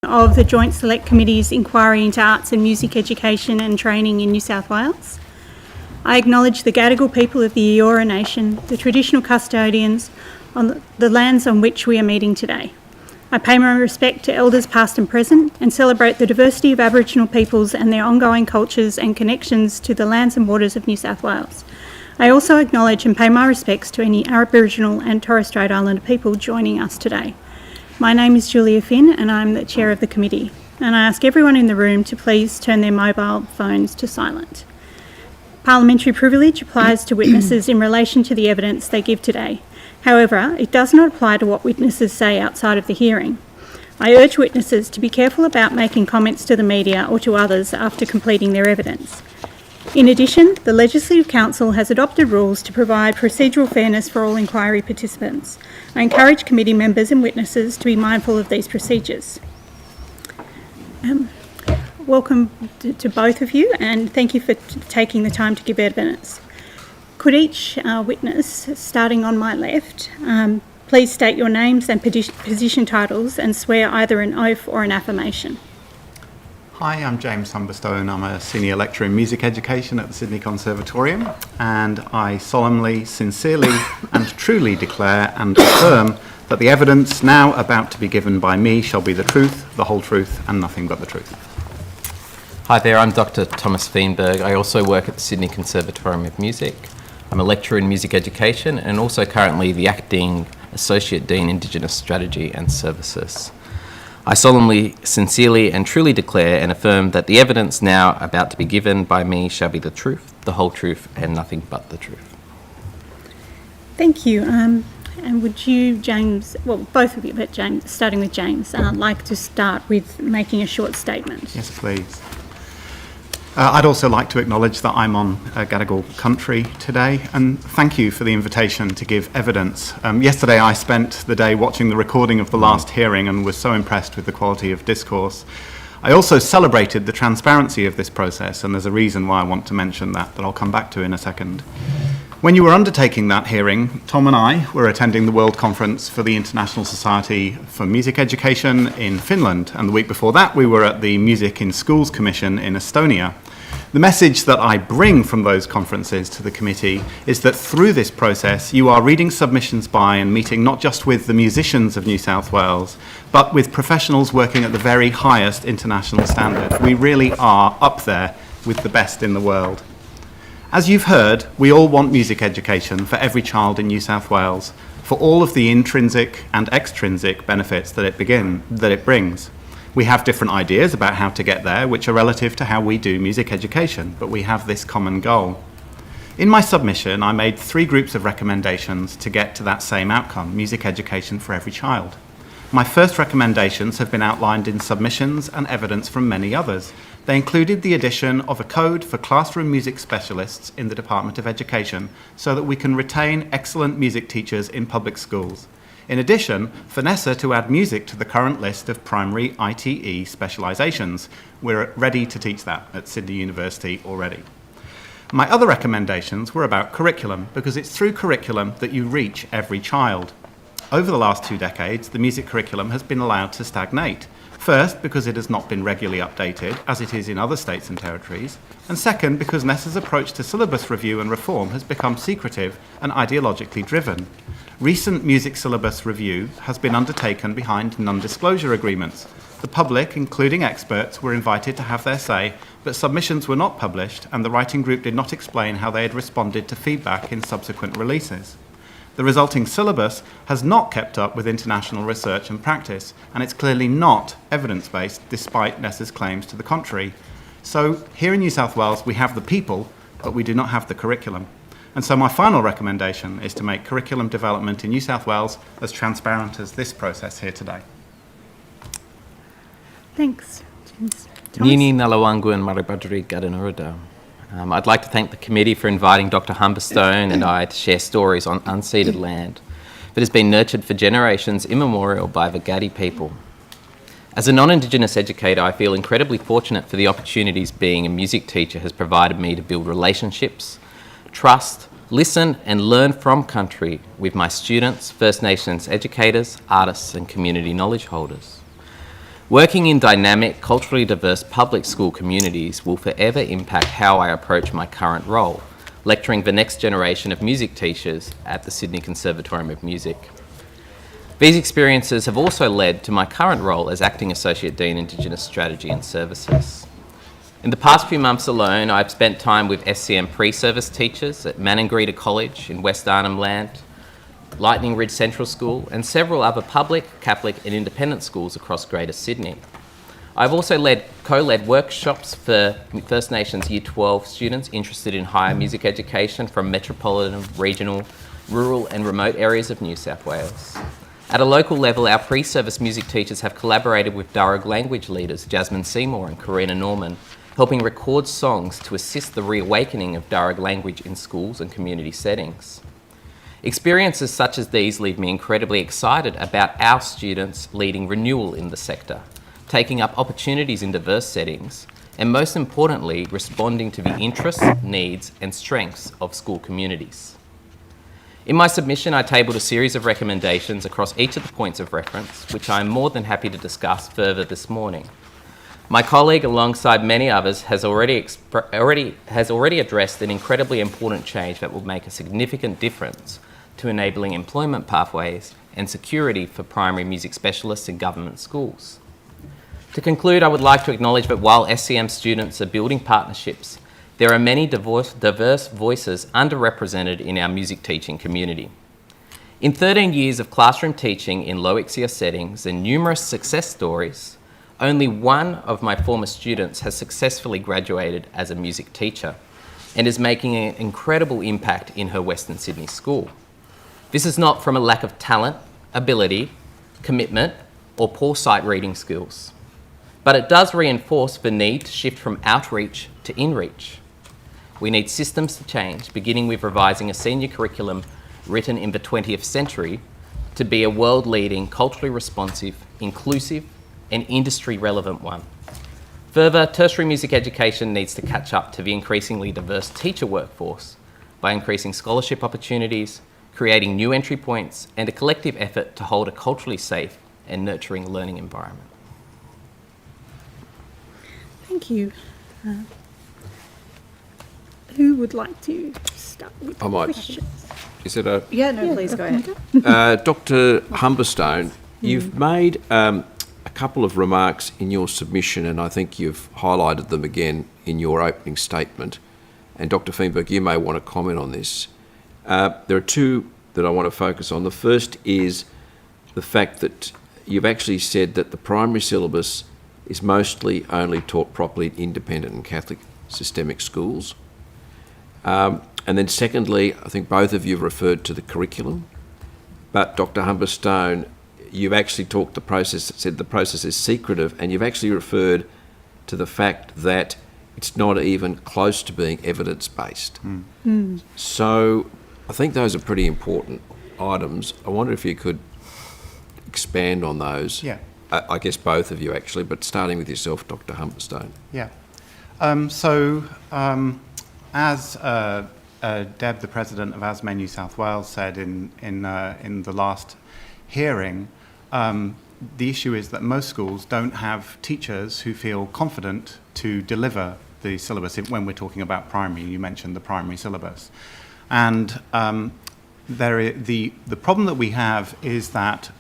Of the Joint Select Committee's inquiry into arts and music education and training in New South Wales. I acknowledge the Gadigal people of the Eora Nation, the traditional custodians on the lands on which we are meeting today. I pay my respect to elders past and present and celebrate the diversity of Aboriginal peoples and their ongoing cultures and connections to the lands and waters of New South Wales. I also acknowledge and pay my respects to any Aboriginal and Torres Strait Islander people joining us today. My name is Julia Finn and I'm the chair of the committee, and I ask everyone in the room to please turn their mobile phones to silent. Parliamentary privilege applies to witnesses in relation to the evidence they give today. However, it does not apply to what witnesses say outside of the hearing. I urge witnesses to be careful about making comments to the media or to others after completing their evidence. In addition, the Legislative Council has adopted rules to provide procedural fairness for all inquiry participants. I encourage committee members and witnesses to be mindful of these procedures. Welcome to both of you, and thank you for taking the time to give evidence. Could each witness, starting on my left, please state your names and position titles and swear either an oath or an affirmation. Hi, I'm James Humberstone. I'm a senior lecturer in music education at the Sydney Conservatorium, and I solemnly, sincerely and truly declare and affirm that the evidence now about to be given by me shall be the truth, the whole truth and nothing but the truth. Hi there, I'm Dr. Thomas Feenberg. I also work at the Sydney Conservatorium of Music. I'm a lecturer in music education and also currently the Acting Associate Dean Indigenous Strategy and Services. I solemnly, sincerely and truly declare and affirm that the evidence now about to be given by me shall be the truth, the whole truth and nothing but the truth. Thank you. And would you, James, well, both of you, but James, starting with James, like to start with making a short statement? Yes, please. I'd also like to acknowledge that I'm on Gadigal country today, and thank you for the invitation to give evidence. Yesterday I spent the day watching the recording of the last hearing and was so impressed with the quality of discourse. I also celebrated the transparency of this process, and there's a reason why I want to mention that I'll come back to in a second. When you were undertaking that hearing, Tom and I were attending the World Conference for the International Society for Music Education in Finland, and the week before that we were at the Music in Schools Commission in Estonia. The message that I bring from those conferences to the committee is that through this process you are reading submissions by and meeting not just with the musicians of New South Wales, but with professionals working at the very highest international standard. We really are up there with the best in the world. As you've heard, we all want music education for every child in New South Wales, for all of the intrinsic and extrinsic benefits that it brings. We have different ideas about how to get there, which are relative to how we do music education, but we have this common goal. In my submission, I made 3 groups of recommendations to get to that same outcome, music education for every child. My first recommendations have been outlined in submissions and evidence from many others. They included the addition of a code for classroom music specialists in the Department of Education so that we can retain excellent music teachers in public schools. In addition, Vanessa to add music to the current list of primary ITE specialisations. We're ready to teach that at Sydney University already. My other recommendations were about curriculum, because it's through curriculum that you reach every child. Over the last 2 decades, the music curriculum has been allowed to stagnate. First, because it has not been regularly updated, as it is in other states and territories, and second, because NESA's approach to syllabus review and reform has become secretive and ideologically driven. Recent music syllabus review has been undertaken behind non-disclosure agreements. The public, including experts, were invited to have their say, but submissions were not published, and the writing group did not explain how they had responded to feedback in subsequent releases. The resulting syllabus has not kept up with international research and practice, and it's clearly not evidence-based, despite NESA's claims to the contrary. So here in New South Wales, we have the people, but we do not have the curriculum. And so my final recommendation is to make curriculum development in New South Wales as transparent as this process here today. Thanks, James. Nini Nalawanguan Maribadri Gadanurada. I'd like to thank the committee for inviting Dr. Humberstone and I to share stories on unceded land that has been nurtured for generations immemorial by the Gadi people. As a non-Indigenous educator, I feel incredibly fortunate for the opportunities being a music teacher has provided me to build relationships, trust, listen and learn from country with my students, First Nations educators, artists and community knowledge holders. Working in dynamic, culturally diverse public school communities will forever impact how I approach my current role, lecturing the next generation of music teachers at the Sydney Conservatorium of Music. These experiences have also led to my current role as Acting Associate Dean, Indigenous Strategy and Services. In the past few months alone, I've spent time with SCM pre-service teachers at Maningrida College in West Arnhem Land, Lightning Ridge Central School, and several other public, Catholic and independent schools across Greater Sydney. I've also co-led workshops for First Nations Year 12 students interested in higher music education from metropolitan, regional, rural and remote areas of New South Wales. At a local level, our pre-service music teachers have collaborated with Darug language leaders Jasmine Seymour and Karina Norman, helping record songs to assist the reawakening of Darug language in schools and community settings. Experiences such as these leave me incredibly excited about our students leading renewal in the sector, taking up opportunities in diverse settings, and most importantly, responding to the interests, needs and strengths of school communities. In my submission, I tabled a series of recommendations across each of the points of reference, which I am more than happy to discuss further this morning. My colleague, alongside many others, has already addressed an incredibly important change that will make a significant difference to enabling employment pathways and security for primary music specialists in government schools. To conclude, I would like to acknowledge that while SCM students are building partnerships, there are many diverse voices underrepresented in our music teaching community. In 13 years of classroom teaching in low ICSIA settings and numerous success stories, only one of my former students has successfully graduated as a music teacher and is making an incredible impact in her Western Sydney school. This is not from a lack of talent, ability, commitment, or poor sight reading skills, but it does reinforce the need to shift from outreach to inreach. We need systems to change, beginning with revising a senior curriculum written in the 20th century to be a world-leading, culturally responsive, inclusive, and industry-relevant one. Further, tertiary music education needs to catch up to the increasingly diverse teacher workforce by increasing scholarship opportunities, creating new entry points, and a collective effort to hold a culturally safe and nurturing learning environment. Thank you. Who would like to start with I might. questions? Is it a... Yeah, no, please go ahead. Dr Humberstone, you've made a couple of remarks in your submission, and I think you've highlighted them again in your opening statement. And Dr Feenberg, you may want to comment on this. There are two that I want to focus on. The first is the fact that you've actually said that the primary syllabus is mostly only taught properly in independent and Catholic systemic schools. And then secondly, I think both of you have referred to the curriculum, but Dr Humberstone, you've actually talked the process, said the process is secretive, and you've actually referred to the fact that it's not even close to being evidence-based. So I think those are pretty important items. I wonder if you could expand on those. Yeah. I guess both of you actually, but starting with yourself, Dr Humberstone. Yeah. As Deb, the president of ASME New South Wales, said in the last hearing, the issue is that most schools don't have teachers who feel confident to deliver the syllabus when we're talking about primary. You mentioned the primary syllabus. And the problem that we have is that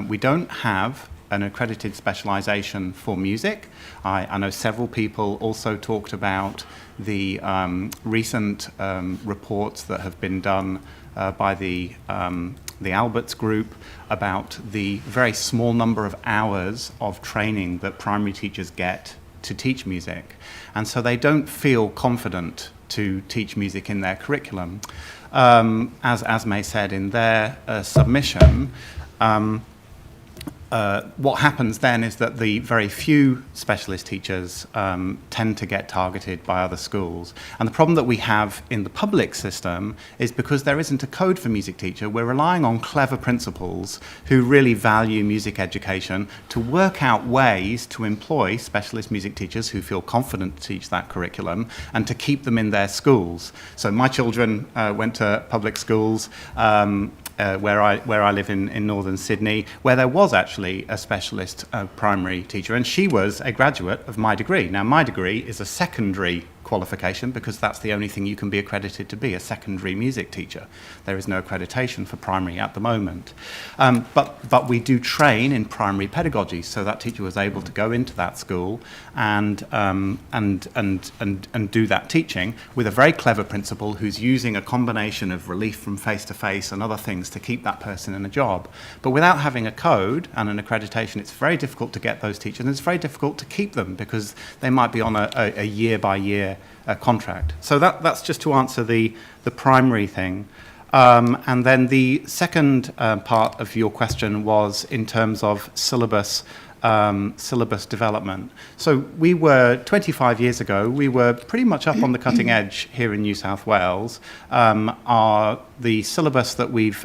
we don't have an accredited specialisation for music. I know several people also talked about the recent reports that have been done by the Alberts Group about the very small number of hours of training that primary teachers get to teach music. And so they don't feel confident to teach music in their curriculum. As Asme said in their submission, what happens then is that the very few specialist teachers tend to get targeted by other schools. And the problem that we have in the public system is because there isn't a code for music teacher, we're relying on clever principals who really value music education to work out ways to employ specialist music teachers who feel confident to teach that curriculum and to keep them in their schools. So my children went to public schools. where I live in northern Sydney, where there was actually a specialist primary teacher, and she was a graduate of my degree. Now, my degree is a secondary qualification because that's the only thing you can be accredited to be, a secondary music teacher. There is no accreditation for primary at the moment. But we do train in primary pedagogy, so that teacher was able to go into that school and do that teaching with a very clever principal who's using a combination of relief from face-to-face and other things to keep that person in a job. But without having a code and an accreditation, it's very difficult to get those teachers, and it's very difficult to keep them because they might be on a year-by-year contract. So that's just to answer the primary thing. And then the second part of your question was in terms of syllabus development. So we were, 25 years ago, we were pretty much up on the cutting edge here in New South Wales. The syllabus that we've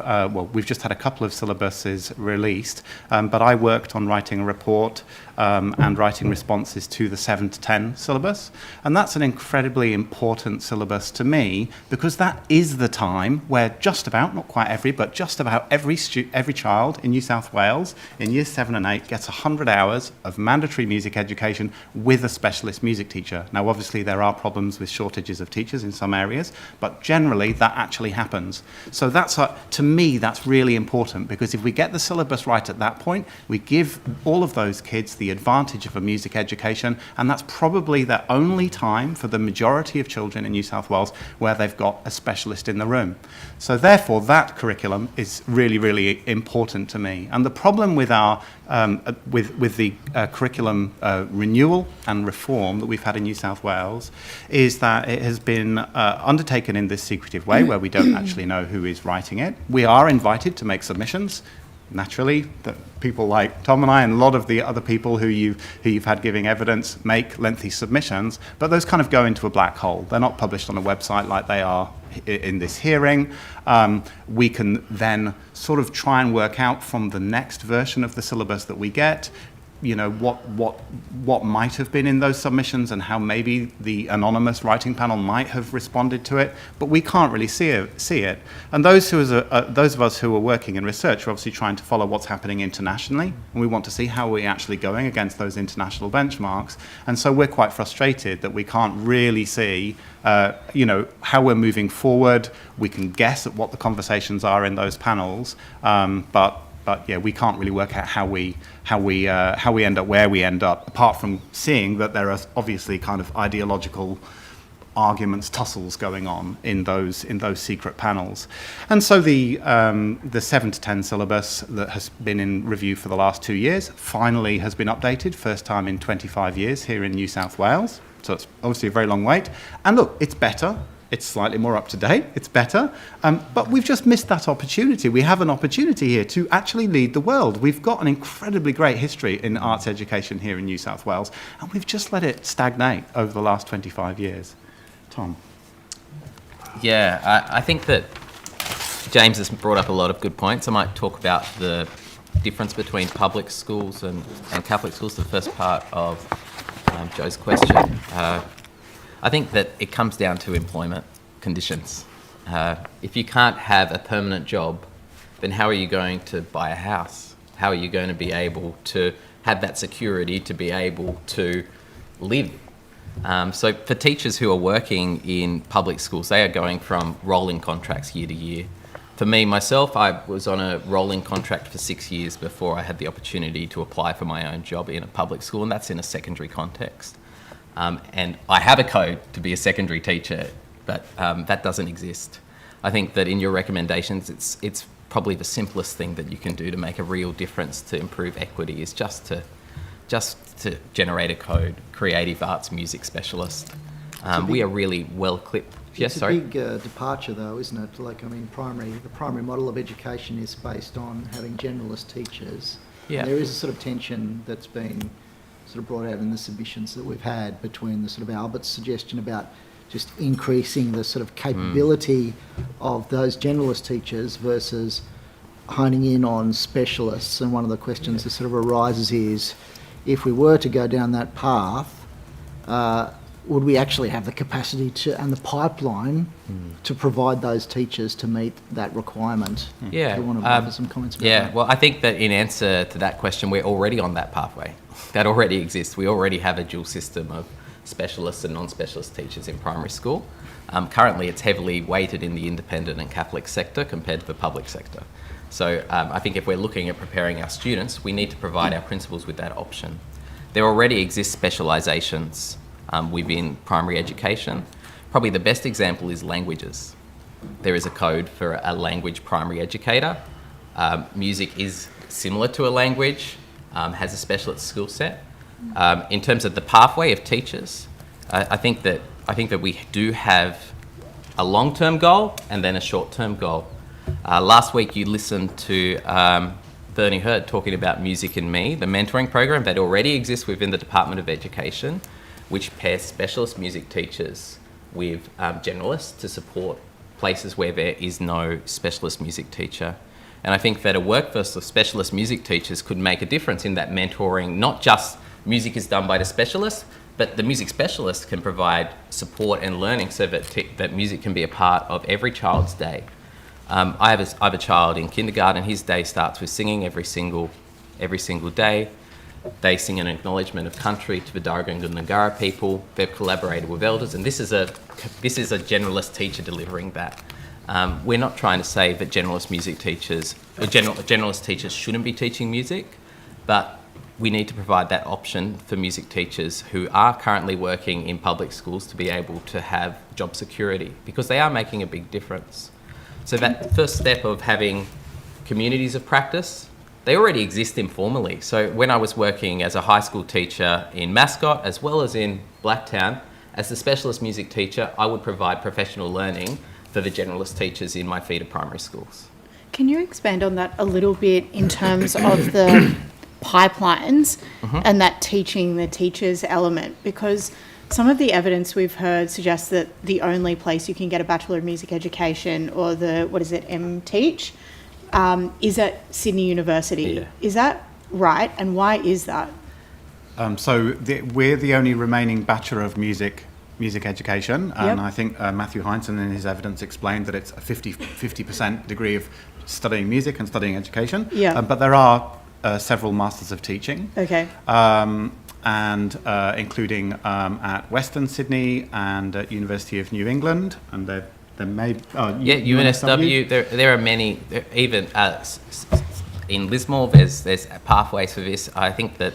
just had a couple of syllabuses released, but I worked on writing a report and writing responses to the 7 to 10 syllabus. And that's an incredibly important syllabus to me because that is the time where just about, not quite every, but just about every child in New South Wales in years 7 and 8 gets 100 hours of mandatory music education with a specialist music teacher. Now, obviously, there are problems with shortages of teachers in some areas, but generally that actually happens. So that's, to me, that's really important because if we get the syllabus right at that point, we give all of those kids the advantage of a music education, and that's probably the only time for the majority of children in New South Wales where they've got a specialist in the room. So therefore, that curriculum is really, really important to me. And the problem with our with the curriculum renewal and reform that we've had in New South Wales is that it has been undertaken in this secretive way where we don't actually know who is writing it. We are invited to make submissions. Naturally, that people like Tom and I and a lot of the other people who you've had giving evidence make lengthy submissions, but those kind of go into a black hole. They're not published on a website like they are in this hearing. We can then sort of try and work out from the next version of the syllabus that we get, you know, what might have been in those submissions and how maybe the anonymous writing panel might have responded to it, but we can't really see it. And those of us who are working in research are obviously trying to follow what's happening internationally, and we want to see how we're actually going against those international benchmarks. And so we're quite frustrated that we can't really see how we're moving forward. We can guess at what the conversations are in those panels, but yeah, we can't really work out how we end up where we end up, apart from seeing that there are obviously kind of ideological arguments, tussles going on in those secret panels. And so the 7 to 10 syllabus that has been in review for the last 2 years finally has been updated, first time in 25 years here in New South Wales. So it's obviously a very long wait. And look, it's better. It's slightly more up to date, it's better, but we've just missed that opportunity. We have an opportunity here to actually lead the world. We've got an incredibly great history in arts education here in New South Wales, and we've just let it stagnate over the last 25 years. Tom? Yeah, I think that James has brought up a lot of good points. I might talk about the difference between public schools and Catholic schools, the first part of Joe's question. I think that it comes down to employment conditions. If you can't have a permanent job, then how are you going to buy a house? How are you going to be able to have that security to be able to live? So for teachers who are working in public schools, they are going from rolling contracts year to year. For me, myself, I was on a rolling contract for 6 years before I had the opportunity to apply for my own job in a public school, and that's in a secondary context. And I have a code to be a secondary teacher, but that doesn't exist. I think that in your recommendations, it's probably the simplest thing that you can do to make a real difference to improve equity is just to generate a code, creative arts music specialist. We are really well equipped. Yes, it's sorry. a big departure, though, isn't it? Like, I mean, the primary model of education is based on having generalist teachers. Yeah. And there is a sort of tension that's been sort of brought out in the submissions that we've had between the sort of Albert's suggestion about just increasing the sort of capability of those generalist teachers versus honing in on specialists. And one of the questions that sort of arises is, if we were to go down that path, would we actually have the capacity to and the pipeline to provide those teachers to meet that requirement? Yeah. Do you want to offer some comments about Yeah, that? well, I think that in answer to that question, we're already on that pathway. That already exists. We already have a dual system of specialists and non-specialist teachers in primary school. Currently, it's heavily weighted in the independent and Catholic sector compared to the public sector. So I think if we're looking at preparing our students, we need to provide our principals with that option. There already exist specialisations within primary education. Probably the best example is languages. There is a code for a language primary educator. Music is similar to a language, has a specialist skill set. In terms of the pathway of teachers, I think that we do have a long-term goal and then a short-term goal. Last week you listened to Bernie Hurd talking about Music and Me, the mentoring program that already exists within the Department of Education, which pairs specialist music teachers with generalists to support places where there is no specialist music teacher. And I think that a workforce of specialist music teachers could make a difference in that mentoring. Not just music is done by the specialist, but the music specialist can provide support and learning so that music can be a part of every child's day. I have a child in kindergarten. His day starts with singing every single day. They sing an acknowledgement of country to the Darug and Ngara people. They've collaborated with elders, and this is a generalist teacher delivering that. We're not trying to say that generalist teachers shouldn't be teaching music, but we need to provide that option for music teachers who are currently working in public schools to be able to have job security, because they are making a big difference. So that first step of having communities of practice, they already exist informally. So when I was working as a high school teacher in Mascot, as well as in Blacktown, as the specialist music teacher, I would provide professional learning for the generalist teachers in my feeder primary schools. Can you expand on that a little bit in terms of the pipelines and that teaching the teachers element? Because some of the evidence we've heard suggests that the only place you can get a Bachelor of Music Education, or the, M-Teach, is at Sydney University. Yeah. Is that right? And why is that? We're the only remaining Bachelor of Music Education, and Yep. I think Matthew Heinsohn in his evidence explained that it's a 50% degree of studying music and studying education. Yeah. But there are several Masters of Teaching. Okay. And including at Western Sydney and at University of New England, and there may UNSW. There are many. Even in Lismore, there's pathways for this. I think that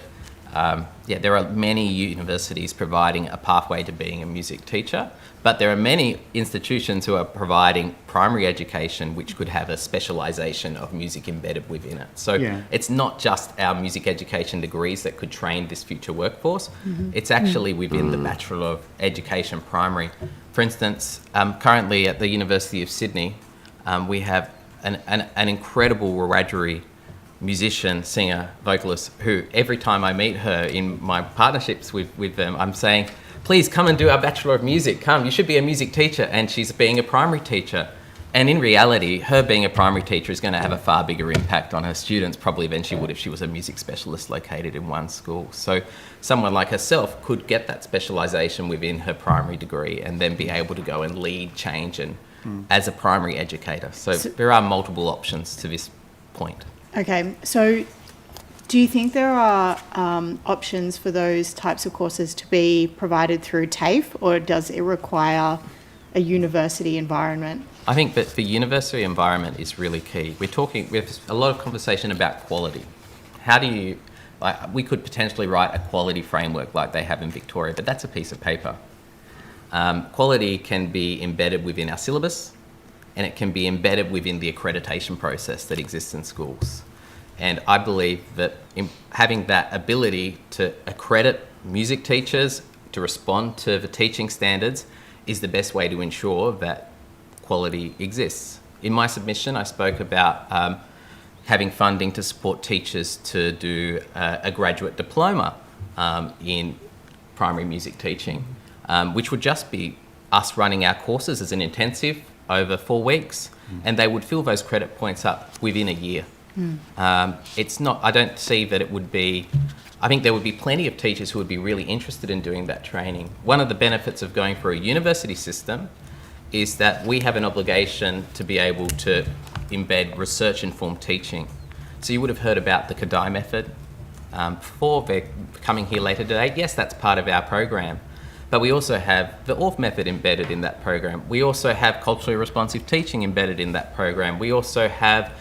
there are many universities providing a pathway to being a music teacher, but there are many institutions who are providing primary education which could have a specialisation of music embedded within it. So it's not just our music education degrees that could train this future workforce. It's actually within the Bachelor of Education primary. For instance, currently at the University of Sydney, we have an incredible Wiradjuri musician, singer, vocalist, who every time I meet her in my partnerships with them, I'm saying, please come and do our Bachelor of Music, come, you should be a music teacher. And she's being a primary teacher. And in reality, her being a primary teacher is going to have a far bigger impact on her students probably than she would if she was a music specialist located in one school. So someone like herself could get that specialisation within her primary degree and then be able to go and lead change and as a primary educator. So there are multiple options to this point. Okay, so do you think there are options for those types of courses to be provided through TAFE, or does it require a university environment? I think that the university environment is really key. We have a lot of conversation about quality. How do you, we could potentially write a quality framework like they have in Victoria, but that's a piece of paper. Quality can be embedded within our syllabus, and it can be embedded within the accreditation process that exists in schools. And I believe that having that ability to accredit music teachers to respond to the teaching standards is the best way to ensure that quality exists. In my submission, I spoke about having funding to support teachers to do a graduate diploma in primary music teaching, which would just be us running our courses as an intensive over 4 weeks, and they would fill those credit points up within a year. It's not, I don't see that it would be, I think there would be plenty of teachers who would be really interested in doing that training. One of the benefits of going for a university system is that we have an obligation to be able to embed research-informed teaching. So you would have heard about the Kadai method before. They're coming here later today. Yes, that's part of our program. But we also have the ORF method embedded in that program. We also have culturally responsive teaching embedded in that program. We also have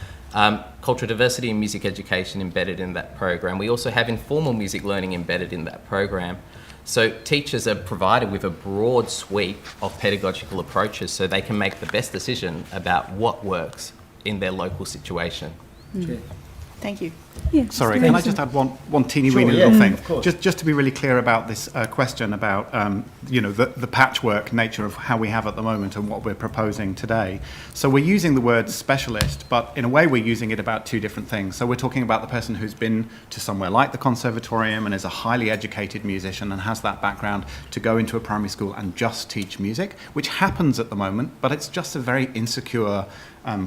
cultural diversity and music education embedded in that program. We also have informal music learning embedded in that program. So teachers are provided with a broad sweep of pedagogical approaches so they can make the best decision about what works in their local situation. Thank you. Yeah, Sorry, can I just add one teeny weeny yeah, little thing? of course. Just to be really clear about this question about the patchwork nature of how we have at the moment and what we're proposing today. So we're using the word specialist, but in a way we're using it about two different things. So we're talking about the person who's been to somewhere like the conservatorium and is a highly educated musician and has that background to go into a primary school and just teach music, which happens at the moment, but it's just a very insecure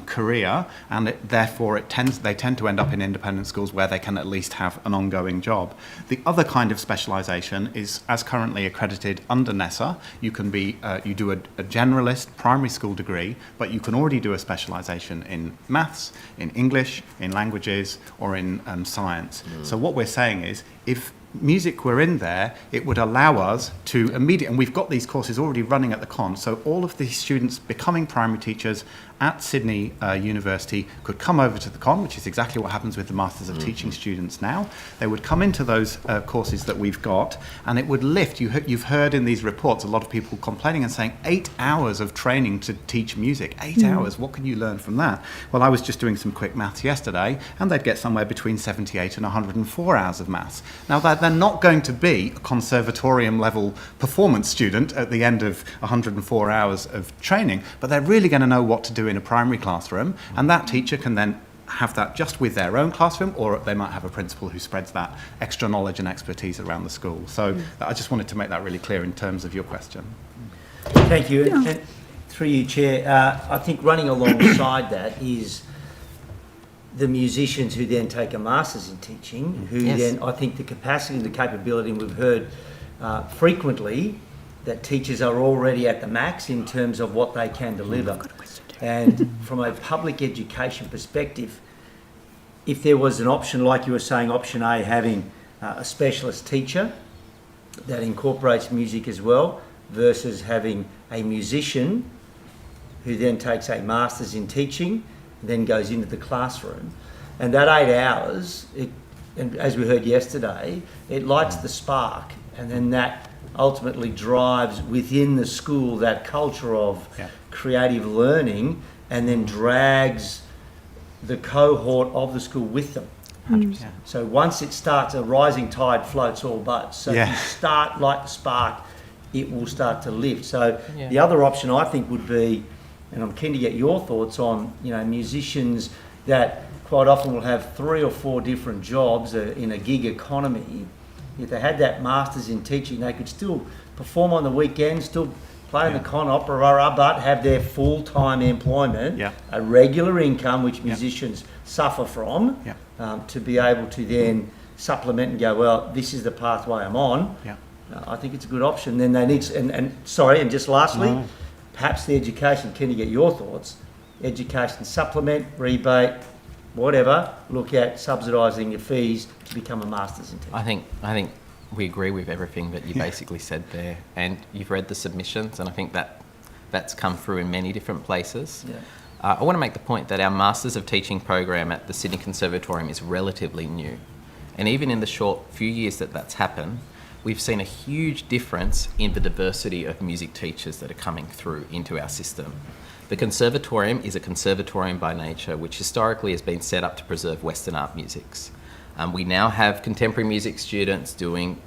career, and therefore they tend to end up in independent schools where they can at least have an ongoing job. The other kind of specialisation is, as currently accredited under NESA, you can be you do a generalist primary school degree, but you can already do a specialisation in maths, in English, in languages, or in science. So what we're saying is, if music were in there, it would allow us to immediately, and we've got these courses already running at the con, so all of these students becoming primary teachers at Sydney University could come over to the con, which is exactly what happens with the Masters of Teaching students now. They would come into those courses that we've got, and it would lift. You've heard in these reports a lot of people complaining and saying 8 hours of training to teach music. 8 hours, what can you learn from that? Well, I was just doing some quick maths yesterday, and they'd get somewhere between 78 and 104 hours of maths. Now, they're not going to be a conservatorium level performance student at the end of 104 hours of training, but they're really going to know what to do in a primary classroom, and that teacher can then have that just with their own classroom, or they might have a principal who spreads that extra knowledge and expertise around the school. So I just wanted to make that really clear in terms of your question. Thank you. And through you, Chair, I think running alongside that is the musicians who then take a Masters in Teaching, who then, I think the capacity and the capability, and we've heard frequently that teachers are already at the max in terms of what they can deliver. And from a public education perspective, if there was an option, like you were saying, option A, having a specialist teacher that incorporates music as well, versus having a musician who then takes a Masters in Teaching, then goes into the classroom. And that 8 hours, and as we heard yesterday, it lights the spark, and then that ultimately drives within the school that culture of creative learning, and then drags the cohort of the school with them. 100%. So once it starts, a rising tide floats all boats. So if you start like the spark, it will start to lift. So the other option I think would be, and I'm keen to get your thoughts on, musicians that quite often will have 3 or 4 different jobs in a gig economy. If they had that Masters in Teaching, they could still perform on the weekends, still play in the con opera, but have their full-time employment, a regular income, which musicians suffer from, to be able to then supplement and go, well, this is the pathway I'm on. I think it's a good option. Then they need, and just lastly, perhaps the education, keen to get your thoughts, education supplement, rebate, whatever, look at subsidising your fees to become a Masters in Teaching. I think we agree with everything that you basically said there, and you've read the submissions, and I think that's come through in many different places. I want to make the point that our Masters of Teaching program at the Sydney Conservatorium is relatively new, and even in the short few years that that's happened, we've seen a huge difference in the diversity of music teachers that are coming through into our system. The Conservatorium is a conservatorium by nature, which historically has been set up to preserve Western art musics. We now have contemporary music students doing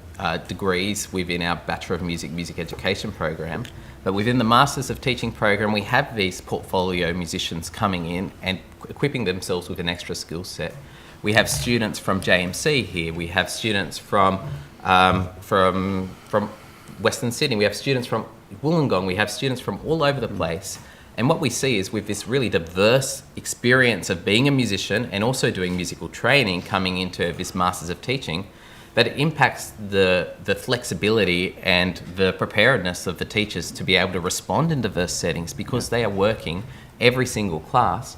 degrees within our Bachelor of Music Education program, but within the Masters of Teaching program, we have these portfolio musicians coming in and equipping themselves with an extra skill set. We have students from JMC here, we have students from Western Sydney, we have students from Wollongong, we have students from all over the place. And what we see is with this really diverse experience of being a musician and also doing musical training coming into this Masters of Teaching, that it impacts the flexibility and the preparedness of the teachers to be able to respond in diverse settings, because they are working every single class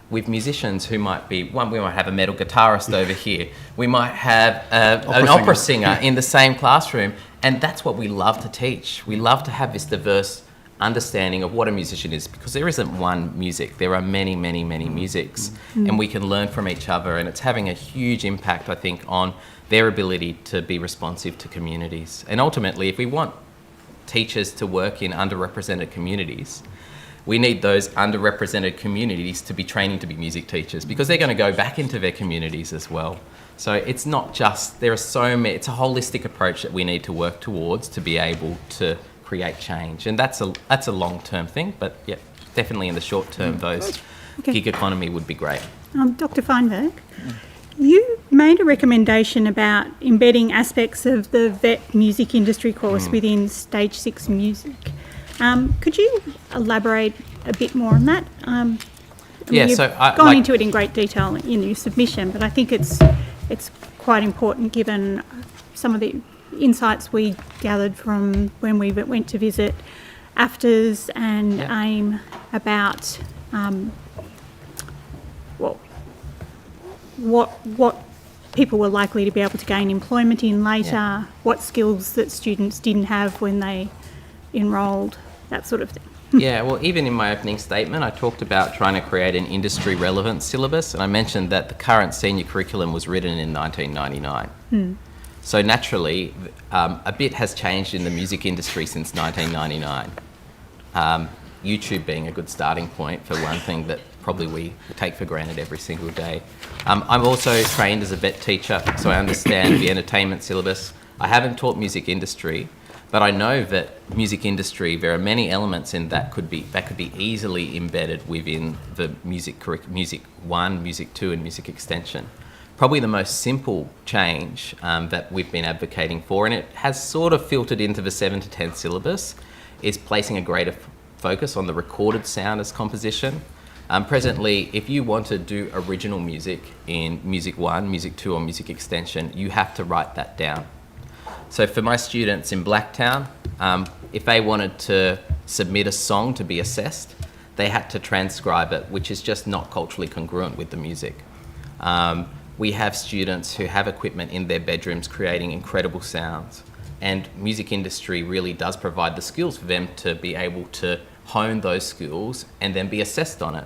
with musicians who might be, we might have a metal guitarist over here, we might have an opera singer in the same classroom, and that's what we love to teach. We love to have this diverse understanding of what a musician is, because there isn't one music, there are many, many, many musics, and we can learn from each other, and it's having a huge impact, I think, on their ability to be responsive to communities. And ultimately, if we want teachers to work in underrepresented communities, we need those underrepresented communities to be training to be music teachers, because they're going to go back into their communities as well. So it's not just, there are so many, it's a holistic approach that we need to work towards to be able to create change. And that's a long-term thing, but yeah, definitely in the short term, those gig economy would be great. Dr. Feinberg, you made a recommendation about embedding aspects of the VET music industry course within Stage 6 music. Could you elaborate a bit more on that? You've gone into it in great detail in your submission, but I think it's quite important given some of the insights we gathered from when we went to visit AFTRS and AIM about what people were likely to be able to gain employment in later, what skills that students didn't have when they enrolled, that sort of thing. Yeah, well, even in my opening statement, I talked about trying to create an industry relevant syllabus, and I mentioned that the current senior curriculum was written in 1999. So naturally, a bit has changed in the music industry since 1999. YouTube being a good starting point for one thing that probably we take for granted every single day. I'm also trained as a VET teacher, so I understand the entertainment syllabus. I haven't taught music industry, but I know that music industry, there are many elements in that could be easily embedded within the music 1, music 2 and music extension. Probably the most simple change that we've been advocating for, and it has sort of filtered into the 7 to 10 syllabus, is placing a greater focus on the recorded sound as composition. Presently, if you want to do original music in Music 1, Music 2 or Music Extension, you have to write that down. So for my students in Blacktown, if they wanted to submit a song to be assessed, they had to transcribe it, which is just not culturally congruent with the music. We have students who have equipment in their bedrooms creating incredible sounds, and music industry really does provide the skills for them to be able to hone those skills and then be assessed on it.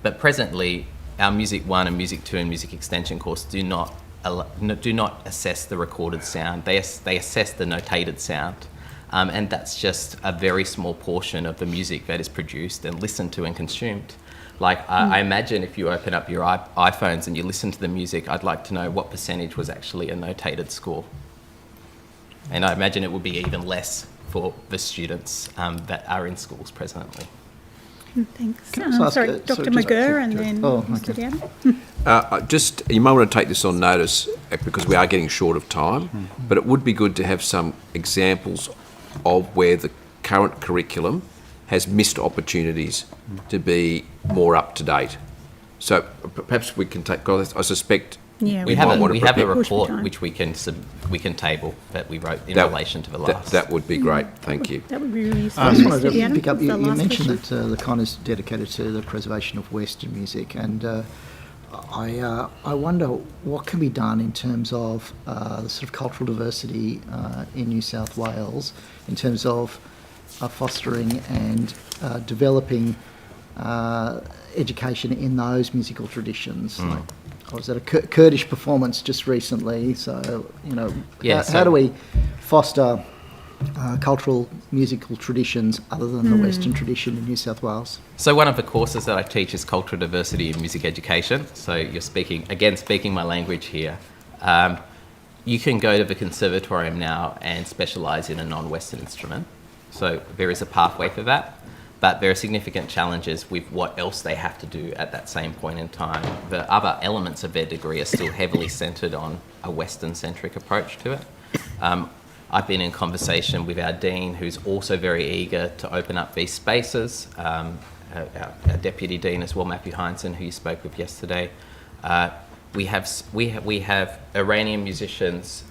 But presently, our Music 1 and Music 2 and Music Extension course do not assess the recorded sound. They assess the notated sound. And that's just a very small portion of the music that is produced and listened to and consumed. I imagine if you open up your iPhones and you listen to the music, I'd like to know what percentage was actually a notated score. And I imagine it would be even less for the students that are in schools presently. Thanks. Sorry, Dr. McGurr and then Mr. Dowd. You might want to take this on notice because we are getting short of time, but it would be good to have some examples of where the current curriculum has missed opportunities to be more up to date. So perhaps we can take. I suspect we have a report which we can table that we wrote in relation to the last. That would be great. Thank you. That would be really useful. I just wanted to pick up. You mentioned that the con is dedicated to the preservation of Western music, and I wonder what can be done in terms of the sort of cultural diversity in New South Wales, in terms of fostering and developing education in those musical traditions. Like, I was at a Kurdish performance just recently, so how do we foster cultural musical traditions other than the Western tradition in New South Wales? So one of the courses that I teach is cultural diversity in music education. So you're speaking my language here. You can go to the conservatorium now and specialise in a non-Western instrument. So there is a pathway for that. But there are significant challenges with what else they have to do at that same point in time. The other elements of their degree are still heavily centred on a Western-centric approach to it. I've been in conversation with our dean, who's also very eager to open up these spaces, our Deputy Dean as well, Matthew Heinsohn, who you spoke with yesterday. We have Iranian musicians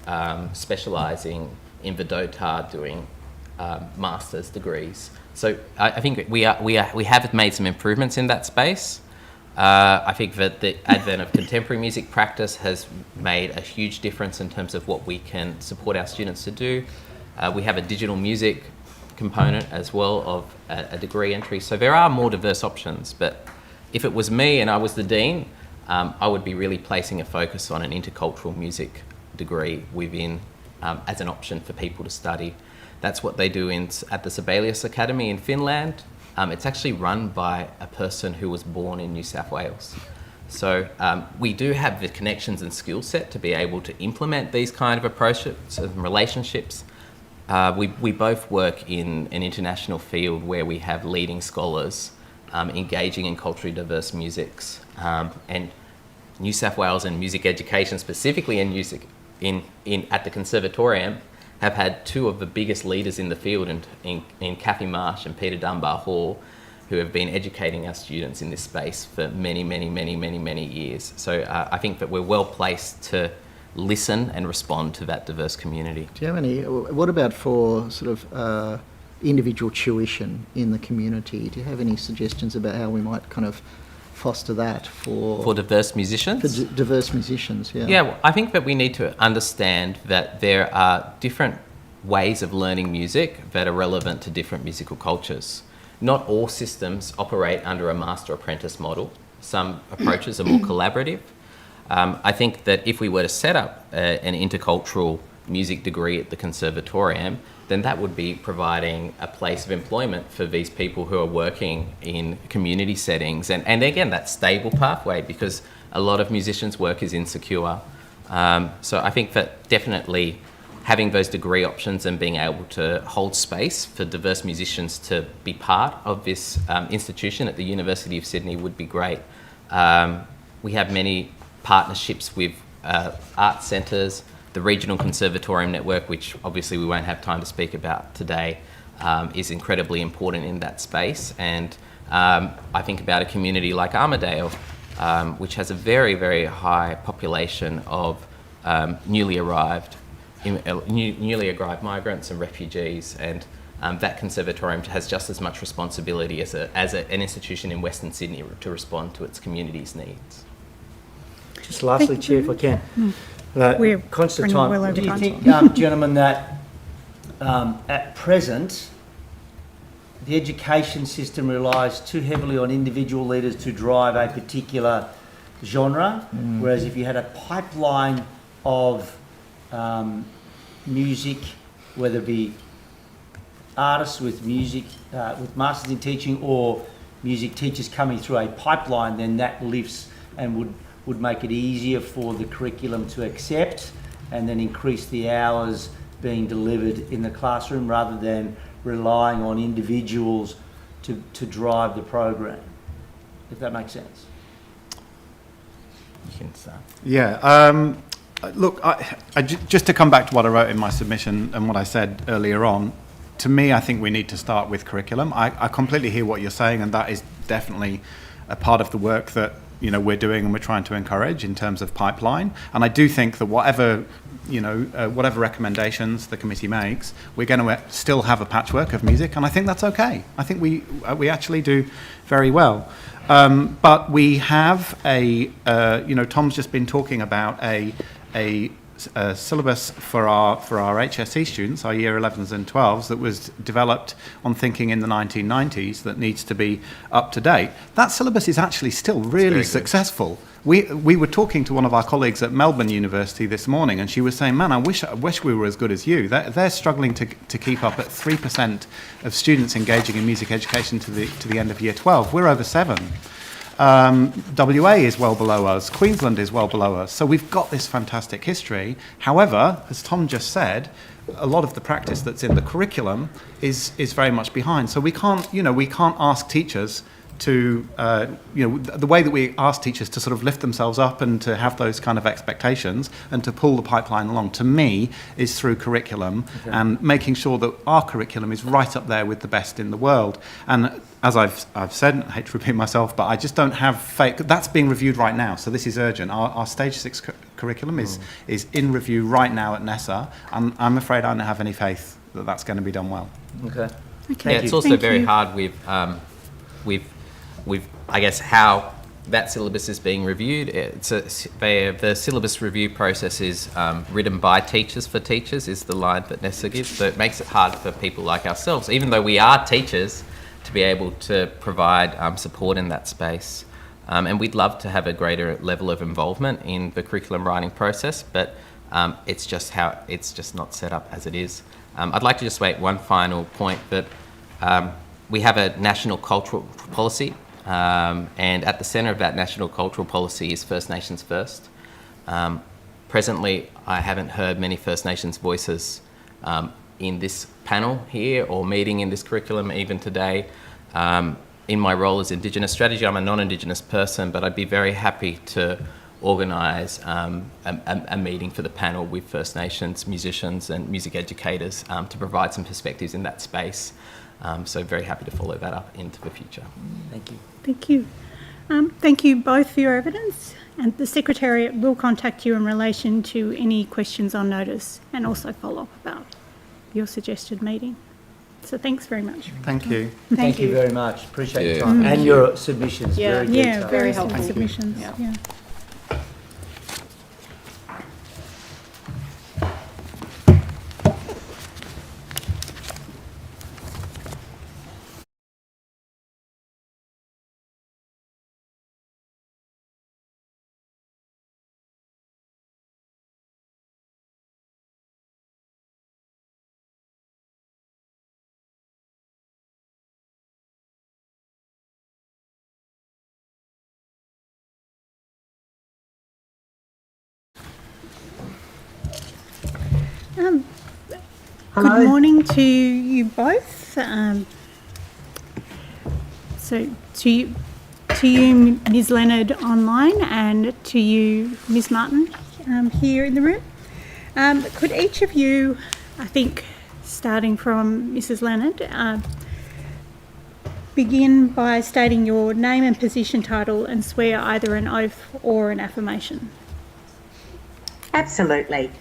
specialising in Vidotar doing master's degrees. So I think we have made some improvements in that space. I think that the advent of contemporary music practice has made a huge difference in terms of what we can support our students to do. We have a digital music component as well of a degree entry. So there are more diverse options, but if it was me and I was the dean, I would be really placing a focus on an intercultural music degree within as an option for people to study. That's what they do at the Sibelius Academy in Finland. It's actually run by a person who was born in New South Wales. So we do have the connections and skill set to be able to implement these kind of approaches and relationships. We both work in an international field where we have leading scholars engaging in culturally diverse musics. And New South Wales and music education, specifically in music at the Conservatorium, have had two of the biggest leaders in the field in Kathy Marsh and Peter Dunbar Hall, who have been educating our students in this space for many, many, many, many, many years. So I think that we're well placed to listen and respond to that diverse community. Do you have any, what about for sort of individual tuition in the community? Do you have any suggestions about how we might kind of foster that for diverse musicians? For diverse musicians, yeah. Yeah, well, I think that we need to understand that there are different ways of learning music that are relevant to different musical cultures. Not all systems operate under a master-apprentice model. Some approaches are more collaborative. I think that if we were to set up an intercultural music degree at the Conservatorium, then that would be providing a place of employment for these people who are working in community settings. And again, that stable pathway, because a lot of musicians' work is insecure. So I think that definitely having those degree options and being able to hold space for diverse musicians to be part of this institution at the University of Sydney would be great. We have many partnerships with art centres. The Regional Conservatorium Network, which obviously we won't have time to speak about today, is incredibly important in that space. And I think about a community like Armidale, which has a very, very high population of newly arrived migrants and refugees, and that conservatorium has just as much responsibility as an institution in Western Sydney to respond to its community's needs. Just lastly, Chair, if I can. We're Constant running time. well over Do you time. think, gentlemen, that at present the education system relies too heavily on individual leaders to drive a particular genre, whereas if you had a pipeline of music, whether it be artists with music, with masters in teaching, or music teachers coming through a pipeline, then that lifts and would make it easier for the curriculum to accept and then increase the hours being delivered in the classroom rather than relying on individuals to drive the program, if that makes sense. You can start. Yeah. Look, just to come back to what I wrote in my submission and what I said earlier on, to me, I think we need to start with curriculum. I completely hear what you're saying, and that is definitely a part of the work that we're doing and we're trying to encourage in terms of pipeline. And I do think that whatever recommendations the committee makes, we're going to still have a patchwork of music, and I think that's okay. I think we actually do very well. But we have Tom's just been talking about a syllabus for our HSC students, our year 11s and 12s, that was developed on thinking in the 1990s that needs to be up to date. That syllabus is actually still really successful. We were talking to one of our colleagues at Melbourne University this morning, and she was saying, man, I wish we were as good as you. They're struggling to keep up at 3% of students engaging in music education to the end of year 12. We're over 7%. WA is well below us, Queensland is well below us, so we've got this fantastic history. However, as Tom just said, a lot of the practice that's in the curriculum is very much behind. So we can't ask teachers to, the way that we ask teachers to sort of lift themselves up and to have those kind of expectations and to pull the pipeline along, to me, is through curriculum and making sure that our curriculum is right up there with the best in the world. And as I've said, I hate to repeat myself, but I just don't have faith. That's being reviewed right now, so this is urgent. Our Stage 6 curriculum is in review right now at NESA. I'm afraid I don't have any faith that that's going to be done well. Okay. Yeah, it's also very hard with I guess how that syllabus is being reviewed. The syllabus review process is written by teachers for teachers is the line that NESA gives. So it makes it hard for people like ourselves, even though we are teachers, to be able to provide support in that space. And we'd love to have a greater level of involvement in the curriculum writing process, but it's just not set up as it is. I'd like to just make one final point that we have a national cultural policy, and at the centre of that national cultural policy is First Nations First. Presently, I haven't heard many First Nations voices in this panel here or meeting in this curriculum even today. In my role as Indigenous Strategy, I'm a non-Indigenous person, but I'd be very happy to organise a meeting for the panel with First Nations musicians and music educators to provide some perspectives in that space. So very happy to follow that up into the future. Thank you. Thank you. Thank you both for your evidence, and the Secretariat will contact you in relation to any questions on notice and also follow up about your suggested meeting. So thanks very much. Thank you. Thank you very much. Appreciate your time and your submissions. Very Yeah, detailed. very helpful. helpful submissions. Yeah. Good morning to you both. So to you, Ms. Leonard online, and to you, Ms. Martin, here in the room. Could each of you, I think, starting from Mrs. Leonard, begin by stating your name and position title and swear either an oath or an affirmation? Absolutely.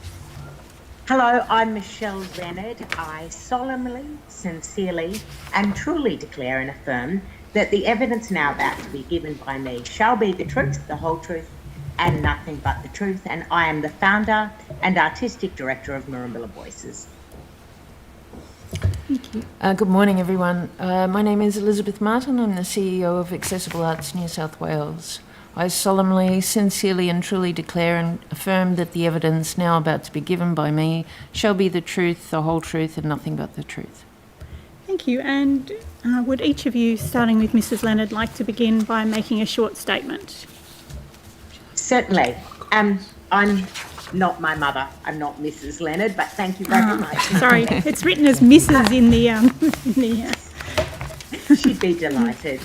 Hello, I'm Michelle Leonard. I solemnly, sincerely and truly declare and affirm that the evidence now about to be given by me shall be the truth, the whole truth and nothing but the truth, and I am the founder and artistic director of Murrumbilla Voices. Thank you. Good morning, everyone. My name is Elizabeth Martin. I'm the CEO of Accessible Arts New South Wales. I solemnly, sincerely and truly declare and affirm that the evidence now about to be given by me shall be the truth, the whole truth and nothing but the truth. Thank you. And would each of you, starting with Mrs. Leonard, like to begin by making a short statement? Certainly. I'm not my mother. I'm not Mrs. Leonard, but thank you very much. Sorry, it's written as Mrs. in the She'd be delighted.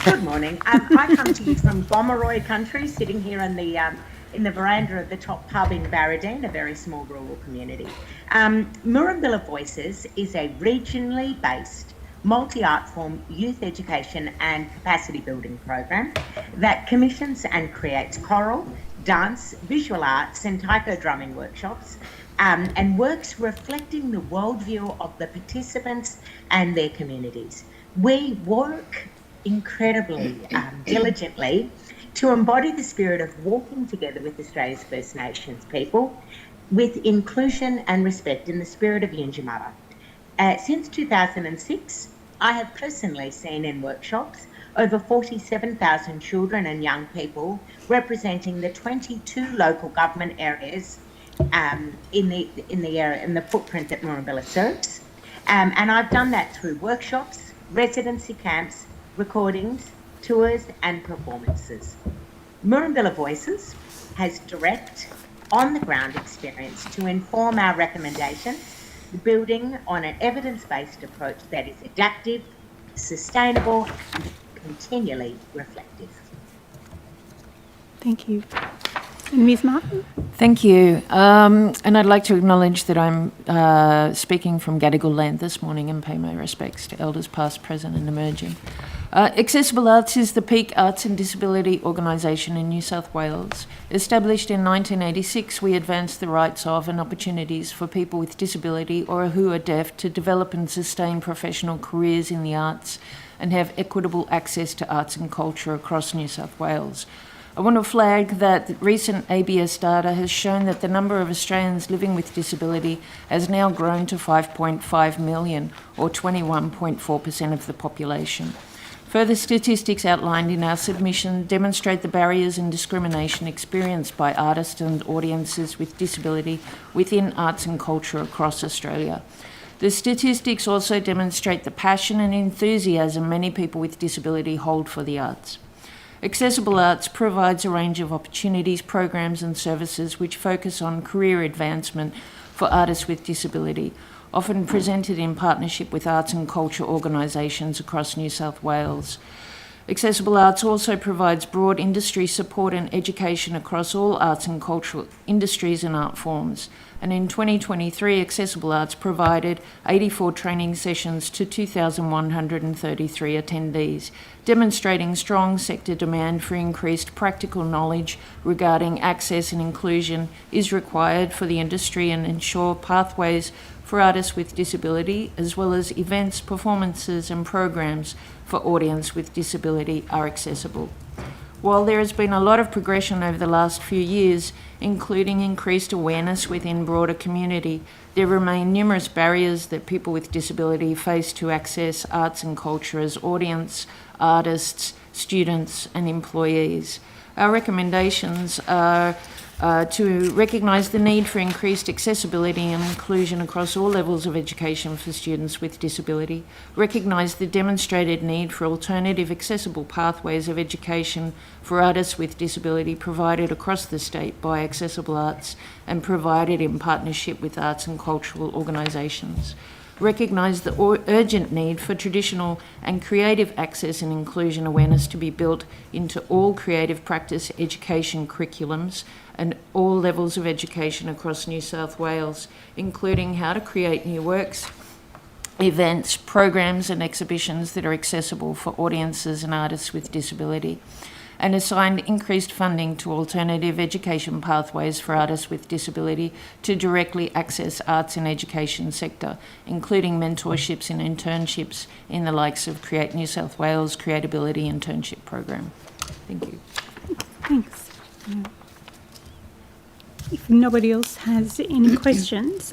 Good morning. I come to you from Gomeroi country, sitting here in the veranda of the top pub in Barradine, a very small rural community. Murrumbilla Voices is a regionally based multi-art form youth education and capacity building program that commissions and creates choral, dance, visual arts and taiko drumming workshops, and works reflecting the worldview of the participants and their communities. We work incredibly diligently to embody the spirit of walking together with Australia's First Nations people with inclusion and respect in the spirit of Yinjamara. Since 2006, I have personally seen in workshops over 47,000 children and young people representing the 22 local government areas in the footprint that Murrumbilla serves. And I've done that through workshops, residency camps, recordings, tours and performances. Murrumbilla Voices has direct, on-the-ground experience to inform our recommendations, building on an evidence-based approach that is adaptive, sustainable continually reflective. Thank you. And Ms. Martin? Thank you. And I'd like to acknowledge that I'm speaking from Gadigal land this morning and pay my respects to elders past, present and emerging. Accessible Arts is the peak arts and disability organisation in New South Wales. Established in 1986, we advance the rights of and opportunities for people with disability or who are deaf to develop and sustain professional careers in the arts and have equitable access to arts and culture across New South Wales. I want to flag that recent ABS data has shown that the number of Australians living with disability has now grown to 5.5 million, or 21.4% of the population. Further statistics outlined in our submission demonstrate the barriers and discrimination experienced by artists and audiences with disability within arts and culture across Australia. The statistics also demonstrate the passion and enthusiasm many people with disability hold for the arts. Accessible Arts provides a range of opportunities, programs and services which focus on career advancement for artists with disability, often presented in partnership with arts and culture organisations across New South Wales. Accessible Arts also provides broad industry support and education across all arts and cultural industries and art forms. And in 2023, Accessible Arts provided 84 training sessions to 2,133 attendees, demonstrating strong sector demand for increased practical knowledge regarding access and inclusion is required for the industry and ensure pathways for artists with disability, as well as events, performances and programs for audience with disability are accessible. While there has been a lot of progression over the last few years, including increased awareness within broader community, there remain numerous barriers that people with disability face to access arts and culture as audience, artists, students and employees. Our recommendations are to recognise the need for increased accessibility and inclusion across all levels of education for students with disability, recognise the demonstrated need for alternative accessible pathways of education for artists with disability provided across the state by Accessible Arts and provided in partnership with arts and cultural organisations. Recognise the urgent need for traditional and creative access and inclusion awareness to be built into all creative practice education curriculums and all levels of education across New South Wales, including how to create new works, events, programs and exhibitions that are accessible for audiences and artists with disability, and assigned increased funding to alternative education pathways for artists with disability to directly access arts and education sector, including mentorships and internships in the likes of Create New South Wales Creatability Internship Program. Thank you. Thanks. If nobody else has any questions,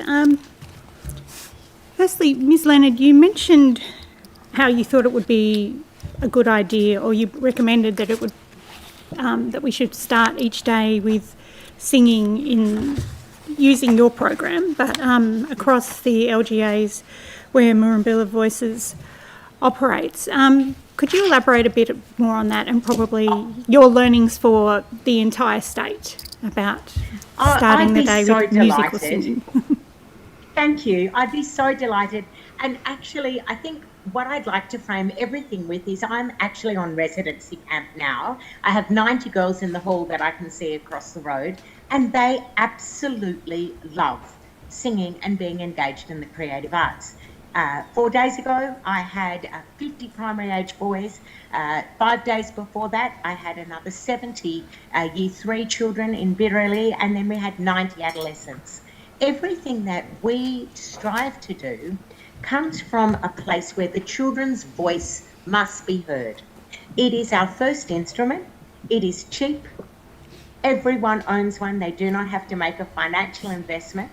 firstly, Ms. Leonard, you mentioned how you thought it would be a good idea, or you recommended that it would that we should start each day with singing in using your program, but across the LGAs where Murrumbilla Voices operates. Could you elaborate a bit more on that and probably your learnings for the entire state about starting the day with musical singing? Thank you. I'd be so delighted. And actually, I think what I'd like to frame everything with is I'm actually on residency camp now. I have 90 girls in the hall that I can see across the road, and they absolutely love singing and being engaged in the creative arts. 4 days ago, I had 50 primary age boys. 5 days before that, I had another 70 year 3 children in Birrelly, and then we had 90 adolescents. Everything that we strive to do comes from a place where the children's voice must be heard. It is our first instrument. It is cheap. Everyone owns one. They do not have to make a financial investment.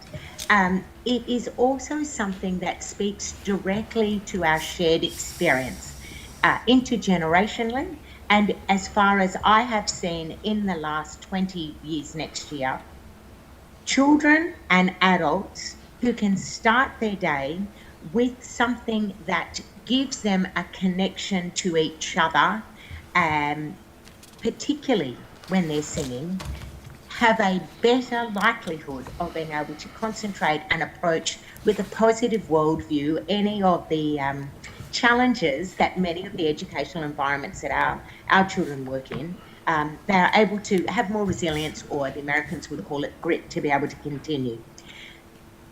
It is also something that speaks directly to our shared experience, intergenerationally. And as far as I have seen in the last 20 years next year, children and adults who can start their day with something that gives them a connection to each other, particularly when they're singing, have a better likelihood of being able to concentrate and approach with a positive worldview any of the challenges that many of the educational environments that our children work in, they are able to have more resilience, or the Americans would call it grit, to be able to continue.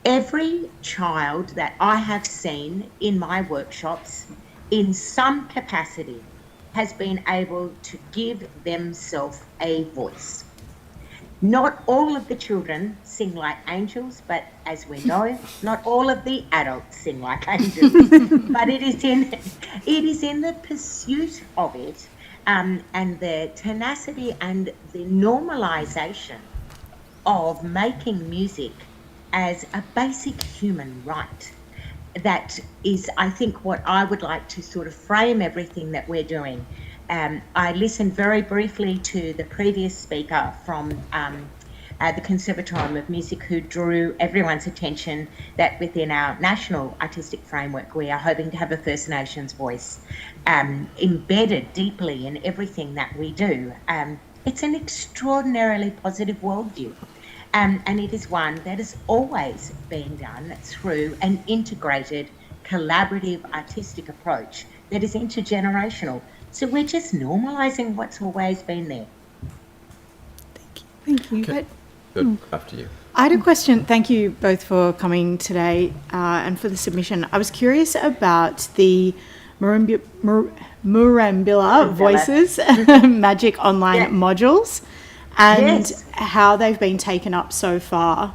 Every child that I have seen in my workshops, in some capacity, has been able to give themselves a voice. Not all of the children sing like angels, but as we know, not all of the adults sing like angels. But it is in the pursuit of it, and the tenacity and the normalisation of making music as a basic human right. That is, I think, what I would like to sort of frame everything that we're doing. I listened very briefly to the previous speaker from the Conservatorium of Music, who drew everyone's attention that within our national artistic framework, we are hoping to have a First Nations voice embedded deeply in everything that we do. It's an extraordinarily positive worldview. And it is one that has always been done through an integrated, collaborative, artistic approach that is intergenerational. So we're just normalising what's always been there. Thank you. Okay. Good. After you. I had a question. Thank you both for coming today and for the submission. I was curious about the Murrumbilla Voices Magic Online modules and how they've been taken up so far.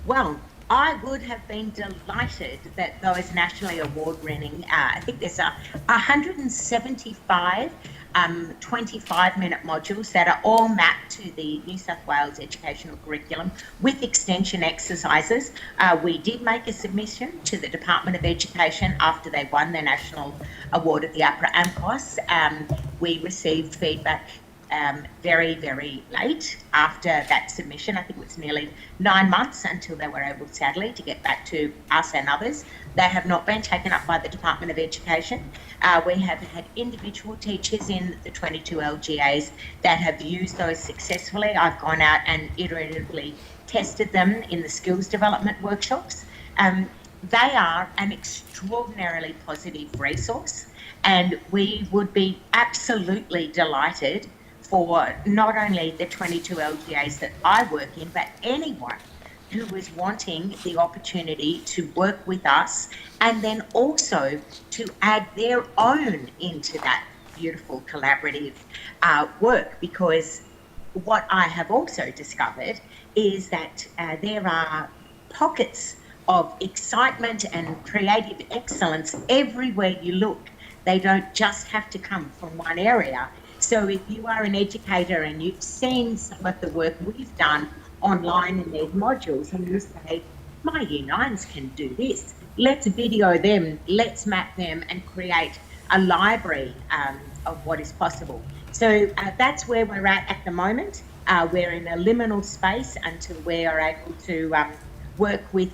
Well, I would have been delighted that those nationally award-winning, I think there's 175 25-minute modules that are all mapped to the New South Wales educational curriculum with extension exercises. We did make a submission to the Department of Education after they won their national award at the APRA AMCOS. We received feedback very, very late after that submission. I think it was nearly 9 months until they were able, sadly, to get back to us and others. They have not been taken up by the Department of Education. We have had individual teachers in the 22 LGAs that have used those successfully. I've gone out and iteratively tested them in the skills development workshops. They are an extraordinarily positive resource, and we would be absolutely delighted for not only the 22 LGAs that I work in, but anyone who is wanting the opportunity to work with us and then also to add their own into that beautiful collaborative work. Because what I have also discovered is that there are pockets of excitement and creative excellence everywhere you look. They don't just have to come from one area. So if you are an educator and you've seen some of the work we've done online in these modules, and you say, my Year 9s can do this, let's video them, let's map them and create a library of what is possible. So that's where we're at the moment. We're in a liminal space until we are able to work with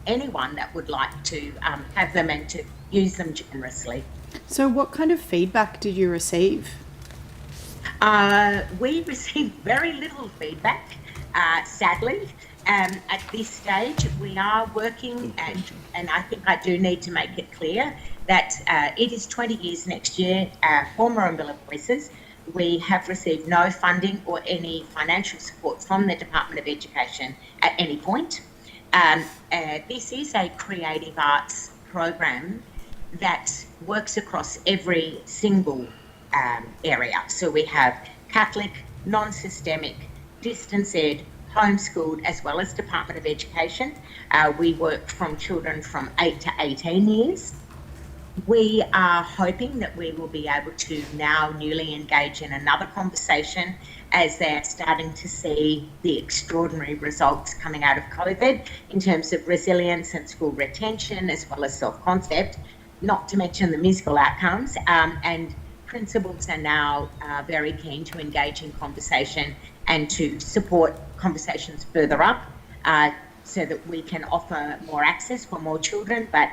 anyone that would like to have them and to use them generously. So what kind of feedback did you receive? We received very little feedback, sadly. At this stage, we are working, and I think I do need to make it clear that it is 20 years next year for Murrumbilla Voices. We have received no funding or any financial support from the Department of Education at any point. This is a creative arts program that works across every single area. So we have Catholic, non-systemic, distance ed, homeschooled, as well as Department of Education. We work from children from 8 to 18 years. We are hoping that we will be able to now newly engage in another conversation as they're starting to see the extraordinary results coming out of COVID in terms of resilience and school retention, as well as self-concept, not to mention the musical outcomes. And principals are now very keen to engage in conversation and to support conversations further up so that we can offer more access for more children, but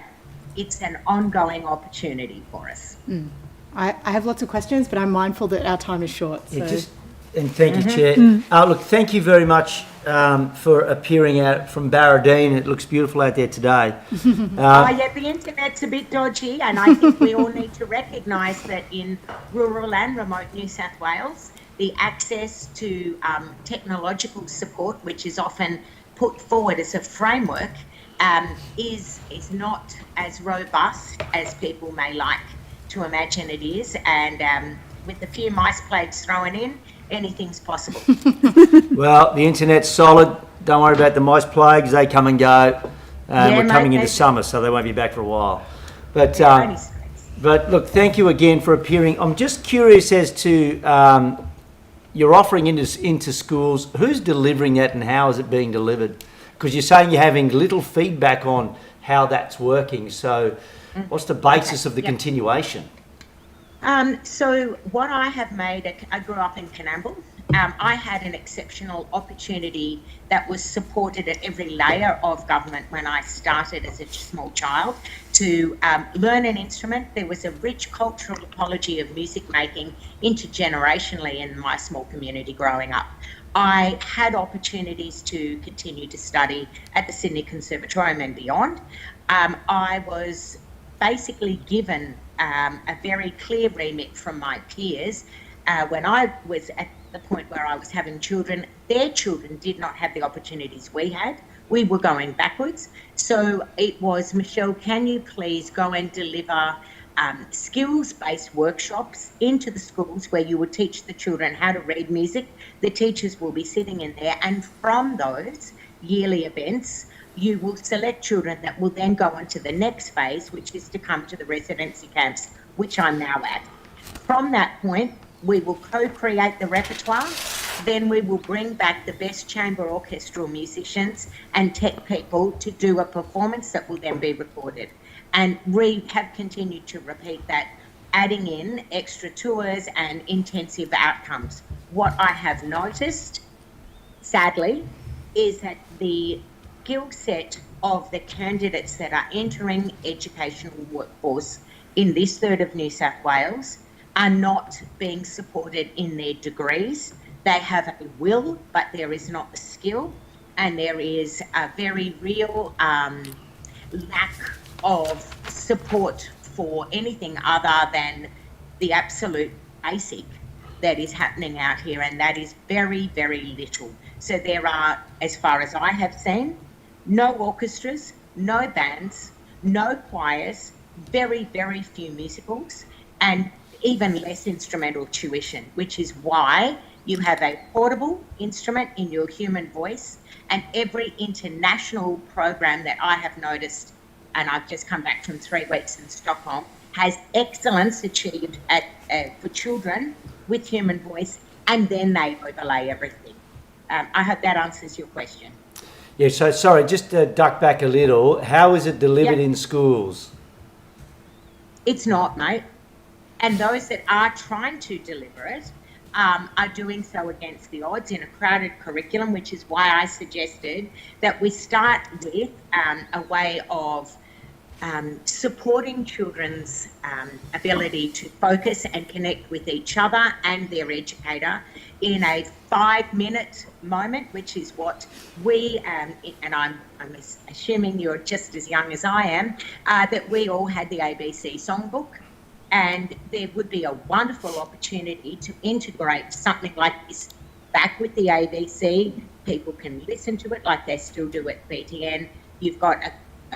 it's an ongoing opportunity for us. I have lots of questions, but I'm mindful that our time is short. So. And thank you, Chair. Look, thank you very much for appearing out from Barradine. It looks beautiful out there today. Yeah, the internet's a bit dodgy, and I think we all need to recognise that in rural and remote New South Wales, the access to technological support, which is often put forward as a framework, is not as robust as people may like to imagine it is. And with a few mice plagues thrown in, anything's possible. Well, the internet's solid. Don't worry about the mice plagues. They come and go. We're coming into summer, so they won't be back for a while. But look, thank you again for appearing. I'm just curious as to your offering into schools. Who's delivering that and how is it being delivered? Because you're saying you're having little feedback on how that's working. So what's the basis of the continuation? So what I have made, I grew up in Canamble. I had an exceptional opportunity that was supported at every layer of government when I started as a small child to learn an instrument. There was a rich cultural ecology of music making intergenerationally in my small community growing up. I had opportunities to continue to study at the Sydney Conservatorium and beyond. I was basically given a very clear remit from my peers. When I was at the point where I was having children, their children did not have the opportunities we had. We were going backwards. So it was, Michelle, can you please go and deliver skills-based workshops into the schools where you would teach the children how to read music. The teachers will be sitting in there, and from those yearly events, you will select children that will then go on to the next phase, which is to come to the residency camps, which I'm now at. From that point, we will co-create the repertoire. Then we will bring back the best chamber orchestral musicians and tech people to do a performance that will then be recorded. And we have continued to repeat that, adding in extra tours and intensive outcomes. What I have noticed, sadly, is that the skill set of the candidates that are entering educational workforce in this third of New South Wales are not being supported in their degrees. They have a will, but there is not the skill, and there is a very real lack of support for anything other than the absolute basic that is happening out here, and that is very, very little. So there are, as far as I have seen, no orchestras, no bands, no choirs, very, very few musicals, and even less instrumental tuition, which is why you have a portable instrument in your human voice, and every international program that I have noticed, and I've just come back from 3 weeks in Stockholm, has excellence achieved for children with human voice, and then they overlay everything. I hope that answers your question. Yeah, so sorry, just to duck back a little, how is it delivered in schools? It's not, mate. And those that are trying to deliver it are doing so against the odds in a crowded curriculum, which is why I suggested that we start with a way of supporting children's ability to focus and connect with each other and their educator in a 5-minute moment, which is what we, and I'm assuming you're just as young as I am, that we all had the ABC songbook. And there would be a wonderful opportunity to integrate something like this back with the ABC. People can listen to it like they still do at BTN. You've got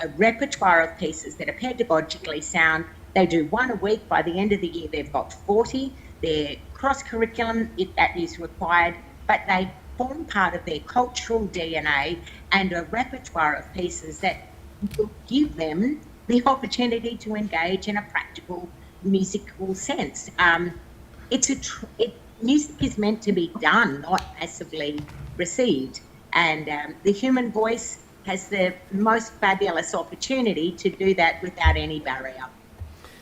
a repertoire of pieces that are pedagogically sound. They do one a week. By the end of the year, they've got 40. They're cross-curriculum if that is required, but they form part of their cultural DNA and a repertoire of pieces that will give them the opportunity to engage in a practical musical sense. Music is meant to be done, not passively received. And the human voice has the most fabulous opportunity to do that without any barrier.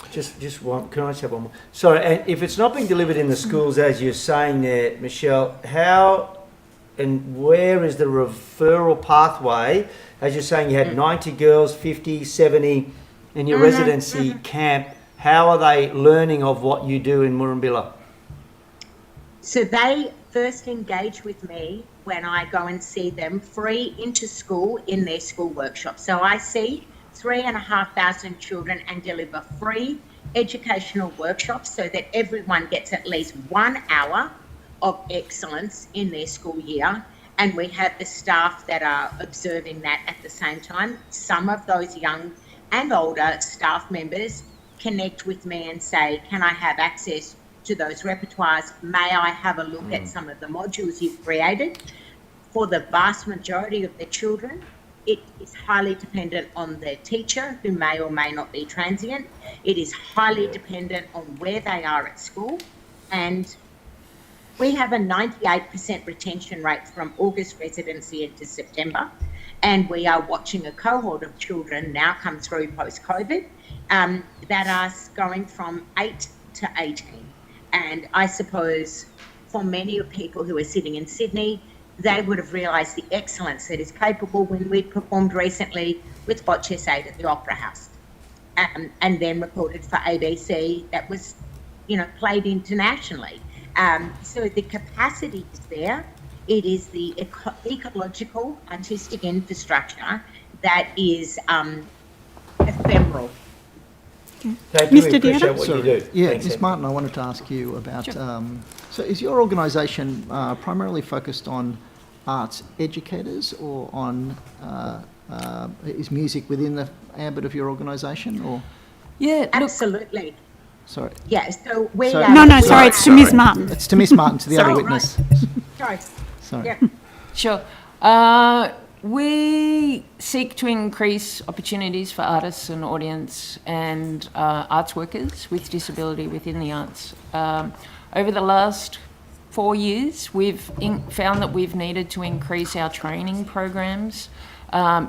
Just one, can I just have one more? Sorry, and if it's not being delivered in the schools, as you're saying there, Michelle, how and where is the referral pathway? As you're saying, you had 90 girls, 50, 70 in your residency camp. How are they learning of what you do in Murrumbilla? So they first engage with me when I go and see them free into school in their school workshop. So I see 3,500 children and deliver free educational workshops so that everyone gets at least 1 hour of excellence in their school year. And we have the staff that are observing that at the same time. Some of those young and older staff members connect with me and say, can I have access to those repertoires? May I have a look at some of the modules you've created? For the vast majority of the children, it is highly dependent on the teacher, who may or may not be transient. It is highly dependent on where they are at school. And we have a 98% retention rate from August residency into September. And we are watching a cohort of children now come through post-COVID that are going from 8 to 18. And I suppose for many of people who are sitting in Sydney, they would have realised the excellence that is capable when we performed recently with Botches 8 at the Opera House, and then recorded for ABC that was, played internationally. So the capacity is there. It is the ecological, artistic infrastructure that is ephemeral. Thank you. We Mr. appreciate Deanna? what you do. Yeah, Thanks, Ms. Em. Martin, I wanted to ask you about, so is your organisation primarily focused on arts educators, or on, is music within the ambit of your organisation, or? Yeah, look, Absolutely. Sorry. Yeah, so we Sorry. are... No, sorry, it's to Ms. Martin. It's to Miss Martin, to the other Sorry, witness. Sorry. Sorry. Yeah. sure. We seek to increase opportunities for artists and audience and arts workers with disability within the arts. Over the last 4 years, we've found that we've needed to increase our training programs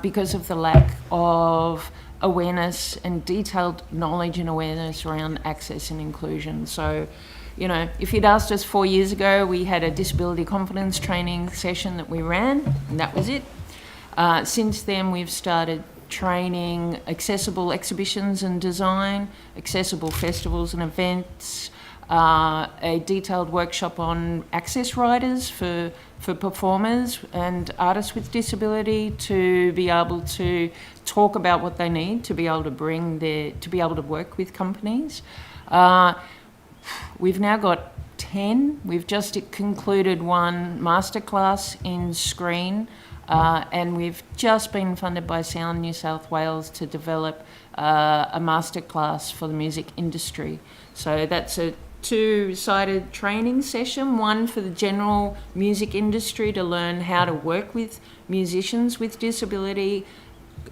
because of the lack of awareness and detailed knowledge and awareness around access and inclusion. So, if you'd asked us 4 years ago, we had a disability confidence training session that we ran, and that was it. Since then, we've started training accessible exhibitions and design, accessible festivals and events, a detailed workshop on access riders for performers and artists with disability to be able to talk about what they need to be able to work with companies. We've now got 10. We've just concluded one masterclass in screen. And we've just been funded by Sound New South Wales to develop a masterclass for the music industry. So that's a two-sided training session, one for the general music industry to learn how to work with musicians with disability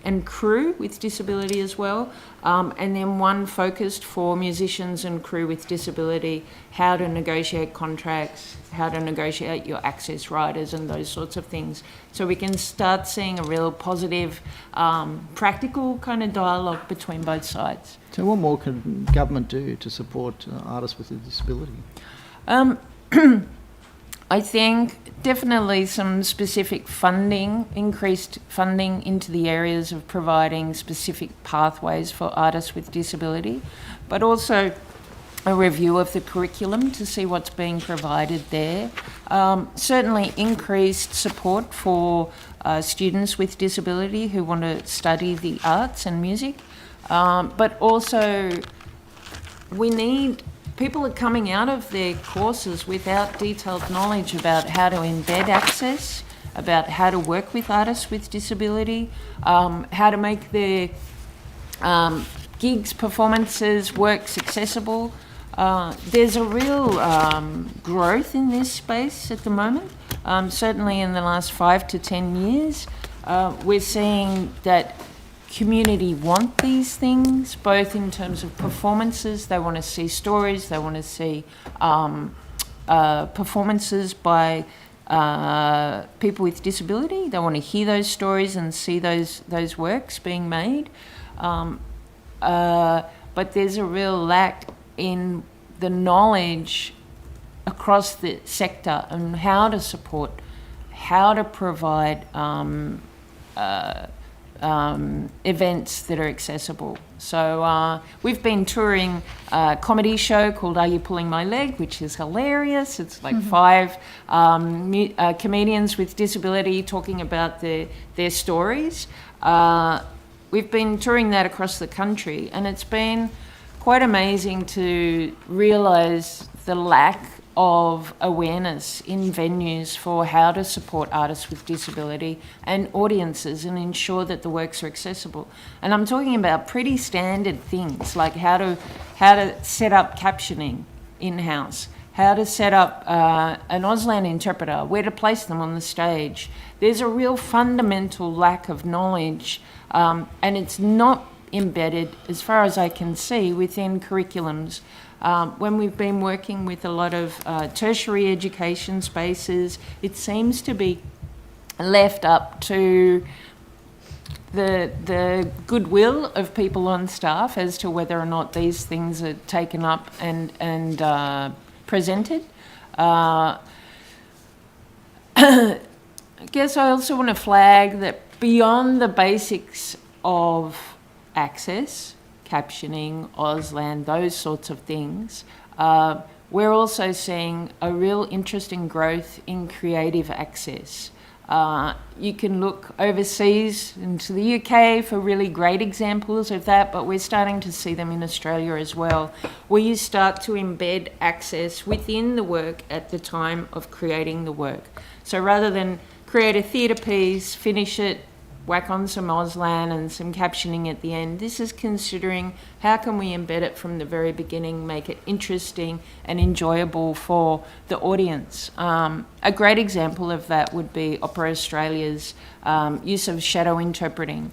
and crew with disability as well, and then one focused for musicians and crew with disability, how to negotiate contracts, how to negotiate your access riders and those sorts of things. So we can start seeing a real positive, practical kind of dialogue between both sides. So what more can government do to support artists with a disability? I think definitely some specific funding, increased funding into the areas of providing specific pathways for artists with disability, but also a review of the curriculum to see what's being provided there. Certainly increased support for students with disability who want to study the arts and music, but also people are coming out of their courses without detailed knowledge about how to embed access, about how to work with artists with disability, how to make their gigs, performances, works accessible. There's a real growth in this space at the moment. Certainly in the last 5 to 10 years, we're seeing that community want these things, both in terms of performances. They want to see stories, they want to see performances by people with disability. They want to hear those stories and see those works being made. But there's a real lack in the knowledge across the sector and how to support, how to provide events that are accessible. So we've been touring a comedy show called Are You Pulling My Leg, which is hilarious. It's like 5 comedians with disability talking about their stories. We've been touring that across the country, and it's been quite amazing to realise the lack of awareness in venues for how to support artists with disability and audiences and ensure that the works are accessible. And I'm talking about pretty standard things like how to set up captioning in-house, how to set up an Auslan interpreter, where to place them on the stage. There's a real fundamental lack of knowledge, and it's not embedded, as far as I can see, within curriculums. When we've been working with a lot of tertiary education spaces, it seems to be left up to the goodwill of people on staff as to whether or not these things are taken up and presented. I guess I also want to flag that beyond the basics of access, captioning, Auslan, those sorts of things, we're also seeing a real interesting growth in creative access. You can look overseas into the UK for really great examples of that, but we're starting to see them in Australia as well, where you start to embed access within the work at the time of creating the work. So rather than create a theatre piece, finish it, whack on some Auslan and some captioning at the end. This is considering how can we embed it from the very beginning, make it interesting and enjoyable for the audience. A great example of that would be Opera Australia's use of shadow interpreting,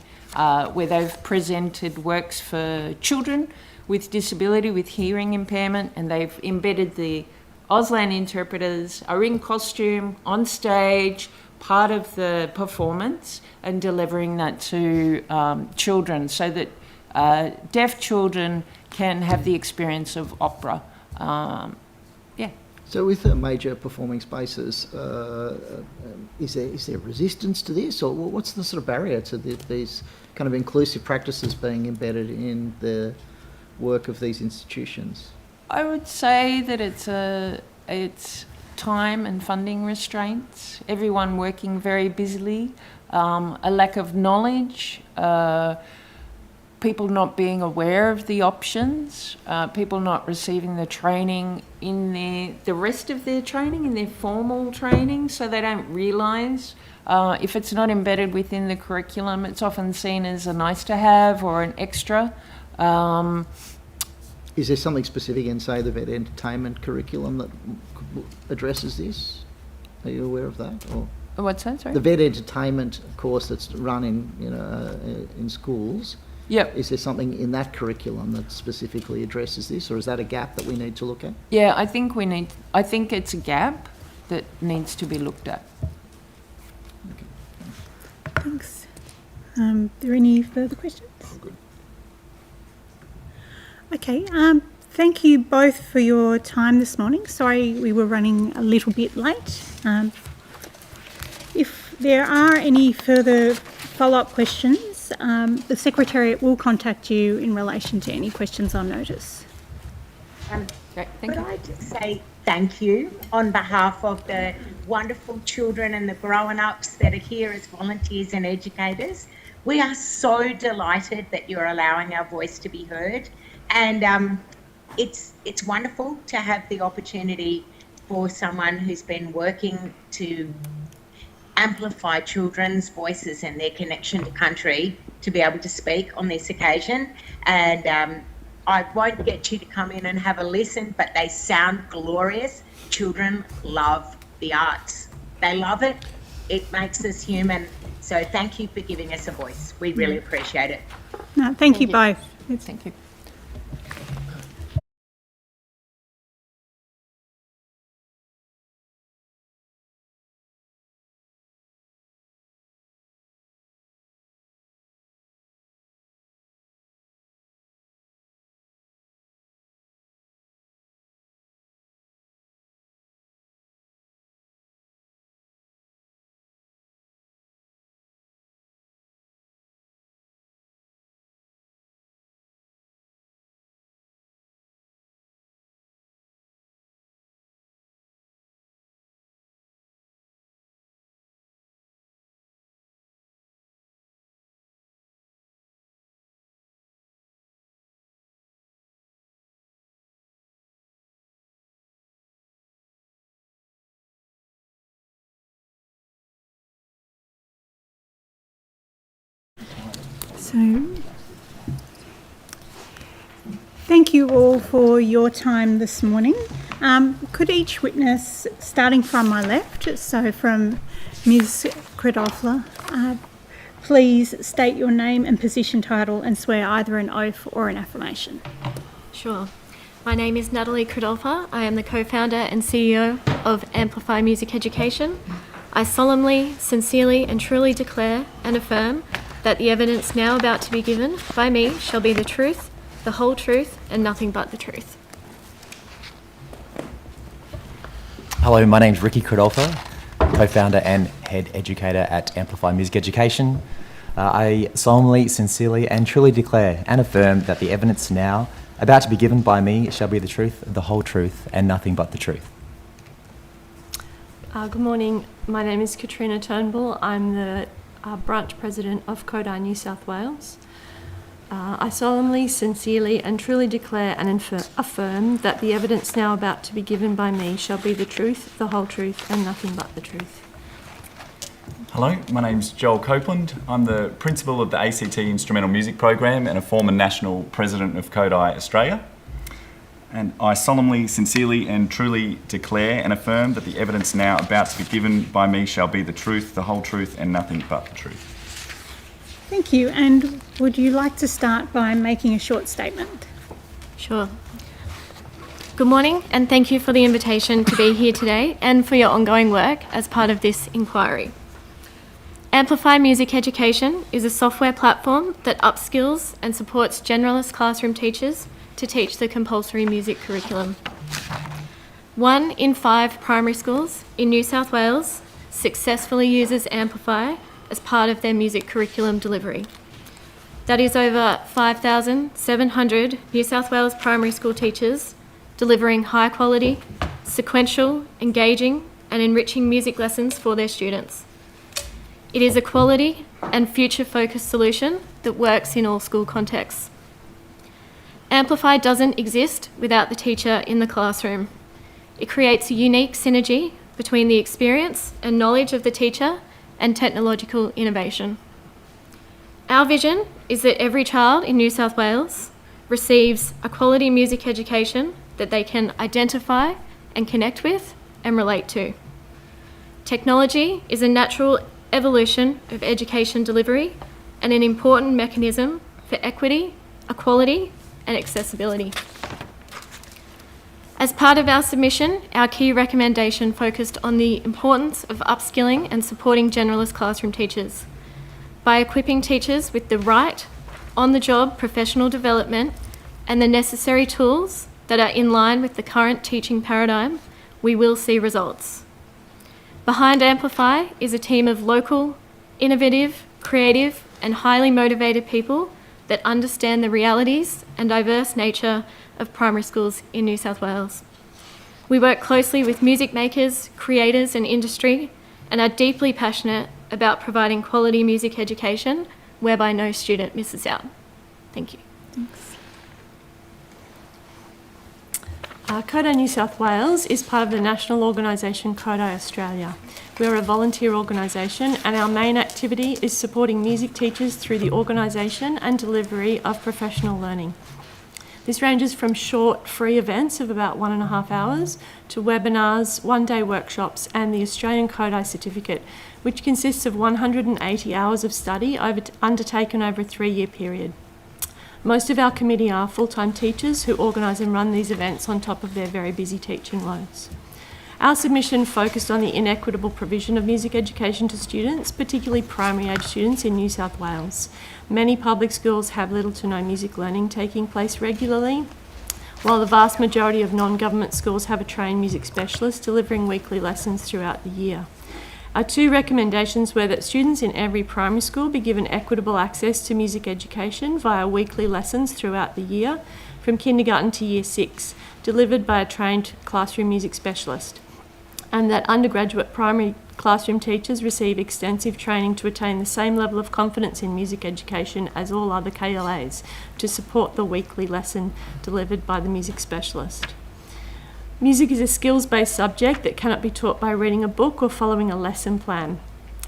where they've presented works for children with disability, with hearing impairment, and they've embedded the Auslan interpreters are in costume, on stage, part of the performance, and delivering that to children so that deaf children can have the experience of opera. So with major performing spaces, is there resistance to this, or what's the sort of barrier to these kind of inclusive practices being embedded in the work of these institutions? I would say that it's time and funding restraints, everyone working very busily, a lack of knowledge, people not being aware of the options, people not receiving the training in the rest of their training, in their formal training, so they don't realise. If it's not embedded within the curriculum, it's often seen as a nice to have or an extra. Is there something specific in, say, the vet entertainment curriculum that addresses this? Are you aware of that? Or What's that, sorry? the vet entertainment course that's run in schools. Yep. Is there something in that curriculum that specifically addresses this, or is that a gap that we need to look at? Yeah, I think it's a gap that needs to be looked at. Thanks. Are there any further questions? Good. Okay. Thank you both for your time this morning. Sorry we were running a little bit late. If there are any further follow-up questions, the Secretariat will contact you in relation to any questions on notice. Great, thank Could you. I just say thank you on behalf of the wonderful children and the grown-ups that are here as volunteers and educators. We are so delighted that you're allowing our voice to be heard, and it's wonderful to have the opportunity for someone who's been working to amplify children's voices and their connection to country to be able to speak on this occasion. And I won't get you to come in and have a listen, but they sound glorious. Children love the arts. They love it. It makes us human. So thank you for giving us a voice. We really appreciate it. No, thank you both. Thank you. So, thank you all for your time this morning. Could each witness, starting from my left, so from Ms. Kredofler, please state your name and position title and swear either an oath or an affirmation. Sure. My name is Natalie Kredolfer. I am the co-founder and CEO of Amplify Music Education. I solemnly, sincerely and truly declare and affirm that the evidence now about to be given by me shall be the truth, the whole truth and nothing but the truth. Hello, my name's Ricky Kredolfer, co-founder and head educator at Amplify Music Education. I solemnly, sincerely and truly declare and affirm that the evidence now about to be given by me shall be the truth, the whole truth and nothing but the truth. Good morning. My name is Katrina Turnbull. I'm the branch president of Kodai, New South Wales. I solemnly, sincerely and truly declare and affirm that the evidence now about to be given by me shall be the truth, the whole truth and nothing but the truth. Hello, my name's Joel Copeland. I'm the principal of the ACT Instrumental Music Program and a former national president of Kodai Australia. And I solemnly, sincerely and truly declare and affirm that the evidence now about to be given by me shall be the truth, the whole truth and nothing but the truth. Thank you. And would you like to start by making a short statement? Sure. Good morning and thank you for the invitation to be here today and for your ongoing work as part of this inquiry. Amplify Music Education is a software platform that upskills and supports generalist classroom teachers to teach the compulsory music curriculum. 1 in 5 primary schools in New South Wales successfully uses Amplify as part of their music curriculum delivery. That is over 5,700 New South Wales primary school teachers delivering high quality, sequential, engaging and enriching music lessons for their students. It is a quality and future-focused solution that works in all school contexts. Amplify doesn't exist without the teacher in the classroom. It creates a unique synergy between the experience and knowledge of the teacher and technological innovation. Our vision is that every child in New South Wales receives a quality music education that they can identify and connect with and relate to. Technology is a natural evolution of education delivery and an important mechanism for equity, equality and accessibility. As part of our submission, our key recommendation focused on the importance of upskilling and supporting generalist classroom teachers by equipping teachers with the right, on-the-job professional development and the necessary tools that are in line with the current teaching paradigm. We will see results. Behind Amplify is a team of local, innovative, creative and highly motivated people that understand the realities and diverse nature of primary schools in New South Wales. We work closely with music makers, creators and industry and are deeply passionate about providing quality music education whereby no student misses out. Thank you. Thanks. Kodai New South Wales is part of the national organisation Kodai Australia. We are a volunteer organisation and our main activity is supporting music teachers through the organisation and delivery of professional learning. This ranges from short free events of about 1.5 hours to webinars, one-day workshops and the Australian Kodai Certificate, which consists of 180 hours of study undertaken over a 3-year period. Most of our committee are full-time teachers who organise and run these events on top of their very busy teaching loads. Our submission focused on the inequitable provision of music education to students, particularly primary age students in New South Wales. Many public schools have little to no music learning taking place regularly, while the vast majority of non-government schools have a trained music specialist delivering weekly lessons throughout the year. Our 2 recommendations were that students in every primary school be given equitable access to music education via weekly lessons throughout the year, from kindergarten to year 6, delivered by a trained classroom music specialist, and that undergraduate primary classroom teachers receive extensive training to attain the same level of confidence in music education as all other KLAs to support the weekly lesson delivered by the music specialist. Music is a skills-based subject that cannot be taught by reading a book or following a lesson plan.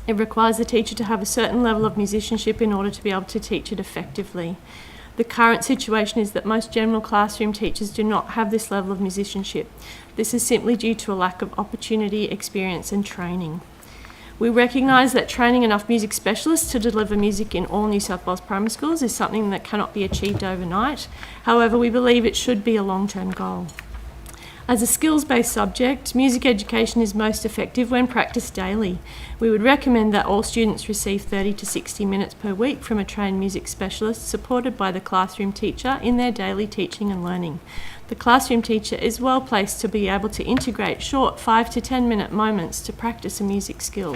It requires the teacher to have a certain level of musicianship in order to be able to teach it effectively. The current situation is that most general classroom teachers do not have this level of musicianship. This is simply due to a lack of opportunity, experience and training. We recognise that training enough music specialists to deliver music in all New South Wales primary schools is something that cannot be achieved overnight. However, we believe it should be a long-term goal. As a skills-based subject, music education is most effective when practiced daily. We would recommend that all students receive 30 to 60 minutes per week from a trained music specialist supported by the classroom teacher in their daily teaching and learning. The classroom teacher is well placed to be able to integrate short 5 to 10 minute moments to practice a music skill.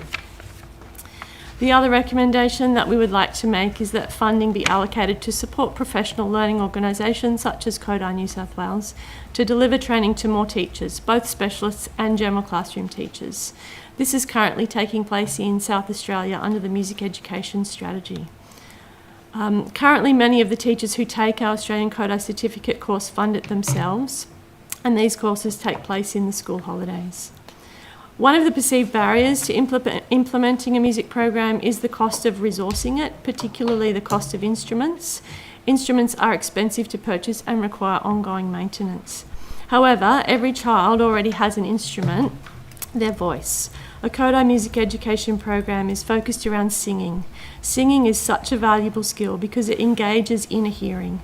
The other recommendation that we would like to make is that funding be allocated to support professional learning organisations such as CODI New South Wales to deliver training to more teachers, both specialists and general classroom teachers. This is currently taking place in South Australia under the Music Education Strategy. Currently, many of the teachers who take our Australian CODI certificate course fund it themselves, and these courses take place in the school holidays. One of the perceived barriers to implementing a music program is the cost of resourcing it, particularly the cost of instruments. Instruments are expensive to purchase and require ongoing maintenance. However, every child already has an instrument, their voice. A CODI music education program is focused around singing. Singing is such a valuable skill because it engages inner hearing.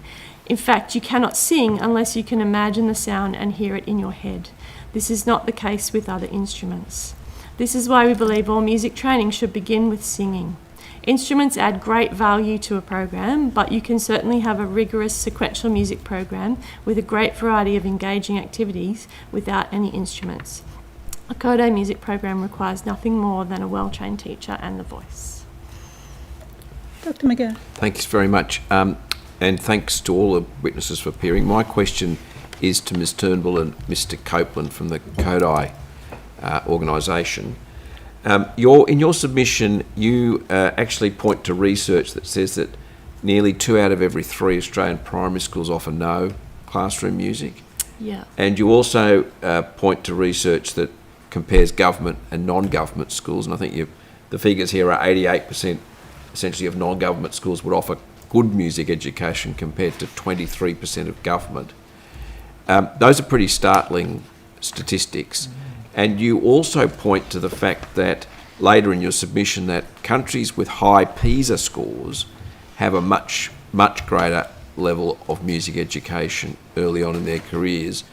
In fact, you cannot sing unless you can imagine the sound and hear it in your head. This is not the case with other instruments. This is why we believe all music training should begin with singing. Instruments add great value to a program, but you can certainly have a rigorous sequential music program with a great variety of engaging activities without any instruments. A CODI music program requires nothing more than a well-trained teacher and the voice. Dr. McGurk. Thanks very much. And thanks to all the witnesses for appearing. My question is to Ms Turnbull and Mr Copeland from the CODI organisation. In your submission, you actually point to research that says that nearly 2 out of every 3 Australian primary schools offer no classroom music. Yeah. And you also point to research that compares government and non-government schools, and I think the figures here are 88% essentially of non-government schools would offer good music education compared to 23% of government. Those are pretty startling statistics. And you also point to the fact that later in your submission that countries with high PISA scores have a much, much greater level of music education early on in their careers,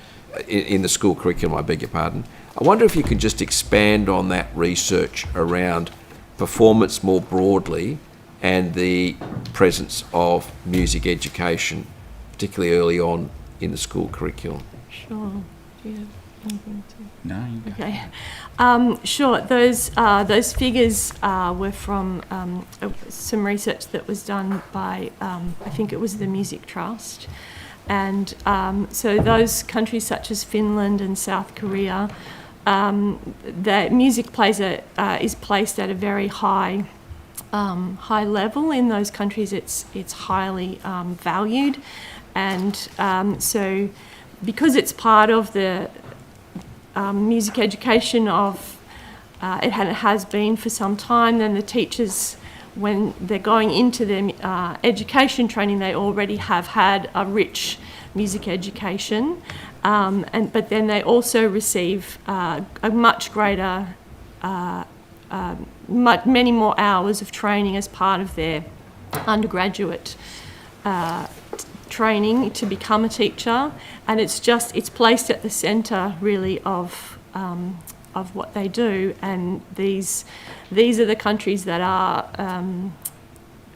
in the school curriculum, I beg your pardon. I wonder if you could just expand on that research around performance more broadly and the presence of music education, particularly early on in the school curriculum. Sure. Do you have anything to? No. You go. Okay. Sure. Those figures were from some research that was done by, I think it was the Music Trust. And so those countries such as Finland and South Korea, the music is placed at a very high level. In those countries, it's highly valued. And so because it's part of the music education it has been for some time, then the teachers, when they're going into their education training, they already have had a rich music education, but then they also receive a much greater, many more hours of training as part of their undergraduate training to become a teacher, and it's placed at the centre really of what they do, and these are the countries that are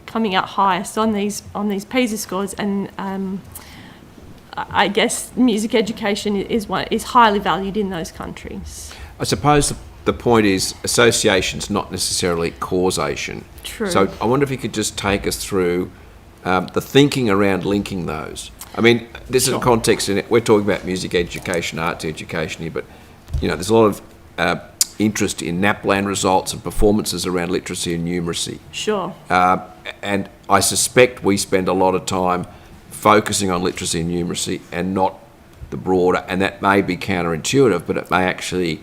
coming out highest on these PISA scores, and I guess music education is highly valued in those countries. I suppose the point is association's not necessarily causation. True. So I wonder if you could just take us through the thinking around linking those. I mean, this is a context in it. We're talking about music education, arts education here, but there's a lot of interest in NAPLAN results and performances around literacy and numeracy. Sure. And I suspect we spend a lot of time focusing on literacy and numeracy and not the broader, and that may be counterintuitive, but it may actually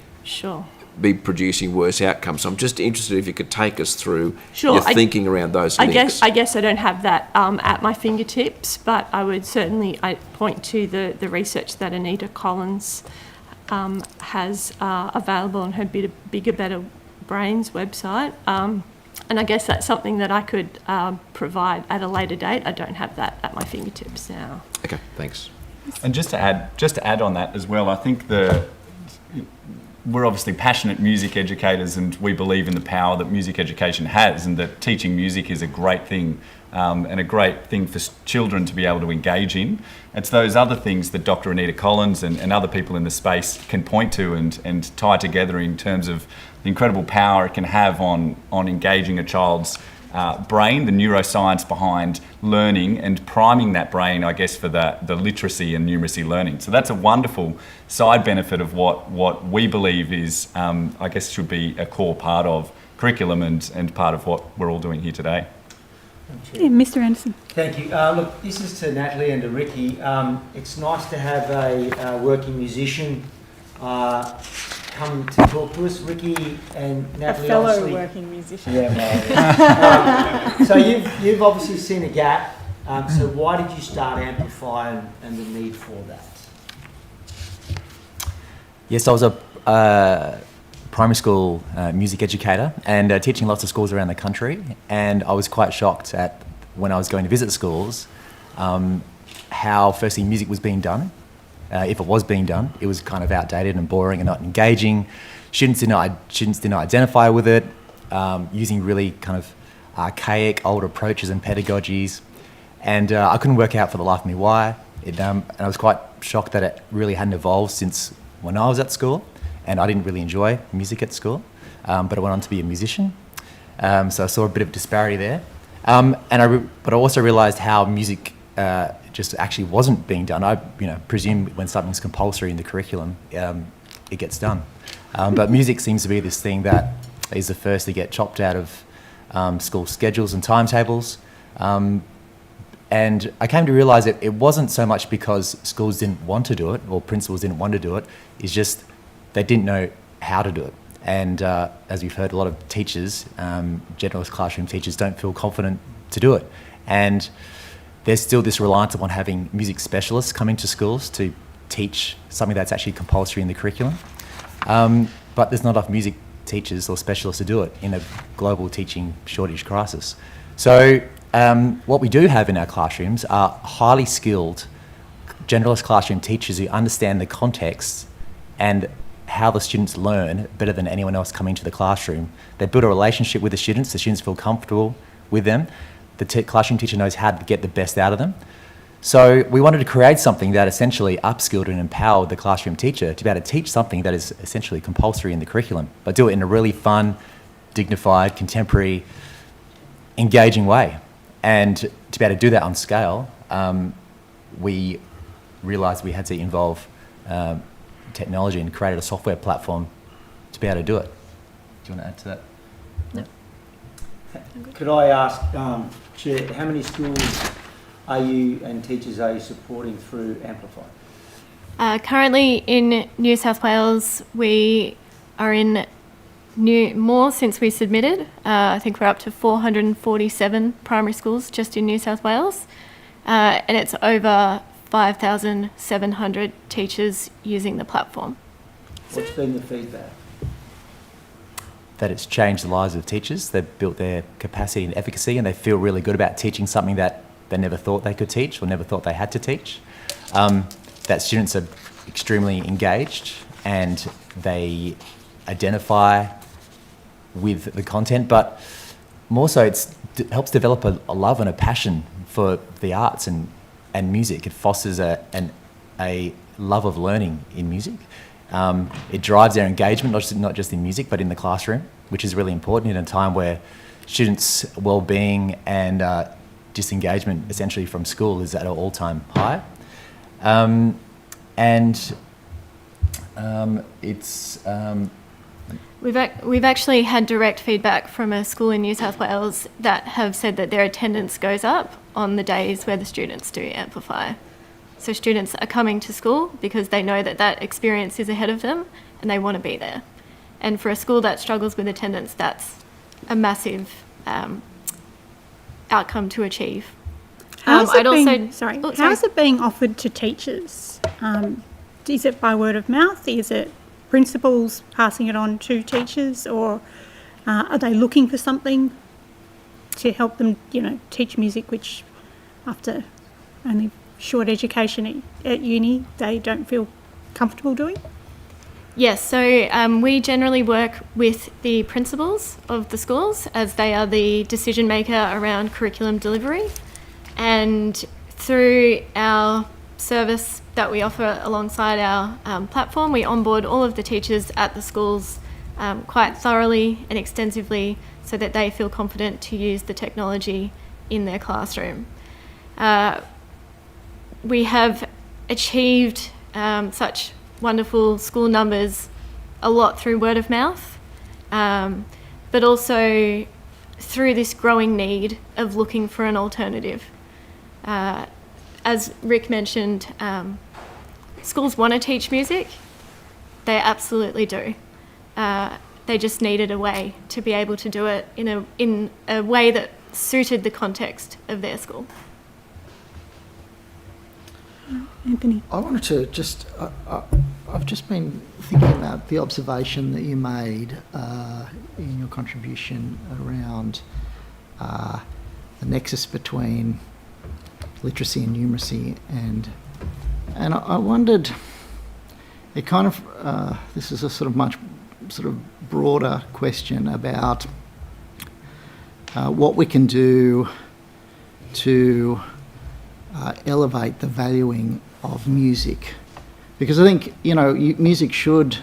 be producing worse outcomes. So I'm just interested if you could take us through Sure, your thinking around those links. I guess I don't have that at my fingertips, but I would certainly point to the research that Anita Collins has available on her Bigger Better Brains website. And I guess that's something that I could provide at a later date. I don't have that at my fingertips now. Okay, thanks. And just to add on that as well, I think we're obviously passionate music educators, and we believe in the power that music education has, and that teaching music is a great thing, and a great thing for children to be able to engage in. It's those other things that Dr. Anita Collins and other people in the space can point to and tie together in terms of the incredible power it can have on engaging a child's brain, the neuroscience behind learning, and priming that brain, I guess, for the literacy and numeracy learning. So that's a wonderful side benefit of what we believe is, I guess, should be a core part of curriculum and part of what we're all doing here today. Yeah, Mr. Anderson. Thank you. Look, this is to Natalie and to Ricky. It's nice to have a working musician come to talk to us. Ricky and Natalie, a fellow obviously, working musician. Yeah, well, so you've obviously seen a gap. So why did you start Amplify and the need for that? Yes, I was a primary school music educator and teaching lots of schools around the country, and I was quite shocked at, when I was going to visit schools, how firstly music was being done. If it was being done, it was kind of outdated and boring and not engaging. Students did not identify with it, using really kind of archaic old approaches and pedagogies, and I couldn't work out for the life of me why. And I was quite shocked that it really hadn't evolved since when I was at school, and I didn't really enjoy music at school, but I went on to be a musician, so I saw a bit of disparity there. But I also realised how music just actually wasn't being done. I presume when something's compulsory in the curriculum, it gets done. But music seems to be this thing that is the first to get chopped out of school schedules and timetables. And I came to realise that it wasn't so much because schools didn't want to do it or principals didn't want to do it, it's just they didn't know how to do it. And as we've heard, a lot of teachers, generalist classroom teachers, don't feel confident to do it. And there's still this reliance upon having music specialists come into schools to teach something that's actually compulsory in the curriculum. But there's not enough music teachers or specialists to do it in a global teaching shortage crisis. So what we do have in our classrooms are highly skilled generalist classroom teachers who understand the context and how the students learn better than anyone else coming to the classroom. They build a relationship with the students feel comfortable with them. The classroom teacher knows how to get the best out of them. So we wanted to create something that essentially upskilled and empowered the classroom teacher to be able to teach something that is essentially compulsory in the curriculum, but do it in a really fun, dignified, contemporary, engaging way. And to be able to do that on scale, we realised we had to involve technology and created a software platform to be able to do it. Do you want to add to that? No. Could I ask, Chair, how many schools are you and teachers are you supporting through Amplify? Currently in New South Wales, we are in more since we submitted. I think we're up to 447 primary schools just in New South Wales, and it's over 5,700 teachers using the platform. What's been the feedback? That it's changed the lives of teachers. They've built their capacity and efficacy, and they feel really good about teaching something that they never thought they could teach or never thought they had to teach. That students are extremely engaged and they identify with the content, but more so it helps develop a love and a passion for the arts and music. It fosters a love of learning in music. It drives their engagement, not just in music, but in the classroom, which is really important in a time where students' well-being and disengagement essentially from school is at an all-time high. We've actually had direct feedback from a school in New South Wales that have said that their attendance goes up on the days where the students do Amplify. So students are coming to school because they know that that experience is ahead of them and they want to be there. And for a school that struggles with attendance, that's a massive outcome to achieve. How is Sorry. it being offered to teachers? Is it by word of mouth? Is it principals passing it on to teachers, or are they looking for something to help them, teach music, which after only short education at uni, they don't feel comfortable doing? Yes, so we generally work with the principals of the schools, as they are the decision maker around curriculum delivery. And through our service that we offer alongside our platform, we onboard all of the teachers at the schools quite thoroughly and extensively, so that they feel confident to use the technology in their classroom. We have achieved such wonderful school numbers a lot through word of mouth, but also through this growing need of looking for an alternative. As Rick mentioned, schools want to teach music. They absolutely do. They just needed a way to be able to do it in a way that suited the context of their school. Anthony. I wanted to just, I've just been thinking about the observation that you made in your contribution around the nexus between literacy and numeracy, and I wondered, it kind of, this is a sort of much sort of broader question about what we can do to elevate the valuing of music, because I think music should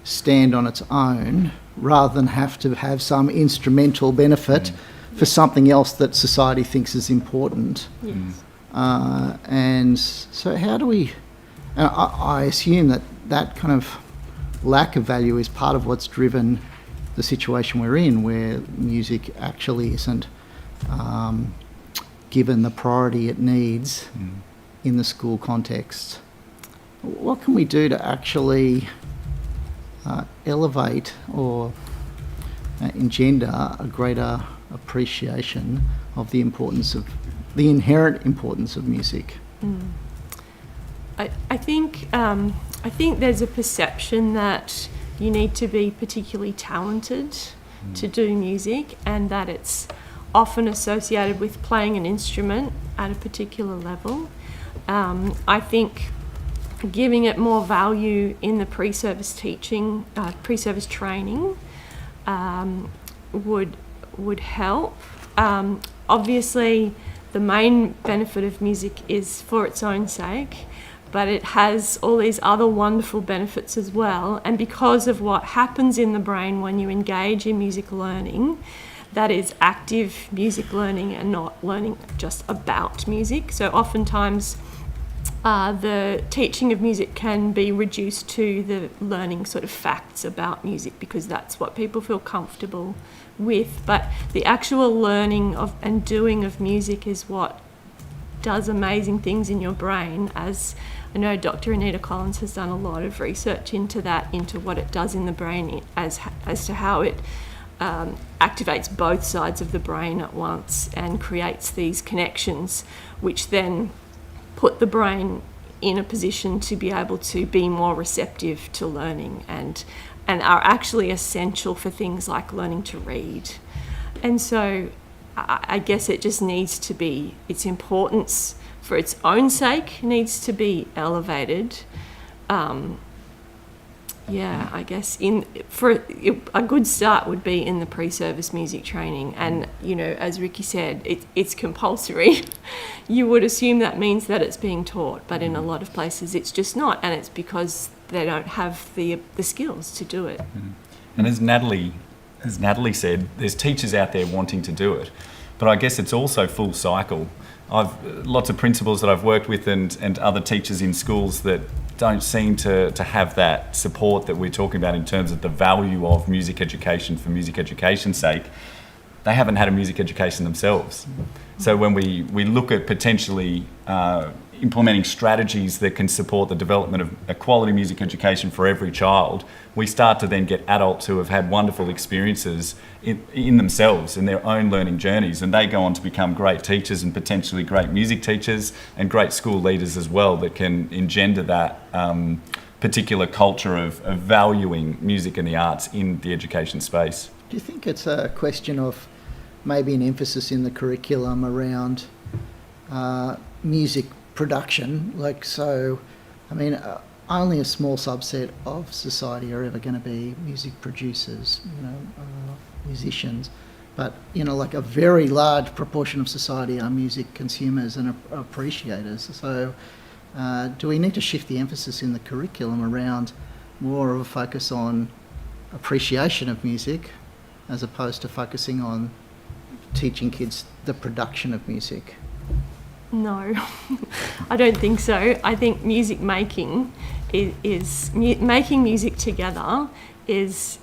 stand on its own rather than have to have some instrumental benefit for something else that society thinks is important. Yes. And so how do we, and I assume that kind of lack of value is part of what's driven the situation we're in, where music actually isn't given the priority it needs in the school context. What can we do to actually elevate or engender a greater appreciation of the importance of the inherent importance of music? I think there's a perception that you need to be particularly talented to do music, and that it's often associated with playing an instrument at a particular level. I think giving it more value in the pre-service teaching, pre-service training would help. Obviously, the main benefit of music is for its own sake, but it has all these other wonderful benefits as well. And because of what happens in the brain when you engage in music learning, that is active music learning and not learning just about music. So oftentimes the teaching of music can be reduced to the learning sort of facts about music, because that's what people feel comfortable with. But the actual learning of and doing of music is what does amazing things in your brain. As I know Dr. Anita Collins has done a lot of research into that, into what it does in the brain as to how it activates both sides of the brain at once and creates these connections, which then put the brain in a position to be able to be more receptive to learning, and are actually essential for things like learning to read. And so I guess it just needs to be, its importance for its own sake needs to be elevated. I guess a good start would be in the pre-service music training, and as Ricky said, it's compulsory. You would assume that means that it's being taught, but in a lot of places it's just not, and it's because they don't have the skills to do it. And as Natalie said, there's teachers out there wanting to do it, but I guess it's also full cycle. I've lots of principals that I've worked with and other teachers in schools that don't seem to have that support that we're talking about in terms of the value of music education for music education's sake. They haven't had a music education themselves. So when we look at potentially implementing strategies that can support the development of a quality music education for every child, we start to then get adults who have had wonderful experiences in themselves, in their own learning journeys, and they go on to become great teachers and potentially great music teachers and great school leaders as well, that can engender that particular culture of valuing music and the arts in the education space. Do you think it's a question of maybe an emphasis in the curriculum around music production? Like, so, I mean, only a small subset of society are ever going to be music producers, musicians. But, like a very large proportion of society are music consumers and appreciators. So do we need to shift the emphasis in the curriculum around more of a focus on appreciation of music as opposed to focusing on teaching kids the production of music? No, I don't think so. I think music making is making music together is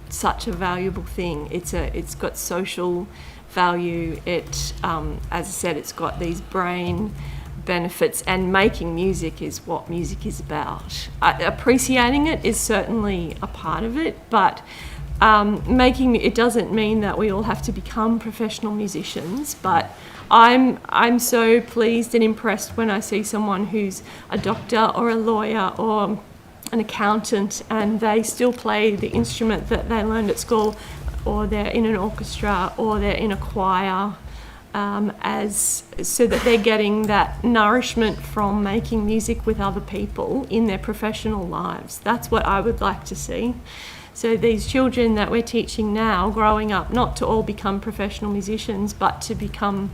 such a valuable thing. It's got social value. It, as I said, it's got these brain benefits, and making music is what music is about. Appreciating it is certainly a part of it, but making it doesn't mean that we all have to become professional musicians. But I'm so pleased and impressed when I see someone who's a doctor or a lawyer or an accountant and they still play the instrument that they learned at school, or they're in an orchestra, or they're in a choir, so that they're getting that nourishment from making music with other people in their professional lives. That's what I would like to see. So these children that we're teaching now, growing up, not to all become professional musicians, but to become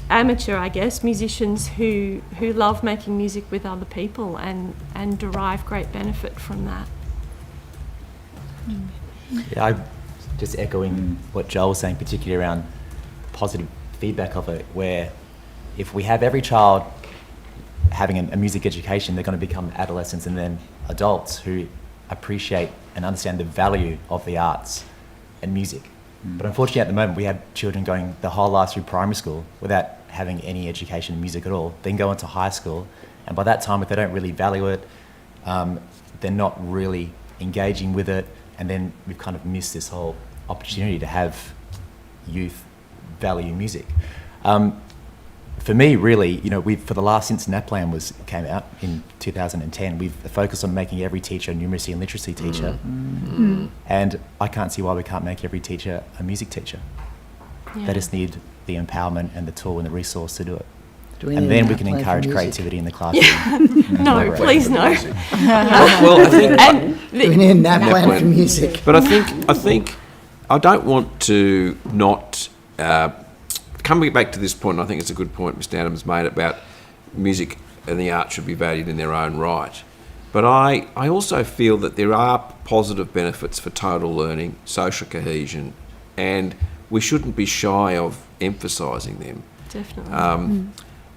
amateur, I guess, musicians who love making music with other people and derive great benefit from that. Yeah, I'm just echoing what Joel was saying, particularly around positive feedback of it, where if we have every child having a music education, they're going to become adolescents and then adults who appreciate and understand the value of the arts and music. But unfortunately at the moment we have children going the whole life through primary school without having any education in music at all, then go into high school, and by that time if they don't really value it, they're not really engaging with it, and then we've kind of missed this whole opportunity to have youth value music. For me, really, for the last, since NAPLAN came out in 2010, we've focused on making every teacher a numeracy and literacy teacher. And I can't see why we can't make every teacher a music teacher. Yeah. They just need the empowerment and the tool and the resource to do it. And then we can encourage creativity in the classroom. No, please no. Well, I think Do we need a NAPLAN for music? But I think I don't want to not coming back to this point. And I think it's a good point Mr. Adams made about music and the arts should be valued in their own right. But I also feel that there are positive benefits for total learning, social cohesion, and we shouldn't be shy of emphasising them. Definitely.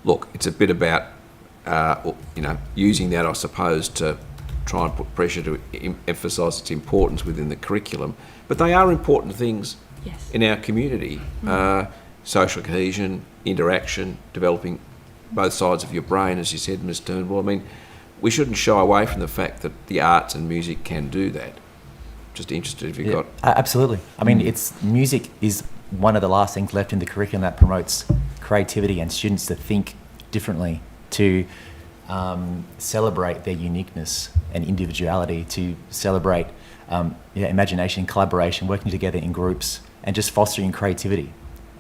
Look, it's a bit about using that, I suppose, to try and put pressure to emphasise its importance within the curriculum. But they are important things in our community. Social cohesion, interaction, developing both sides of your brain, as you said, Ms. Turnbull. I mean, we shouldn't shy away from the fact that the arts and music can do that. Just interested if you've got... Absolutely. I mean, music is one of the last things left in the curriculum that promotes creativity and students to think differently, to celebrate their uniqueness and individuality, to celebrate imagination, collaboration, working together in groups, and just fostering creativity.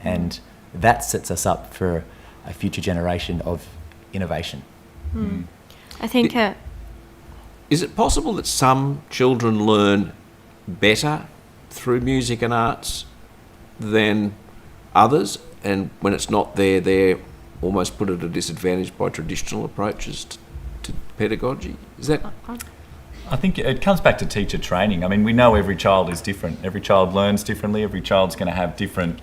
And that sets us up for a future generation of innovation. I think... Is it possible that some children learn better through music and arts than others, and when it's not there, they're almost put at a disadvantage by traditional approaches to pedagogy? Is that... I think it comes back to teacher training. I mean, we know every child is different. Every child learns differently. Every child's going to have different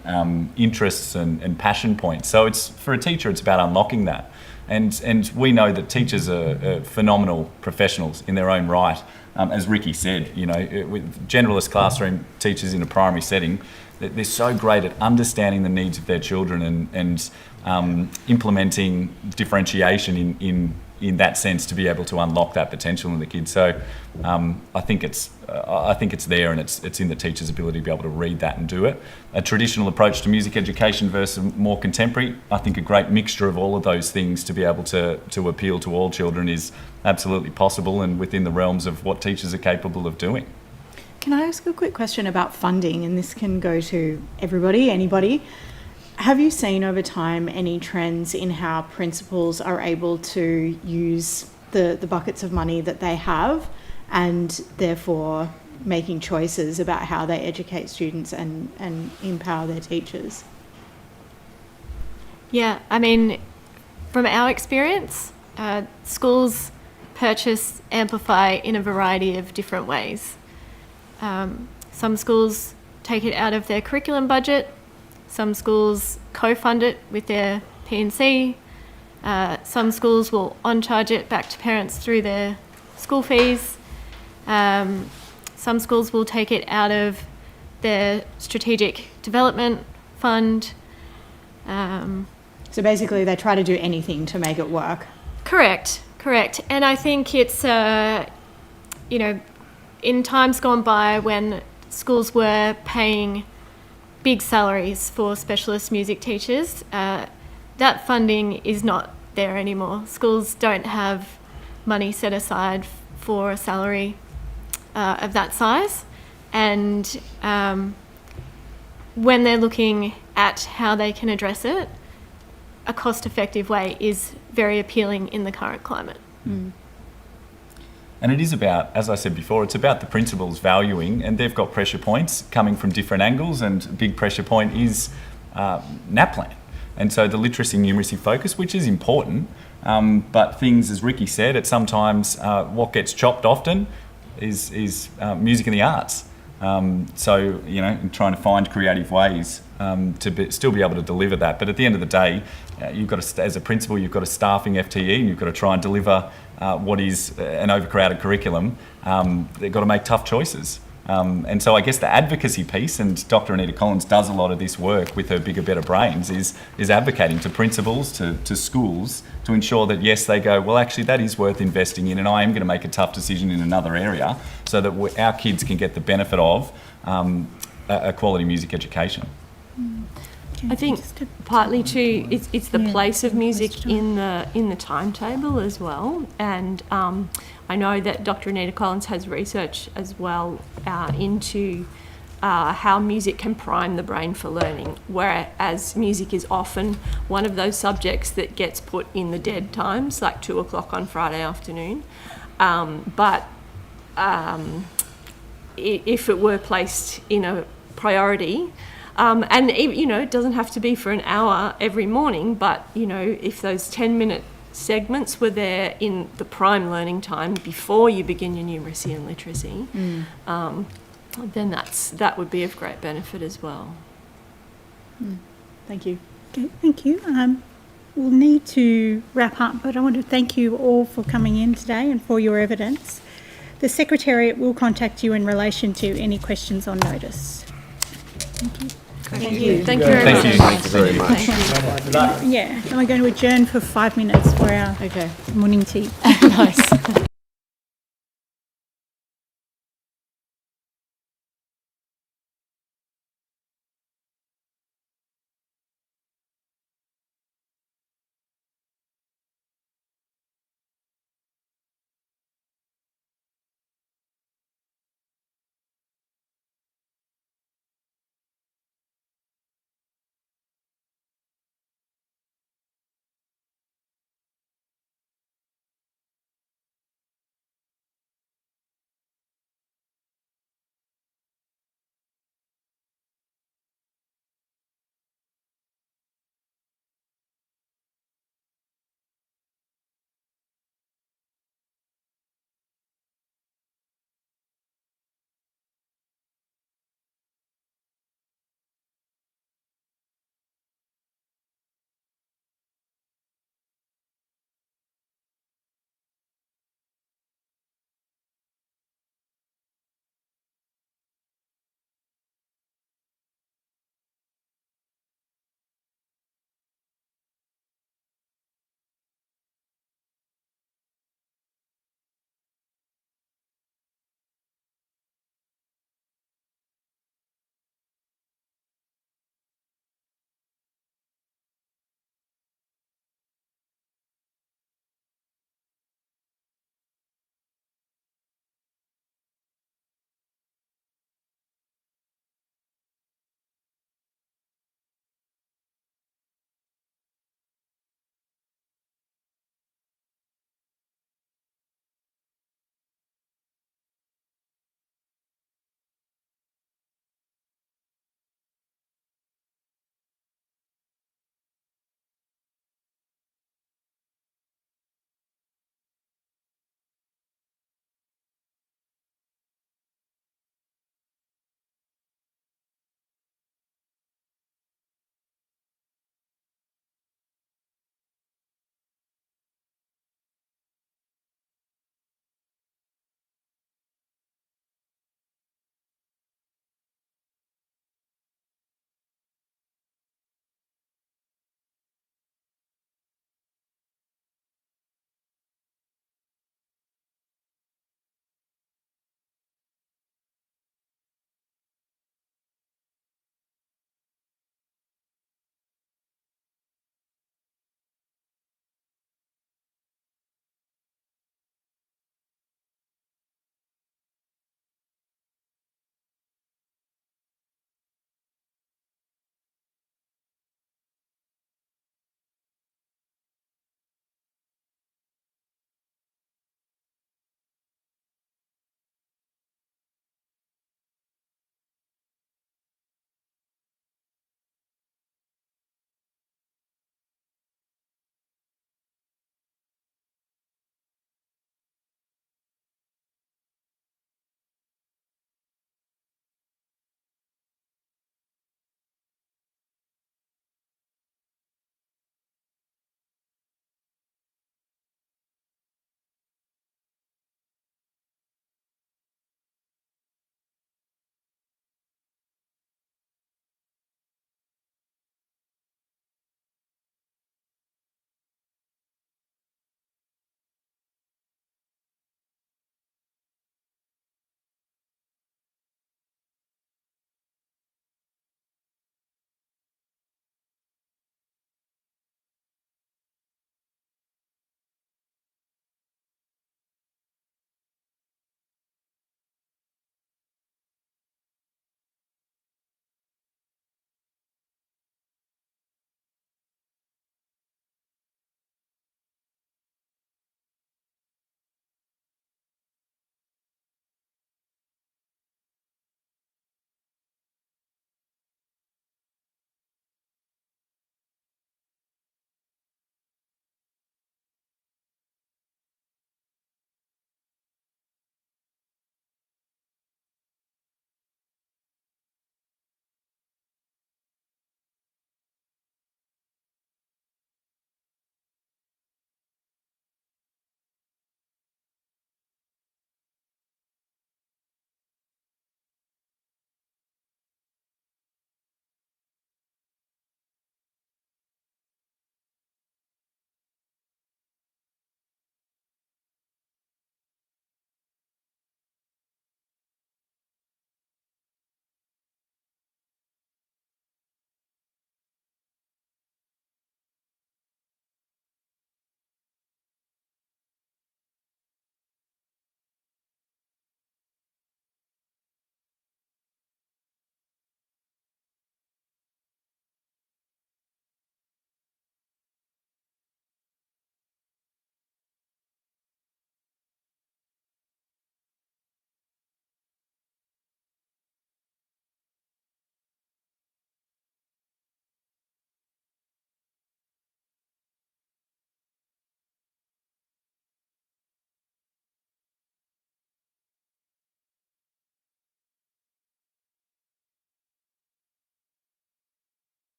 interests and passion points. So for a teacher, it's about unlocking that. And we know that teachers are phenomenal professionals in their own right. As Ricky said, with generalist classroom teachers in a primary setting, they're so great at understanding the needs of their children and implementing differentiation in that sense to be able to unlock that potential in the kids. So I think it's there, and it's in the teacher's ability to be able to read that and do it. A traditional approach to music education versus more contemporary, I think a great mixture of all of those things to be able to appeal to all children is absolutely possible and within the realms of what teachers are capable of doing. Can I ask a quick question about funding? And this can go to everybody, anybody. Have you seen over time any trends in how principals are able to use the buckets of money that they have and therefore making choices about how they educate students and empower their teachers? Yeah, I mean, from our experience, schools purchase Amplify in a variety of different ways. Some schools take it out of their curriculum budget. Some schools co-fund it with their P&C. Some schools will on-charge it back to parents through their school fees. Some schools will take it out of their strategic development fund. So basically they try to do anything to make it work. Correct. And I think it's, in times gone by when schools were paying big salaries for specialist music teachers, that funding is not there anymore. Schools don't have money set aside for a salary of that size. And when they're looking at how they can address it, a cost-effective way is very appealing in the current climate. Mm. And it is about, as I said before, it's about the principals valuing, and they've got pressure points coming from different angles, and a big pressure point is NAPLAN. And so the literacy and numeracy focus, which is important, but things, as Ricky said, it's sometimes what gets chopped often is music and the arts. So, trying to find creative ways to still be able to deliver that. But at the end of the day, you've got to, as a principal, you've got a staffing FTE, and you've got to try and deliver what is an overcrowded curriculum. They've got to make tough choices. And so I guess the advocacy piece, and Dr. Anita Collins does a lot of this work with her Bigger, Better Brains, is advocating to principals, to schools, to ensure that, yes, they go, well, actually, that is worth investing in, and I am going to make a tough decision in another area so that our kids can get the benefit of a quality music education. I think partly too, it's the place of music in the timetable as well, and I know that Dr. Anita Collins has research as well into how music can prime the brain for learning, whereas music is often one of those subjects that gets put in the dead times, like 2 o'clock on Friday afternoon. But if it were placed in a priority, and it doesn't have to be for an hour every morning, but if those 10-minute segments were there in the prime learning time before you begin your numeracy and literacy, then that would be of great benefit as well. Thank you. Okay, thank you. We'll need to wrap up, but I want to thank you all for coming in today and for your evidence. The Secretariat will contact you in relation to any questions on notice. Thank you. Thank you. Thank you very much. Thank you very much. Thank you. Yeah, and we're going to adjourn for 5 minutes for our morning tea. Nice.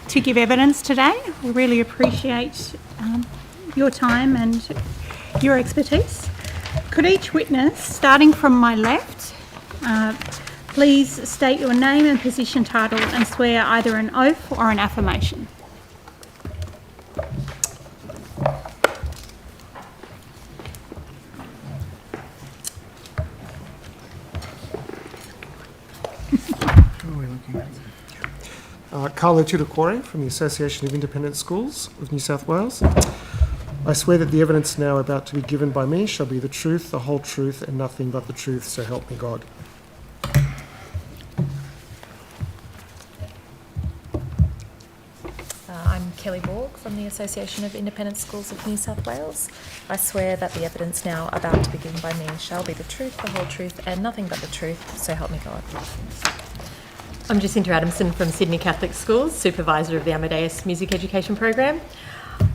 to give evidence today. We really appreciate your time and your expertise. Could each witness, starting from my left, please state your name and position title and swear either an oath or an affirmation. Carlo Tudacore from the Association of Independent Schools of New South Wales. I swear that the evidence now about to be given by me shall be the truth, the whole truth, and nothing but the truth, so help me God. I'm Kelly Borg from the Association of Independent Schools of New South Wales. I swear that the evidence now about to be given by me shall be the truth, the whole truth, and nothing but the truth, so help me God. I'm Jacinta Adamson from Sydney Catholic Schools, Supervisor of the Amadeus Music Education Program.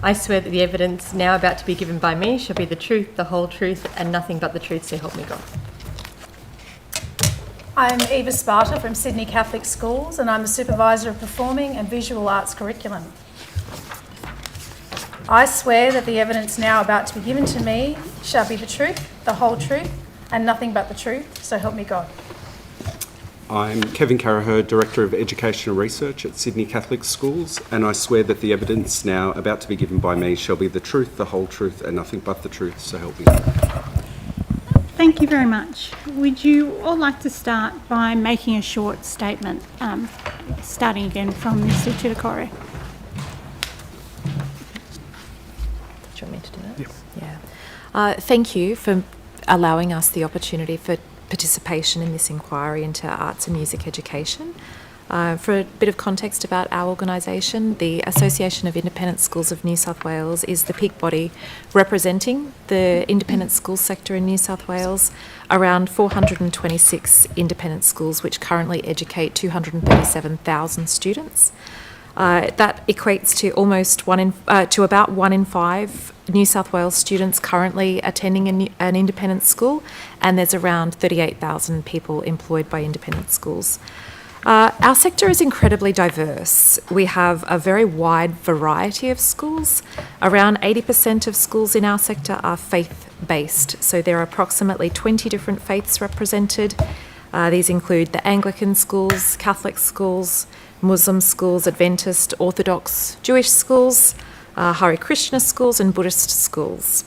I swear that the evidence now about to be given by me shall be the truth, the whole truth, and nothing but the truth, so help me God. I'm Eva Sparta from Sydney Catholic Schools, and I'm a Supervisor of Performing and Visual Arts Curriculum. I swear that the evidence now about to be given to me shall be the truth, the whole truth, and nothing but the truth, so help me God. I'm Kevin Carraher, Director of Educational Research at Sydney Catholic Schools, and I swear that the evidence now about to be given by me shall be the truth, the whole truth, and nothing but the truth, so help me God. Thank you very much. Would you all like to start by making a short statement, starting again from Mr. Tudacore? Do you want me to do that? Yeah. Thank you for allowing us the opportunity for participation in this inquiry into arts and music education. For a bit of context about our organisation, the Association of Independent Schools of New South Wales is the peak body representing the independent school sector in New South Wales, around 426 independent schools which currently educate 237,000 students. That equates to to about 1 in 5 New South Wales students currently attending an independent school, and there's around 38,000 people employed by independent schools. Our sector is incredibly diverse. We have a very wide variety of schools. Around 80% of schools in our sector are faith-based, so there are approximately 20 different faiths represented. These include the Anglican schools, Catholic schools, Muslim schools, Adventist, Orthodox, Jewish schools, Hare Krishna schools and Buddhist schools.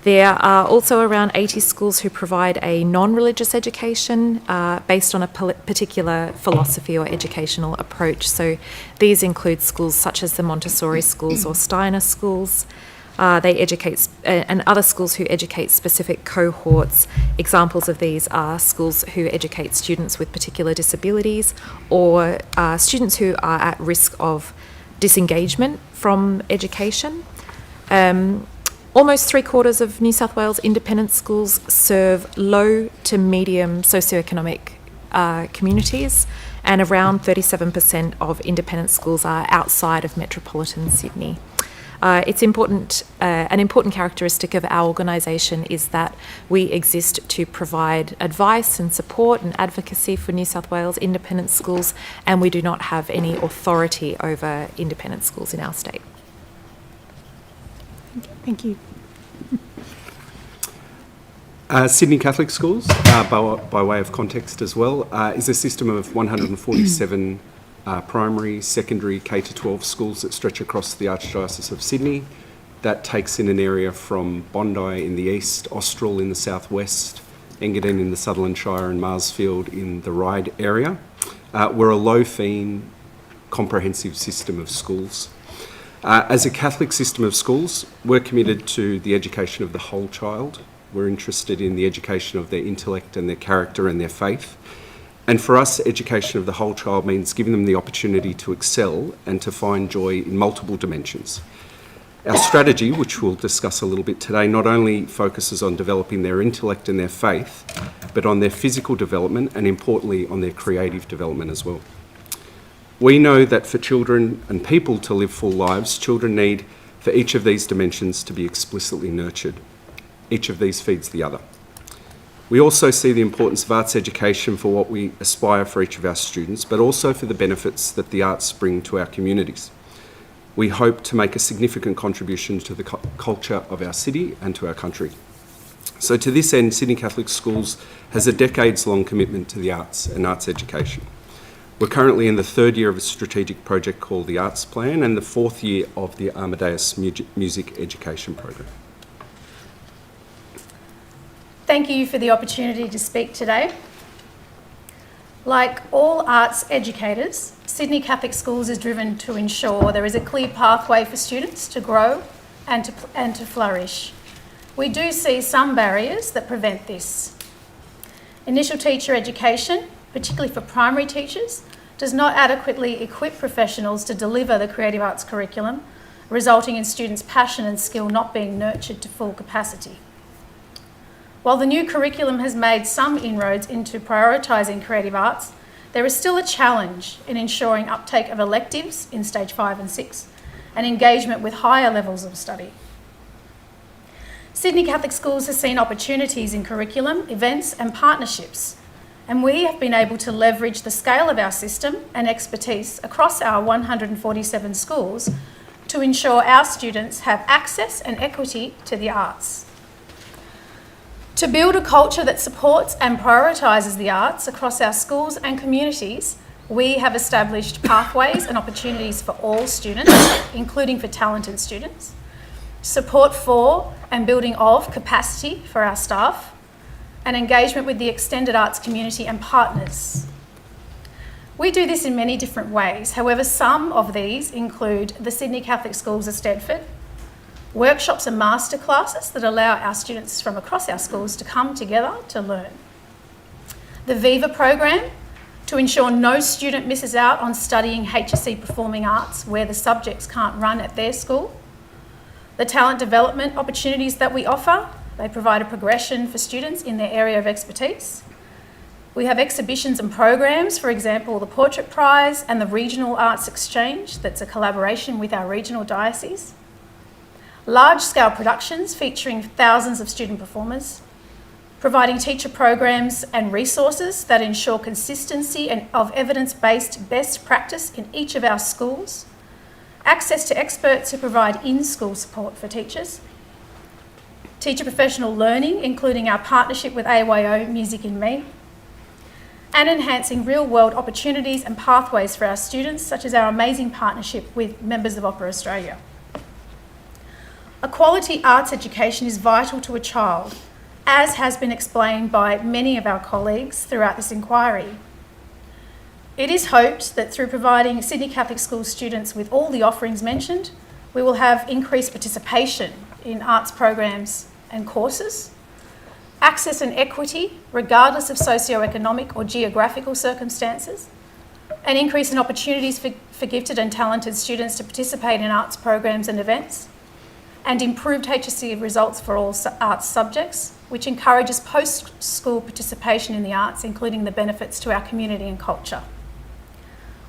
There are also around 80 schools who provide a non-religious education based on a particular philosophy or educational approach. So these include schools such as the Montessori schools or Steiner schools. They educate, and other schools who educate specific cohorts. Examples of these are schools who educate students with particular disabilities or students who are at risk of disengagement from education. Almost 3/4 of New South Wales independent schools serve low to medium socioeconomic communities, and around 37% of independent schools are outside of metropolitan Sydney. It's important, an important characteristic of our organisation is that we exist to provide advice and support and advocacy for New South Wales independent schools, and we do not have any authority over independent schools in our state. Thank you. Sydney Catholic Schools, by way of context as well, is a system of 147 primary, secondary, K-12 schools that stretch across the Archdiocese of Sydney. That takes in an area from Bondi in the east, Austral in the southwest, Engadine in the Sutherland Shire and Marsfield in the Ryde area. We're a low-fee, comprehensive system of schools. As a Catholic system of schools, we're committed to the education of the whole child. We're interested in the education of their intellect and their character and their faith. And for us, education of the whole child means giving them the opportunity to excel and to find joy in multiple dimensions. Our strategy, which we'll discuss a little bit today, not only focuses on developing their intellect and their faith, but on their physical development and, importantly, on their creative development as well. We know that for children and people to live full lives, children need for each of these dimensions to be explicitly nurtured. Each of these feeds the other. We also see the importance of arts education for what we aspire for each of our students, but also for the benefits that the arts bring to our communities. We hope to make a significant contribution to the culture of our city and to our country. So to this end, Sydney Catholic Schools has a decades-long commitment to the arts and arts education. We're currently in the third year of a strategic project called the Arts Plan and the fourth year of the Amadeus Music Education Program. Thank you for the opportunity to speak today. Like all arts educators, Sydney Catholic Schools is driven to ensure there is a clear pathway for students to grow and to flourish. We do see some barriers that prevent this. Initial teacher education, particularly for primary teachers, does not adequately equip professionals to deliver the creative arts curriculum, resulting in students' passion and skill not being nurtured to full capacity. While the new curriculum has made some inroads into prioritising creative arts, there is still a challenge in ensuring uptake of electives in stage 5 and 6 and engagement with higher levels of study. Sydney Catholic Schools has seen opportunities in curriculum, events and partnerships, and we have been able to leverage the scale of our system and expertise across our 147 schools to ensure our students have access and equity to the arts. To build a culture that supports and prioritises the arts across our schools and communities, we have established pathways and opportunities for all students, including for talented students, support for and building of capacity for our staff, and engagement with the extended arts community and partners. We do this in many different ways. However, some of these include the Sydney Catholic Schools of Stedford, workshops and masterclasses that allow our students from across our schools to come together to learn. The Viva program, to ensure no student misses out on studying HSC Performing Arts where the subjects can't run at their school. The talent development opportunities that we offer, they provide a progression for students in their area of expertise. We have exhibitions and programs, for example, the Portrait Prize and the Regional Arts Exchange, that's a collaboration with our regional diocese. Large-scale productions featuring thousands of student performers, providing teacher programs and resources that ensure consistency and of evidence-based best practice in each of our schools, access to experts who provide in-school support for teachers, teacher professional learning, including our partnership with AYO Music in Me, and enhancing real-world opportunities and pathways for our students, such as our amazing partnership with members of Opera Australia. A quality arts education is vital to a child, as has been explained by many of our colleagues throughout this inquiry. It is hoped that through providing Sydney Catholic School students with all the offerings mentioned, we will have increased participation in arts programs and courses, access and equity regardless of socio-economic or geographical circumstances, an increase in opportunities for gifted and talented students to participate in arts programs and events, and improved HSC results for all arts subjects, which encourages post-school participation in the arts, including the benefits to our community and culture.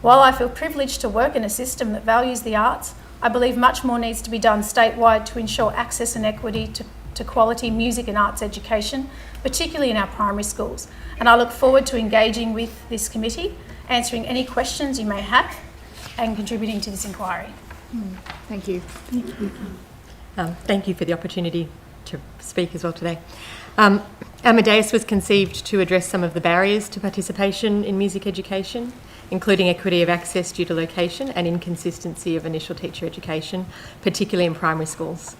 While I feel privileged to work in a system that values the arts, I believe much more needs to be done statewide to ensure access and equity to quality music and arts education, particularly in our primary schools. And I look forward to engaging with this committee, answering any questions you may have, and contributing to this inquiry. Thank you. Thank you for the opportunity to speak as well today. Amadeus was conceived to address some of the barriers to participation in music education, including equity of access due to location and inconsistency of initial teacher education, particularly in primary schools.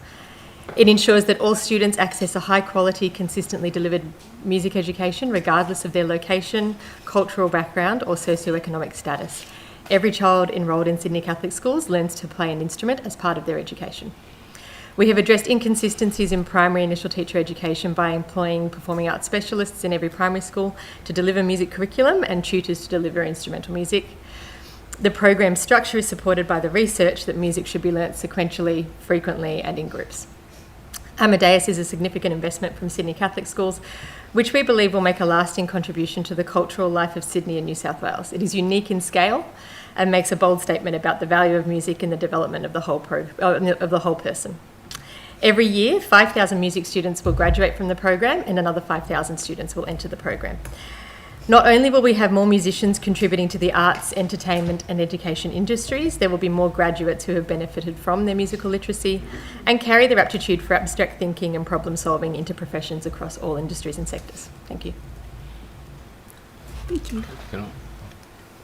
It ensures that all students access a high quality, consistently delivered music education, regardless of their location, cultural background or socioeconomic status. Every child enrolled in Sydney Catholic Schools learns to play an instrument as part of their education. We have addressed inconsistencies in primary initial teacher education by employing performing arts specialists in every primary school to deliver music curriculum and tutors to deliver instrumental music. The program structure is supported by the research that music should be learnt sequentially, frequently and in groups. Amadeus is a significant investment from Sydney Catholic Schools, which we believe will make a lasting contribution to the cultural life of Sydney and New South Wales. It is unique in scale and makes a bold statement about the value of music in the development of the whole person. Every year, 5,000 music students will graduate from the program and another 5,000 students will enter the program. Not only will we have more musicians contributing to the arts, entertainment and education industries, there will be more graduates who have benefited from their musical literacy and carry their aptitude for abstract thinking and problem solving into professions across all industries and sectors. Thank you. Thank you. Can I?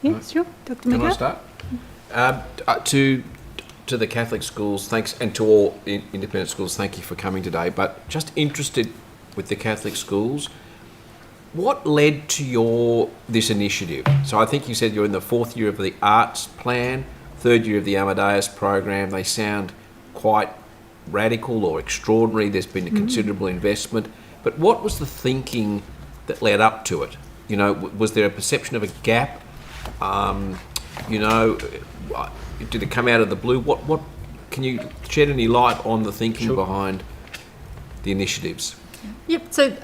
Yes, sure. Dr. Can I McGrath? start? To the Catholic schools, thanks, and to all independent schools, thank you for coming today. But just interested with the Catholic schools, what led to this initiative? So I think you said you're in the 4th year of the arts plan, 3rd year of the Amadeus program. They sound quite radical or extraordinary. There's been a considerable investment. But what was the thinking that led up to it? You know, was there a perception of a gap? You know, did it come out of the blue? What can you shed any light on the thinking behind the initiatives? Yep. So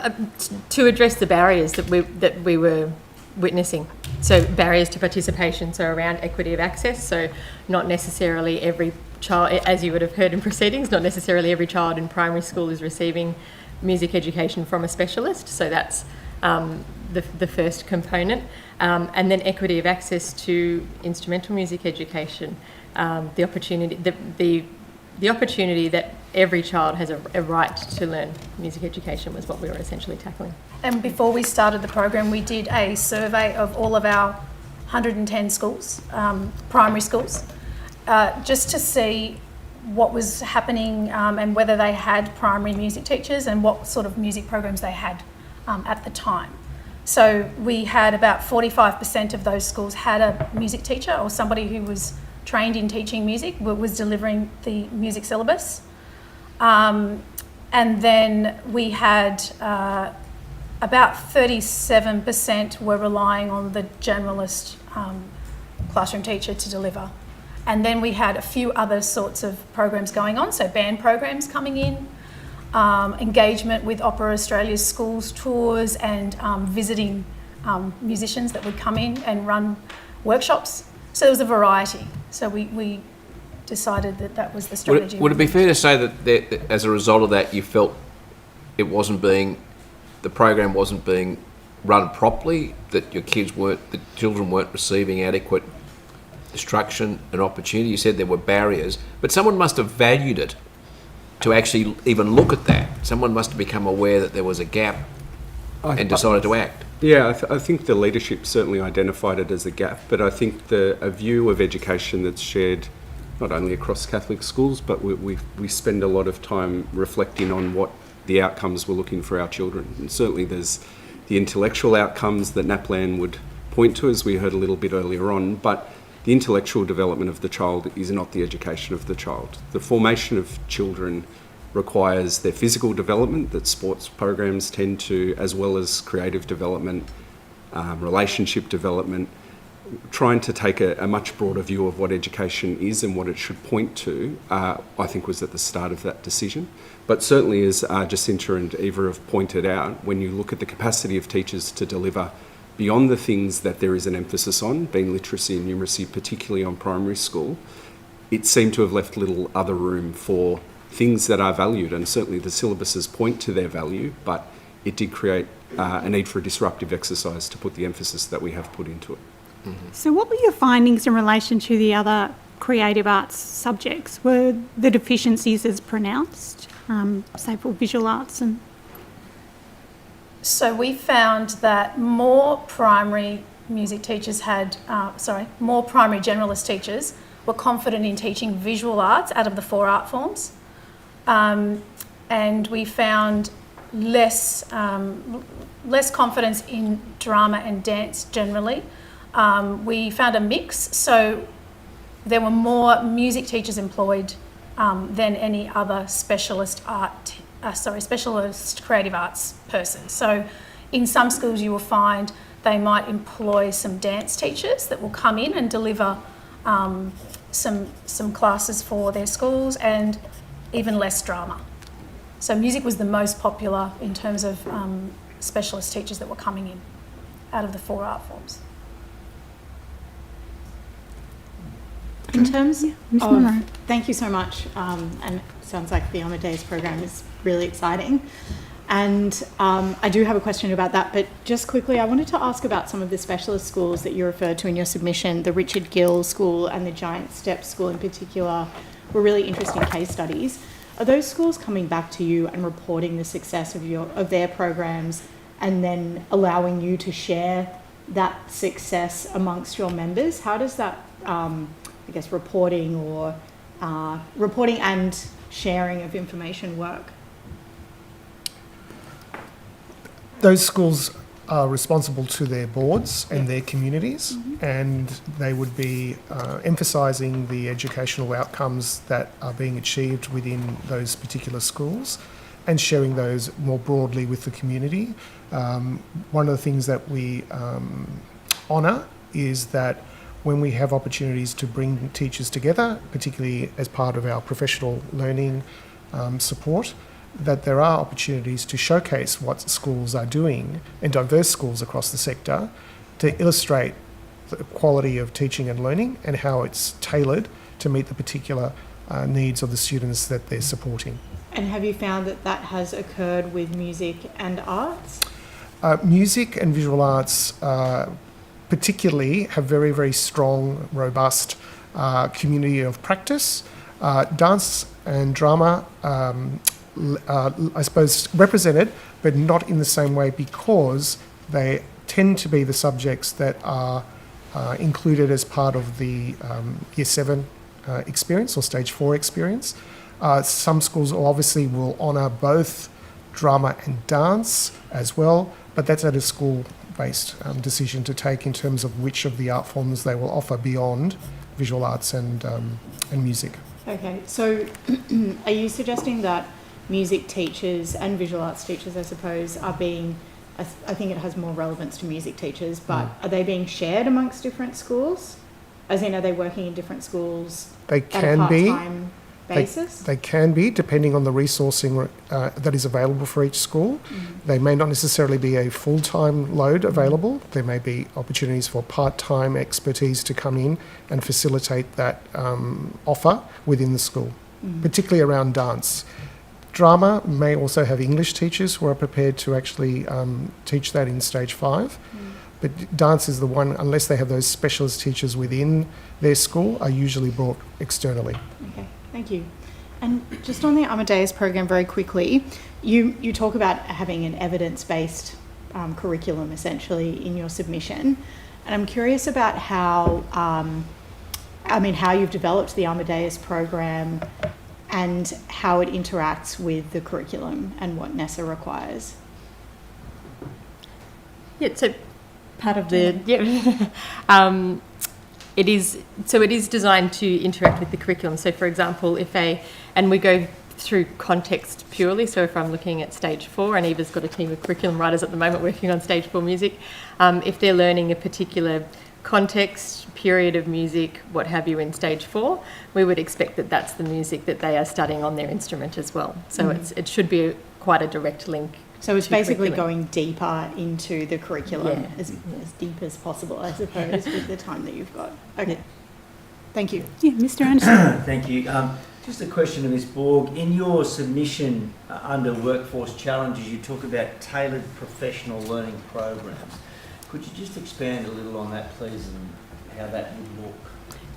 to address the barriers that we were witnessing, so barriers to participation, so around equity of access. So not necessarily every child, as you would have heard in proceedings, not necessarily every child in primary school is receiving music education from a specialist. So that's the first component, and then equity of access to instrumental music education, the opportunity that every child has a right to learn music education was what we were essentially tackling. And before we started the program, we did a survey of all of our 110 schools, primary schools, just to see what was happening and whether they had primary music teachers and what sort of music programs they had at the time. So we had about 45% of those schools had a music teacher or somebody who was trained in teaching music, was delivering the music syllabus. And then we had about 37% were relying on the generalist classroom teacher to deliver. And then we had a few other sorts of programs going on, so band programs coming in, engagement with Opera Australia's schools tours and visiting musicians that would come in and run workshops. So there was a variety. So we decided that was the strategy. Would it be fair to say that as a result of that, you felt the program wasn't being run properly, that the children weren't receiving adequate instruction and opportunity? You said there were barriers, but someone must have valued it to actually even look at that. Someone must have become aware that there was a gap and decided to act. Yeah, I think the leadership certainly identified it as a gap, but I think a view of education that's shared not only across Catholic schools, but we spend a lot of time reflecting on what the outcomes we're looking for our children. And certainly there's the intellectual outcomes that NAPLAN would point to, as we heard a little bit earlier on, but the intellectual development of the child is not the education of the child. The formation of children requires their physical development that sports programs tend to, as well as creative development, relationship development, trying to take a much broader view of what education is and what it should point to, I think was at the start of that decision. But certainly, as Jacinta and Eva have pointed out, when you look at the capacity of teachers to deliver beyond the things that there is an emphasis on, being literacy and numeracy, particularly on primary school, it seemed to have left little other room for things that are valued, and certainly the syllabuses point to their value, but it did create a need for a disruptive exercise to put the emphasis that we have put into it. Mm-hmm. So what were your findings in relation to the other creative arts subjects? Were the deficiencies as pronounced, say for visual arts and... So we found that more primary music teachers more primary generalist teachers were confident in teaching visual arts out of the 4 art forms. And we found less confidence in drama and dance generally. We found a mix, so there were more music teachers employed than any other specialist creative arts person. So in some schools you will find they might employ some dance teachers that will come in and deliver some classes for their schools, and even less drama. So music was the most popular in terms of specialist teachers that were coming in out of the 4 art forms. In terms Ms. of, Monroe. thank you so much, and it sounds like the Amadeus program is really exciting. And I do have a question about that, but just quickly, I wanted to ask about some of the specialist schools that you referred to in your submission. The Richard Gill School and the Giant Steps School in particular were really interesting case studies. Are those schools coming back to you and reporting the success of their programs and then allowing you to share that success amongst your members? How does that, reporting and sharing of information work? Those schools are responsible to their boards and their communities, and they would be emphasising the educational outcomes that are being achieved within those particular schools and sharing those more broadly with the community. One of the things that we honour is that when we have opportunities to bring teachers together, particularly as part of our professional learning support, that there are opportunities to showcase what schools are doing, and diverse schools across the sector, to illustrate the quality of teaching and learning and how it's tailored to meet the particular needs of the students that they're supporting. And have you found that that has occurred with music and arts? Music and visual arts particularly have very, very strong, robust community of practice. Dance and drama I suppose, represented, but not in the same way, because they tend to be the subjects that are included as part of the Year 7 experience or Stage 4 experience. Some schools obviously will honour both drama and dance as well, but that's at a school-based decision to take in terms of which of the art forms they will offer beyond visual arts and music. Okay, so are you suggesting that music teachers and visual arts teachers, I suppose, are being, I think it has more relevance to music teachers, but are they being shared amongst different schools? As in, are they working in different schools They can at a be. part-time basis? They can be, depending on the resourcing that is available for each school. They may not necessarily be a full-time load available. There may be opportunities for part-time expertise to come in and facilitate that offer within the school, particularly around dance. Drama may also have English teachers who are prepared to actually teach that in Stage 5. But dance is the one, unless they have those specialist teachers within their school, are usually brought externally. Okay, thank you. And just on the Amadeus program very quickly, you talk about having an evidence-based curriculum essentially in your submission. And I'm curious about how you've developed the Amadeus program and how it interacts with the curriculum and what NESA requires. Yeah, so part of the it is designed to interact with the curriculum. So, for example, and we go through context purely. So, if I'm looking at Stage 4, and Eva's got a team of curriculum writers at the moment working on Stage 4 music, if they're learning a particular context, period of music, what have you, in Stage 4, we would expect that that's the music that they are studying on their instrument as well. So it should be quite a direct link. So it's basically going deeper into the curriculum, as deep as possible, I suppose, with the time that you've got. Okay. Thank you. Yeah, Mr. Anderson. Thank you. Just a question to Ms. Borg. In your submission under workforce challenges, you talk about tailored professional learning programs. Could you just expand a little on that, please, and how that would look?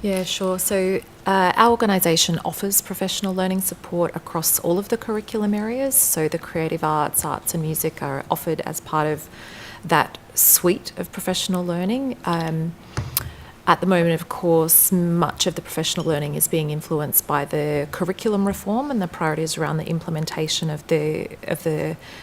Yeah, sure. So our organisation offers professional learning support across all of the curriculum areas. So the creative arts, arts and music are offered as part of that suite of professional learning. At the moment, of course, much of the professional learning is being influenced by the curriculum reform and the priorities around the implementation of the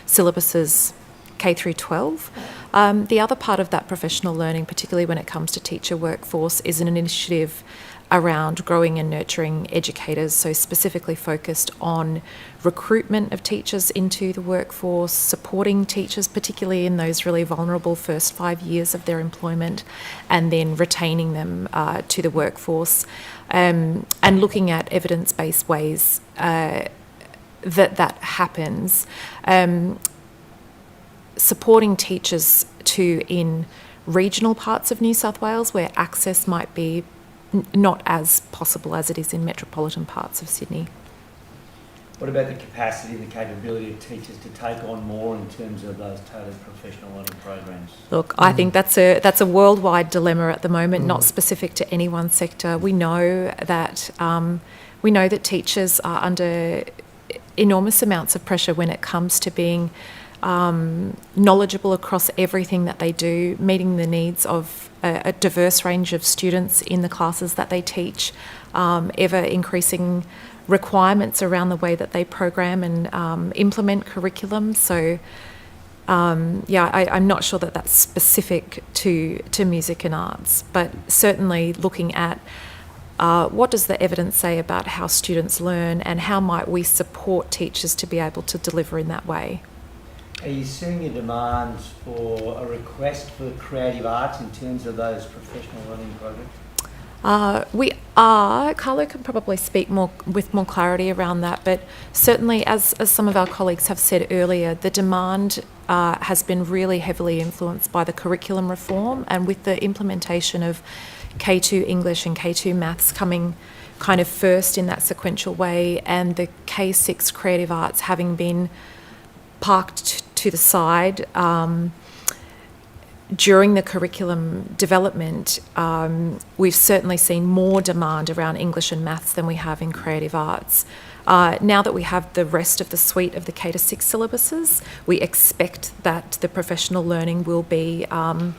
syllabuses K through 12. The other part of that professional learning, particularly when it comes to teacher workforce, is an initiative around growing and nurturing educators, so specifically focused on recruitment of teachers into the workforce, supporting teachers, particularly in those really vulnerable first 5 years of their employment, and then retaining them to the workforce, and looking at evidence-based ways that happens. Supporting teachers in regional parts of New South Wales where access might be not as possible as it is in metropolitan parts of Sydney. What about the capacity and the capability of teachers to take on more in terms of those tailored professional learning programs? Look, I think that's a worldwide dilemma at the moment, not specific to any one sector. We know that teachers are under enormous amounts of pressure when it comes to being knowledgeable across everything that they do, meeting the needs of a diverse range of students in the classes that they teach, ever increasing requirements around the way that they program and implement curriculum. So, I'm not sure that that's specific to music and arts, but certainly looking at what does the evidence say about how students learn and how might we support teachers to be able to deliver in that way. Are you seeing a demand for a request for creative arts in terms of those professional learning programs? We are. Carlo can probably speak with more clarity around that, but certainly, as some of our colleagues have said earlier, the demand has been really heavily influenced by the curriculum reform, and with the implementation of K2 English and K2 Maths coming kind of first in that sequential way, and the K6 creative arts having been parked to the side during the curriculum development, we've certainly seen more demand around English and Maths than we have in creative arts. Now that we have the rest of the suite of the K6 syllabuses, we expect that the professional learning will be rolled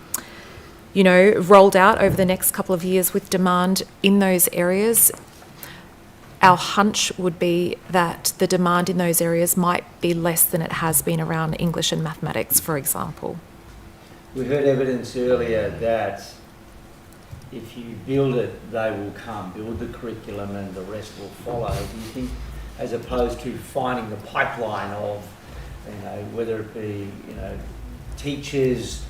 out over the next couple of years with demand in those areas. Our hunch would be that the demand in those areas might be less than it has been around English and mathematics, for example. We heard evidence earlier that if you build it, they will come. Build the curriculum and the rest will follow. Do you think, as opposed to finding the pipeline of, whether it be, teachers,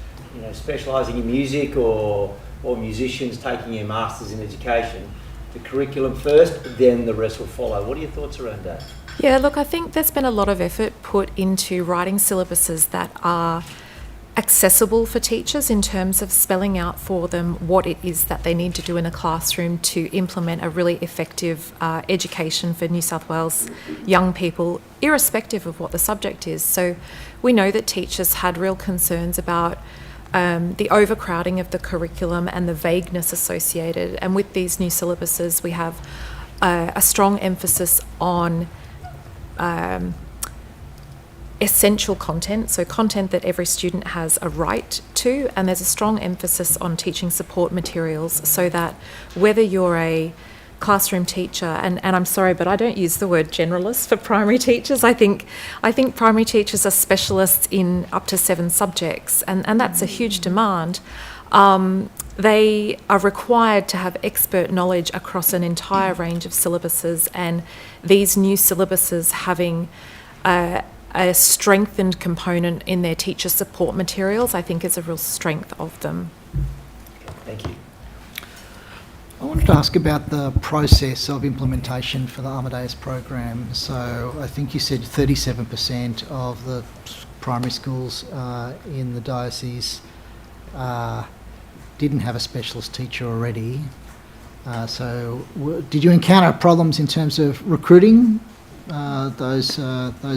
specialising in music or musicians taking a master's in education, the curriculum first, then the rest will follow. What are your thoughts around that? Yeah, look, I think there's been a lot of effort put into writing syllabuses that are accessible for teachers in terms of spelling out for them what it is that they need to do in a classroom to implement a really effective education for New South Wales young people, irrespective of what the subject is. So we know that teachers had real concerns about the overcrowding of the curriculum and the vagueness associated. And with these new syllabuses, we have a strong emphasis on essential content, so content that every student has a right to, and there's a strong emphasis on teaching support materials so that whether you're a classroom teacher, and I'm sorry, but I don't use the word generalist for primary teachers. I think primary teachers are specialists in up to 7 subjects, and that's a huge demand. They are required to have expert knowledge across an entire range of syllabuses, and these new syllabuses having a strengthened component in their teacher support materials, I think is a real strength of them. Thank you. I wanted to ask about the process of implementation for the Amadeus program. So I think you said 37% of the primary schools in the diocese didn't have a specialist teacher already. Did you encounter problems in terms of recruiting those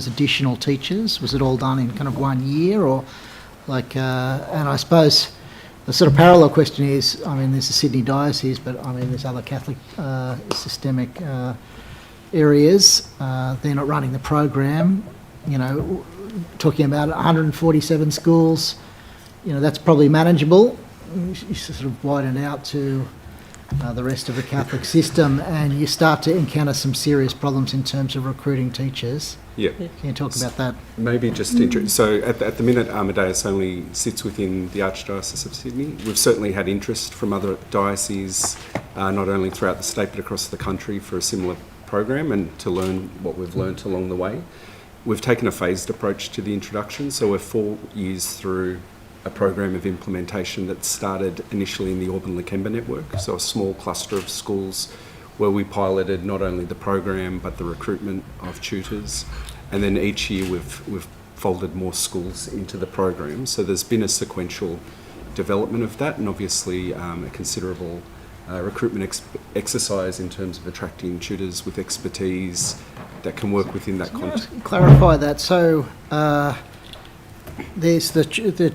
additional teachers? Was it all done in kind of 1 year, or and I suppose the sort of parallel question is, there's the Sydney diocese, but there's other Catholic systemic areas. They're not running the program. Talking about 147 schools, that's probably manageable. You sort of widen it out to the rest of the Catholic system, and you start to encounter some serious problems in terms of recruiting teachers. Yeah. Can you talk about that? Maybe just so at the minute, Amadeus only sits within the Archdiocese of Sydney. We've certainly had interest from other dioceses, not only throughout the state but across the country, for a similar program and to learn what we've learnt along the way. We've taken a phased approach to the introduction, so we're 4 years through a program of implementation that started initially in the Auburn-Lakemba network, so a small cluster of schools where we piloted not only the program but the recruitment of tutors, and then each year we've folded more schools into the program. So there's been a sequential development of that, and obviously a considerable recruitment exercise in terms of attracting tutors with expertise that can work within that context. Clarify that. So there's the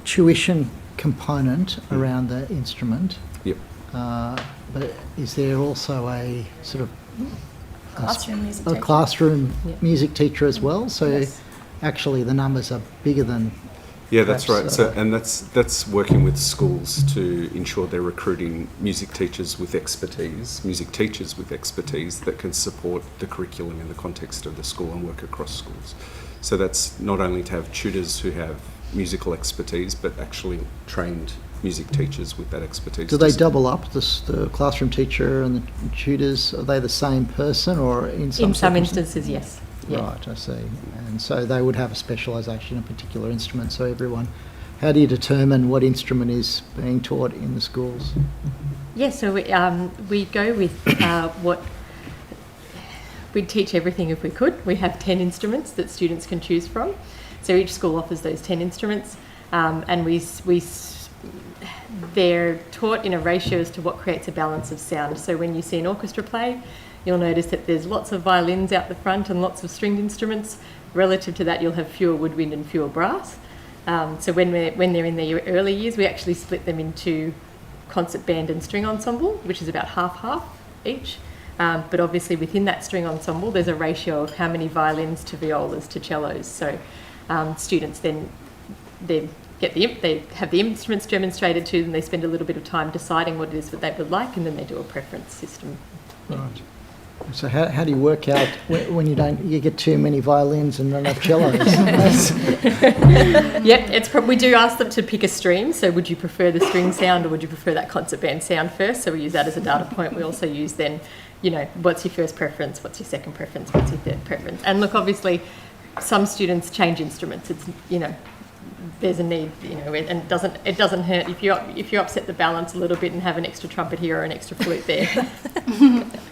tuition component around the instrument. Yep. But is there also a sort of Classroom music a teacher. classroom Yep. music teacher as well? So Yes. actually the numbers are bigger than. Yeah, that's perhaps, right. So, and that's working with schools to ensure they're recruiting music teachers with expertise, music teachers with expertise that can support the curriculum in the context of the school and work across schools. So that's not only to have tutors who have musical expertise, but actually trained music teachers with that expertise. Do they double up, the classroom teacher and the tutors? Are they the same person, or in some instances, yes. Yeah. Right, I see. And so they would have a specialisation in a particular instrument. So everyone, how do you determine what instrument is being taught in the schools? Yeah, so we go with what we'd teach everything if we could. We have 10 instruments that students can choose from. So each school offers those 10 instruments, and they're taught in a ratio as to what creates a balance of sound. So when you see an orchestra play, you'll notice that there's lots of violins out the front and lots of stringed instruments. Relative to that, you'll have fewer woodwind and fewer brass. So when they're in their early years, we actually split them into concert band and string ensemble, which is about half each. But obviously within that string ensemble, there's a ratio of how many violins to violas to cellos. So students then they have the instruments demonstrated to them. They spend a little bit of time deciding what it is that they would like, and then they do a preference system. Right. So how do you work out when you get too many violins and not enough cellos? Yep, we do ask them to pick a stream. So would you prefer the string sound or would you prefer that concert band sound first? So we use that as a data point. We also use then, what's your first preference? What's your second preference? What's your third preference? And look, obviously, some students change instruments. It's, there's a need, and it doesn't hurt if you upset the balance a little bit and have an extra trumpet here or an extra flute there.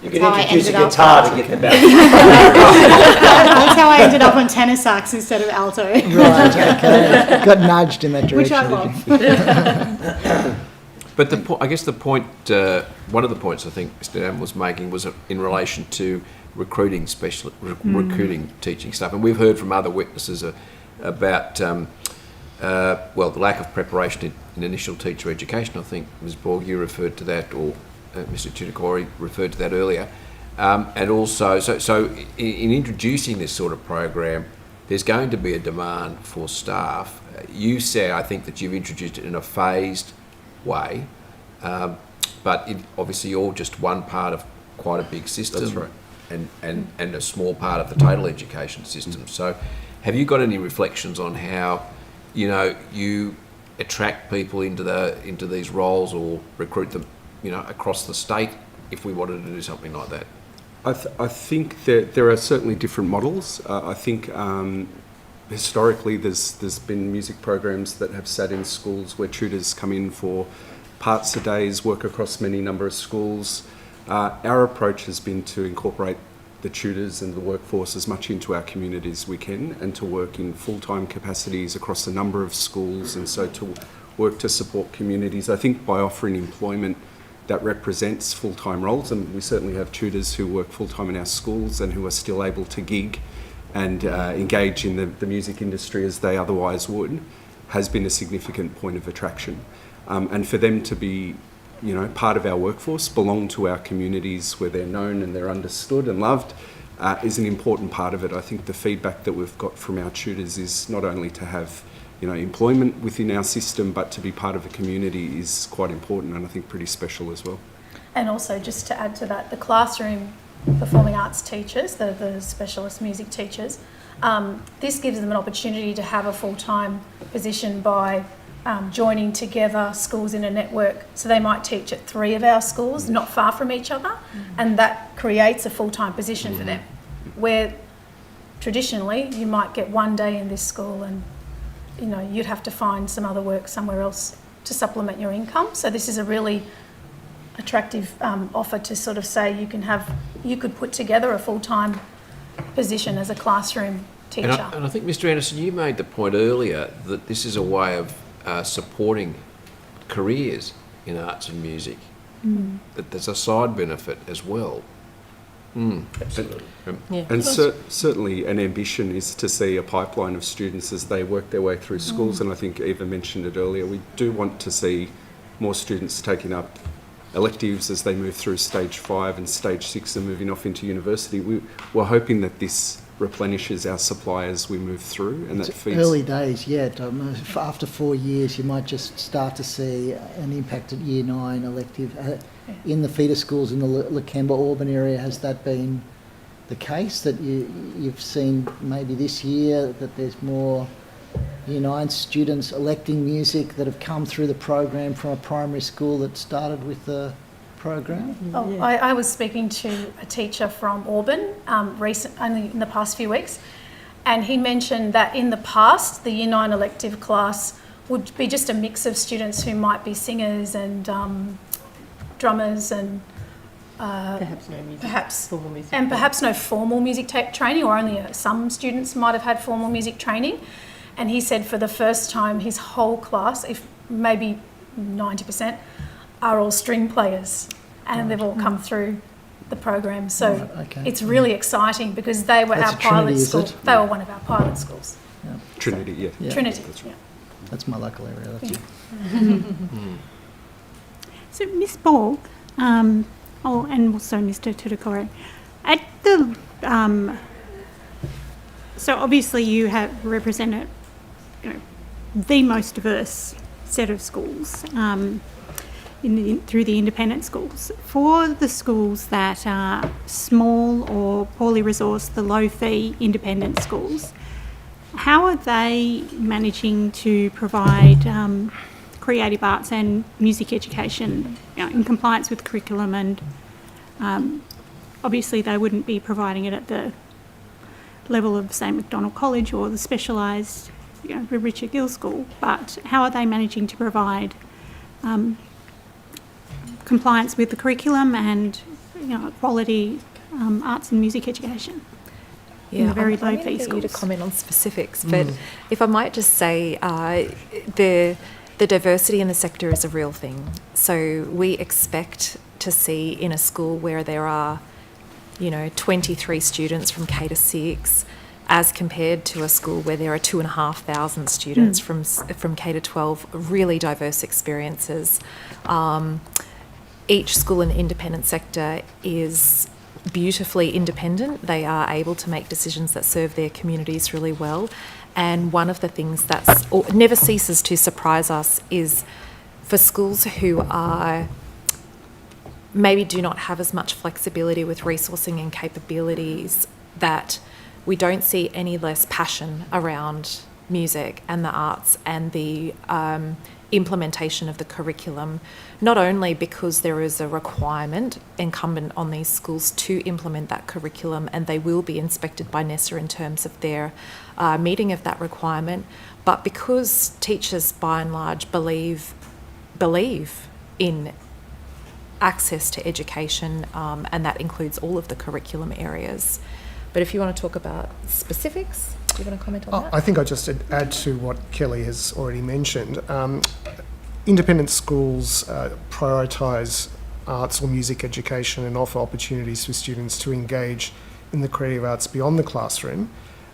You can introduce a guitar to get the balance. That's how I ended up on tenor sax instead of alto. Right, okay. Got nudged in that direction. Which I love. But I guess the point, one of the points I think Mr. Adam was making was in relation to recruiting recruiting teaching staff, and we've heard from other witnesses about the lack of preparation in initial teacher education. I think Ms. Borg, you referred to that, or Mr. Tudakori referred to that earlier, and also so in introducing this sort of program, there's going to be a demand for staff. You say, I think, that you've introduced it in a phased way, but obviously you're just one part of quite a big system. That's right. And a small part of the total education system. So have you got any reflections on how you attract people into these roles or recruit them across the state if we wanted to do something like that? I think that there are certainly different models. I think historically there's been music programs that have sat in schools where tutors come in for parts of days, work across many number of schools. Our approach has been to incorporate the tutors and the workforce as much into our community as we can, and to work in full-time capacities across a number of schools, and so to work to support communities. I think by offering employment that represents full-time roles, and we certainly have tutors who work full-time in our schools and who are still able to gig and engage in the music industry as they otherwise would, has been a significant point of attraction. And for them to be part of our workforce, belong to our communities where they're known and they're understood and loved, is an important part of it. I think the feedback that we've got from our tutors is not only to have employment within our system, but to be part of a community is quite important, and I think pretty special as well. And also, just to add to that, the classroom performing arts teachers, the specialist music teachers, this gives them an opportunity to have a full-time position by joining together schools in a network. So they might teach at 3 of our schools, not far from each other, and that creates a full-time position for them. Where traditionally you might get 1 day in this school and you'd have to find some other work somewhere else to supplement your income. So this is a really attractive offer to sort of say you could put together a full-time position as a classroom teacher. And I think, Mr. Anderson, you made the point earlier that this is a way of supporting careers in arts and music. That there's a side benefit as well. Absolutely. And certainly an ambition is to see a pipeline of students as they work their way through schools, and I think Eva mentioned it earlier, we do want to see more students taking up electives as they move through stage 5 and stage 6 and moving off into university. We're hoping that this replenishes our supply as we move through, and that feeds... Early days yet. After 4 years, you might just start to see an impact at Year 9 elective. In the feeder schools in the Lakemba Auburn area, has that been the case, that you've seen maybe this year that there's more Year 9 students electing music that have come through the program from a primary school that started with the program? Oh, I was speaking to a teacher from Auburn only in the past few weeks, and he mentioned that in the past the Year 9 elective class would be just a mix of students who might be singers and drummers and Perhaps no music. Formal music. And perhaps no formal music training, or only some students might have had formal music training. And he said for the first time his whole class, if maybe 90%, are all string players, and they've all come through the program. So it's really exciting because they were our pilot school. They were one of our pilot schools. Yeah. Trinity, yeah. Trinity, right. That's my local area. That's it. So, Ms. Borg, and also Mr. Tudokore, at the so obviously you have represented, the most diverse set of schools through the independent schools. For the schools that are small or poorly resourced, the low-fee independent schools, how are they managing to provide creative arts and music education in compliance with curriculum? And obviously they wouldn't be providing it at the level of, say, Macdonald College or the specialised, Richard Gill School, but how are they managing to provide compliance with the curriculum and quality arts and music education in the very low fee schools? You to comment on specifics, but if I might just say, the diversity in the sector is a real thing. So we expect to see in a school where there are 23 students from K to 6, as compared to a school where there are 2,500 students from K to 12, really diverse experiences. Each school in the independent sector is beautifully independent. They are able to make decisions that serve their communities really well. And one of the things that never ceases to surprise us is for schools who are maybe do not have as much flexibility with resourcing and capabilities, that we don't see any less passion around music and the arts and the implementation of the curriculum, not only because there is a requirement incumbent on these schools to implement that curriculum, and they will be inspected by NSW in terms of their meeting of that requirement, but because teachers by and large believe in access to education, and that includes all of the curriculum areas. But if you want to talk about specifics, do you want to comment on that? I think I'll just add to what Kelly has already mentioned. Independent schools prioritise arts or music education and offer opportunities for students to engage in the creative arts beyond the classroom.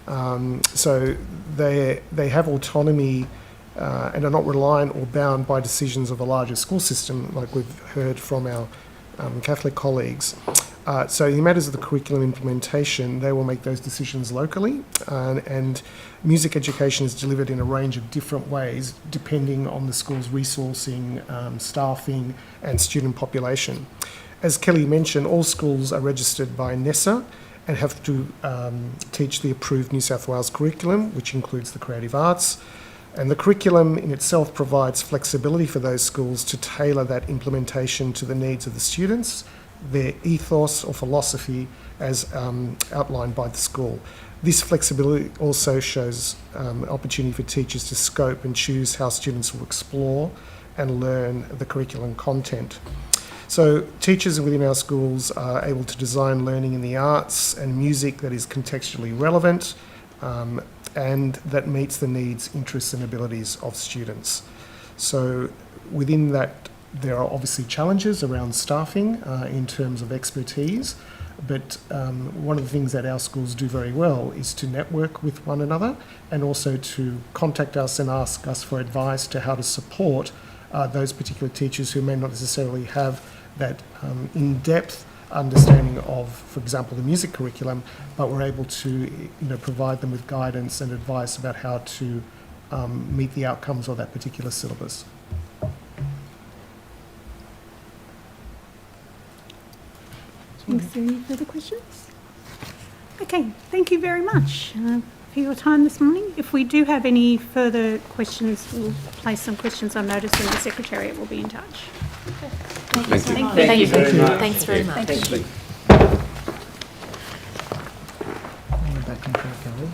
So they have autonomy and are not reliant or bound by decisions of a larger school system, like we've heard from our Catholic colleagues. So in matters of the curriculum implementation, they will make those decisions locally, and music education is delivered in a range of different ways depending on the school's resourcing, staffing and student population. As Kelly mentioned, all schools are registered by NSW and have to teach the approved New South Wales curriculum, which includes the creative arts. And the curriculum in itself provides flexibility for those schools to tailor that implementation to the needs of the students, their ethos or philosophy as outlined by the school. This flexibility also shows opportunity for teachers to scope and choose how students will explore and learn the curriculum content. So teachers within our schools are able to design learning in the arts and music that is contextually relevant, and that meets the needs, interests and abilities of students. So within that there are obviously challenges around staffing in terms of expertise, but one of the things that our schools do very well is to network with one another and also to contact us and ask us for advice to how to support those particular teachers who may not necessarily have that in-depth understanding of, for example, the music curriculum, but we're able to provide them with guidance and advice about how to meet the outcomes of that particular syllabus. Is there any further questions? Okay, thank you very much for your time this morning. If we do have any further questions, we'll place some questions on notice and the Secretariat will be in touch. Thank you. Thank you very much. Thanks very much. Back on track, Kelly.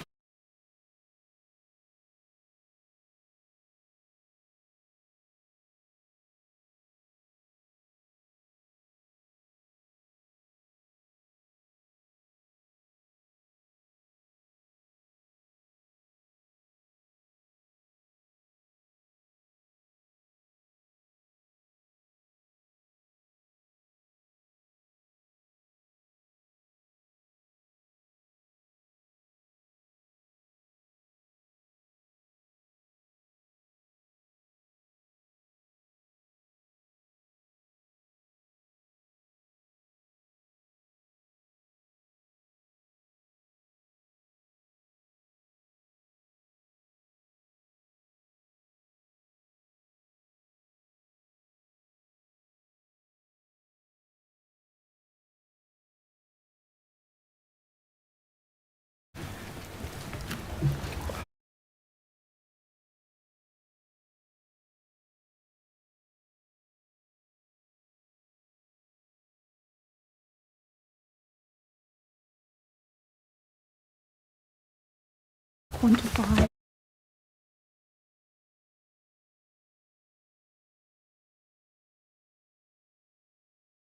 Quantify.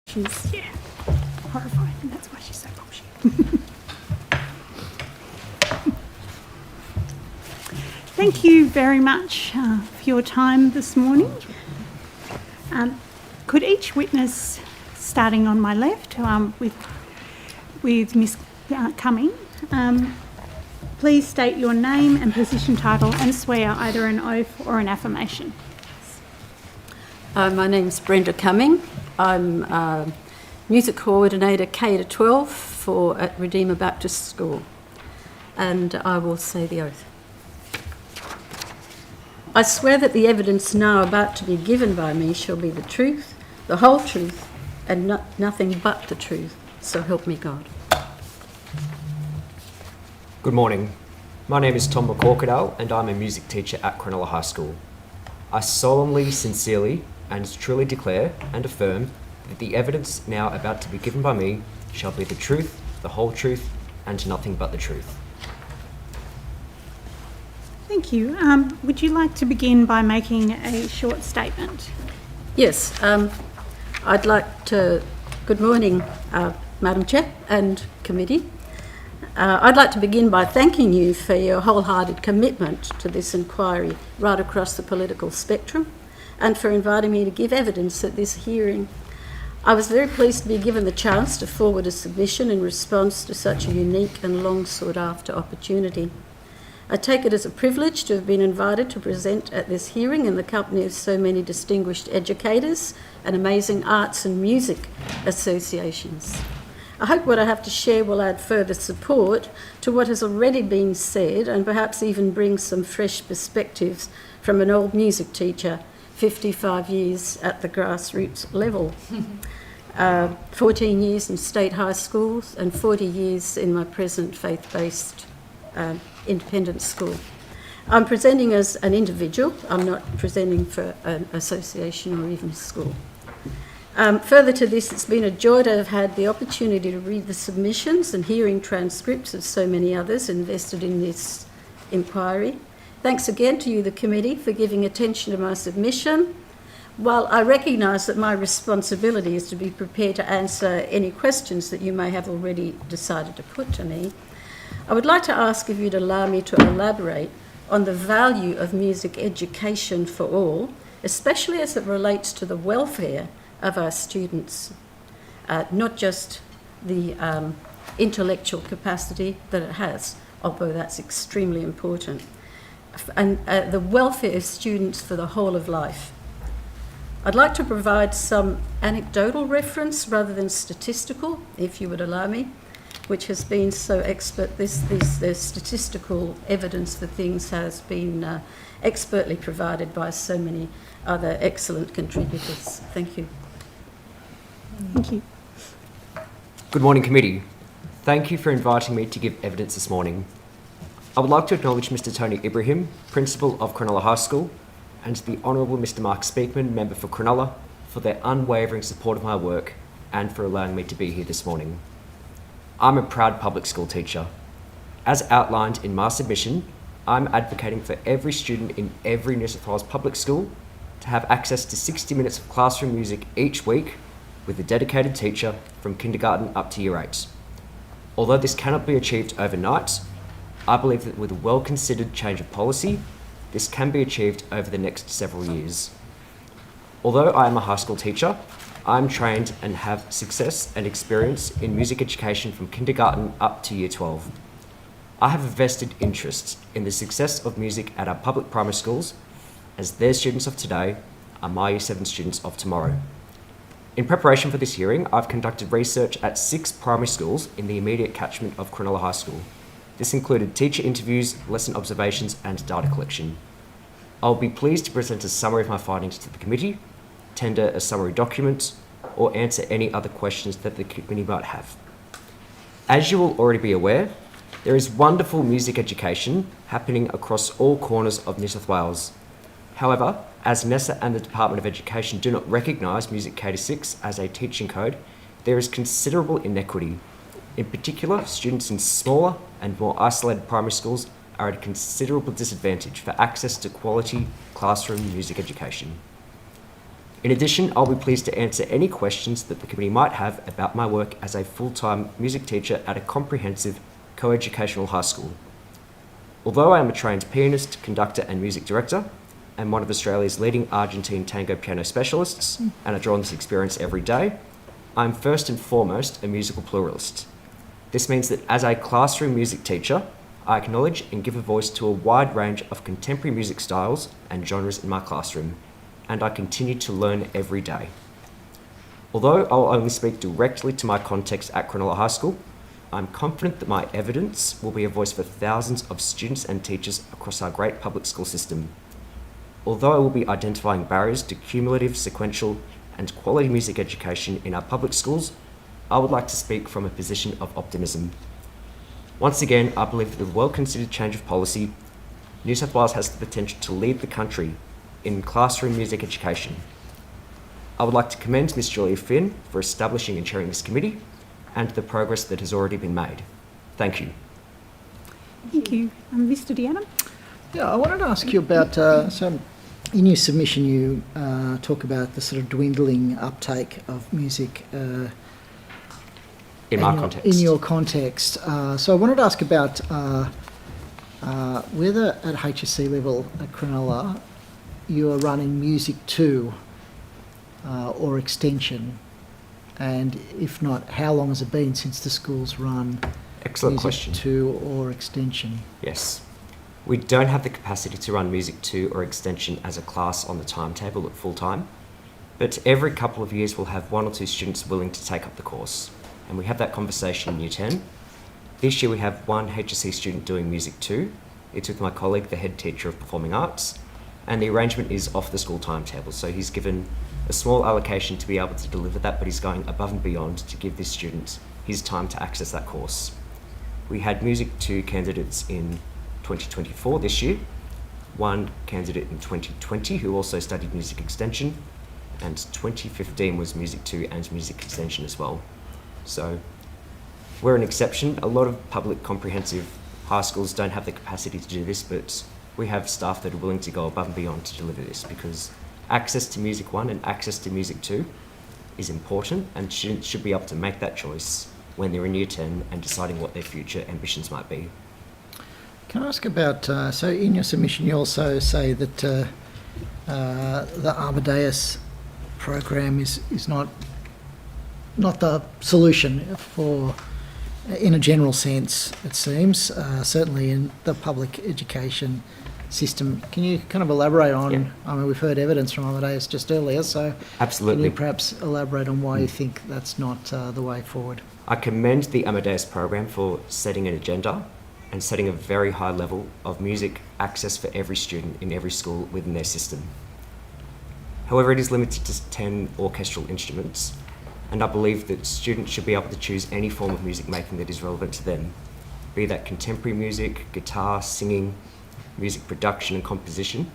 She's, yeah, horrified, and that's why she's so bullshit. Thank you very much for your time this morning. Could each witness, starting on my left, with Miss Cumming, please state your name and position title and swear either an oath or an affirmation. My name's Brenda Cumming. I'm music coordinator K-12 at Redeemer Baptist School, and I will say the oath. I swear that the evidence now about to be given by me shall be the truth, the whole truth, and nothing but the truth. So help me God. Good morning. My name is Tom McCorkadale and I'm a music teacher at Cronulla High School. I solemnly, sincerely and truly declare and affirm that the evidence now about to be given by me shall be the truth, the whole truth, and nothing but the truth. Thank you. Would you like to begin by making a short statement? Yes, I'd like to... Good morning, Madam Chair and committee. I'd like to begin by thanking you for your wholehearted commitment to this inquiry right across the political spectrum and for inviting me to give evidence at this hearing. I was very pleased to be given the chance to forward a submission in response to such a unique and long sought after opportunity. I take it as a privilege to have been invited to present at this hearing in the company of so many distinguished educators and amazing arts and music associations. I hope what I have to share will add further support to what has already been said and perhaps even bring some fresh perspectives from an old music teacher, 55 years at the grassroots level, 14 years in state high schools and 40 years in my present faith-based independent school. I'm presenting as an individual. I'm not presenting for an association or even a school. Further to this, it's been a joy to have had the opportunity to read the submissions and hearing transcripts of so many others invested in this inquiry. Thanks again to you, the committee, for giving attention to my submission. While I recognise that my responsibility is to be prepared to answer any questions that you may have already decided to put to me, I would like to ask if you'd allow me to elaborate on the value of music education for all especially as it relates to the welfare of our students, not just the intellectual capacity that it has, although that's extremely important, and the welfare of students for the whole of life. I'd like to provide some anecdotal reference rather than statistical, if you would allow me, which has been so expert. The statistical evidence for things has been expertly provided by so many other excellent contributors. Thank you. Thank you. Good morning, committee. Thank you for inviting me to give evidence this morning. I would like to acknowledge Mr. Tony Ibrahim, Principal of Cronulla High School, and the Honourable Mr. Mark Speakman, Member for Cronulla, for their unwavering support of my work and for allowing me to be here this morning. I'm a proud public school teacher. As outlined in my submission, I'm advocating for every student in every New South Wales public school to have access to 60 minutes of classroom music each week with a dedicated teacher from kindergarten up to year 8. Although this cannot be achieved overnight, I believe that with a well-considered change of policy, this can be achieved over the next several years. Although I am a high school teacher, I'm trained and have success and experience in music education from kindergarten up to year 12. I have a vested interest in the success of music at our public primary schools, as their students of today are my year 7 students of tomorrow. In preparation for this hearing, I've conducted research at 6 primary schools in the immediate catchment of Cronulla High School. This included teacher interviews, lesson observations and data collection. I'll be pleased to present a summary of my findings to the committee, tender a summary document, or answer any other questions that the committee might have. As you will already be aware, there is wonderful music education happening across all corners of New South Wales. However, as NESA and the Department of Education do not recognise Music K-6 as a teaching code, there is considerable inequity. In particular, students in smaller and more isolated primary schools are at a considerable disadvantage for access to quality classroom music education. In addition, I'll be pleased to answer any questions that the committee might have about my work as a full-time music teacher at a comprehensive co-educational high school. Although I am a trained pianist, conductor and music director, and one of Australia's leading Argentine tango piano specialists, and I draw on this experience every day, I'm first and foremost a musical pluralist. This means that as a classroom music teacher, I acknowledge and give a voice to a wide range of contemporary music styles and genres in my classroom, and I continue to learn every day. Although I'll only speak directly to my context at Cronulla High School, I'm confident that my evidence will be a voice for thousands of students and teachers across our great public school system. Although I will be identifying barriers to cumulative, sequential, and quality music education in our public schools, I would like to speak from a position of optimism. Once again, I believe that with a well-considered change of policy, New South Wales has the potential to lead the country in classroom music education. I would like to commend Ms. Julia Finn for establishing and chairing this committee and the progress that has already been made. Thank you. Thank you. Mr. Deanna? Yeah, I wanted to ask you about, so in your submission you talk about the sort of dwindling uptake of music in your context. So I wanted to ask about whether at HSC level at Cronulla you are running Music 2 or Extension, and if not, how long has it been since the school's run Excellent Music question. 2 or Extension? Yes. We don't have the capacity to run Music 2 or Extension as a class on the timetable at full time, but every couple of years we'll have 1 or 2 students willing to take up the course, and we have that conversation in Year 10. This year we have 1 HSC student doing Music 2. It's with my colleague, the head teacher of Performing Arts, and the arrangement is off the school timetable, so he's given a small allocation to be able to deliver that, but he's going above and beyond to give this student his time to access that course. We had Music 2 candidates in 2024 this year, 1 candidate in 2020 who also studied Music Extension, and 2015 was Music 2 and Music Extension as well. So we're an exception. A lot of public comprehensive high schools don't have the capacity to do this, but we have staff that are willing to go above and beyond to deliver this, because access to Music 1 and access to Music 2 is important, and students should be able to make that choice when they're in Year 10 and deciding what their future ambitions might be. Can I ask about, so in your submission you also say that the Amadeus program is not the solution for, in a general sense, it seems, certainly in the public education system. Can you kind of elaborate on, I mean, we've heard evidence from Amadeus just earlier, so Absolutely. can you perhaps elaborate on why you think that's not the way forward? I commend the Amadeus program for setting an agenda and setting a very high level of music access for every student in every school within their system. However, it is limited to 10 orchestral instruments, and I believe that students should be able to choose any form of music making that is relevant to them, be that contemporary music, guitar, singing, music production and composition.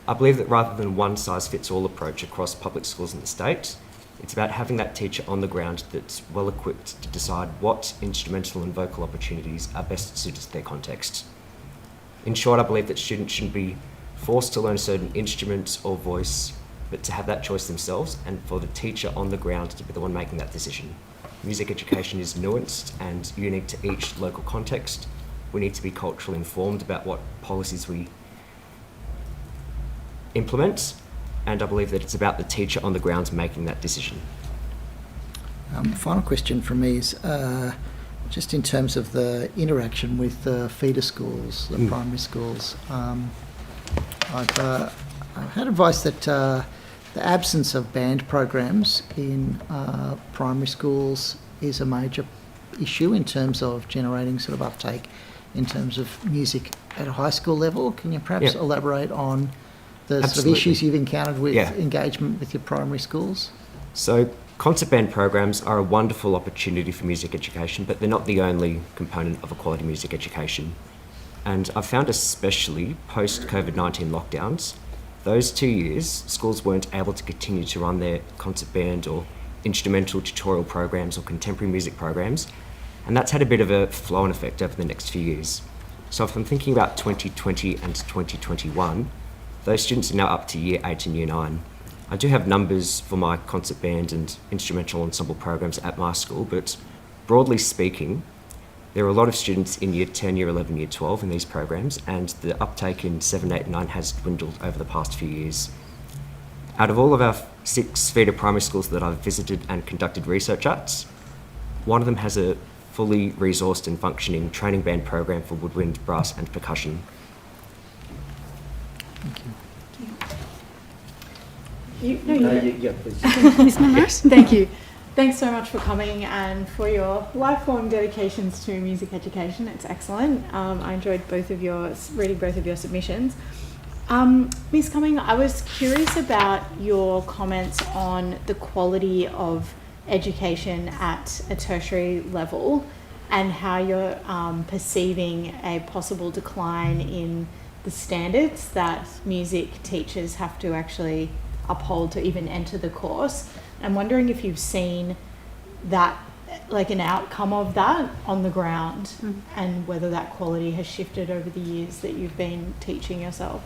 I believe that rather than one size fits all approach across public schools in the state, it's about having that teacher on the ground that's well equipped to decide what instrumental and vocal opportunities are best suited to their context. In short, I believe that students shouldn't be forced to learn certain instruments or voice, but to have that choice themselves and for the teacher on the ground to be the one making that decision. Music education is nuanced and unique to each local context. We need to be culturally informed about what policies we implement, and I believe that it's about the teacher on the ground making that decision. Final question from me is just in terms of the interaction with the feeder schools, the primary schools. I've had advice that the absence of band programs in primary schools is a major issue in terms of generating sort of uptake in terms of music at a high school level. Can you perhaps elaborate on the sort of issues you've encountered with engagement with your primary schools? So concert band programs are a wonderful opportunity for music education, but they're not the only component of a quality music education. And I've found especially post-COVID-19 lockdowns, those 2 years, schools weren't able to continue to run their concert band or instrumental tutorial programs or contemporary music programs, and that's had a bit of a flow-on effect over the next few years. So if I'm thinking about 2020 and 2021, those students are now up to year 8 and year 9. I do have numbers for my concert band and instrumental ensemble programs at my school, but broadly speaking, there are a lot of students in year 10, year 11, year 12 in these programs, and the uptake in 7, 8, and 9 has dwindled over the past few years. Out of all of our 6 feeder primary schools that I've visited and conducted research at, one of them has a fully resourced and functioning training band program for woodwind, brass and percussion. Thank you. Ms. Numbers? Thank you. Thanks so much for coming and for your lifelong dedications to music education. It's excellent. I enjoyed reading both of your submissions. Ms. Cumming, I was curious about your comments on the quality of education at a tertiary level and how you're perceiving a possible decline in the standards that music teachers have to actually uphold to even enter the course. I'm wondering if you've seen that, like an outcome of that on the ground, and whether that quality has shifted over the years that you've been teaching yourself.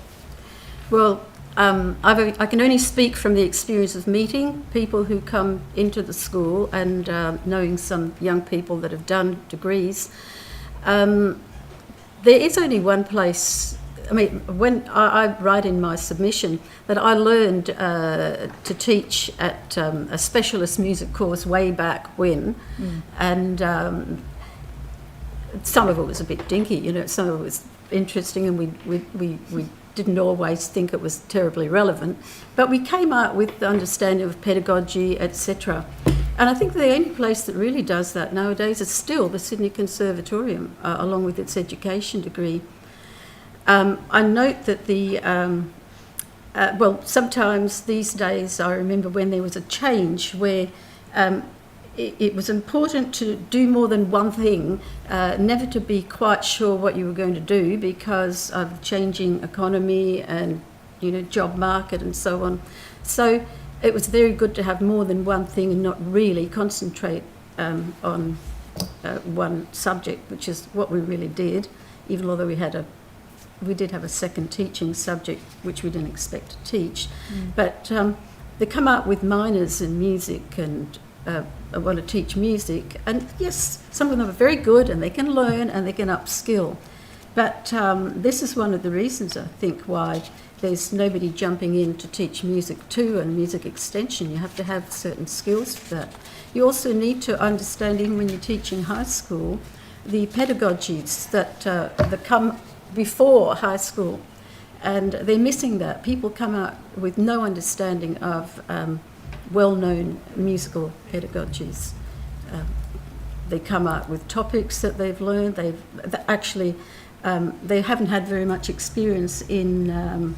Well, I can only speak from the experience of meeting people who come into the school and knowing some young people that have done degrees. There is only one place. I mean, when I write in my submission that I learned to teach at a specialist music course way back when, and some of it was a bit dinky, you know, some of it was interesting, and we didn't always think it was terribly relevant, but we came out with the understanding of pedagogy, etc. And I think the only place that really does that nowadays is still the Sydney Conservatorium, along with its education degree. I note that sometimes these days I remember when there was a change where it was important to do more than one thing, never to be quite sure what you were going to do because of the changing economy and, you know, job market and so on. So it was very good to have more than one thing and not really concentrate on one subject, which is what we really did, even although we did have a second teaching subject which we didn't expect to teach. But they come out with minors in music and want to teach music, and yes, some of them are very good and they can learn and they can upskill, But this is one of the reasons, I think, why there's nobody jumping in to teach music 2 and music extension. You have to have certain skills for that. You also need to understand, even when you're teaching high school, the pedagogies that come before high school. And they're missing that. People come out with no understanding of well-known musical pedagogies. They come out with topics that they've learned. They haven't had very much experience in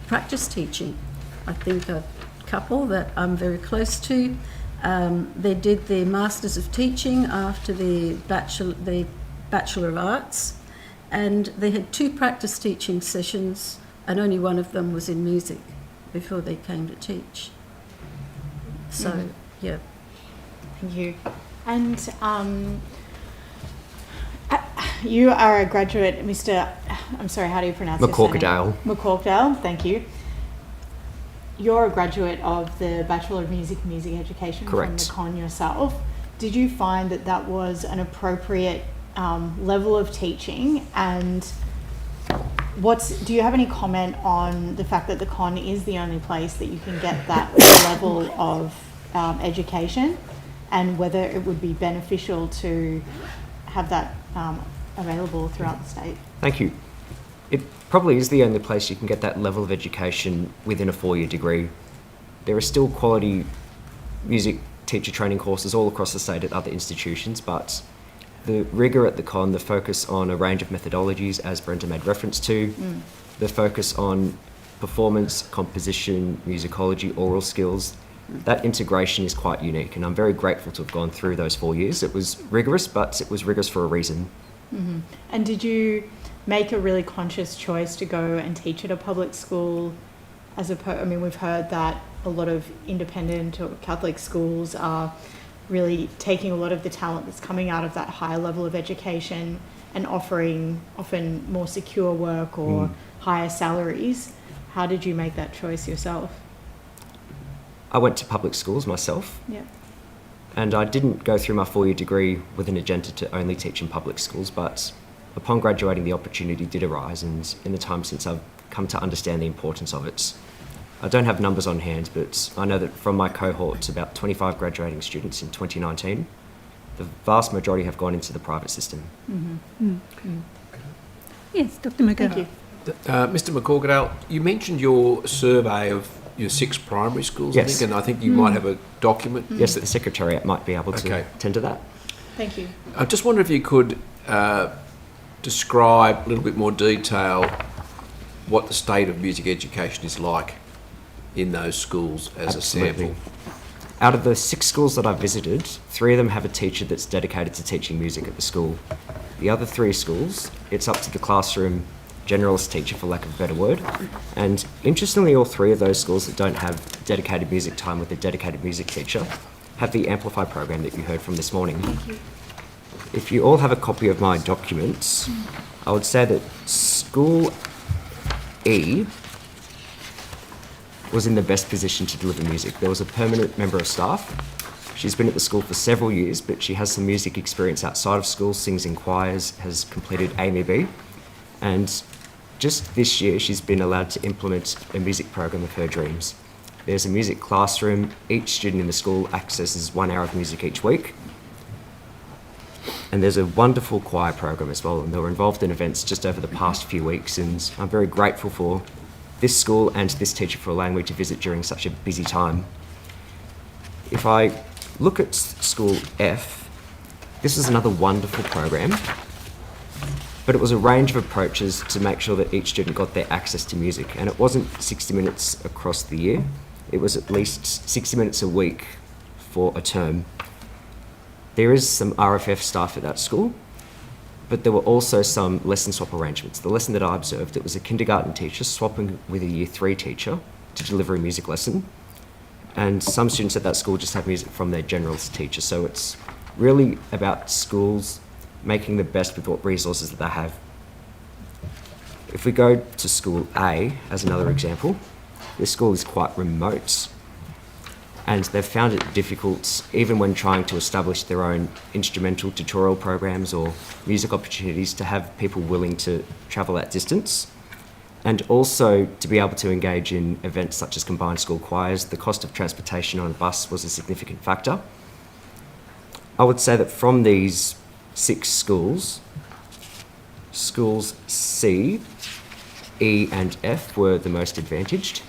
practice teaching. I think a couple that I'm very close to, they did their Masters of Teaching after the Bachelor of Arts, and they had 2 practice teaching sessions, and only one of them was in music before they came to teach. So, yeah. Thank you. And you are a graduate, Mr. I'm sorry, how do you pronounce your surname? McCorkdale, thank you. You're a graduate of the Bachelor of Music Education from the Con yourself. Did you find that that was an appropriate level of teaching? And do you have any comment on the fact that the Con is the only place that you can get that level of education, and whether it would be beneficial to have that available throughout the state? Thank you. It probably is the only place you can get that level of education within a 4-year degree. There are still quality music teacher training courses all across the state at other institutions, but the rigour at the Con, the focus on a range of methodologies, as Brenda made reference to, the focus on performance, composition, musicology, oral skills, that integration is quite unique, and I'm very grateful to have gone through those 4 years. It was rigorous, but it was rigorous for a reason. Mm-hmm. And did you make a really conscious choice to go and teach at a public school we've heard that a lot of independent or Catholic schools are really taking a lot of the talent that's coming out of that higher level of education and offering often more secure work or higher salaries. How did you make that choice yourself? I went to public schools myself. Yeah. And I didn't go through my 4-year degree with an agenda to only teach in public schools, but upon graduating, the opportunity did arise, and in the time since, I've come to understand the importance of it. I don't have numbers on hand, but I know that from my cohort, about 25 graduating students in 2019, the vast majority have gone into the private system. Yes, Dr. McGill. Thank you. Mr. McCorkdale, you mentioned your survey of your 6 primary schools, Yes. I think, and I think you might have a document. Yes, the Secretariat might be able to tend to that. Thank you. I just wonder if you could describe a little bit more detail what the state of music education is like in those schools as Absolutely. a sample. Out of the 6 schools that I've visited, 3 of them have a teacher that's dedicated to teaching music at the school. The other 3 schools, it's up to the classroom generalist teacher, for lack of a better word. And interestingly, all 3 of those schools that don't have dedicated music time with a dedicated music teacher have the Amplify program that you heard from this morning. Thank you. If you all have a copy of my documents, I would say that School E was in the best position to deliver music. There was a permanent member of staff. She's been at the school for several years, but she has some music experience outside of school, sings in choirs, has completed AMEB, and just this year she's been allowed to implement a music program of her dreams. There's a music classroom. Each student in the school accesses 1 hour of music each week. And there's a wonderful choir program as well, and they were involved in events just over the past few weeks, and I'm very grateful for this school and this teacher for allowing me to visit during such a busy time. If I look at School F, this is another wonderful program, but it was a range of approaches to make sure that each student got their access to music, and it wasn't 60 minutes across the year, it was at least 60 minutes a week for a term. There is some RFF staff at that school, but there were also some lesson swap arrangements. The lesson that I observed, it was a kindergarten teacher swapping with a year 3 teacher to deliver a music lesson. And some students at that school just have music from their generalist teacher. So it's really about schools making the best with what resources that they have. If we go to School A as another example, this school is quite remote. and they've found it difficult, even when trying to establish their own instrumental tutorial programs or music opportunities, to have people willing to travel that distance. And also to be able to engage in events such as combined school choirs. The cost of transportation on a bus was a significant factor. I would say that from these 6 schools, schools C, E and F were the most advantaged,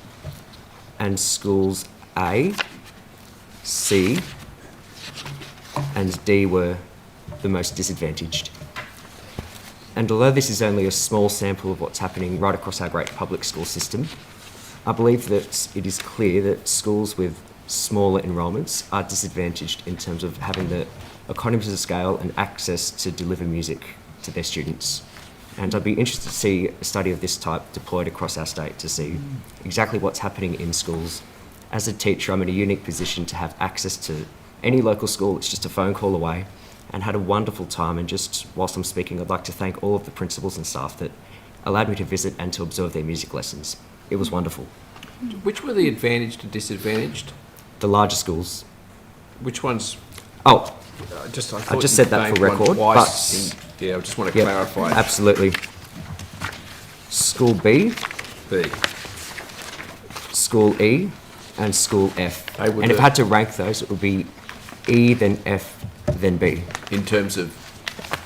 and schools A, C and D were the most disadvantaged. And although this is only a small sample of what's happening right across our great public school system, I believe that it is clear that schools with smaller enrolments are disadvantaged in terms of having the economies of scale and access to deliver music to their students. And I'd be interested to see a study of this type deployed across our state to see exactly what's happening in schools. As a teacher, I'm in a unique position to have access to any local school. It's just a phone call away, and had a wonderful time. And just whilst I'm speaking, I'd like to thank all of the principals and staff that allowed me to visit and to observe their music lessons. It was wonderful. Which were the advantaged and disadvantaged? The larger schools. Which ones? Oh, I I thought just you said that for named one record. twice But yeah, I just want to yeah, clarify. Absolutely. School B, B. School E, and School F. They were And if the- I had to rank those, it would be E, then F, then B. In terms of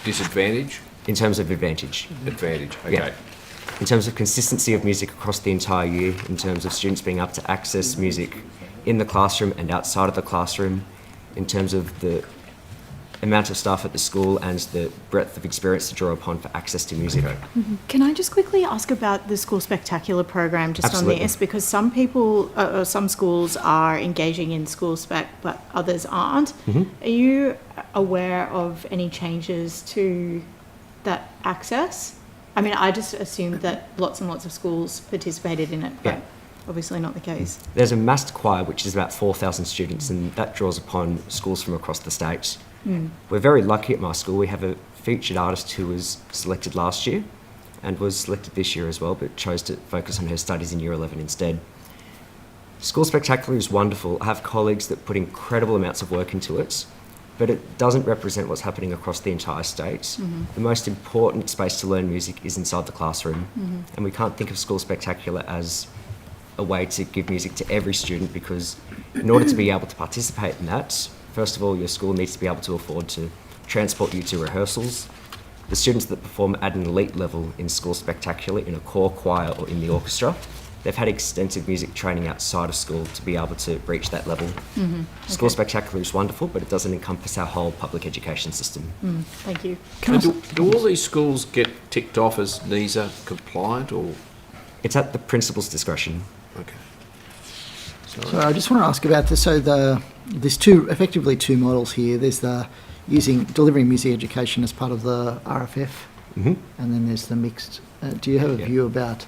disadvantage? In terms of advantage. Advantage, okay. Yeah. In terms of consistency of music across the entire year, in terms of students being able to access music in the classroom and outside of the classroom, in terms of the amount of staff at the school and the breadth of experience to draw upon for access to music. Can I just quickly ask about the School Spectacular program just Absolutely. on this? Because some people, some schools are engaging in School Spec, but others aren't. Are you aware of any changes to that access? I mean, I just assumed that lots and lots of schools participated in it, but Yeah. obviously not the case. There's a massed choir, which is about 4,000 students, and that draws upon schools from across the state. We're very lucky at my school. We have a featured artist who was selected last year and was selected this year as well, but chose to focus on her studies in Year 11 instead. School Spectacular is wonderful. I have colleagues that put incredible amounts of work into it, but it doesn't represent what's happening across the entire state. The most important space to learn music is inside the classroom, and we can't think of School Spectacular as a way to give music to every student, because in order to be able to participate in that, first of all, your school needs to be able to afford to transport you to rehearsals. The students that perform at an elite level in School Spectacular, in a core choir or in the orchestra, they've had extensive music training outside of school to be able to reach that level. School Spectacular is wonderful, but it doesn't encompass our whole public education system. Thank you. And do all these schools get ticked off as NISA compliant, or? It's at the principal's discretion. Okay. So I just want to ask about this. So there's effectively two models here. There's the delivering music education as part of the RFF, and then there's the mixed. Do you have a view about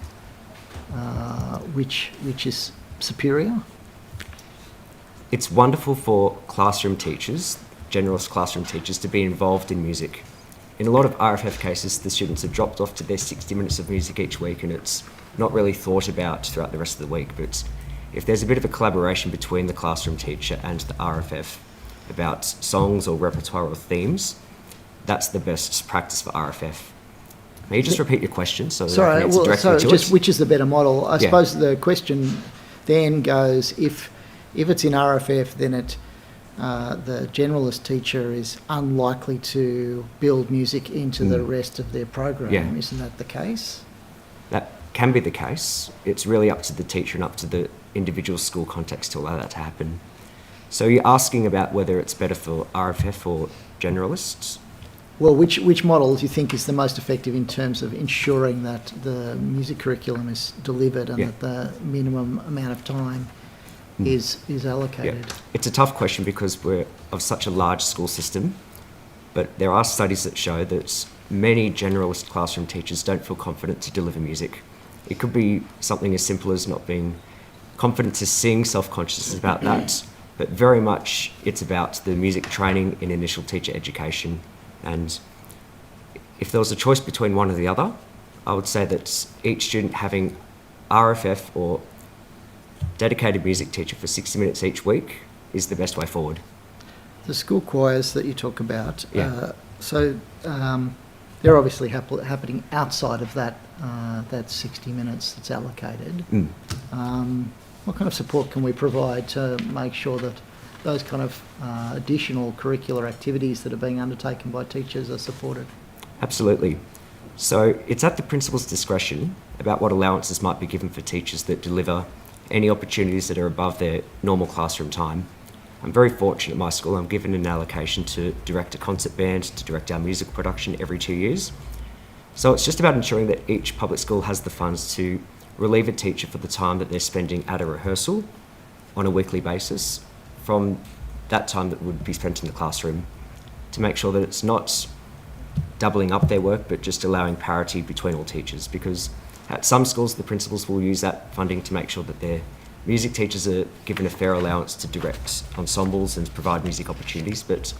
which is superior? It's wonderful for classroom teachers, generalist classroom teachers, to be involved in music. In a lot of RFF cases, the students are dropped off to their 60 minutes of music each week, and it's not really thought about throughout the rest of the week. But if there's a bit of a collaboration between the classroom teacher and the RFF about songs or repertoire or themes, that's the best practice for RFF. May you just repeat your question so that I can answer directly to just it? which is the better model? I Yeah. suppose the question then goes, if it's in RFF, then the generalist teacher is unlikely to build music into the rest of their program. Yeah. Isn't that the case? That can be the case. It's really up to the teacher and up to the individual school context to allow that to happen. So you're asking about whether it's better for RFF or generalists? Well, which model do you think is the most effective in terms of ensuring that the music curriculum is delivered and that the minimum amount of time is allocated? Yeah. It's a tough question because we're of such a large school system, but there are studies that show that many generalist classroom teachers don't feel confident to deliver music. It could be something as simple as not being confident to sing, self-conscious about that, but very much it's about the music training in initial teacher education. And if there was a choice between one or the other, I would say that each student having RFF or dedicated music teacher for 60 minutes each week is the best way forward. The school choirs that you talk about, Yeah. They're obviously happening outside of that 60 minutes that's allocated. What kind of support can we provide to make sure that those kind of additional curricular activities that are being undertaken by teachers are supported? Absolutely. So it's at the principal's discretion about what allowances might be given for teachers that deliver any opportunities that are above their normal classroom time. I'm very fortunate at my school. I'm given an allocation to direct a concert band, to direct our musical production every 2 years. So it's just about ensuring that each public school has the funds to relieve a teacher for the time that they're spending at a rehearsal on a weekly basis from that time that would be spent in the classroom, to make sure that it's not doubling up their work but just allowing parity between all teachers, because at some schools the principals will use that funding to make sure that their music teachers are given a fair allowance to direct ensembles and provide music opportunities, but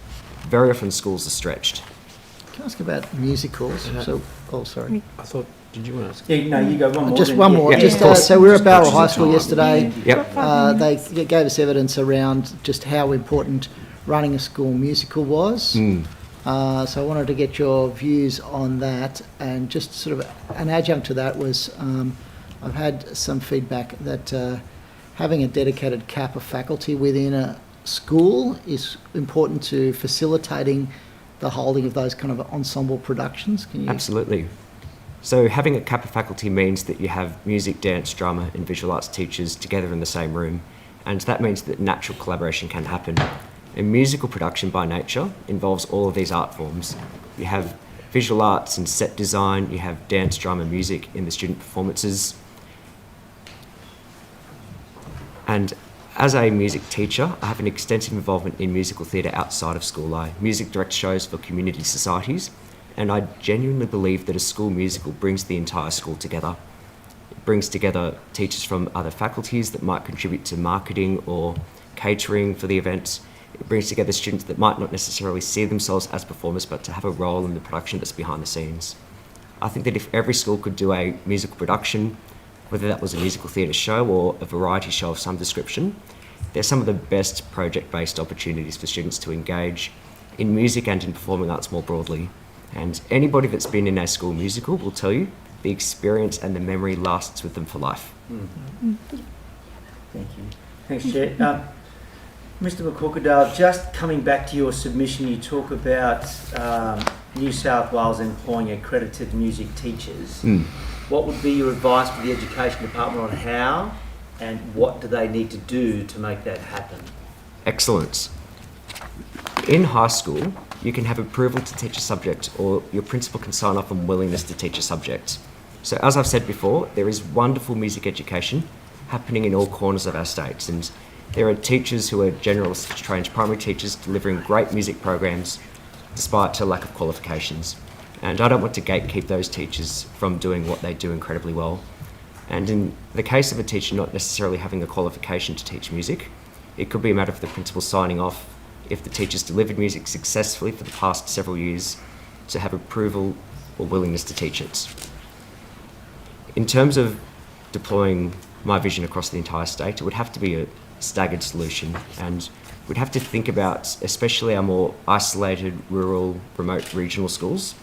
very often schools are stretched. Can I ask about musicals? Sorry. I thought, did you want to ask? Yeah, no, you go one more. Just one more. Yeah, So we were at Barrel High School yesterday. Yep. They gave us evidence around just how important running a school musical was. So I wanted to get your views on that, and just sort of an adjunct to that was I've had some feedback that having a dedicated cap of faculty within a school is important to facilitating the holding of those kind of ensemble productions. Can you? Absolutely. So having a cap of faculty means that you have music, dance, drama and visual arts teachers together in the same room, and that means that natural collaboration can happen. And musical production by nature involves all of these art forms. You have visual arts and set design, you have dance, drama, music in the student performances. And as a music teacher, I have an extensive involvement in musical theatre outside of school. I music direct shows for community societies, and I genuinely believe that a school musical brings the entire school together. It brings together teachers from other faculties that might contribute to marketing or catering for the events. It brings together students that might not necessarily see themselves as performers, but to have a role in the production that's behind the scenes. I think that if every school could do a musical production, whether that was a musical theatre show or a variety show of some description, they're some of the best project-based opportunities for students to engage in music and in performing arts more broadly. And anybody that's been in a school musical will tell you the experience and the memory lasts with them for life. Thank you. Thanks, Chair. Mr. McCorkadale, just coming back to your submission, you talk about New South Wales employing accredited music teachers. What would be your advice for the Education Department on how and what do they need to do to make that happen? Excellent. In high school, you can have approval to teach a subject, or your principal can sign off on willingness to teach a subject. So as I've said before, there is wonderful music education happening in all corners of our states, and there are teachers who are generalist trained primary teachers delivering great music programs despite a lack of qualifications. And I don't want to gatekeep those teachers from doing what they do incredibly well. And in the case of a teacher not necessarily having a qualification to teach music, it could be a matter of the principal signing off if the teacher's delivered music successfully for the past several years to have approval or willingness to teach it. In terms of deploying my vision across the entire state, it would have to be a staggered solution, and we'd have to think about especially our more isolated, rural, remote regional schools,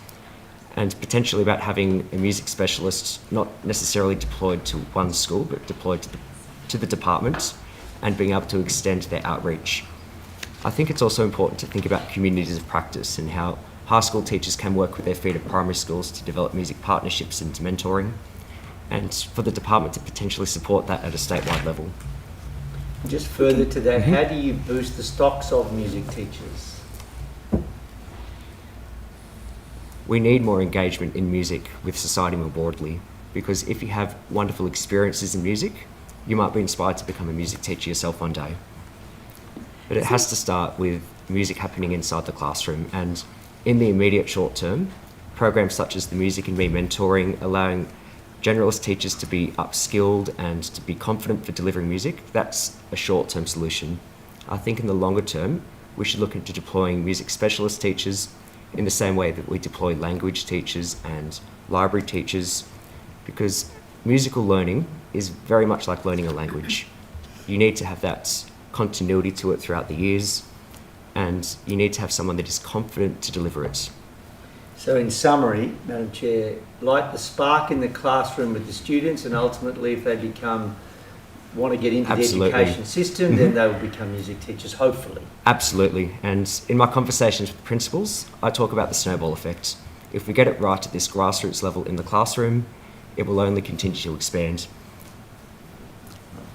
and potentially about having a music specialist not necessarily deployed to one school but deployed to the department and being able to extend their outreach. I think it's also important to think about communities of practice and how high school teachers can work with their feeder primary schools to develop music partnerships and mentoring, and for the department to potentially support that at a statewide level. Just further to that, how do you boost the stocks of music teachers? We need more engagement in music with society more broadly, because if you have wonderful experiences in music, you might be inspired to become a music teacher yourself one day. But it has to start with music happening inside the classroom, and in the immediate short term, programs such as the Music and Me mentoring, allowing generalist teachers to be upskilled and to be confident for delivering music, that's a short-term solution. I think in the longer term, we should look into deploying music specialist teachers in the same way that we deploy language teachers and library teachers, because musical learning is very much like learning a language. You need to have that continuity to it throughout the years, and you need to have someone that is confident to deliver it. So in summary, Madam Chair, light the spark in the classroom with the students, and ultimately if they want to get into Absolutely. the education system, then they will become music teachers, hopefully. Absolutely. And in my conversations with principals, I talk about the snowball effect. If we get it right at this grassroots level in the classroom, it will only continue to expand.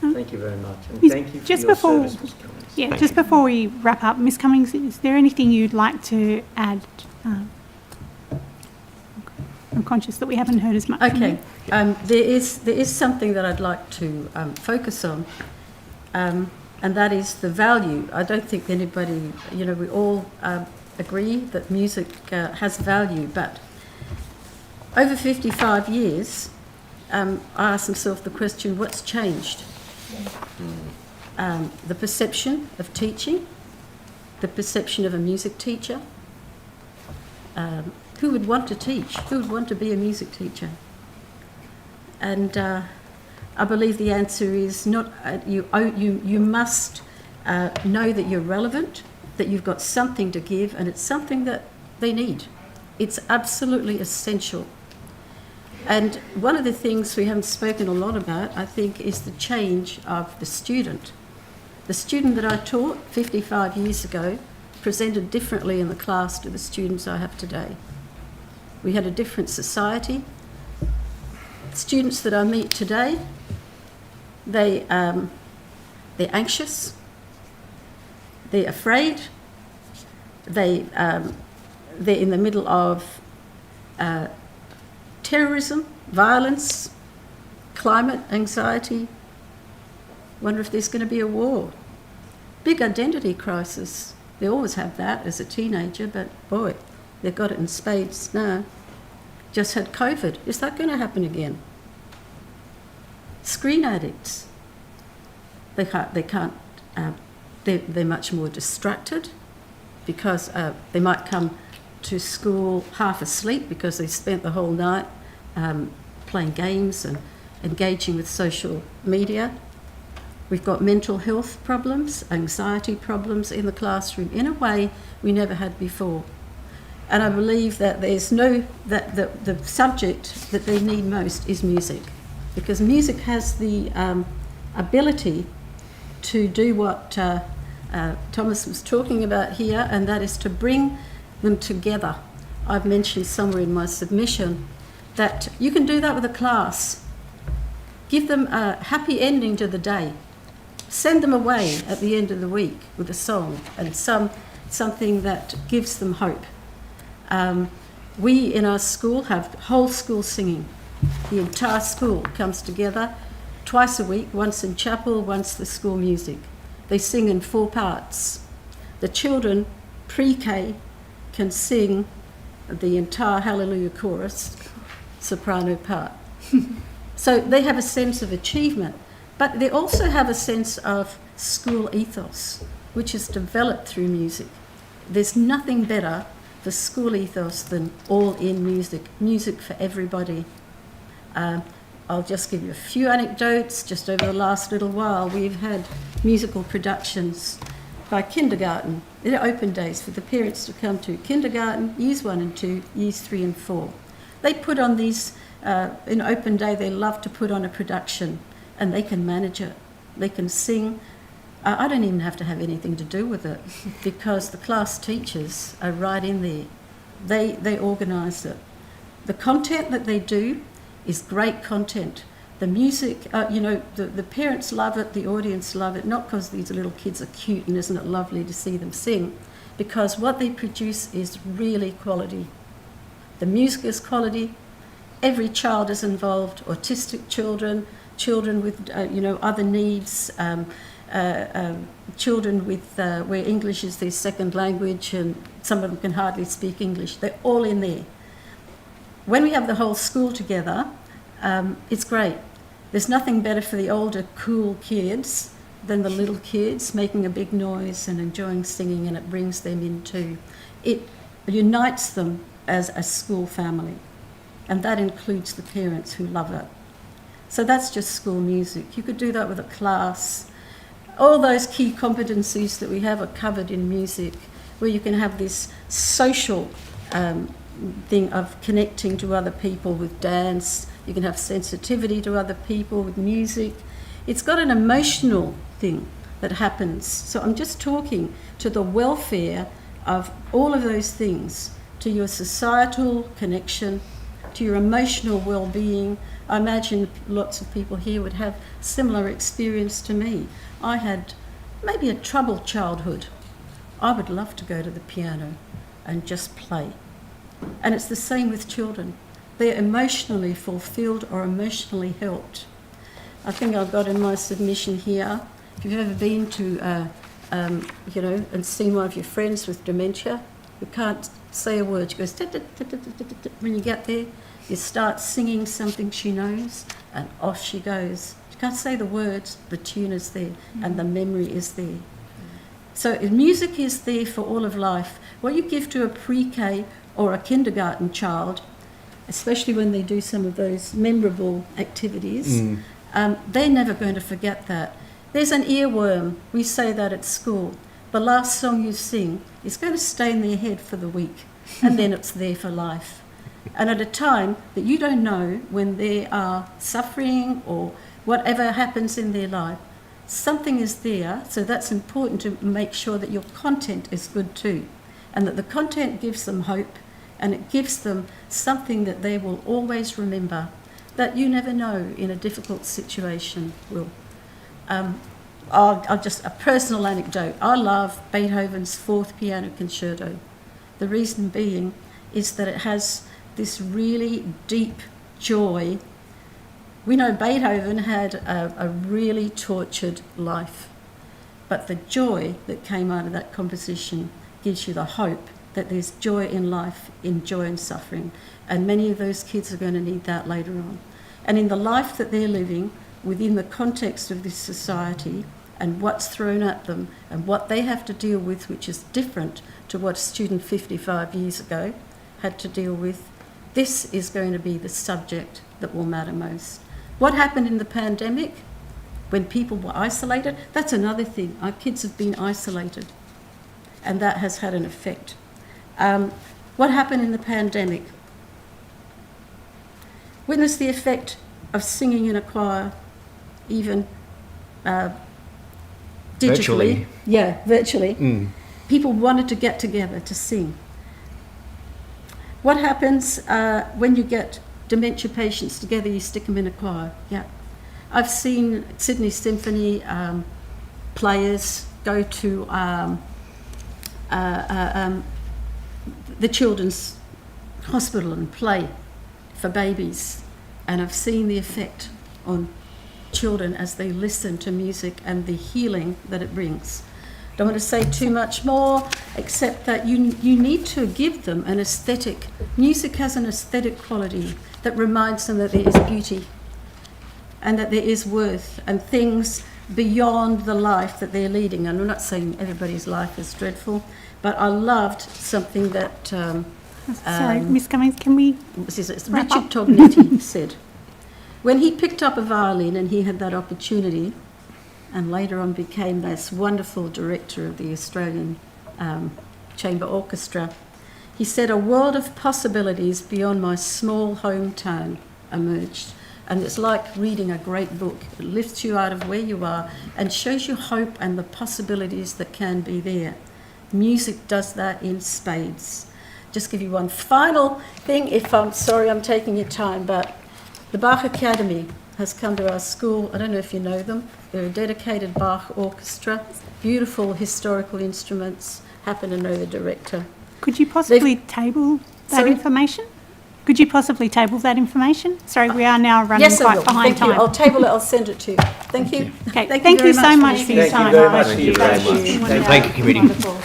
Thank you very much. And thank you for Just your before, service, Ms. Cummings. yeah, Thank just you. before we wrap up, Ms. Cummings, is there anything you'd like to add? I'm conscious that we haven't heard as much. from Okay, you. there is something that I'd like to focus on, and that is the value. I don't think anybody, we all agree that music has value, but over 55 years, I asked myself the question, what's changed? The perception of teaching, the perception of a music teacher. Who would want to teach? Who would want to be a music teacher? And I believe the answer is not. You must know that you're relevant, that you've got something to give, and it's something that they need. It's absolutely essential. And one of the things we haven't spoken a lot about, I think, is the change of the student. The student that I taught 55 years ago presented differently in the class to the students I have today. We had a different society. Students that I meet today, they're anxious, they're afraid, they're in the middle of terrorism, violence, climate anxiety. Wonder if there's going to be a war. Big identity crisis. They always have that as a teenager, but boy, they've got it in spades now. Just had COVID. Is that going to happen again? Screen addicts. They're much more distracted because they might come to school half asleep because they spent the whole night playing games and engaging with social media. We've got mental health problems, anxiety problems in the classroom in a way we never had before. And I believe that the subject that they need most is music, because music has the ability to do what Thomas was talking about here, and that is to bring them together. I've mentioned somewhere in my submission that you can do that with a class. Give them a happy ending to the day. Send them away at the end of the week with a song and something that gives them hope. We in our school have whole school singing. The entire school comes together twice a week, once in chapel, once the school music. They sing in 4 parts. The children, pre-K, can sing the entire Hallelujah chorus, soprano part. So they have a sense of achievement, but they also have a sense of school ethos, which is developed through music. There's nothing better for school ethos than all-in music, music for everybody. I'll just give you a few anecdotes. Just over the last little while, we've had musical productions by kindergarten. They're open days for the parents to come to. Kindergarten, years 1 and 2, years 3 and 4. They put on these, in open day, they love to put on a production, and they can manage it. They can sing. I don't even have to have anything to do with it because the class teachers are right in there. They organise it. The content that they do is great content. The music, the parents love it, the audience love it, not because these little kids are cute and isn't it lovely to see them sing, because what they produce is really quality. The music is quality. Every child is involved, autistic children, children with other needs, children with where English is their second language and some of them can hardly speak English. They're all in there. When we have the whole school together, it's great. There's nothing better for the older, cool kids than the little kids making a big noise and enjoying singing, and it brings them into, it unites them as a school family. And that includes the parents who love it. So that's just school music. You could do that with a class. all those key competencies that we have are covered in music, where you can have this social thing of connecting to other people with dance. You can have sensitivity to other people with music. It's got an emotional thing that happens. So I'm just talking to the welfare of all of those things, to your societal connection, to your emotional well-being. I imagine lots of people here would have similar experience to me. I had maybe a troubled childhood. I would love to go to the piano and just play. And it's the same with children. They're emotionally fulfilled or emotionally helped. I think I've got in my submission here, if you've ever been to, and seen one of your friends with dementia, who can't say a word, she goes, when you get there, you start singing something she knows, and off she goes. She can't say the words, the tune is there, and the memory is there. So music is there for all of life. What you give to a pre-K or a kindergarten child, especially when they do some of those memorable activities, they're never going to forget that. There's an earworm, we say that at school. The last song you sing is going to stay in their head for the week, and then it's there for life. And at a time that you don't know, when they are suffering or whatever happens in their life, something is there, so that's important to make sure that your content is good too, and that the content gives them hope, and it gives them something that they will always remember, that you never know in a difficult situation will. I'll just a personal anecdote. I love Beethoven's Fourth Piano Concerto. The reason being is that it has this really deep joy. We know Beethoven had a really tortured life, but the joy that came out of that composition gives you the hope that there's joy in life, in joy and suffering, and many of those kids are going to need that later on. And in the life that they're living, within the context of this society, and what's thrown at them, and what they have to deal with, which is different to what a student 55 years ago had to deal with, this is going to be the subject that will matter most. What happened in the pandemic, when people were isolated? That's another thing. Our kids have been isolated, and that has had an effect. What happened in the pandemic? Witness the effect of singing in a choir, even digitally. Virtually. Yeah, virtually. People wanted to get together to sing. What happens when you get dementia patients together? You stick them in a choir. Yeah, I've seen Sydney Symphony players go to the children's hospital and play for babies, and I've seen the effect on children as they listen to music and the healing that it brings. Don't want to say too much more, except that you need to give them an aesthetic. Music has an aesthetic quality that reminds them that there is beauty and that there is worth and things beyond the life that they're leading. And I'm not saying everybody's life is dreadful, but I loved something that Sorry, Miss Cummings, can we Richard Tognetti said. When he picked up a violin and he had that opportunity, and later on became this wonderful director of the Australian Chamber Orchestra, he said, a world of possibilities beyond my small hometown emerged. And it's like reading a great book. It lifts you out of where you are and shows you hope and the possibilities that can be there. Music does that in spades. Just give you one final thing, if I'm sorry I'm taking your time, but the Bach Academy has come to our school. I don't know if you know them. They're a dedicated Bach orchestra, beautiful historical instruments. Happen to know the director. Could you possibly table that information? Could you possibly table that information? Sorry, we are now running quite behind time. Thank you. I'll table it. I'll send it to you. Thank you. Okay. Thank you so much for your time. Thank you very much. Thank you, committee. Wonderful.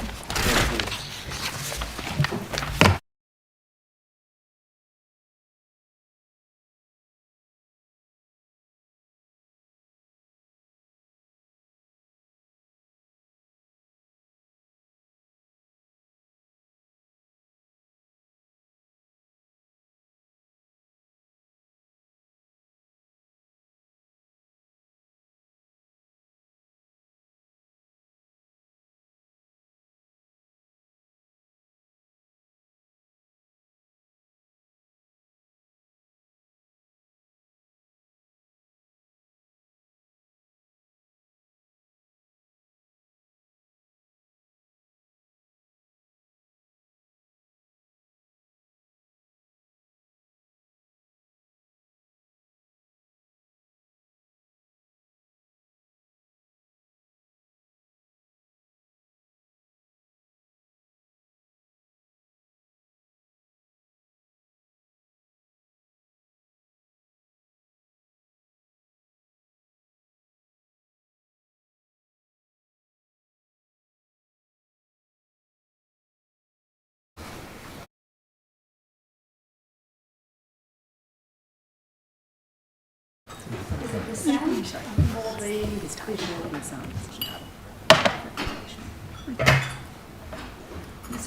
Ms.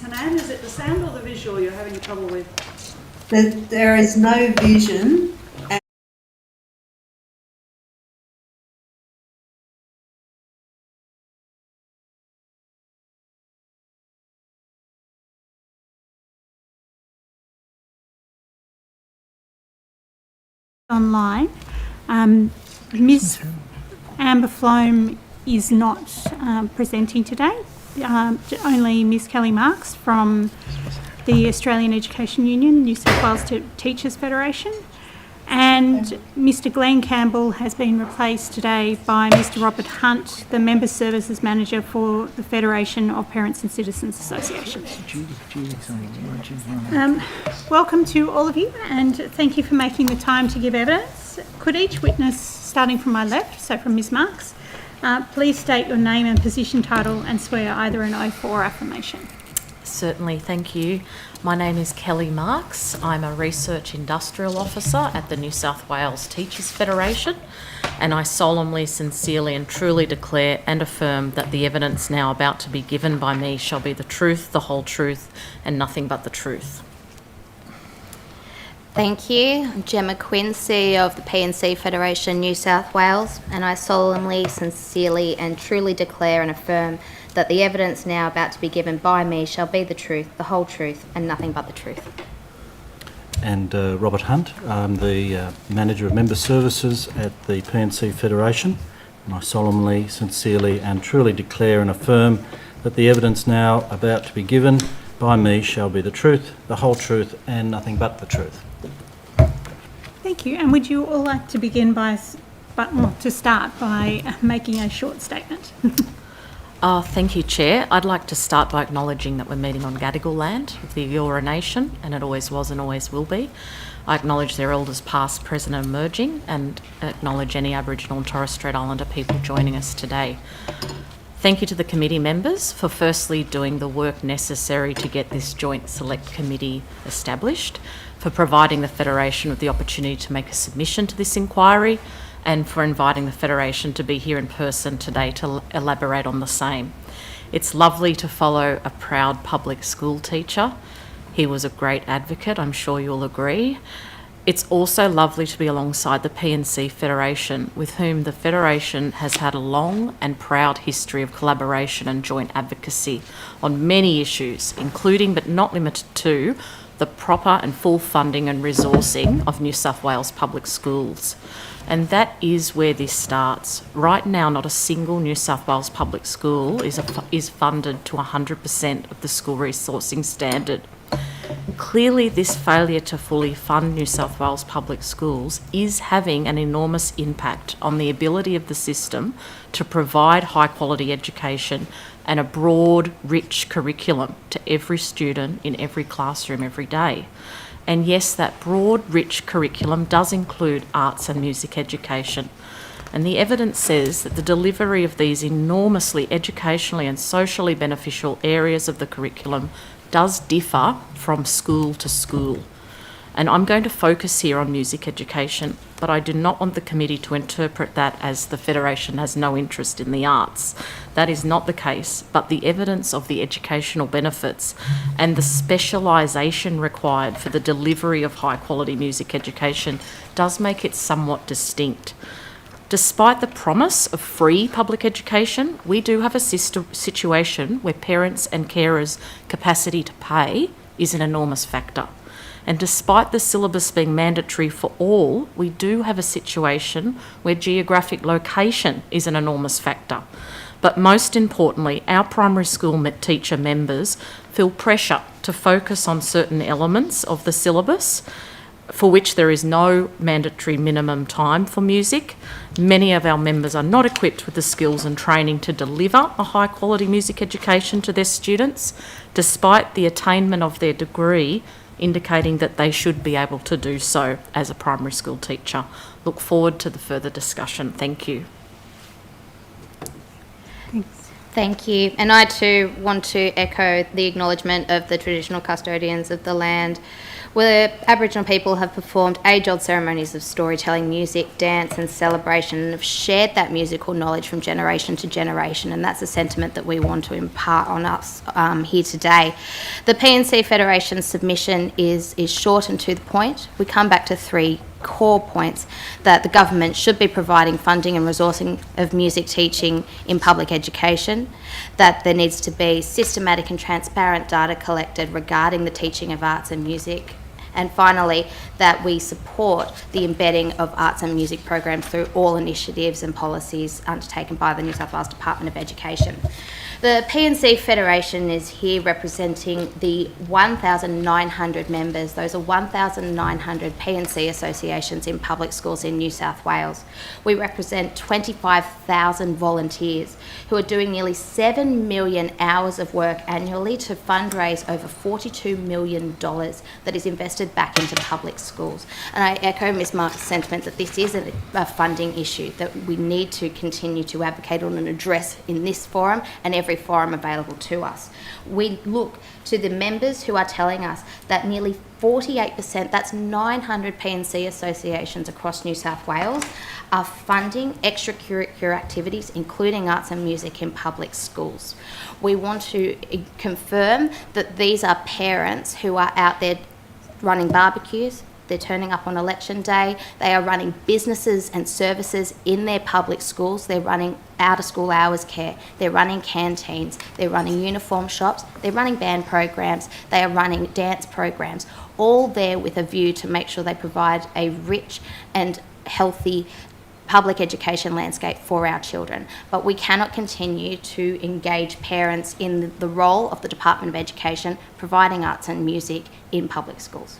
Hanan, is it the sound or the visual you're having trouble with? There is no vision. Online. Ms. Amber Floam is not presenting today. Only Ms. Kelly Marks from the Australian Education Union, New South Wales Teachers Federation, and Mr. Glenn Campbell has been replaced today by Mr. Robert Hunt, the Member Services Manager for the Federation of Parents and Citizens Association. Welcome to all of you, and thank you for making the time to give evidence. Could each witness, starting from my left, so from Ms. Marks, please state your name and position title and swear either an oath or affirmation. Certainly, thank you. My name is Kelly Marks. I'm a Research Industrial Officer at the New South Wales Teachers Federation, and I solemnly, sincerely and truly declare and affirm that the evidence now about to be given by me shall be the truth, the whole truth, and nothing but the truth. Thank you. I'm Gemma Quinn, CEO of the P&C Federation New South Wales, and I solemnly, sincerely and truly declare and affirm that the evidence now about to be given by me shall be the truth, the whole truth, and nothing but the truth. And Robert Hunt, I'm the Manager of Member Services at the P&C Federation, and I solemnly, sincerely and truly declare and affirm that the evidence now about to be given by me shall be the truth, the whole truth, and nothing but the truth. Thank you. And would you all like to begin to start by making a short statement? Thank you, Chair. I'd like to start by acknowledging that we're meeting on Gadigal land of the Eora Nation, and it always was and always will be. I acknowledge their elders past, present and emerging, and acknowledge any Aboriginal and Torres Strait Islander people joining us today. Thank you to the committee members for firstly doing the work necessary to get this joint select committee established, for providing the Federation with the opportunity to make a submission to this inquiry, and for inviting the Federation to be here in person today to elaborate on the same. It's lovely to follow a proud public school teacher. He was a great advocate, I'm sure you'll agree. It's also lovely to be alongside the P&C Federation, with whom the Federation has had a long and proud history of collaboration and joint advocacy on many issues, including but not limited to the proper and full funding and resourcing of New South Wales public schools. And that is where this starts. Right now, not a single New South Wales public school is funded to 100% of the school resourcing standard. Clearly, this failure to fully fund New South Wales public schools is having an enormous impact on the ability of the system to provide high-quality education and a broad, rich curriculum to every student in every classroom every day. And yes, that broad, rich curriculum does include arts and music education. And the evidence says that the delivery of these enormously educationally and socially beneficial areas of the curriculum does differ from school to school. And I'm going to focus here on music education, but I do not want the committee to interpret that as the Federation has no interest in the arts. That is not the case, but the evidence of the educational benefits and the specialisation required for the delivery of high-quality music education does make it somewhat distinct. Despite the promise of free public education, we do have a situation where parents and carers' capacity to pay is an enormous factor. And despite the syllabus being mandatory for all, we do have a situation where geographic location is an enormous factor. But most importantly, our primary school teacher members feel pressure to focus on certain elements of the syllabus for which there is no mandatory minimum time for music. Many of our members are not equipped with the skills and training to deliver a high quality music education to their students, despite the attainment of their degree indicating that they should be able to do so as a primary school teacher. Look forward to the further discussion. Thank you. Thank you. And I too want to echo the acknowledgement of the traditional custodians of the land. where Aboriginal people have performed age-old ceremonies of storytelling, music, dance and celebration, and have shared that musical knowledge from generation to generation, and that's a sentiment that we want to impart on us here today. The P&C Federation's submission is short and to the point. We come back to three core points: that the government should be providing funding and resourcing of music teaching in public education, that there needs to be systematic and transparent data collected regarding the teaching of arts and music, and finally, that we support the embedding of arts and music programs through all initiatives and policies undertaken by the New South Wales Department of Education. The P&C Federation is here representing the 1,900 members. Those are 1,900 P&C associations in public schools in New South Wales. We represent 25,000 volunteers who are doing nearly 7 million hours of work annually to fundraise over $42 million that is invested back into public schools. And I echo Ms Marks' sentiment that this is a funding issue that we need to continue to advocate on and address in this forum and every forum available to us. We look to the members who are telling us that nearly 48%, that's 900 P&C associations across New South Wales, are funding extracurricular activities, including arts and music in public schools. We want to confirm that these are parents who are out there running barbecues, they're turning up on election day, they are running businesses and services in their public schools, they're running out-of-school hours care, they're running canteens, they're running uniform shops, they're running band programs, they are running dance programs, all there with a view to make sure they provide a rich and healthy public education landscape for our children. But we cannot continue to engage parents in the role of the Department of Education providing arts and music in public schools.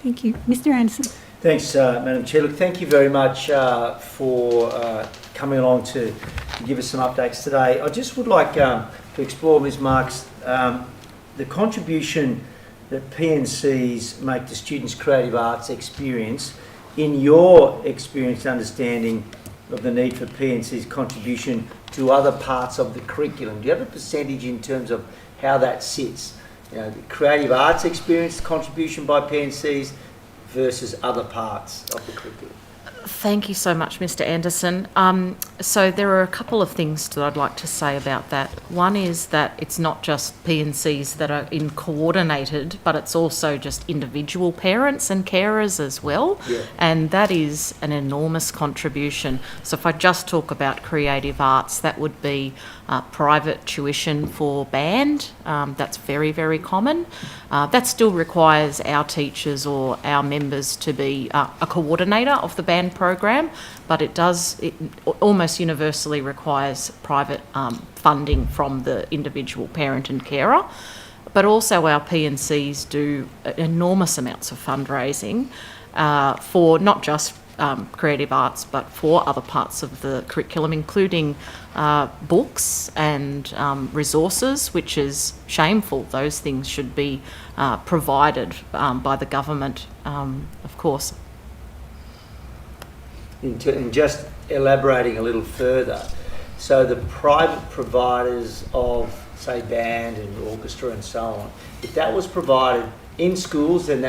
Thank you. Mr Anderson. Thanks, Madam Chair. Look, thank you very much for coming along to give us some updates today. I just would like to explore, Ms Marks, the contribution that P&Cs make to students' creative arts experience. In your experience and understanding of the need for P&C's contribution to other parts of the curriculum, do you have a percentage in terms of how that sits? You know, the creative arts experience contribution by P&Cs versus other parts of the curriculum? Thank you so much, Mr Anderson. So there are a couple of things that I'd like to say about that. One is that it's not just P&Cs that are coordinated, but it's also just individual parents and carers as well. Yeah. And that is an enormous contribution. So if I just talk about creative arts, that would be private tuition for band. That's very, very common. That still requires our teachers or our members to be a coordinator of the band program, but it almost universally requires private funding from the individual parent and carer. But also our P&Cs do enormous amounts of fundraising for not just creative arts, but for other parts of the curriculum, including books and resources, which is shameful. Those things should be provided by the government, of course. And just elaborating a little further, so the private providers of, say, band and orchestra and so on, if that was provided in schools, then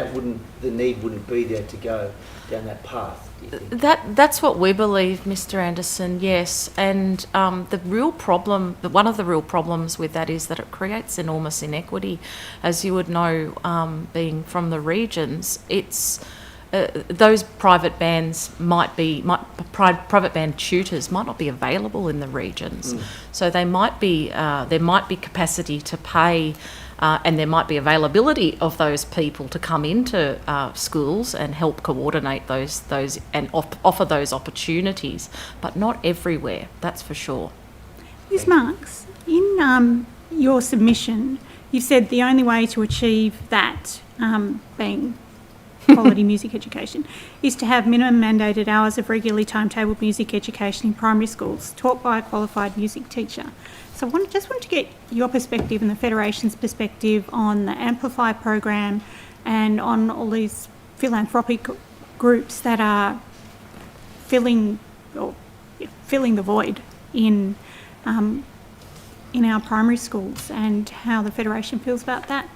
the need wouldn't be there to go down that path. That's what we believe, Mr Anderson, yes. And the real problem, one of the real problems with that is that it creates enormous inequity. As you would know, being from the regions, it's those private bands private band tutors might not be available in the regions. So they might be there might be capacity to pay and there might be availability of those people to come into schools and help coordinate those and offer those opportunities, but not everywhere, that's for sure. Ms Marks, in your submission, you said the only way to achieve that, being quality music education, is to have minimum mandated hours of regularly timetabled music education in primary schools taught by a qualified music teacher. So I just wanted to get your perspective and the Federation's perspective on the Amplify program and on all these philanthropic groups that are filling the void in in our primary schools and how the Federation feels about that.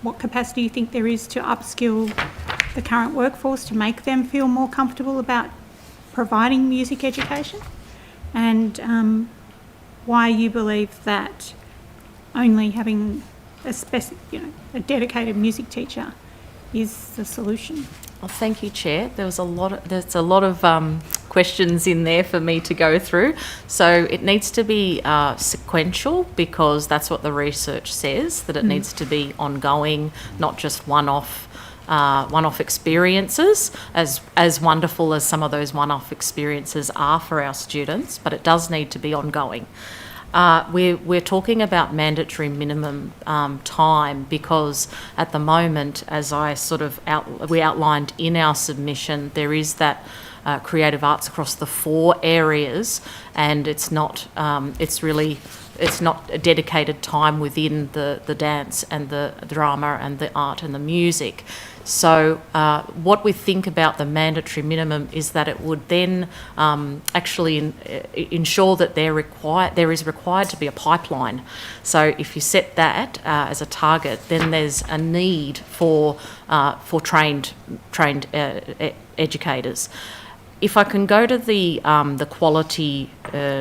What capacity you think there is to upskill the current workforce to make them feel more comfortable about providing music education, and why you believe that only having a dedicated music teacher is the solution. Well, thank you, Chair. There's a lot of questions in there for me to go through. So it needs to be sequential, because that's what the research says, that it needs to be ongoing, not just one-off experiences, as wonderful as some of those one-off experiences are for our students, but it does need to be ongoing. We're talking about mandatory minimum time, because at the moment, as I we outlined in our submission, there is that creative arts across the 4 areas, and it's not a dedicated time within the dance and the drama and the art and the music. So what we think about the mandatory minimum is that it would then actually ensure that there is required to be a pipeline. So if you set that as a target, then there's a need for trained educators. If I can go to the quality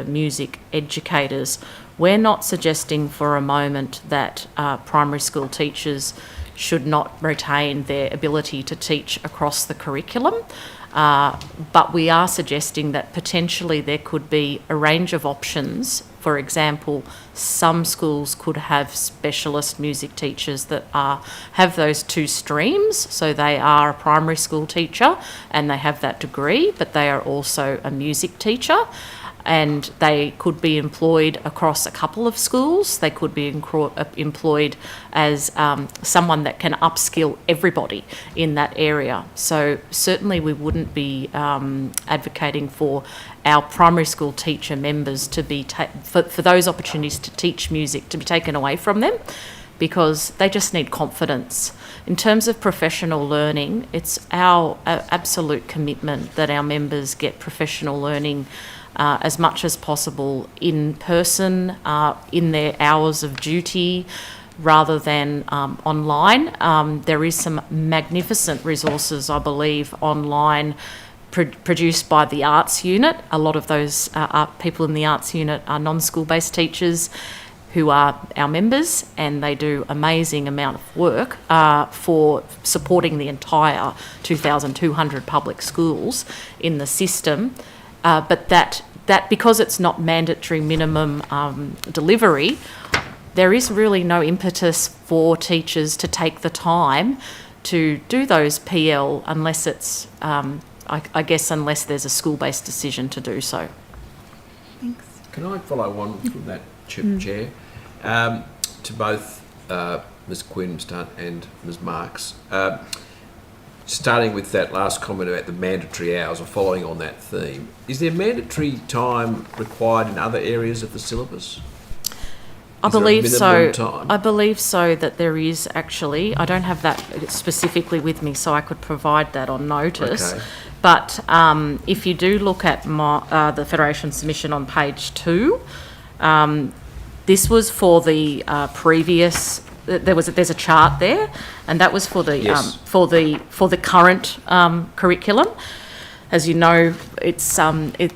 music educators, we're not suggesting for a moment that primary school teachers should not retain their ability to teach across the curriculum, but we are suggesting that potentially there could be a range of options. For example, some schools could have specialist music teachers that have those 2 streams, so they are a primary school teacher and they have that degree, but they are also a music teacher. And they could be employed across a couple of schools. They could be employed as someone that can upskill everybody in that area. So certainly we wouldn't be advocating for our primary school teacher members to be for those opportunities to teach music to be taken away from them, because they just need confidence. In terms of professional learning, it's our absolute commitment that our members get professional learning as much as possible in person, in their hours of duty, rather than online. There is some magnificent resources, I believe, online produced by the arts unit. A lot of those people in the arts unit are non-school based teachers who are our members, and they do amazing amount of work for supporting the entire 2,200 public schools in the system. But that because it's not mandatory minimum delivery, there is really no impetus for teachers to take the time to do those PL unless it's, I guess, unless there's a school-based decision to do so. Thanks. Can I follow on from that, Chair? To both Ms Quinn and Ms Marks. Starting with that last comment about the mandatory hours, or following on that theme, is there mandatory time required in other areas of the syllabus? I believe so. I believe so, that there is actually. I don't have that specifically with me, so I could provide that on notice. Okay. But if you do look at the Federation submission on page 2, this was for the previous. There's a chart there, and that was for the for the current curriculum. As you know,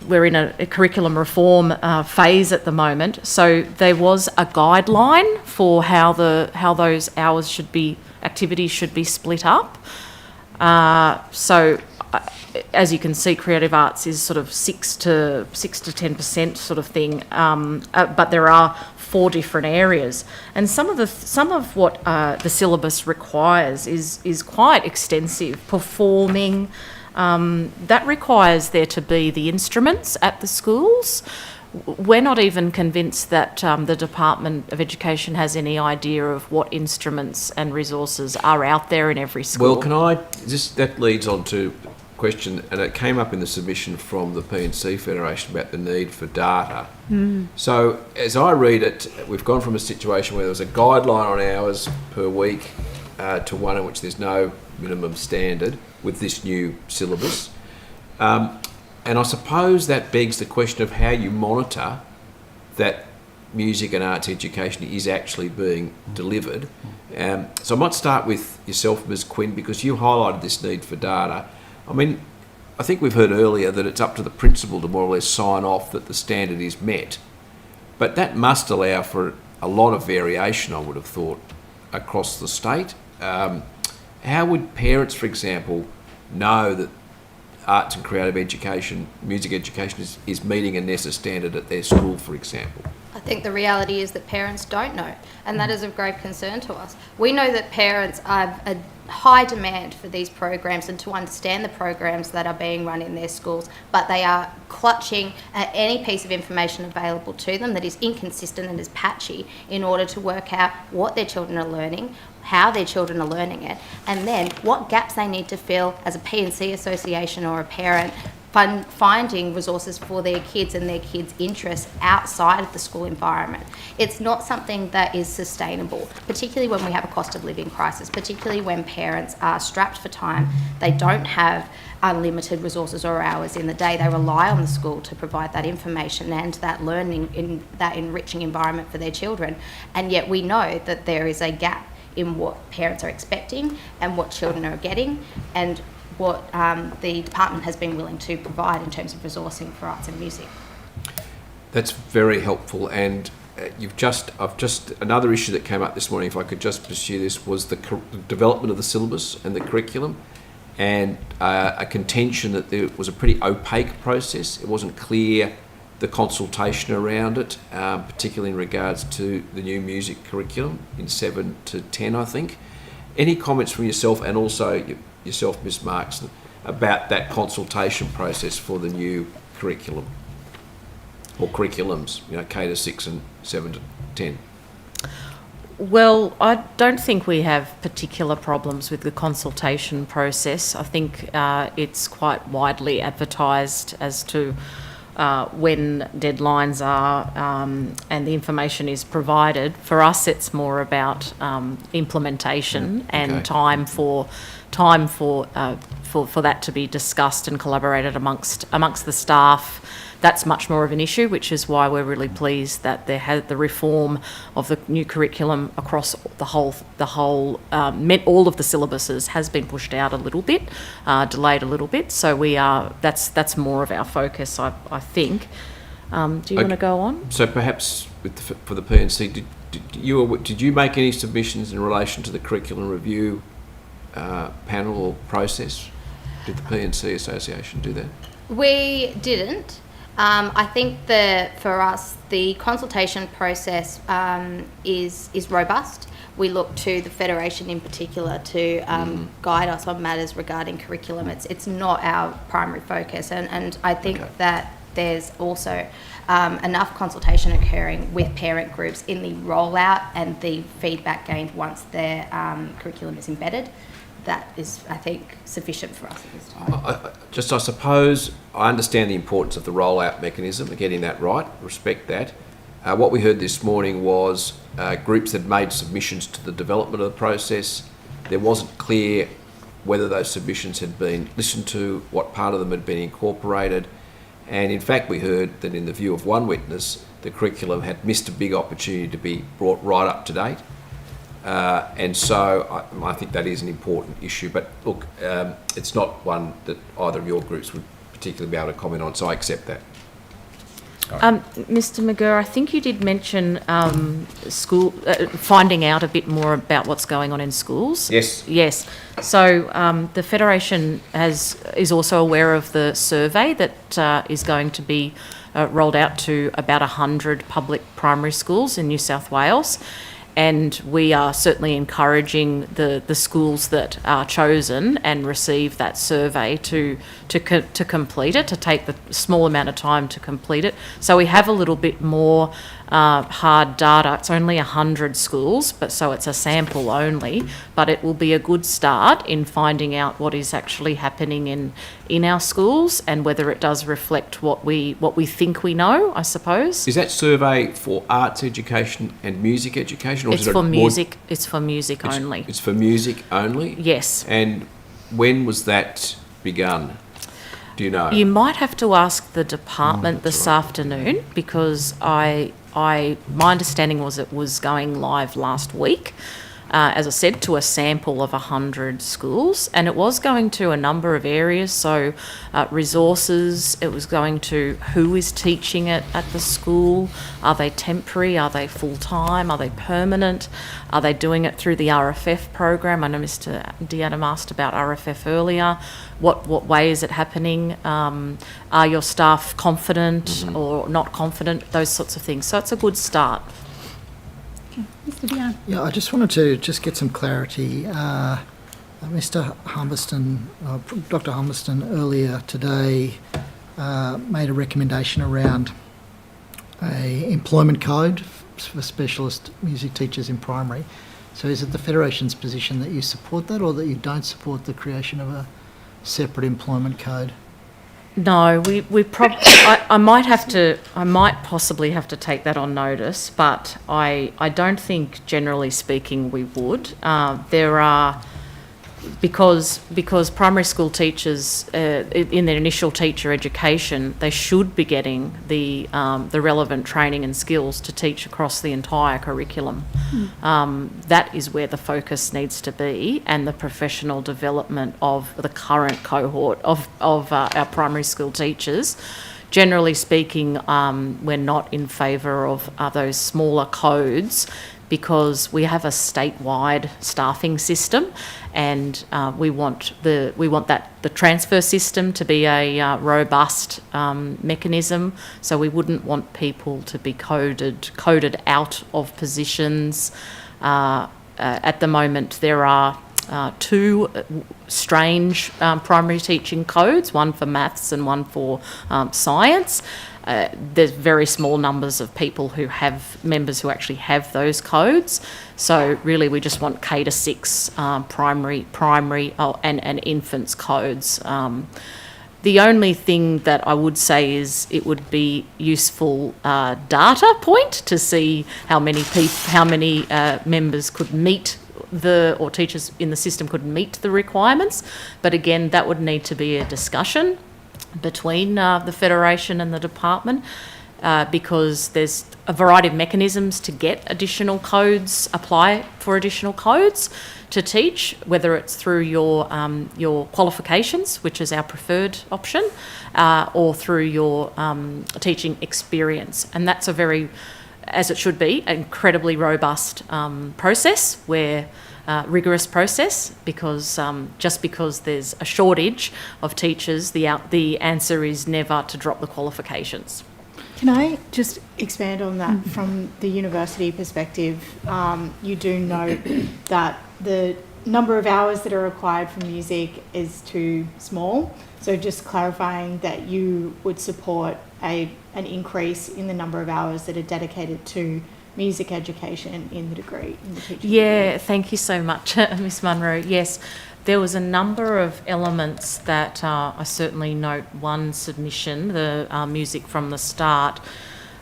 we're in a curriculum reform phase at the moment. So there was a guideline for how those activities should be split up. So as you can see, creative arts is sort of 6 to 10% sort of thing, but there are 4 different areas, and some of what the syllabus requires is quite extensive. Performing, that requires there to be the instruments at the schools. We're not even convinced that the Department of Education has any idea of what instruments and resources are out there in every school. Well, that leads on to question, and it came up in the submission from the P&C Federation about the need for data. So as I read it, we've gone from a situation where there was a guideline on hours per week to one in which there's no minimum standard with this new syllabus. And I suppose that begs the question of how you monitor that music and arts education is actually being delivered. So I might start with yourself, Ms. Quinn, because you highlighted this need for data. I mean, I think we've heard earlier that it's up to the principal to more or less sign off that the standard is met. But that must allow for a lot of variation, I would have thought, across the state. How would parents, for example, know that arts and creative education, music education is meeting a NESA standard at their school, for example? I think the reality is that parents don't know, and that is of grave concern to us. We know that parents have a high demand for these programs and to understand the programs that are being run in their schools, but they are clutching at any piece of information available to them that is inconsistent and is patchy in order to work out what their children are learning, how their children are learning it, and then what gaps they need to fill as a P&C association or a parent, finding resources for their kids and their kids' interests outside of the school environment. It's not something that is sustainable, particularly when we have a cost of living crisis, particularly when parents are strapped for time. They don't have unlimited resources or hours in the day. They rely on the school to provide that information and that learning in that enriching environment for their children. And yet we know that there is a gap in what parents are expecting and what children are getting, and what the department has been willing to provide in terms of resourcing for arts and music. That's very helpful, and another issue that came up this morning, if I could just pursue this, was the development of the syllabus and the curriculum, and a contention that there was a pretty opaque process. It wasn't clear the consultation around it, particularly in regards to the new music curriculum in 7 to 10, I think. Any comments from yourself and also yourself, Ms. Marks, about that consultation process for the new curriculum or curriculums, K to 6 and 7 to 10? Well, I don't think we have particular problems with the consultation process. I think it's quite widely advertised as to when deadlines are and the information is provided. For us, it's more about implementation and time for that to be discussed and collaborated amongst the staff. That's much more of an issue, which is why we're really pleased that the reform of the new curriculum across all of the syllabuses has been pushed out a little bit, delayed a little bit. So that's more of our focus, I think. Do you want to go on? So perhaps for the P&C, did you make any submissions in relation to the curriculum review panel or process? Did the P&C Association do that? We didn't. I think for us, the consultation process is robust. We look to the Federation in particular to guide us on matters regarding curriculum. It's not our primary focus, and I think that there's also enough consultation occurring with parent groups in the rollout and the feedback gained once their curriculum is embedded. That is, I think, sufficient for us at this time. I suppose I understand the importance of the rollout mechanism and getting that right, respect that. What we heard this morning was groups had made submissions to the development of the process. There wasn't clear whether those submissions had been listened to, what part of them had been incorporated. And in fact, we heard that in the view of one witness, the curriculum had missed a big opportunity to be brought right up to date. And so I think that is an important issue. But look, it's not one that either of your groups would particularly be able to comment on, so I accept that. Mr. McGurr, I think you did mention finding out a bit more about what's going on in schools. Yes. Yes. So the Federation is also aware of the survey that is going to be rolled out to about 100 public primary schools in New South Wales. And we are certainly encouraging the schools that are chosen and receive that survey to complete it, to take the small amount of time to complete it. So we have a little bit more hard data. It's only 100 schools, so it's a sample only, but it will be a good start in finding out what is actually happening in our schools and whether it does reflect what we think we know, I suppose. Is that survey for arts education and music education? Or it's for music. It's for music only. It's for music only? Yes. And when was that begun? Do you know? You might have to ask the department this afternoon, because my understanding was it was going live last week. As I said, to a sample of 100 schools, and it was going to a number of areas, so resources, it was going to who is teaching it at the school, are they temporary, are they full-time, are they permanent, are they doing it through the RFF program? I know Mr. Diadam asked about RFF earlier. What way is it happening? Are your staff confident or not confident? Those sorts of things. So it's a good start. Mr. Dion. Yeah, I just wanted to just get some clarity. Mr. Humberston, Dr. Humberston earlier today made a recommendation around a employment code for specialist music teachers in primary. So is it the Federation's position that you support that, or that you don't support the creation of a separate employment code? No, I might possibly have to take that on notice, but I don't think, generally speaking, we would. There are, because primary school teachers in their initial teacher education, they should be getting the relevant training and skills to teach across the entire curriculum. That is where the focus needs to be, and the professional development of the current cohort of our primary school teachers. Generally speaking, we're not in favour of those smaller codes, because we have a statewide staffing system, and we want the transfer system to be a robust mechanism. So we wouldn't want people to be coded out of positions. At the moment, there are two strange primary teaching codes, one for maths and one for science. There's very small numbers of people who have members who actually have those codes. So really, we just want K to 6 primary and infants codes. The only thing that I would say is it would be useful data point to see how many members could meet or teachers in the system could meet the requirements. But again, that would need to be a discussion between the Federation and the department, because there's a variety of mechanisms to get additional codes, apply for additional codes to teach, whether it's through your qualifications, which is our preferred option, or through your teaching experience. And that's a very, as it should be, incredibly robust process, where rigorous process, because just because there's a shortage of teachers, the answer is never to drop the qualifications. Can I just expand on that from the university perspective? You do note that the number of hours that are required for music is too small. So just clarifying that you would support an increase in the number of hours that are dedicated to music education in the degree, in the teaching degree. Thank you so much, Ms Munro. Yes, there was a number of elements that I certainly note. One submission, the music from the start,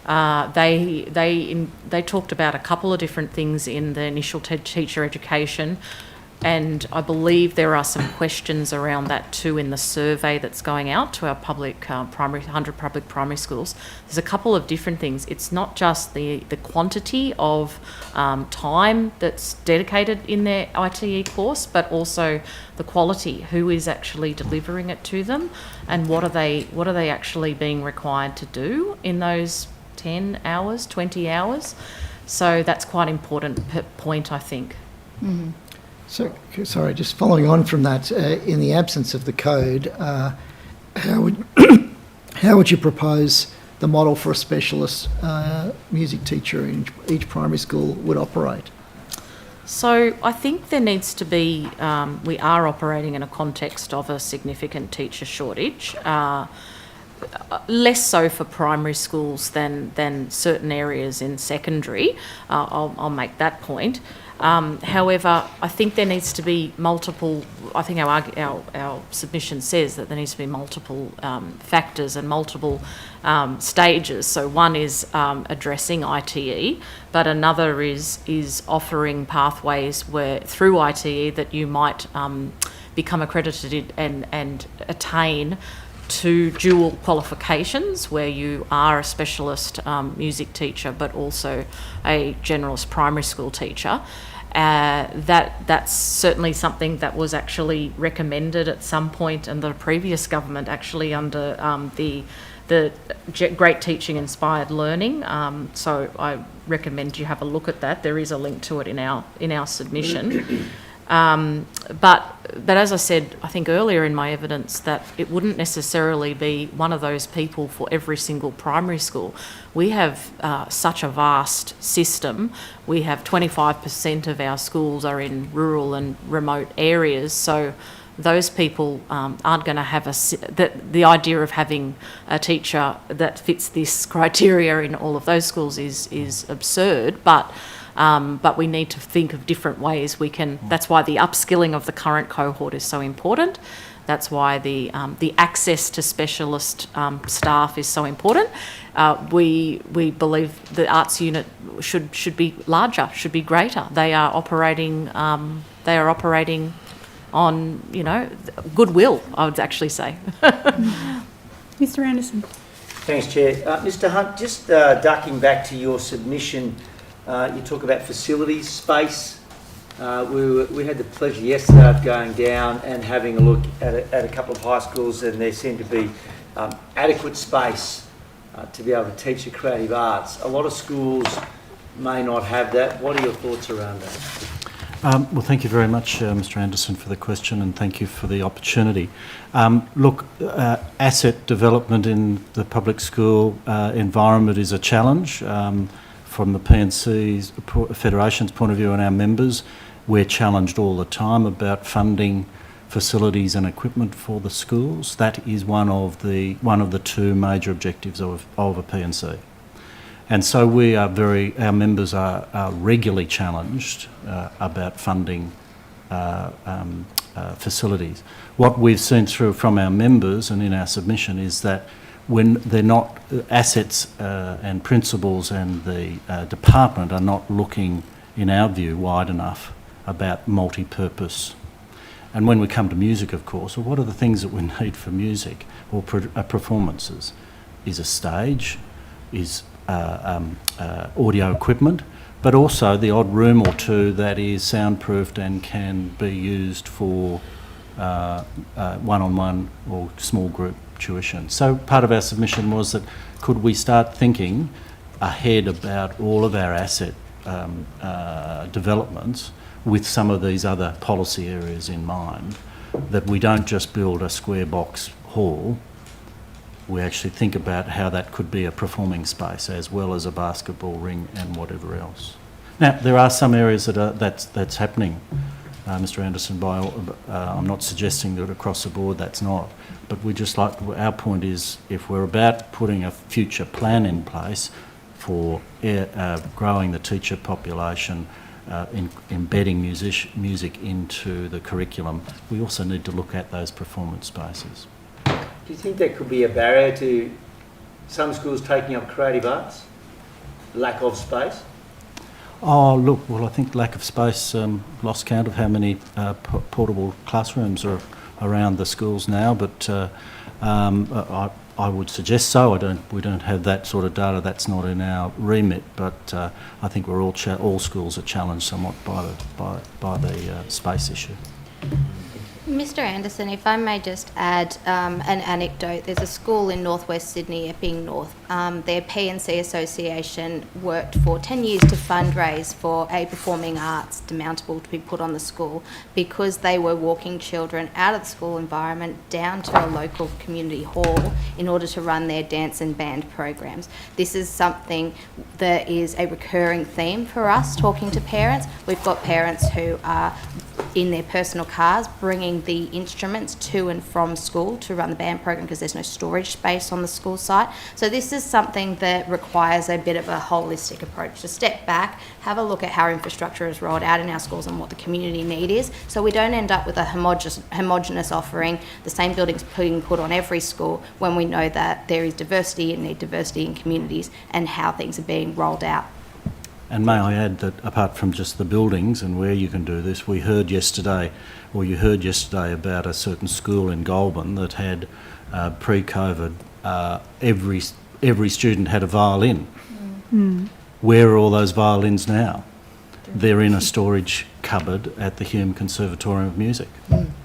they talked about a couple of different things in the initial teacher education, and I believe there are some questions around that too in the survey that's going out to our public 100 public primary schools. There's a couple of different things. It's not just the quantity of time that's dedicated in their ITE course, but also the quality. Who is actually delivering it to them, and what are they actually being required to do in those 10 hours, 20 hours? So that's quite an important point, I think. Mm-hmm. So, sorry, just following on from that, in the absence of the code, how would you propose the model for a specialist music teacher in each primary school would operate? So I think there needs to be, we are operating in a context of a significant teacher shortage, less so for primary schools than certain areas in secondary. I'll make that point. However, I think there needs to be multiple, I think our submission says that there needs to be multiple factors and multiple stages. So one is addressing ITE, but another is offering pathways where through ITE that you might become accredited and attain to dual qualifications where you are a specialist music teacher but also a generalist primary school teacher. That's certainly something that was actually recommended at some point in the previous government, actually under the Great Teaching Inspired Learning. So I recommend you have a look at that. There is a link to it in our submission. But as I said, I think earlier in my evidence, that it wouldn't necessarily be one of those people for every single primary school. We have such a vast system. We have 25% of our schools are in rural and remote areas, so those people aren't going to have the idea of having a teacher that fits this criteria in all of those schools is absurd, but we need to think of different ways we can. That's why the upskilling of the current cohort is so important. That's why the access to specialist staff is so important. We believe the arts unit should be larger, should be greater. They are operating on, goodwill, I would actually say. Mr. Anderson. Thanks, Chair. Mr. Hunt, just ducking back to your submission, you talk about facilities, space. We had the pleasure yesterday of going down and having a look at a couple of high schools, and there seemed to be adequate space to be able to teach the creative arts. A lot of schools may not have that. What are your thoughts around that? Well, thank you very much, Mr. Anderson, for the question, and thank you for the opportunity. Asset development in the public school environment is a challenge. From the P&C's Federation's point of view and our members, we're challenged all the time about funding facilities and equipment for the schools. That is one of the two major objectives of a P&C. And so our members are regularly challenged about funding facilities. What we've seen from our members and in our submission is that when they're not, assets and principals and the department are not looking, in our view, wide enough about multi-purpose. And when we come to music, of course, well, what are the things that we need for music or performances? Is a stage, is audio equipment, but also the odd room or two that is soundproofed and can be used for one-on-one or small group tuition. So part of our submission was that could we start thinking ahead about all of our asset developments with some of these other policy areas in mind, that we don't just build a square box hall, we actually think about how that could be a performing space as well as a basketball ring and whatever else. Now, there are some areas that's happening, Mr. Anderson, I'm not suggesting that across the board that's not, but our point is if we're about putting a future plan in place for growing the teacher population, embedding music into the curriculum, we also need to look at those performance spaces. Do you think there could be a barrier to some schools taking up creative arts? Lack of space? Oh, look, well, I think lack of space, lost count of how many portable classrooms are around the schools now, but I would suggest so. We don't have that sort of data. That's not in our remit, but I think we're all schools are challenged somewhat by the space issue. Mr. Anderson, if I may just add an anecdote. There's a school in northwest Sydney, Epping North. Their P&C Association worked for 10 years to fundraise for a performing arts demountable to be put on the school because they were walking children out of the school environment down to a local community hall in order to run their dance and band programs. This is something that is a recurring theme for us talking to parents. We've got parents who are in their personal cars bringing the instruments to and from school to run the band program because there's no storage space on the school site. So this is something that requires a bit of a holistic approach, to step back, have a look at how infrastructure is rolled out in our schools and what the community need is, so we don't end up with a homogenous offering, the same buildings being put on every school, when we know that there is diversity and need diversity in communities and how things are being rolled out. And may I add that apart from just the buildings and where you can do this, you heard yesterday about a certain school in Goulburn that had pre-COVID, every student had a violin. Mm. Where are all those violins now? They're in a storage cupboard at the Hume Conservatorium of Music.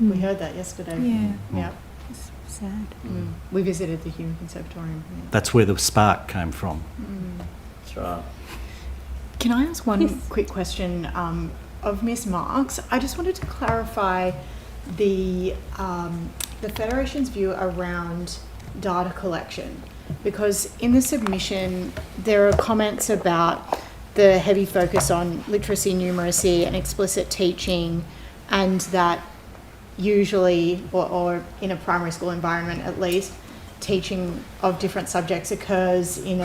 We heard that yesterday. Yeah. Yeah. It's sad. We visited the Hume Conservatorium. Yeah. That's where the spark came from. That's right. Can I ask one quick question of Miss Marks? I just wanted to clarify the Federation's view around data collection, because in the submission there are comments about the heavy focus on literacy, numeracy and explicit teaching, and that usually, or in a primary school environment at least, teaching of different subjects occurs in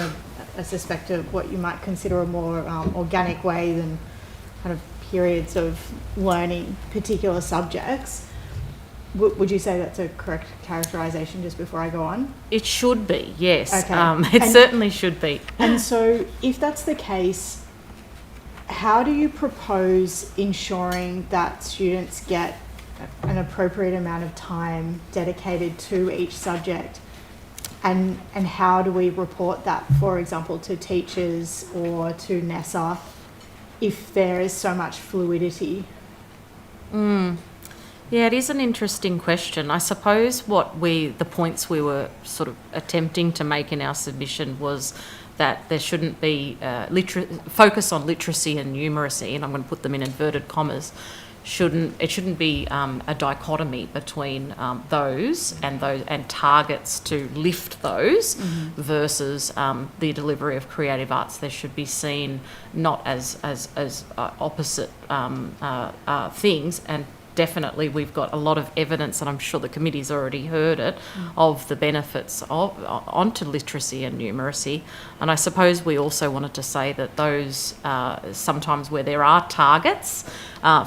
I suspect what you might consider a more organic way than kind of periods of learning particular subjects. Would you say that's a correct characterisation just before I go on? It should be, yes. Okay. It certainly should be. And so if that's the case, how do you propose ensuring that students get an appropriate amount of time dedicated to each subject? And how do we report that, for example, to teachers or to NESA if there is so much fluidity? Yeah, it is an interesting question. I suppose the points we were sort of attempting to make in our submission was that there shouldn't be focus on literacy and numeracy, and I'm going to put them in inverted commas. It shouldn't be a dichotomy between those and targets to lift those versus the delivery of creative arts. They should be seen not as opposite things, and definitely we've got a lot of evidence, and I'm sure the committee's already heard it, of the benefits onto literacy and numeracy. And I suppose we also wanted to say that those sometimes where there are targets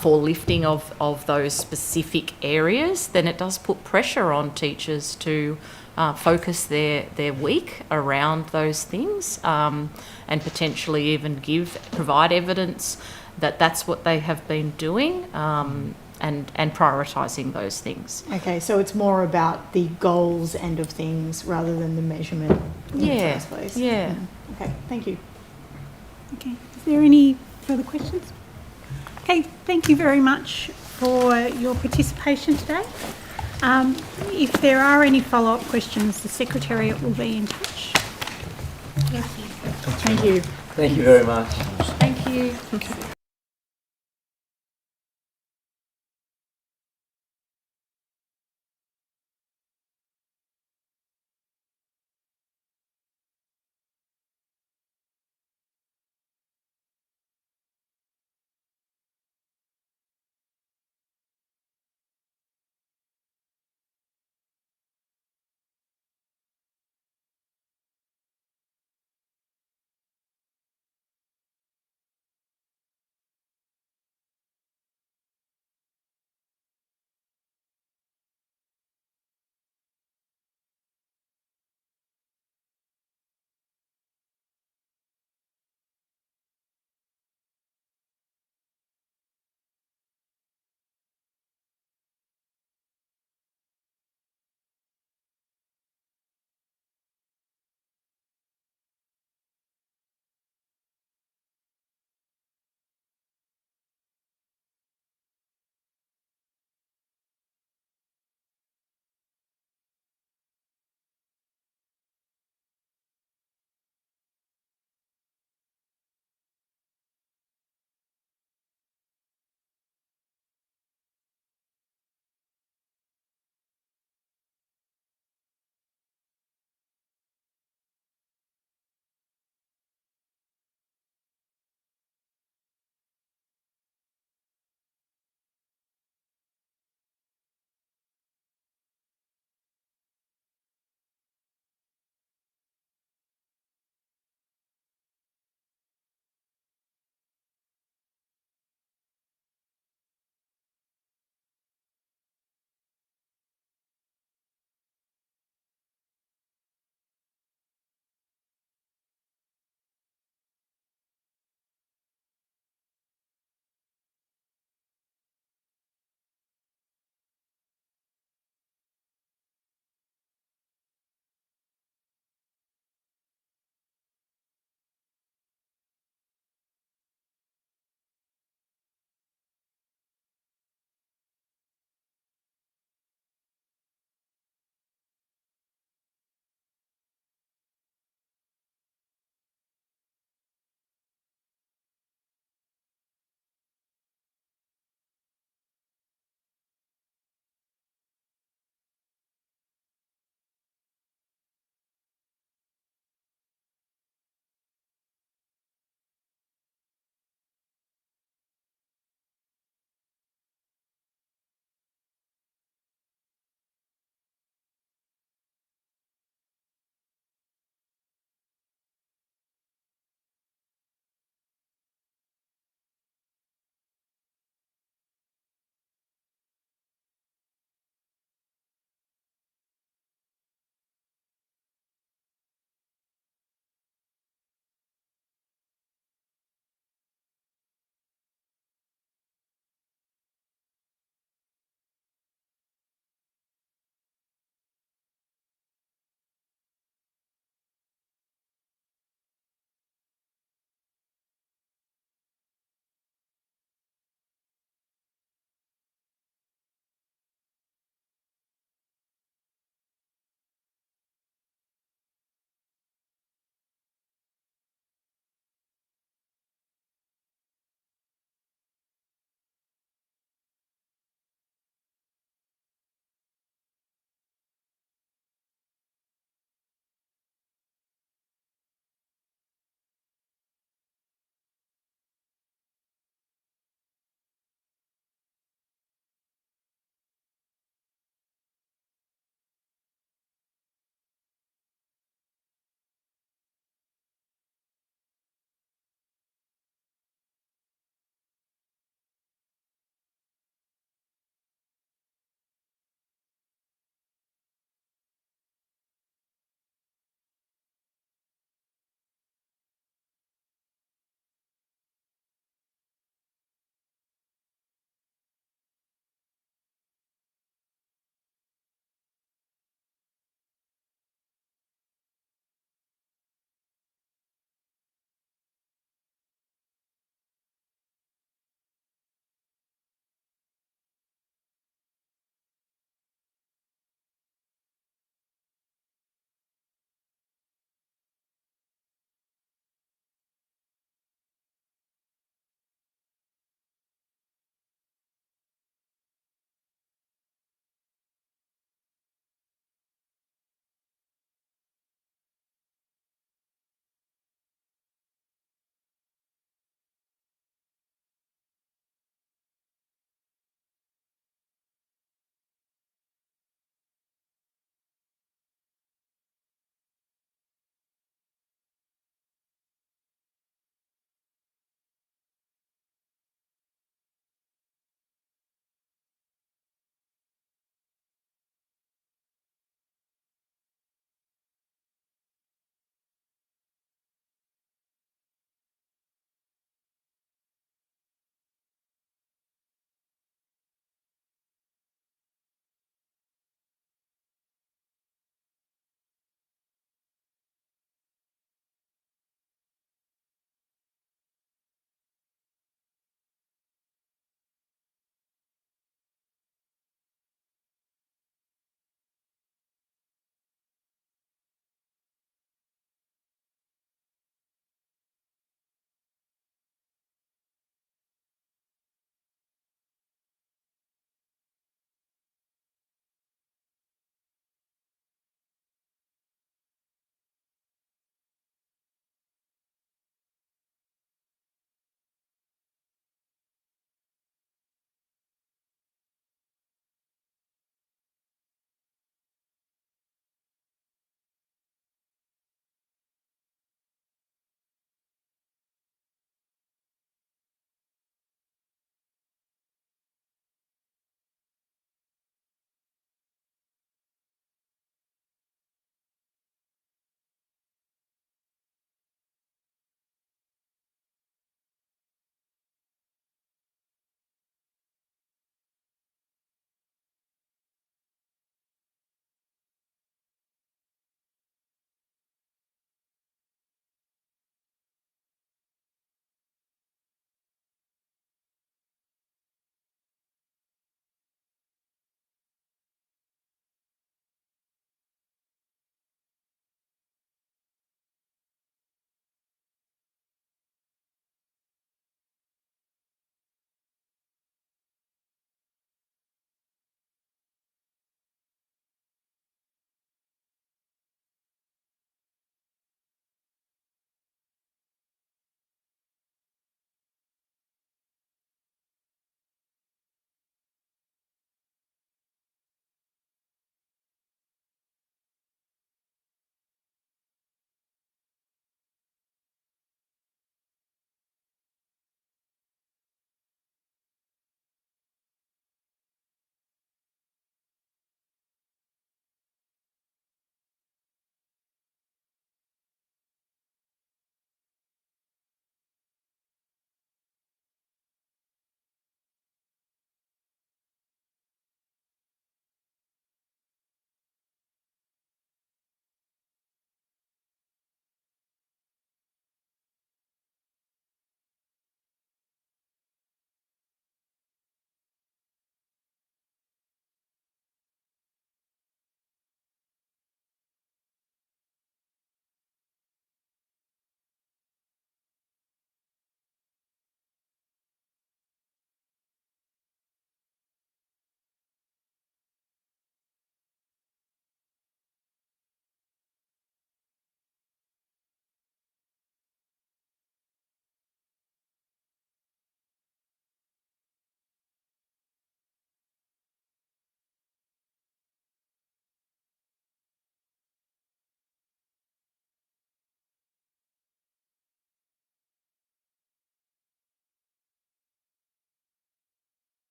for lifting of those specific areas, then it does put pressure on teachers to focus their week around those things, and potentially even provide evidence that that's what they have been doing, and prioritising those things. Okay, so it's more about the goals end of things rather than the measurement in the first place. Yeah. Okay, thank you. Okay, is there any further questions? Okay, thank you very much for your participation today. If there are any follow-up questions, the Secretariat will be in touch. Thank you. Thank you. Thank you very much. Thank you.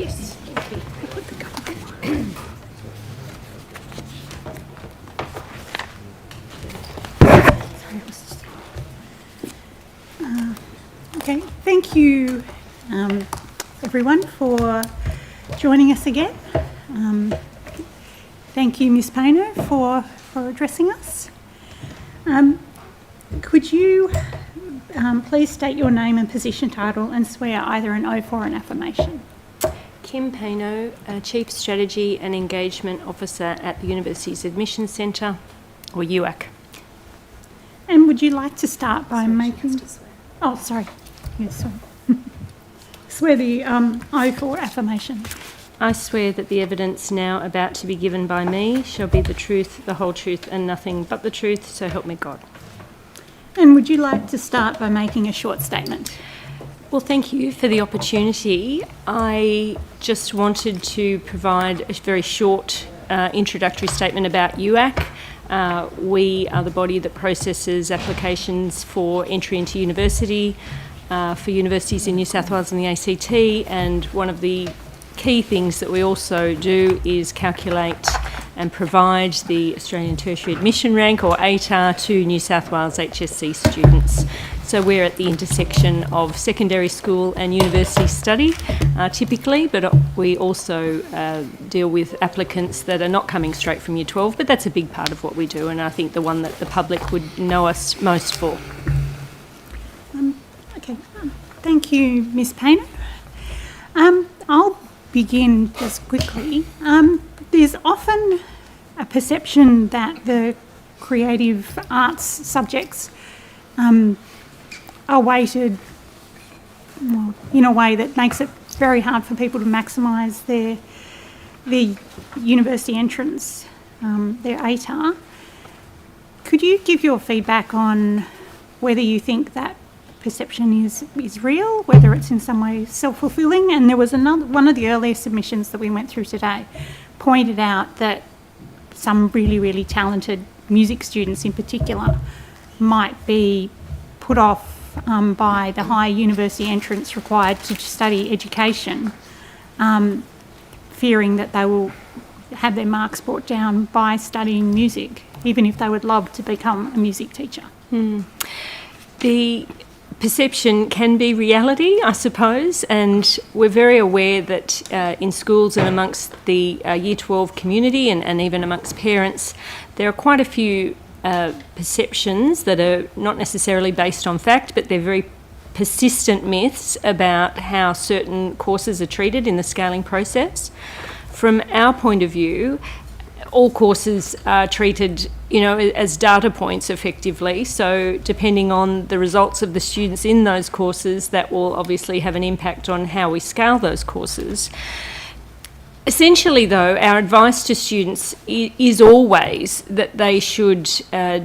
Yes. Okay, thank you everyone for joining us again. Thank you, Ms. Payno, for addressing us. Could you please state your name and position title and swear either an oath or an affirmation? Kim Payno, Chief Strategy and Engagement Officer at the University's Admissions Centre, or UAC. And would you like to start by making... Oh, sorry. Yes, sorry. Swear the oath or affirmation. I swear that the evidence now about to be given by me shall be the truth, the whole truth, and nothing but the truth, so help me God. And would you like to start by making a short statement? Well, thank you for the opportunity. I just wanted to provide a very short introductory statement about UAC. We are the body that processes applications for entry into university for universities in New South Wales and the ACT, and one of the key things that we also do is calculate and provide the Australian Tertiary Admission Rank, or ATAR, to New South Wales HSC students. So we're at the intersection of secondary school and university study, typically, but we also deal with applicants that are not coming straight from Year 12, but that's a big part of what we do, and I think the one that the public would know us most for. Okay, thank you, Ms. Payno. I'll begin just quickly. There's often a perception that the creative arts subjects are weighted in a way that makes it very hard for people to maximise their university entrance, their ATAR. Could you give your feedback on whether you think that perception is real, whether it's in some way self-fulfilling? And there was one of the earlier submissions that we went through today pointed out that some really, really talented music students in particular might be put off by the high university entrance required to study education, fearing that they will have their marks brought down by studying music, even if they would love to become a music teacher. The perception can be reality, I suppose, and we're very aware that in schools and amongst the Year 12 community and even amongst parents, there are quite a few perceptions that are not necessarily based on fact, but they're very persistent myths about how certain courses are treated in the scaling process. From our point of view, all courses are treated, as data points effectively. So depending on the results of the students in those courses, that will obviously have an impact on how we scale those courses. Essentially, though, our advice to students is always that they should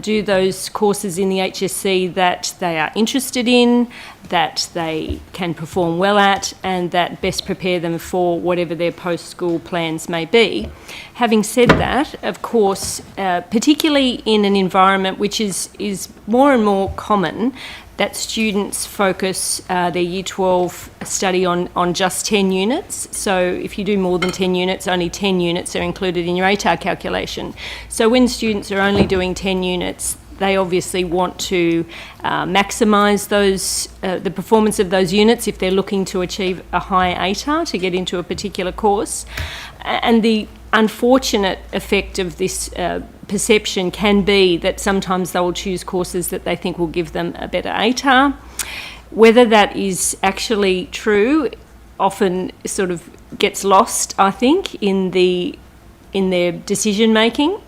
do those courses in the HSC that they are interested in, that they can perform well at, and that best prepare them for whatever their post-school plans may be. Having said that, of course, particularly in an environment which is more and more common, that students focus their Year 12 study on just 10 units. So if you do more than 10 units, only 10 units are included in your ATAR calculation. So when students are only doing 10 units, they obviously want to maximise the performance of those units if they're looking to achieve a high ATAR to get into a particular course. And the unfortunate effect of this perception can be that sometimes they will choose courses that they think will give them a better ATAR. Whether that is actually true often sort of gets lost, I think, in their decision making.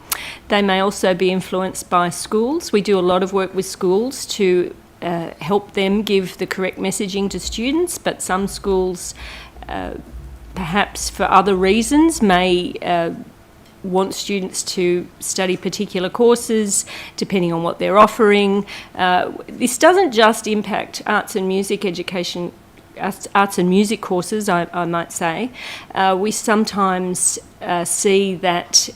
They may also be influenced by schools. We do a lot of work with schools to help them give the correct messaging to students, but some schools, perhaps for other reasons, may want students to study particular courses depending on what they're offering. This doesn't just impact arts and music education, arts and music courses, I might say. We sometimes see that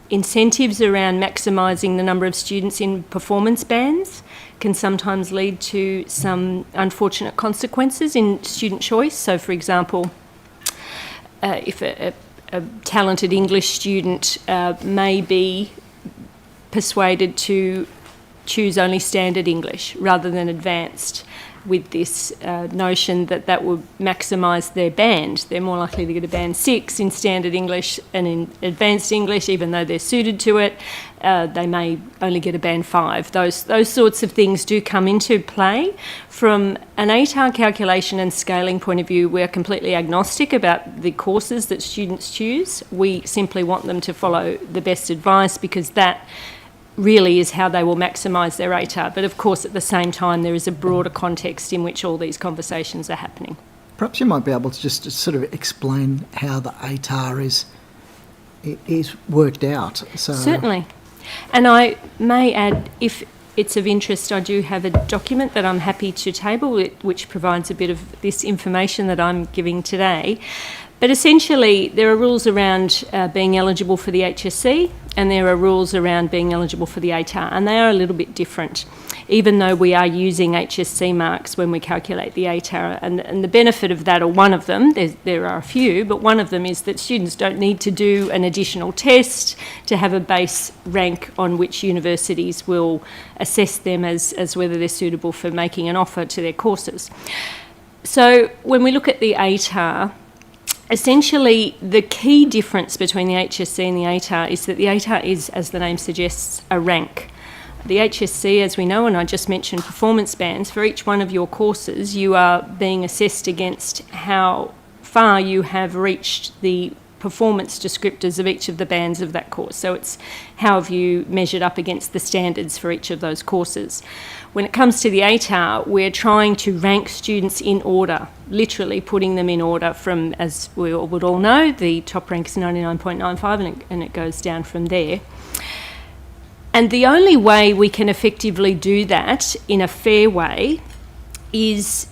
incentives around maximising the number of students in performance bands can sometimes lead to some unfortunate consequences in student choice. So, for example, if a talented English student may be persuaded to choose only standard English rather than advanced, with this notion that that will maximise their band. They're more likely to get a band 6 in standard English and in advanced English, even though they're suited to it. They may only get a band 5. Those sorts of things do come into play. From an ATAR calculation and scaling point of view, we're completely agnostic about the courses that students choose. We simply want them to follow the best advice, because that really is how they will maximise their ATAR. But of course, at the same time, there is a broader context in which all these conversations are happening. Perhaps you might be able to just sort of explain how the ATAR is worked out. So Certainly. And I may add, if it's of interest, I do have a document that I'm happy to table, which provides a bit of this information that I'm giving today. But essentially, there are rules around being eligible for the HSC, and there are rules around being eligible for the ATAR, and they are a little bit different, even though we are using HSC marks when we calculate the ATAR. And the benefit of that, or one of them, there are a few, but one of them is that students don't need to do an additional test to have a base rank on which universities will assess them as whether they're suitable for making an offer to their courses. So when we look at the ATAR, essentially, the key difference between the HSC and the ATAR is that the ATAR is, as the name suggests, a rank. The HSC, as we know, and I just mentioned performance bands, for each one of your courses, you are being assessed against how far you have reached the performance descriptors of each of the bands of that course. So it's how have you measured up against the standards for each of those courses. When it comes to the ATAR, we're trying to rank students in order, literally putting them in order from, as we would all know, the top rank is 99.95 and it goes down from there. And the only way we can effectively do that in a fair way is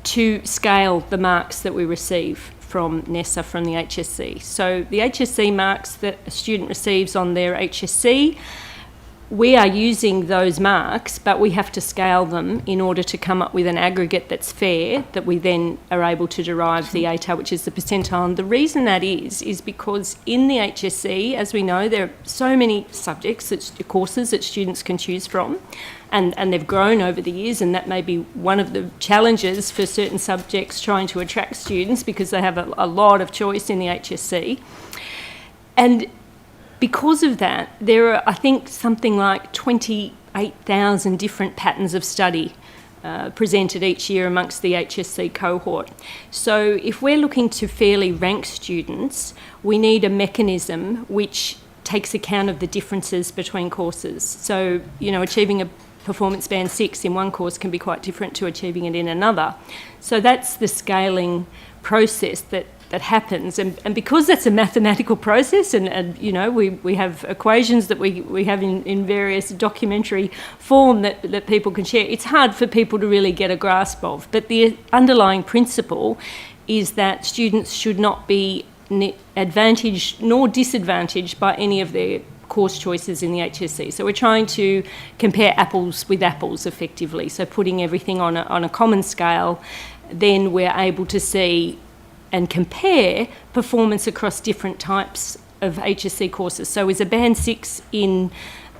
to scale the marks that we receive from NESA, from the HSC. So the HSC marks that a student receives on their HSC, we are using those marks, but we have to scale them in order to come up with an aggregate that's fair, that we then are able to derive the ATAR, which is the percentile. And the reason that is because in the HSC, as we know, there are so many subjects, courses that students can choose from, and they've grown over the years, and that may be one of the challenges for certain subjects trying to attract students, because they have a lot of choice in the HSC. And because of that, there are, I think, something like 28,000 different patterns of study presented each year amongst the HSC cohort. So if we're looking to fairly rank students, we need a mechanism which takes account of the differences between courses. So, you know, achieving a performance band 6 in one course can be quite different to achieving it in another. So that's the scaling process that happens, and because that's a mathematical process, and you know, we have equations that we have in various documentary form that people can share, it's hard for people to really get a grasp of. But the underlying principle is that students should not be advantaged nor disadvantaged by any of their course choices in the HSC. So we're trying to compare apples with apples effectively. So putting everything on a common scale, then we're able to see and compare performance across different types of HSC courses. So is a band 6 in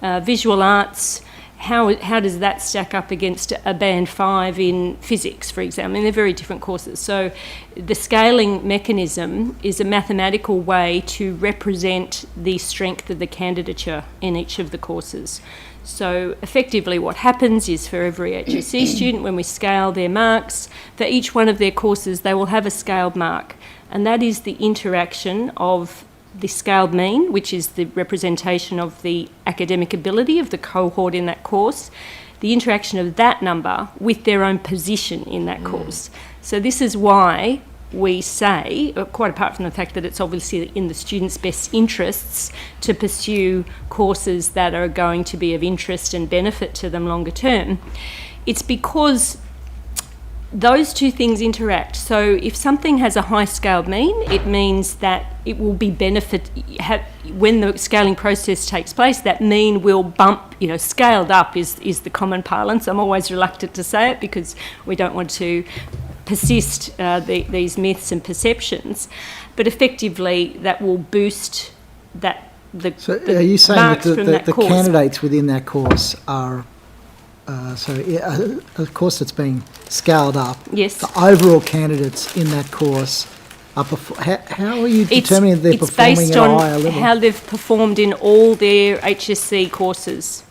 visual arts, how does that stack up against a band 5 in physics, for example? I mean, they're very different courses. So the scaling mechanism is a mathematical way to represent the strength of the candidature in each of the courses. So effectively what happens is, for every HSC student, when we scale their marks, for each one of their courses they will have a scaled mark, and that is the interaction of the scaled mean, which is the representation of the academic ability of the cohort in that course, the interaction of that number with their own position in that course. So this is why we say, quite apart from the fact that it's obviously in the students' best interests to pursue courses that are going to be of interest and benefit to them longer term, it's because those two things interact. So if something has a high scaled mean, it means that it will be when the scaling process takes place, that mean will bump, you know, scaled up is the common parlance. I'm always reluctant to say it because we don't want to persist these myths and perceptions. but effectively that will boost that the are you saying that marks from that the course. candidates within that course are, a course that's being scaled up? Yes. The overall candidates in that course are how are you determining that they're performing at a higher level? It's based on how they've performed in all their HSC courses.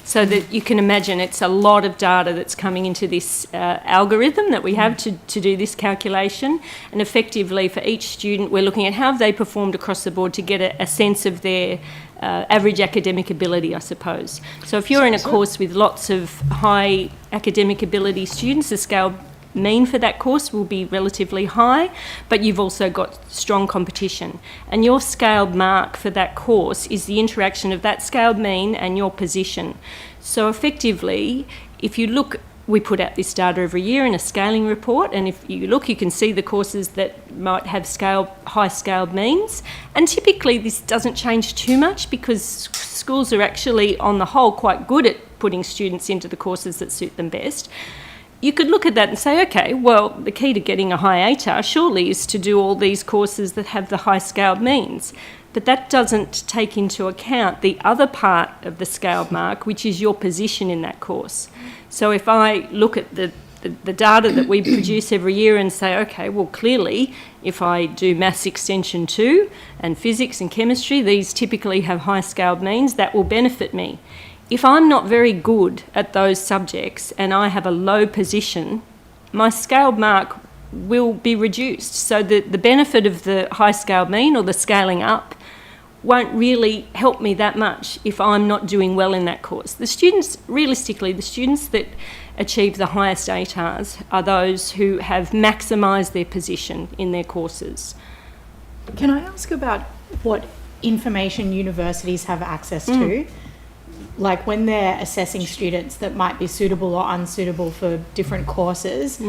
So that you can imagine it's a lot of data that's coming into this algorithm that we have to do this calculation. And effectively for each student, we're looking at how have they performed across the board to get a sense of their average academic ability, I suppose. So if you're in a course with lots of high academic ability students, the scale mean for that course will be relatively high, but you've also got strong competition. And your scaled mark for that course is the interaction of that scaled mean and your position. So effectively, if you look, we put out this data every year in a scaling report, and if you look, you can see the courses that might have high scaled means. And typically this doesn't change too much because schools are actually, on the whole, quite good at putting students into the courses that suit them best. You could look at that and say, okay, well, the key to getting a high ATAR surely is to do all these courses that have the high scaled means. But that doesn't take into account the other part of the scaled mark, which is your position in that course. So if I look at the data that we produce every year and say, okay, well, clearly, if I do Maths Extension 2 and Physics and Chemistry, these typically have high scaled means, that will benefit me. If I'm not very good at those subjects and I have a low position, my scaled mark will be reduced. So the benefit of the high scaled mean or the scaling up won't really help me that much if I'm not doing well in that course. The students, realistically, the students that achieve the highest ATARs are those who have maximised their position in their courses. Can I ask about what information universities have access to? Like when they're assessing students that might be suitable or unsuitable for different courses,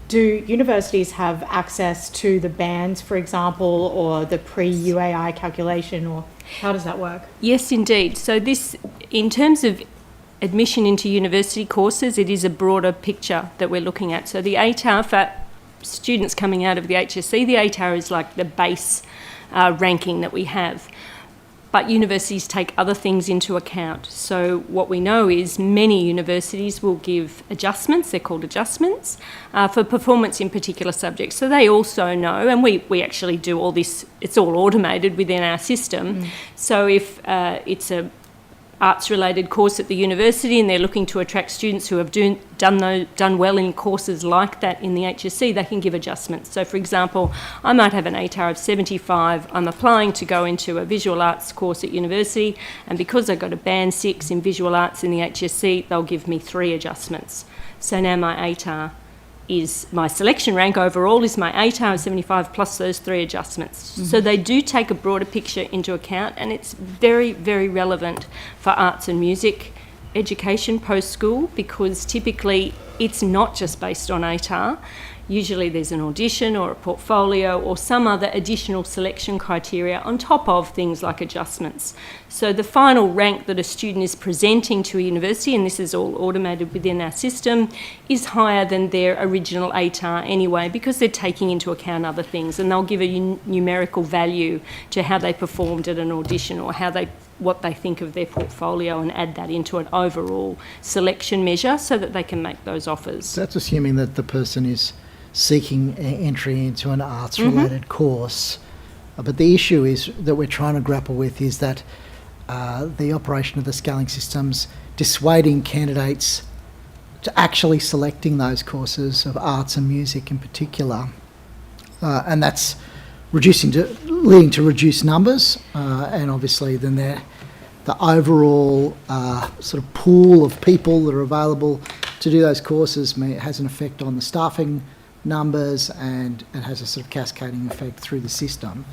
do universities have access to the bands, for example, or the pre-UAI calculation, or how does that work? Yes, indeed. So this, in terms of admission into university courses, it is a broader picture that we're looking at. So the ATAR for students coming out of the HSC, the ATAR is like the base ranking that we have. But universities take other things into account. So what we know is many universities will give adjustments, they're called adjustments, for performance in particular subjects. So they also know, and we actually do all this, it's all automated within our system. So if it's a arts-related course at the university and they're looking to attract students who have done well in courses like that in the HSC, they can give adjustments. So, for example, I might have an ATAR of 75. I'm applying to go into a visual arts course at university, and because I got a band 6 in visual arts in the HSC, they'll give me 3 adjustments. So now my ATAR is, my selection rank overall is my ATAR of 75 plus those 3 adjustments. So they do take a broader picture into account, and it's very, very relevant for arts and music education post-school, because typically it's not just based on ATAR. Usually there's an audition or a portfolio or some other additional selection criteria on top of things like adjustments. So the final rank that a student is presenting to a university, and this is all automated within our system, is higher than their original ATAR anyway, because they're taking into account other things, and they'll give a numerical value to how they performed at an audition or what they think of their portfolio, and add that into an overall selection measure so that they can make those offers. So that's assuming that the person is seeking entry into an arts-related course. But the issue is that we're trying to grapple with is that the operation of the scaling systems dissuading candidates to actually selecting those courses of arts and music in particular. And that's leading to reduced numbers, and obviously then the overall sort of pool of people that are available to do those courses has an effect on the staffing numbers, and it has a sort of cascading effect through the system.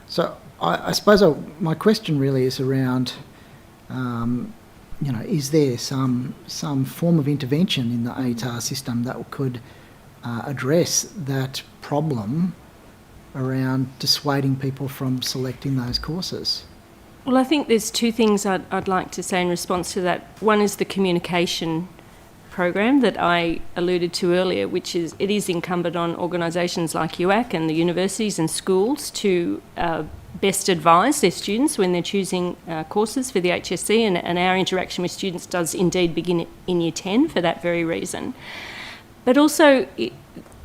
So I suppose my question really is around, is there some form of intervention in the ATAR system that could address that problem around dissuading people from selecting those courses? Well, I think there's 2 things I'd like to say in response to that. One is the communication program that I alluded to earlier, which is it is incumbent on organisations like UAC and the universities and schools to best advise their students when they're choosing courses for the HSC, and our interaction with students does indeed begin in Year 10 for that very reason. But also,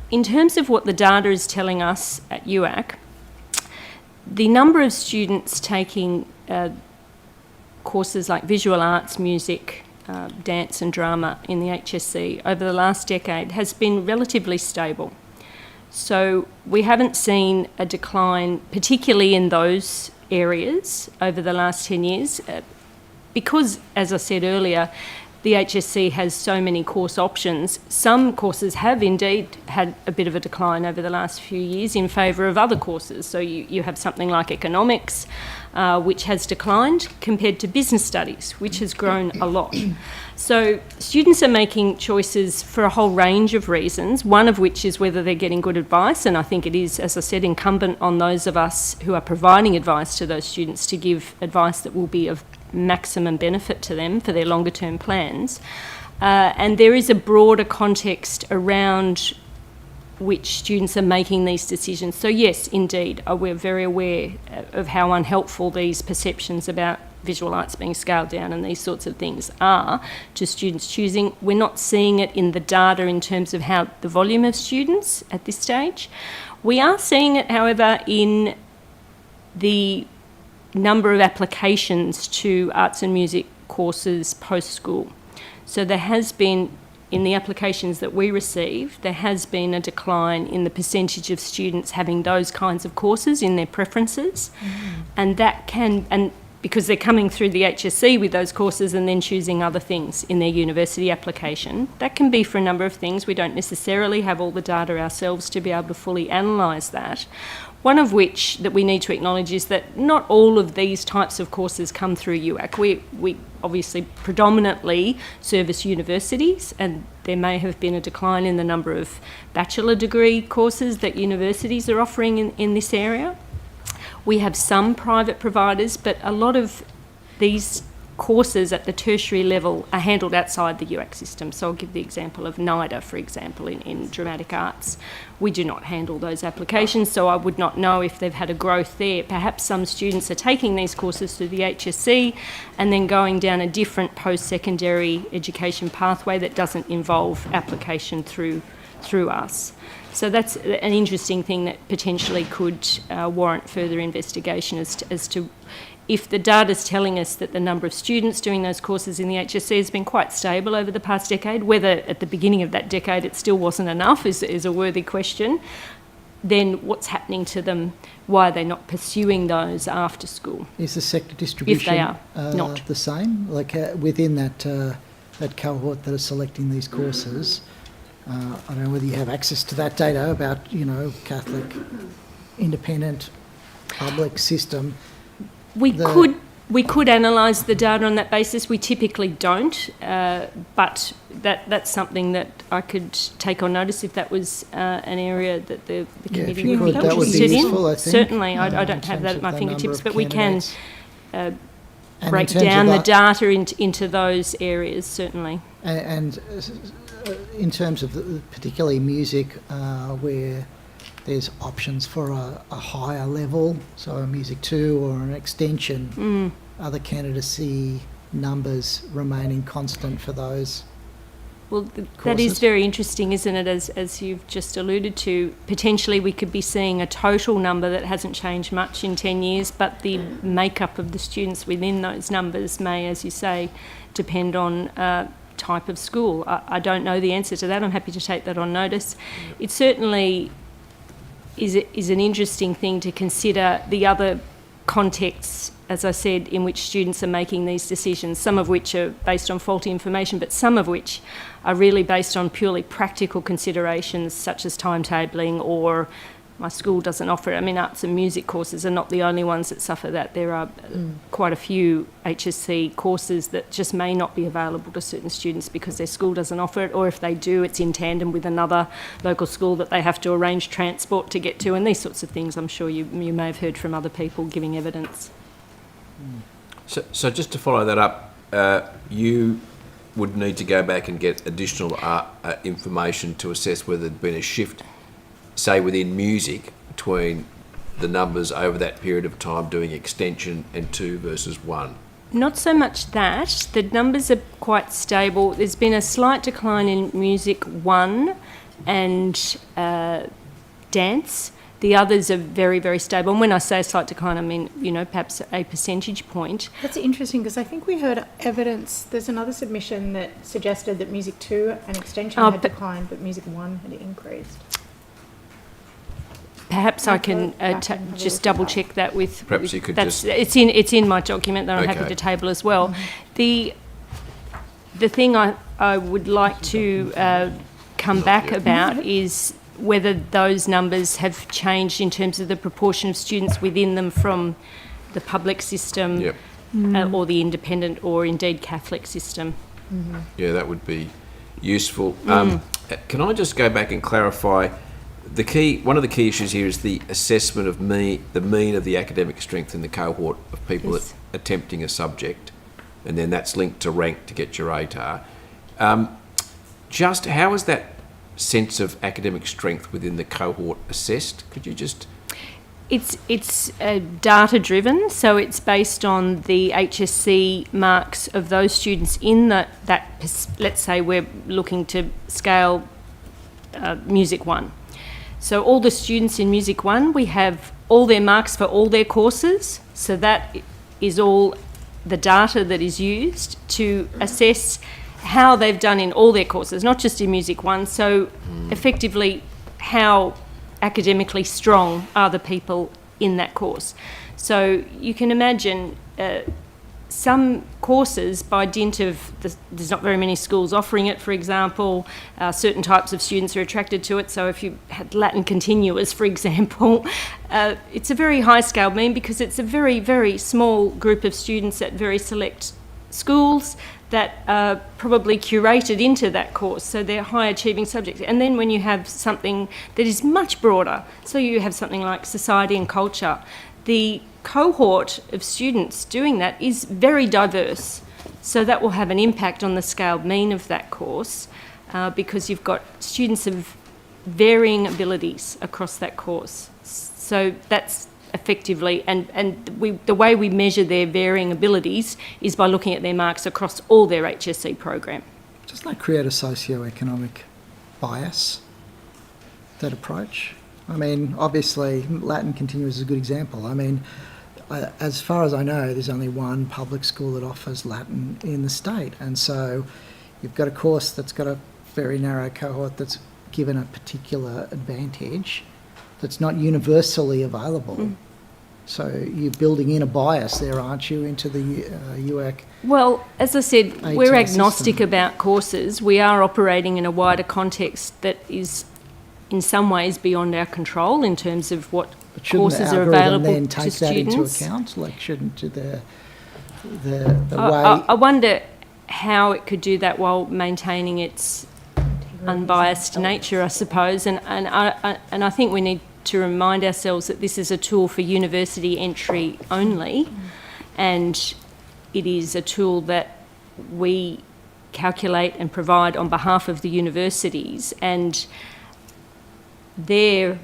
in terms of what the data is telling us at UAC, the number of students taking courses like visual arts, music, dance and drama in the HSC over the last decade has been relatively stable. So we haven't seen a decline, particularly in those areas over the last 10 years, because, as I said earlier, the HSC has so many course options. Some courses have indeed had a bit of a decline over the last few years in favour of other courses. So you have something like economics, which has declined, compared to business studies, which has grown a lot. So students are making choices for a whole range of reasons, one of which is whether they're getting good advice, and I think it is, as I said, incumbent on those of us who are providing advice to those students to give advice that will be of maximum benefit to them for their longer term plans. And there is a broader context around which students are making these decisions. So yes, indeed, we're very aware of how unhelpful these perceptions about visual arts being scaled down and these sorts of things are to students choosing. We're not seeing it in the data in terms of how the volume of students at this stage. We are seeing it, however, in the number of applications to arts and music courses post-school. So there has been, in the applications that we receive, there has been a decline in the percentage of students having those kinds of courses in their preferences. And that can, and because they're coming through the HSC with those courses and then choosing other things in their university application. That can be for a number of things. We don't necessarily have all the data ourselves to be able to fully analyse that. One of which that we need to acknowledge is that not all of these types of courses come through UAC. We obviously predominantly service universities, and there may have been a decline in the number of bachelor degree courses that universities are offering in this area. We have some private providers, but a lot of these courses at the tertiary level are handled outside the UAC system. So I'll give the example of NIDA, for example, in dramatic arts. We do not handle those applications, so I would not know if they've had a growth there. Perhaps some students are taking these courses through the HSC and then going down a different post-secondary education pathway that doesn't involve application through us. So that's an interesting thing that potentially could warrant further investigation as to if the data's telling us that the number of students doing those courses in the HSC has been quite stable over the past decade. Whether at the beginning of that decade it still wasn't enough is a worthy question. Then what's happening to them? Why are they not pursuing those after school? Is the sector distribution if they are not the same? Like within that cohort that are selecting these courses, I don't know whether you have access to that data about, Catholic, independent, public system. We could analyse the data on that basis. We typically don't, but that's something that I could take on notice if that was an area that the committee would be interested in. Useful, I think. Certainly, I don't have that at my fingertips, but we can break down the data into those areas, certainly. And in terms of particularly music, where there's options for a higher level, so a Music 2 or an extension, are the candidacy numbers remaining constant for those? Well, that is very interesting, isn't it? As you've just alluded to, potentially we could be seeing a total number that hasn't changed much in 10 years, but the makeup of the students within those numbers may, as you say, depend on type of school. I don't know the answer to that. I'm happy to take that on notice. It certainly is an interesting thing to consider the other contexts, as I said, in which students are making these decisions, some of which are based on faulty information, but some of which are really based on purely practical considerations such as timetabling or my school doesn't offer it. I mean, arts and music courses are not the only ones that suffer that. There are quite a few HSC courses that just may not be available to certain students because their school doesn't offer it, or if they do, it's in tandem with another local school that they have to arrange transport to get to, and these sorts of things I'm sure you may have heard from other people giving evidence. So just to follow that up, you would need to go back and get additional information to assess whether there'd been a shift, say within music, between the numbers over that period of time doing extension and 2 versus 1? Not so much that. The numbers are quite stable. There's been a slight decline in music 1 and dance. The others are very, very stable. And when I say a slight decline, I mean, perhaps a percentage point. That's interesting because I think we heard evidence. There's another submission that suggested that music 2 and extension had declined, but music 1 had increased. Perhaps I can just double check that with. Perhaps you could It's in my document that I'm happy to table as well. Mm-hmm. The thing I would like to come back about is whether those numbers have changed in terms of the proportion of students within them from the public system or the independent or indeed Catholic system. Mm-hmm. Yeah, that would be useful. Can I just go back and clarify? One of the key issues here is the assessment of the mean of the academic strength in the cohort of people attempting a subject, and then that's linked to rank to get your ATAR. Just how is that sense of academic strength within the cohort assessed? Could you just... It's data driven, so it's based on the HSC marks of those students in that let's say we're looking to scale Music 1. So all the students in Music 1, we have all their marks for all their courses. So that is all the data that is used to assess how they've done in all their courses, not just in Music 1. So effectively, how academically strong are the people in that course. So you can imagine some courses, by dint of there's not very many schools offering it, for example, certain types of students are attracted to it. So if you had Latin continuous, for example, it's a very high scale mean because it's a very, very small group of students at very select schools that are probably curated into that course, so they're high achieving subjects. And then when you have something that is much broader, so you have something like society and culture, the cohort of students doing that is very diverse. So that will have an impact on the scaled mean of that course because you've got students of varying abilities across that course. So that's effectively, the way we measure their varying abilities is by looking at their marks across all their HSC program. Doesn't that create a socio-economic bias, that approach? I mean, obviously, Latin continuous is a good example. I mean, as far as I know, there's only one public school that offers Latin in the state. And so you've got a course that's got a very narrow cohort that's given a particular advantage that's not universally available. So you're building in a bias there, aren't you, into the UAC? Well, as I said, we're agnostic about courses. We are operating in a wider context that is in some ways beyond our control in terms of what courses are available then to take students. That into account? Like, shouldn't the way... I wonder how it could do that while maintaining its unbiased nature, I suppose. And I think we need to remind ourselves that this is a tool for university entry only, and it is a tool that we calculate and provide on behalf of the universities, and their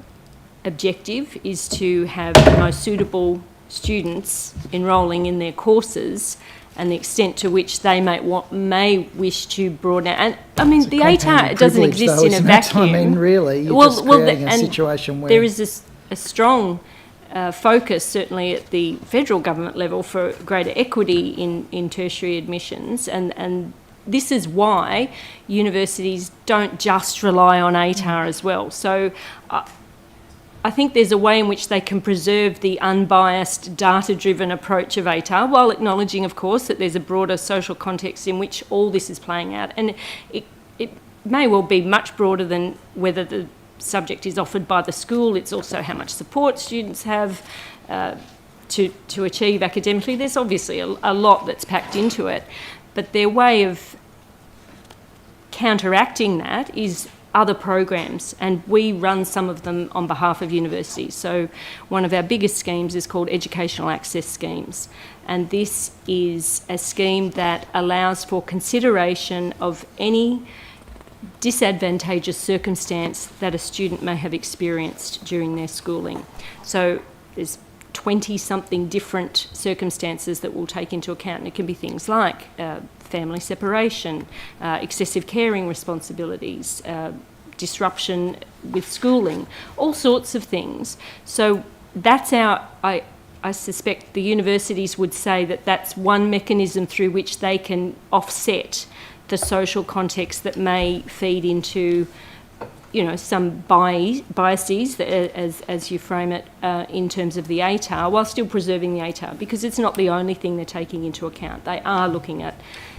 objective is to have the most suitable students enrolling in their courses and the extent to which they may wish to broaden out. And I mean, the ATAR doesn't exist in a vacuum. I mean, really, you're just creating a situation where... There is a strong focus, certainly at the federal government level, for greater equity in tertiary admissions, and this is why universities don't just rely on ATAR as well. So I think there's a way in which they can preserve the unbiased, data-driven approach of ATAR while acknowledging, of course, that there's a broader social context in which all this is playing out. And it may well be much broader than whether the subject is offered by the school. It's also how much support students have to achieve academically. There's obviously a lot that's packed into it, but their way of counteracting that is other programs, and we run some of them on behalf of universities. So one of our biggest schemes is called Educational Access Schemes, and this is a scheme that allows for consideration of any disadvantageous circumstance that a student may have experienced during their schooling. So there's 20-something different circumstances that we'll take into account, and it can be things like family separation, excessive caring responsibilities, disruption with schooling, all sorts of things. So that's I suspect the universities would say that that's one mechanism through which they can offset the social context that may feed into, you know, some biases, as you frame it, in terms of the ATAR, while still preserving the ATAR, because it's not the only thing they're taking into account. They are looking at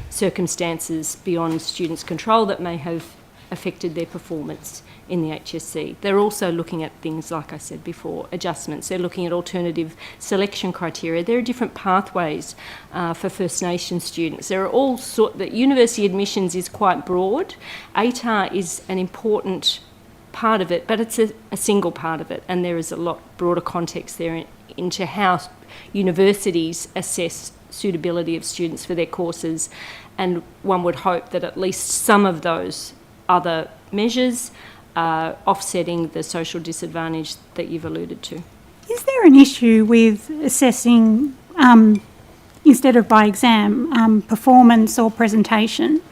circumstances beyond students' control that may have affected their performance in the HSC. They're also looking at things, like I said before, adjustments. They're looking at alternative selection criteria. There are different pathways for First Nation students. There are all sorts. That university admissions is quite broad. ATAR is an important part of it, but it's a single part of it, and there is a lot broader context there into how universities assess suitability of students for their courses, and one would hope that at least some of those other measures are offsetting the social disadvantage that you've alluded to. Is there an issue with assessing, instead of by exam, performance or presentation,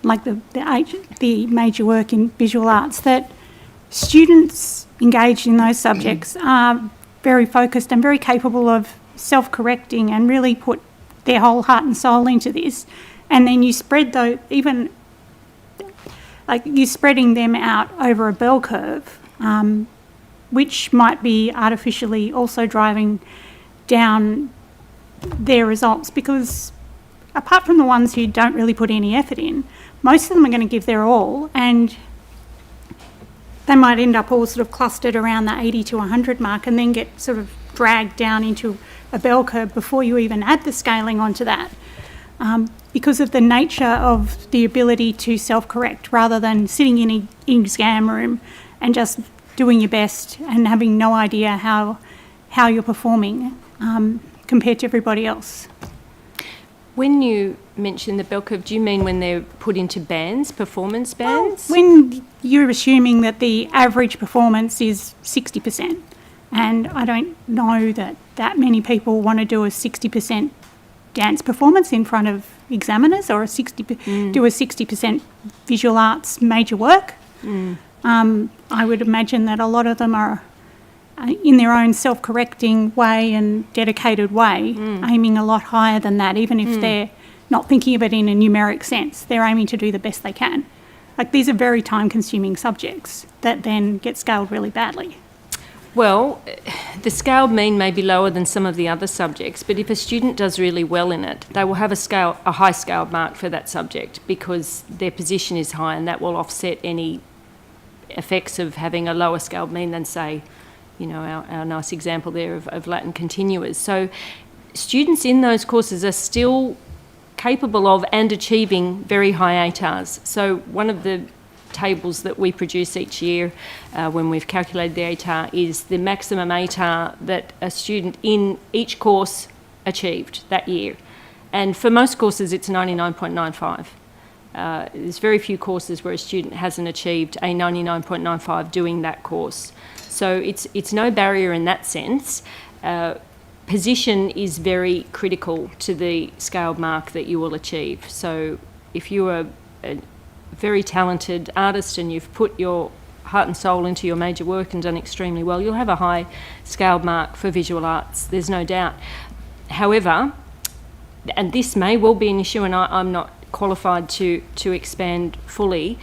like the major work in visual arts, that students engaged in those subjects are very focused and very capable of self-correcting and really put their whole heart and soul into this, and then you spread those, even like you're spreading them out over a bell curve, which might be artificially also driving down their results, because apart from the ones who don't really put any effort in, most of them are going to give their all, and they might end up all sort of clustered around the 80 to 100 mark and then get sort of dragged down into a bell curve before you even add the scaling onto that, because of the nature of the ability to self-correct rather than sitting in an exam room and just doing your best and having no idea how you're performing compared to everybody else. When you mention the bell curve, do you mean when they're put into bands, performance bands? Well, when you're assuming that the average performance is 60%, and I don't know that many people want to do a 60% dance performance in front of examiners, or do a 60% visual arts major work. I would imagine that a lot of them are in their own self-correcting way and dedicated way, aiming a lot higher than that, even if they're not thinking of it in a numeric sense. They're aiming to do the best they can. Like, these are very time-consuming subjects that then get scaled really badly. Well, the scaled mean may be lower than some of the other subjects, but if a student does really well in it, they will have a high scaled mark for that subject because their position is high, and that will offset any effects of having a lower scaled mean than, say, you know, our nice example there of Latin continuers. So students in those courses are still capable of and achieving very high ATARs. So one of the tables that we produce each year when we've calculated the ATAR is the maximum ATAR that a student in each course achieved that year. And for most courses, it's 99.95. There's very few courses where a student hasn't achieved a 99.95 doing that course. So it's no barrier in that sense. Position is very critical to the scaled mark that you will achieve. So if you are a very talented artist and you've put your heart and soul into your major work and done extremely well, you'll have a high scaled mark for visual arts, there's no doubt. However, and this may well be an issue, and I'm not qualified to expand fully,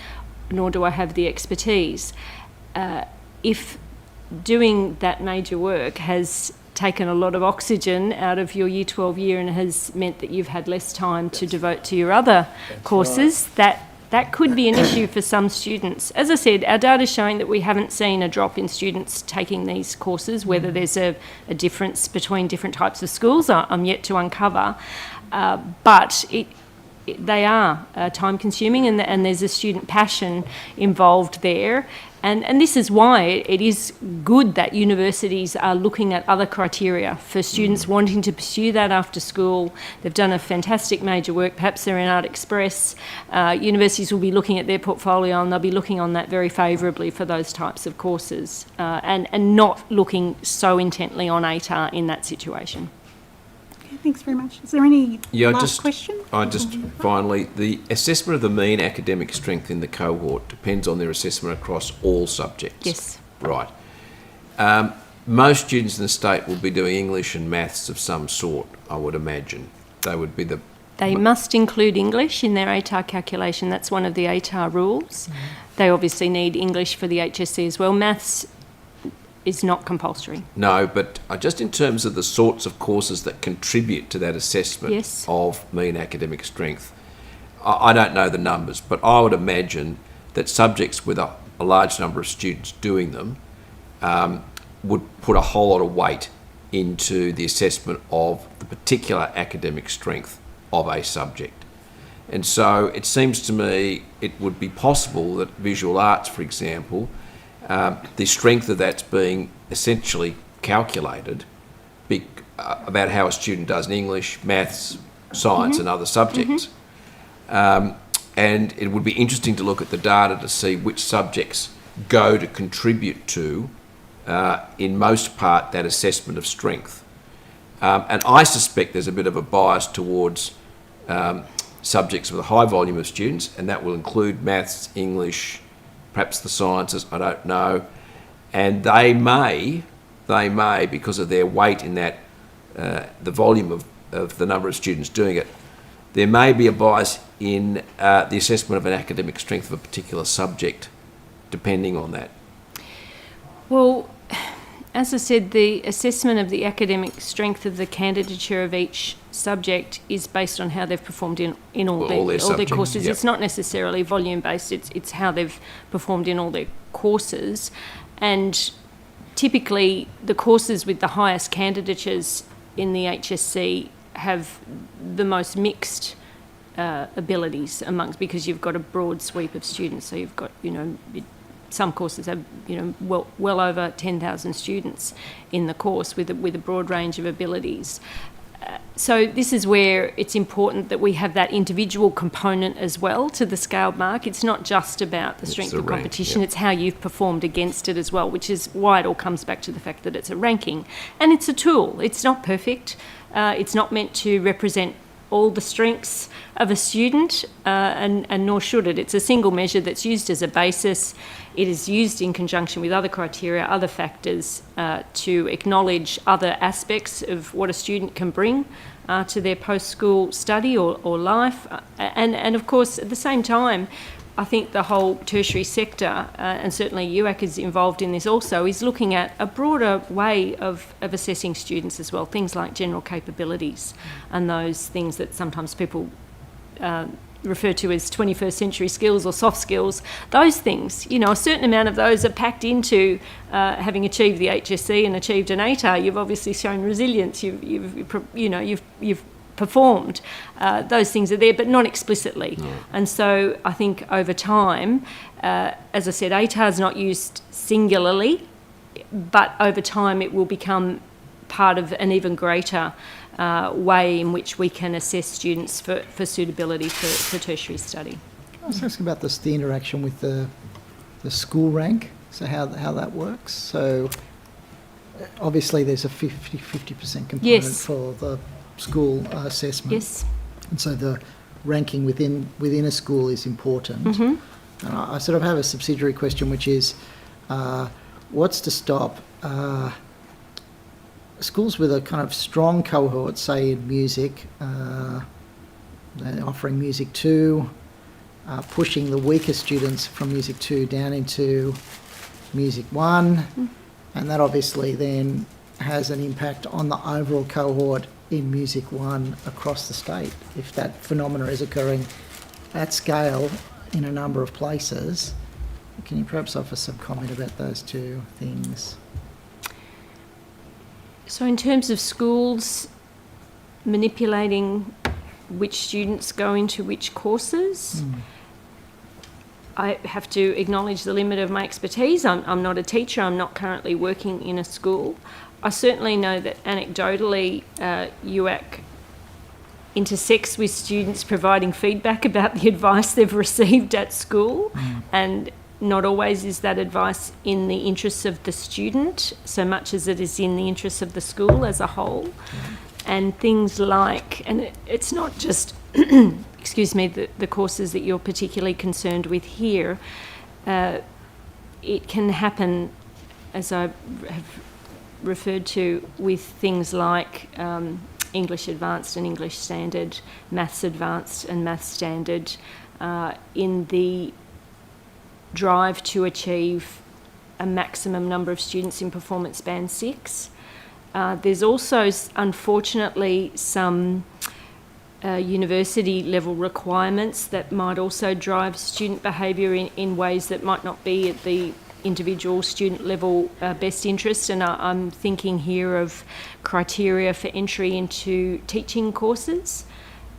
nor do I have the expertise. If doing that major work has taken a lot of oxygen out of your Year 12 year and has meant that you've had less time to devote to your other courses, that could be an issue for some students. As I said, our data is showing that we haven't seen a drop in students taking these courses. Whether there's a difference between different types of schools, I'm yet to uncover. But they are time consuming, and there's a student passion involved there. And this is why it is good that universities are looking at other criteria for students wanting to pursue that after school. They've done a fantastic major work. Perhaps they're in Art Express. Universities will be looking at their portfolio, and they'll be looking on that very favourably for those types of courses, and not looking so intently on ATAR in that situation. Thanks very much. Is there any last question? Finally, the assessment of the mean academic strength in the cohort depends on their assessment across all subjects. Yes. Right. Most students in the state will be doing English and maths of some sort, I would imagine. They would be They must include English in their ATAR calculation. That's one of the ATAR rules. They obviously need English for the HSC as well. Maths is not compulsory. No, but just in terms of the sorts of courses that contribute to that assessment of mean academic strength, I don't know the numbers, but I would imagine that subjects with a large number of students doing them would put a whole lot of weight into the assessment of the particular academic strength of a subject. And so it seems to me it would be possible that visual arts, for example, the strength of that's being essentially calculated about how a student does in English, maths, science and other subjects. And it would be interesting to look at the data to see which subjects go to contribute to, in most part, that assessment of strength. And I suspect there's a bit of a bias towards subjects with a high volume of students, and that will include maths, English, perhaps the sciences, I don't know. And they may, because of their weight in that, the volume of the number of students doing it, there may be a bias in the assessment of an academic strength of a particular subject, depending on that. Well, as I said, the assessment of the academic strength of the candidature of each subject is based on how they've performed in all their courses. It's not necessarily volume based, it's how they've performed in all their courses. And typically the courses with the highest candidatures in the HSC have the most mixed abilities amongst, because you've got a broad sweep of students. So you've got, some courses have, well over 10,000 students in the course with a broad range of abilities. So this is where it's important that we have that individual component as well to the scaled mark. It's not just about the strength of competition, it's how you've performed against it as well, which is why it all comes back to the fact that it's a ranking. And it's a tool. It's not perfect. It's not meant to represent all the strengths of a student, and nor should it. It's a single measure that's used as a basis. It is used in conjunction with other criteria, other factors, to acknowledge other aspects of what a student can bring to their post-school study or life. And of course, at the same time, I think the whole tertiary sector, and certainly UAC is involved in this also, is looking at a broader way of assessing students as well, things like general capabilities and those things that sometimes people refer to as 21st century skills or soft skills. Those things, a certain amount of those are packed into having achieved the HSC and achieved an ATAR. You've obviously shown resilience. You've performed. Those things are there, but not explicitly. No. And so I think over time, as I said, ATAR is not used singularly, but over time it will become part of an even greater way in which we can assess students for suitability for tertiary study. I was asking about the interaction with the school rank, so how that works. So obviously there's a 50% component for the school assessment. Yes. And so the ranking within a school is important. Mm-hmm. And I sort of have a subsidiary question, which is what's to stop schools with a kind of strong cohort, say in music, offering Music 2, pushing the weaker students from Music 2 down into Music 1, and that obviously then has an impact on the overall cohort in Music 1 across the state. If that phenomena is occurring at scale in a number of places, can you perhaps offer some comment about those two things? So in terms of schools manipulating which students go into which courses. I have to acknowledge the limit of my expertise. I'm not a teacher. I'm not currently working in a school. I certainly know that anecdotally, UAC intersects with students providing feedback about the advice they've received at school, and not always is that advice in the interests of the student so much as it is in the interests of the school as a whole. And things like, and it's not just excuse me, the courses that you're particularly concerned with here, it can happen, as I have referred to, with things like English Advanced and English Standard, Maths Advanced and Maths Standard, in the drive to achieve a maximum number of students in Performance Band 6. There's also, unfortunately, some university level requirements that might also drive student behaviour in ways that might not be at the individual student level best interest, and I'm thinking here of criteria for entry into teaching courses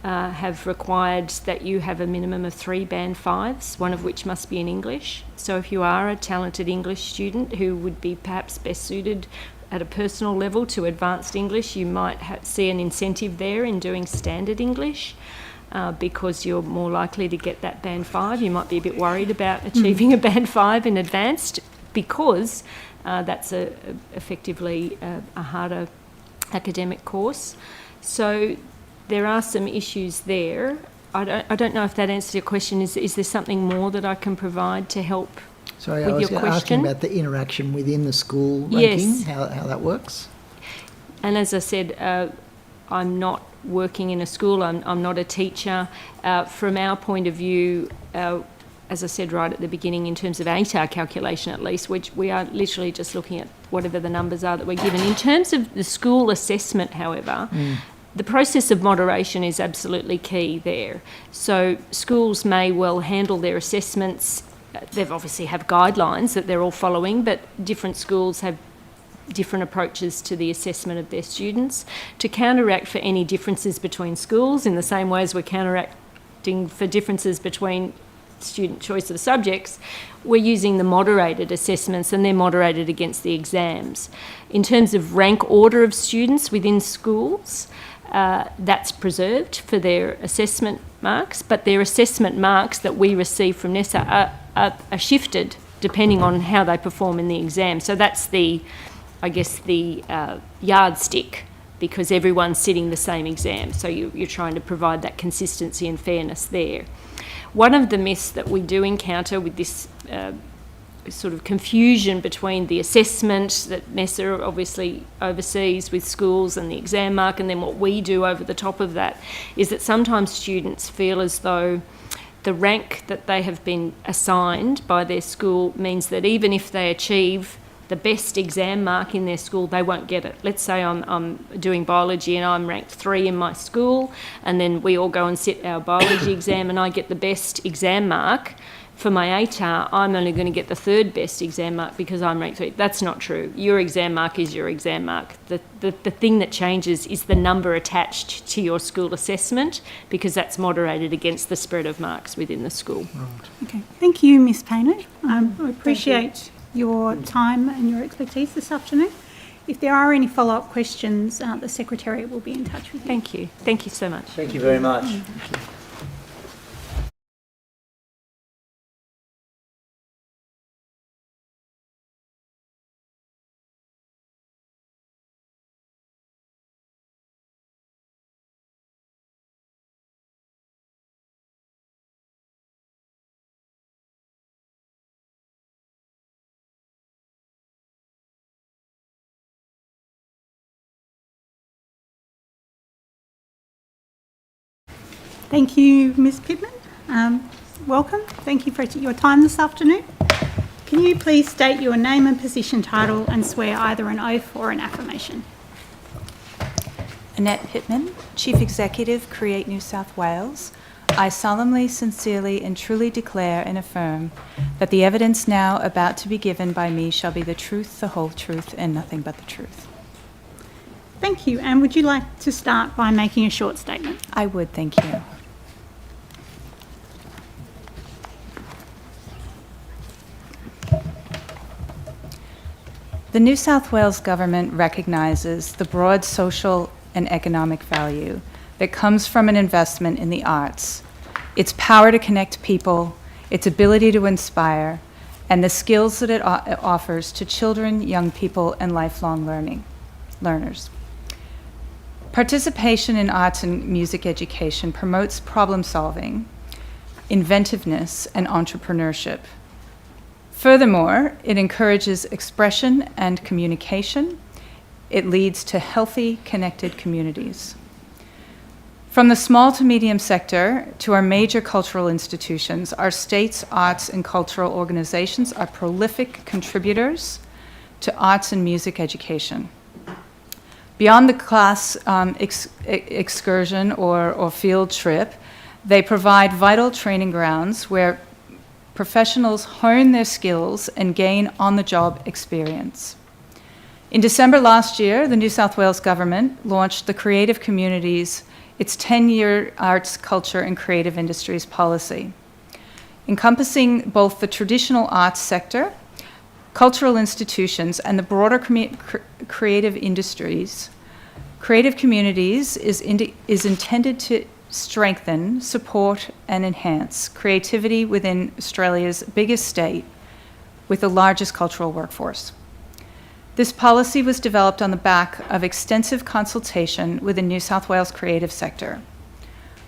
have required that you have a minimum of 3 Band 5s, one of which must be in English. So if you are a talented English student who would be perhaps best suited at a personal level to advanced English, you might see an incentive there in doing standard English because you're more likely to get that Band 5. You might be a bit worried about achieving a Band 5 in advanced because that's effectively a harder academic course. So there are some issues there. I don't know if that answers your question. Is there something more that I can provide to help Sorry, with I was your asking question? about the interaction within the school ranking, Yes. how that works. And as I said, I'm not working in a school. I'm not a teacher. From our point of view, as I said right at the beginning, in terms of ATAR calculation at least, which we are literally just looking at whatever the numbers are that we're given. In terms of the school assessment, however, the process of moderation is absolutely key there. So schools may well handle their assessments. They've obviously have guidelines that they're all following, but different schools have different approaches to the assessment of their students to counteract for any differences between schools in the same way as we're counteracting for differences between student choice of subjects. We're using the moderated assessments, and they're moderated against the exams. In terms of rank order of students within schools, that's preserved for their assessment marks, but their assessment marks that we receive from NESA are shifted depending on how they perform in the exam. So that's the yardstick, because everyone's sitting the same exam. So you're trying to provide that consistency and fairness there. One of the myths that we do encounter with this sort of confusion between the assessment that NESA obviously oversees with schools and the exam mark, and then what we do over the top of that, is that sometimes students feel as though the rank that they have been assigned by their school means that even if they achieve the best exam mark in their school, they won't get it. Let's say I'm doing biology and I'm ranked 3 in my school, and then we all go and sit our biology exam and I get the best exam mark. For my ATAR, I'm only going to get the 3rd best exam mark because I'm ranked 3. That's not true. Your exam mark is your exam mark. The thing that changes is the number attached to your school assessment, because that's moderated against the spread of marks within the school. Okay, thank you, Ms. Paino. I appreciate your time and your expertise this afternoon. If there are any follow-up questions, the Secretariat will be in touch with you. Thank you. Thank you so much. Thank you very much. Thank you, Ms. Pittman. Welcome. Thank you for your time this afternoon. Can you please state your name and position title and swear either an oath or an affirmation? Annette Pittman, Chief Executive, Create New South Wales. I solemnly, sincerely and truly declare and affirm that the evidence now about to be given by me shall be the truth, the whole truth and nothing but the truth. Thank you. And would you like to start by making a short statement? I would, thank you. The New South Wales Government recognises the broad social and economic value that comes from an investment in the arts, its power to connect people, its ability to inspire, and the skills that it offers to children, young people, and lifelong learners. Participation in arts and music education promotes problem solving, inventiveness, and entrepreneurship. Furthermore, it encourages expression and communication. It leads to healthy, connected communities. From the small to medium sector to our major cultural institutions, our state's arts and cultural organizations are prolific contributors to arts and music education. Beyond the class excursion or field trip, they provide vital training grounds where professionals hone their skills and gain on-the-job experience. In December last year, the New South Wales Government launched the Creative Communities, its 10-year arts, culture and creative industries policy. Encompassing both the traditional arts sector, cultural institutions, and the broader creative industries, Creative Communities is intended to strengthen, support, and enhance creativity within Australia's biggest state with the largest cultural workforce. This policy was developed on the back of extensive consultation with the New South Wales creative sector.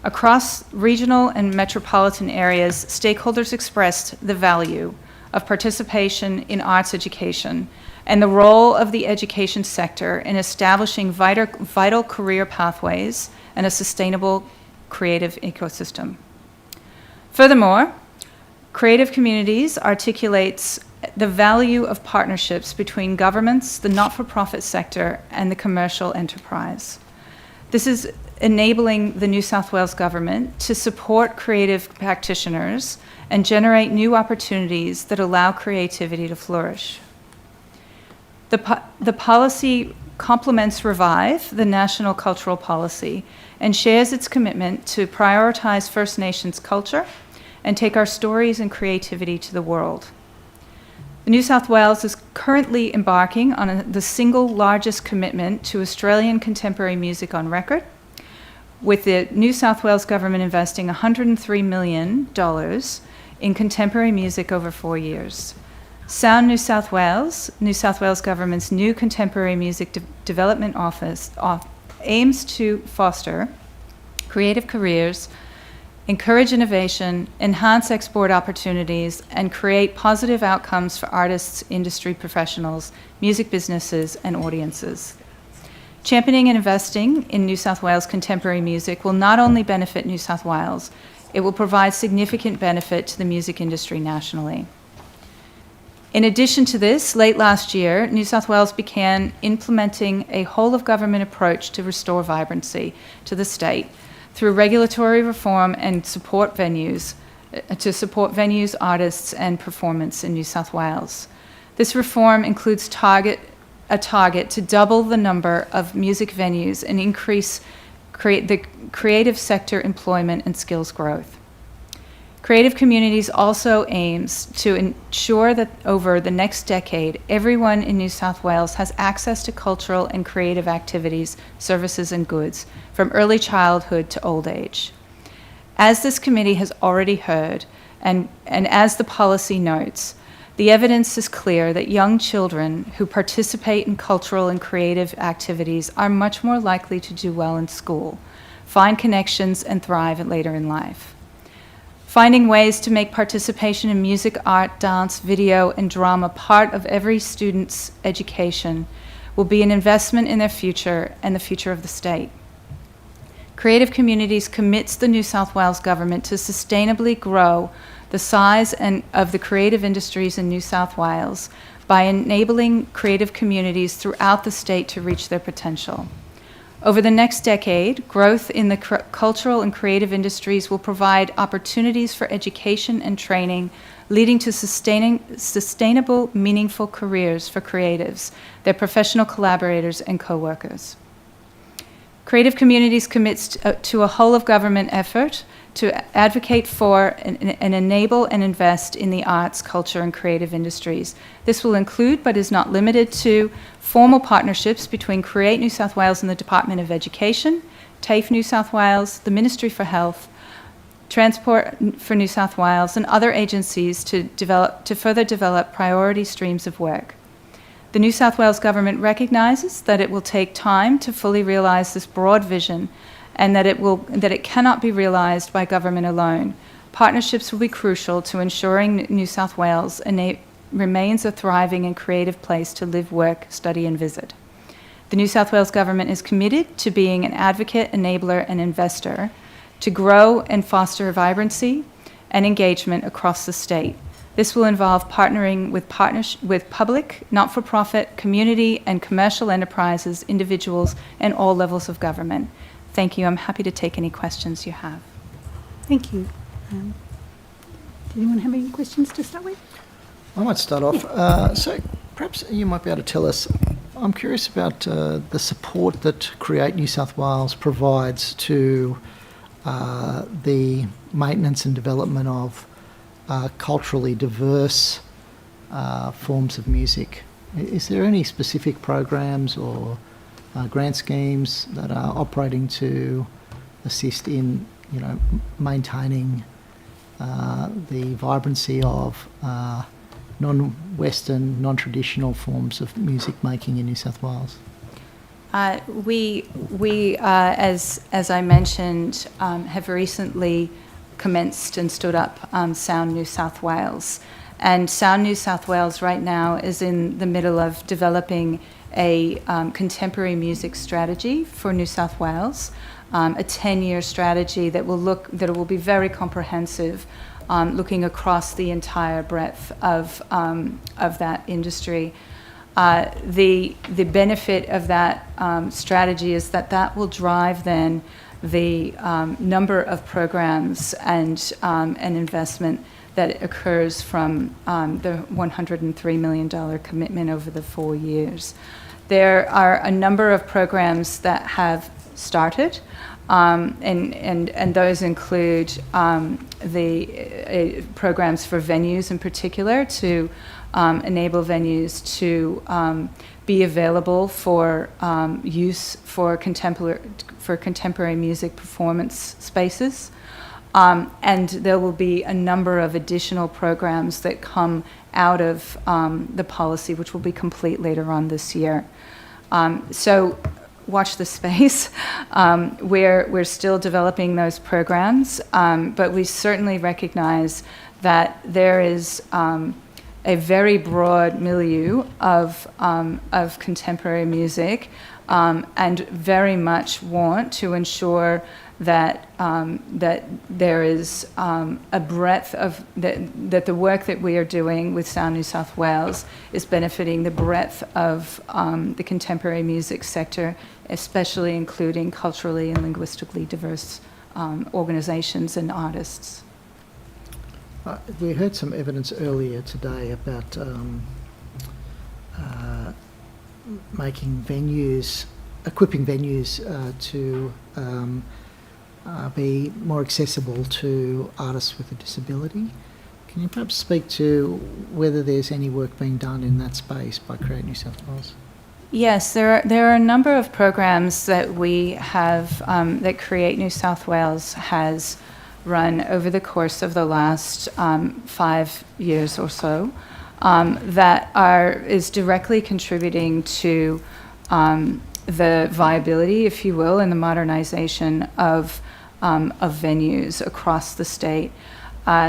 Across regional and metropolitan areas, stakeholders expressed the value of participation in arts education and the role of the education sector in establishing vital career pathways and a sustainable creative ecosystem. Furthermore, Creative Communities articulates the value of partnerships between governments, the not-for-profit sector, and the commercial enterprise. This is enabling the New South Wales Government to support creative practitioners and generate new opportunities that allow creativity to flourish. The policy complements Revive, the national cultural policy, and shares its commitment to prioritise First Nations culture and take our stories and creativity to the world. New South Wales is currently embarking on the single largest commitment to Australian contemporary music on record, with the New South Wales Government investing $103 million in contemporary music over 4 years. Sound New South Wales Government's new Contemporary Music Development Office aims to foster creative careers, encourage innovation, enhance export opportunities, and create positive outcomes for artists, industry professionals, music businesses, and audiences. Championing and investing in New South Wales contemporary music will not only benefit New South Wales, it will provide significant benefit to the music industry nationally. In addition to this, late last year, New South Wales began implementing a whole-of-government approach to restore vibrancy to the state through regulatory reform and support venues, artists, and performance in New South Wales. This reform includes a target to double the number of music venues and increase the creative sector employment and skills growth. Creative Communities also aims to ensure that over the next decade, everyone in New South Wales has access to cultural and creative activities, services, and goods, from early childhood to old age. As this committee has already heard, and as the policy notes, the evidence is clear that young children who participate in cultural and creative activities are much more likely to do well in school, find connections, and thrive later in life. Finding ways to make participation in music, art, dance, video, and drama part of every student's education will be an investment in their future and the future of the state. Creative Communities commits the New South Wales Government to sustainably grow the size of the creative industries in New South Wales by enabling creative communities throughout the state to reach their potential. Over the next decade, growth in the cultural and creative industries will provide opportunities for education and training, leading to sustainable, meaningful careers for creatives, their professional collaborators, and co-workers. Creative Communities commits to a whole-of-government effort to advocate for and enable and invest in the arts, culture, and creative industries. This will include, but is not limited to, formal partnerships between Create New South Wales and the Department of Education, TAFE New South Wales, the Ministry for Health, Transport for New South Wales, and other agencies to further develop priority streams of work. The New South Wales Government recognises that it will take time to fully realise this broad vision, and that it cannot be realised by government alone. Partnerships will be crucial to ensuring New South Wales remains a thriving and creative place to live, work, study, and visit. The New South Wales Government is committed to being an advocate, enabler, and investor to grow and foster vibrancy and engagement across the state. This will involve partnering with public, not-for-profit, community, and commercial enterprises, individuals, and all levels of government. Thank you. I'm happy to take any questions you have. Thank you. Does anyone have any questions to start with? I might start off. So perhaps you might be able to tell us, I'm curious about the support that Create New South Wales provides to the maintenance and development of culturally diverse forms of music. Is there any specific programs or grant schemes that are operating to assist in, maintaining the vibrancy of non-Western, non-traditional forms of music making in New South Wales? We as I mentioned, have recently commenced and stood up Sound New South Wales. And Sound New South Wales right now is in the middle of developing a contemporary music strategy for New South Wales, a 10-year strategy that will be very comprehensive, looking across the entire breadth of that industry. The benefit of that strategy is that will drive then the number of programs and investment that occurs from the $103 million commitment over the 4 years. There are a number of programs that have started, and those include the programs for venues in particular to enable venues to be available for use for contemporary music performance spaces. And there will be a number of additional programs that come out of the policy, which will be complete later on this year. So watch the space. We're still developing those programs, but we certainly recognize that there is a very broad milieu of contemporary music, and very much want to ensure that that there is a breadth of that the work that we are doing with Sound New South Wales is benefiting the breadth of the contemporary music sector, especially including culturally and linguistically diverse organisations and artists. We heard some evidence earlier today about equipping venues to be more accessible to artists with a disability. Can you perhaps speak to whether there's any work being done in that space by Create New South Wales? Yes, there are a number of programs that we have that Create New South Wales has run over the course of the last 5 years or so that is directly contributing to the viability, if you will, and the modernization of venues across the state.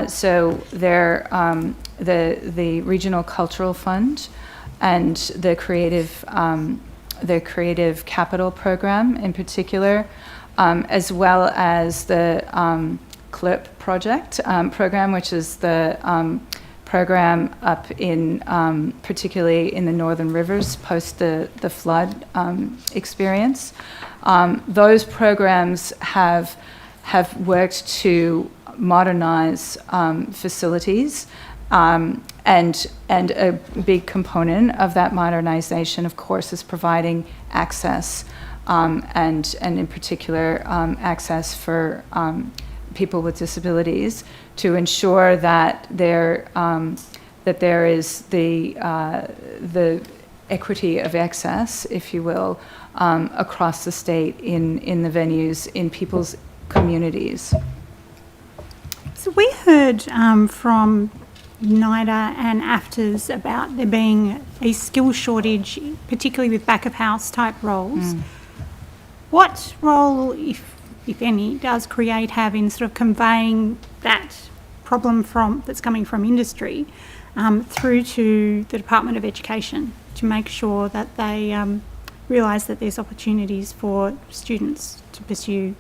So there, the Regional Cultural Fund and the Creative Capital Program in particular, as well as the CLIP program, which is the program up in, particularly in the Northern Rivers post the flood experience. Those programs have worked to modernize facilities, and a big component of that modernization, of course, is providing access and in particular access for people with disabilities, to ensure that there is the equity of access, if you will, across the state in the venues, in people's communities. So we heard from NIDA and AFTRS about there being a skill shortage, particularly with back-of-house type roles. What role, if any, does Create have in sort of conveying that problem that's coming from industry through to the Department of Education to make sure that they realise that there's opportunities for students to pursue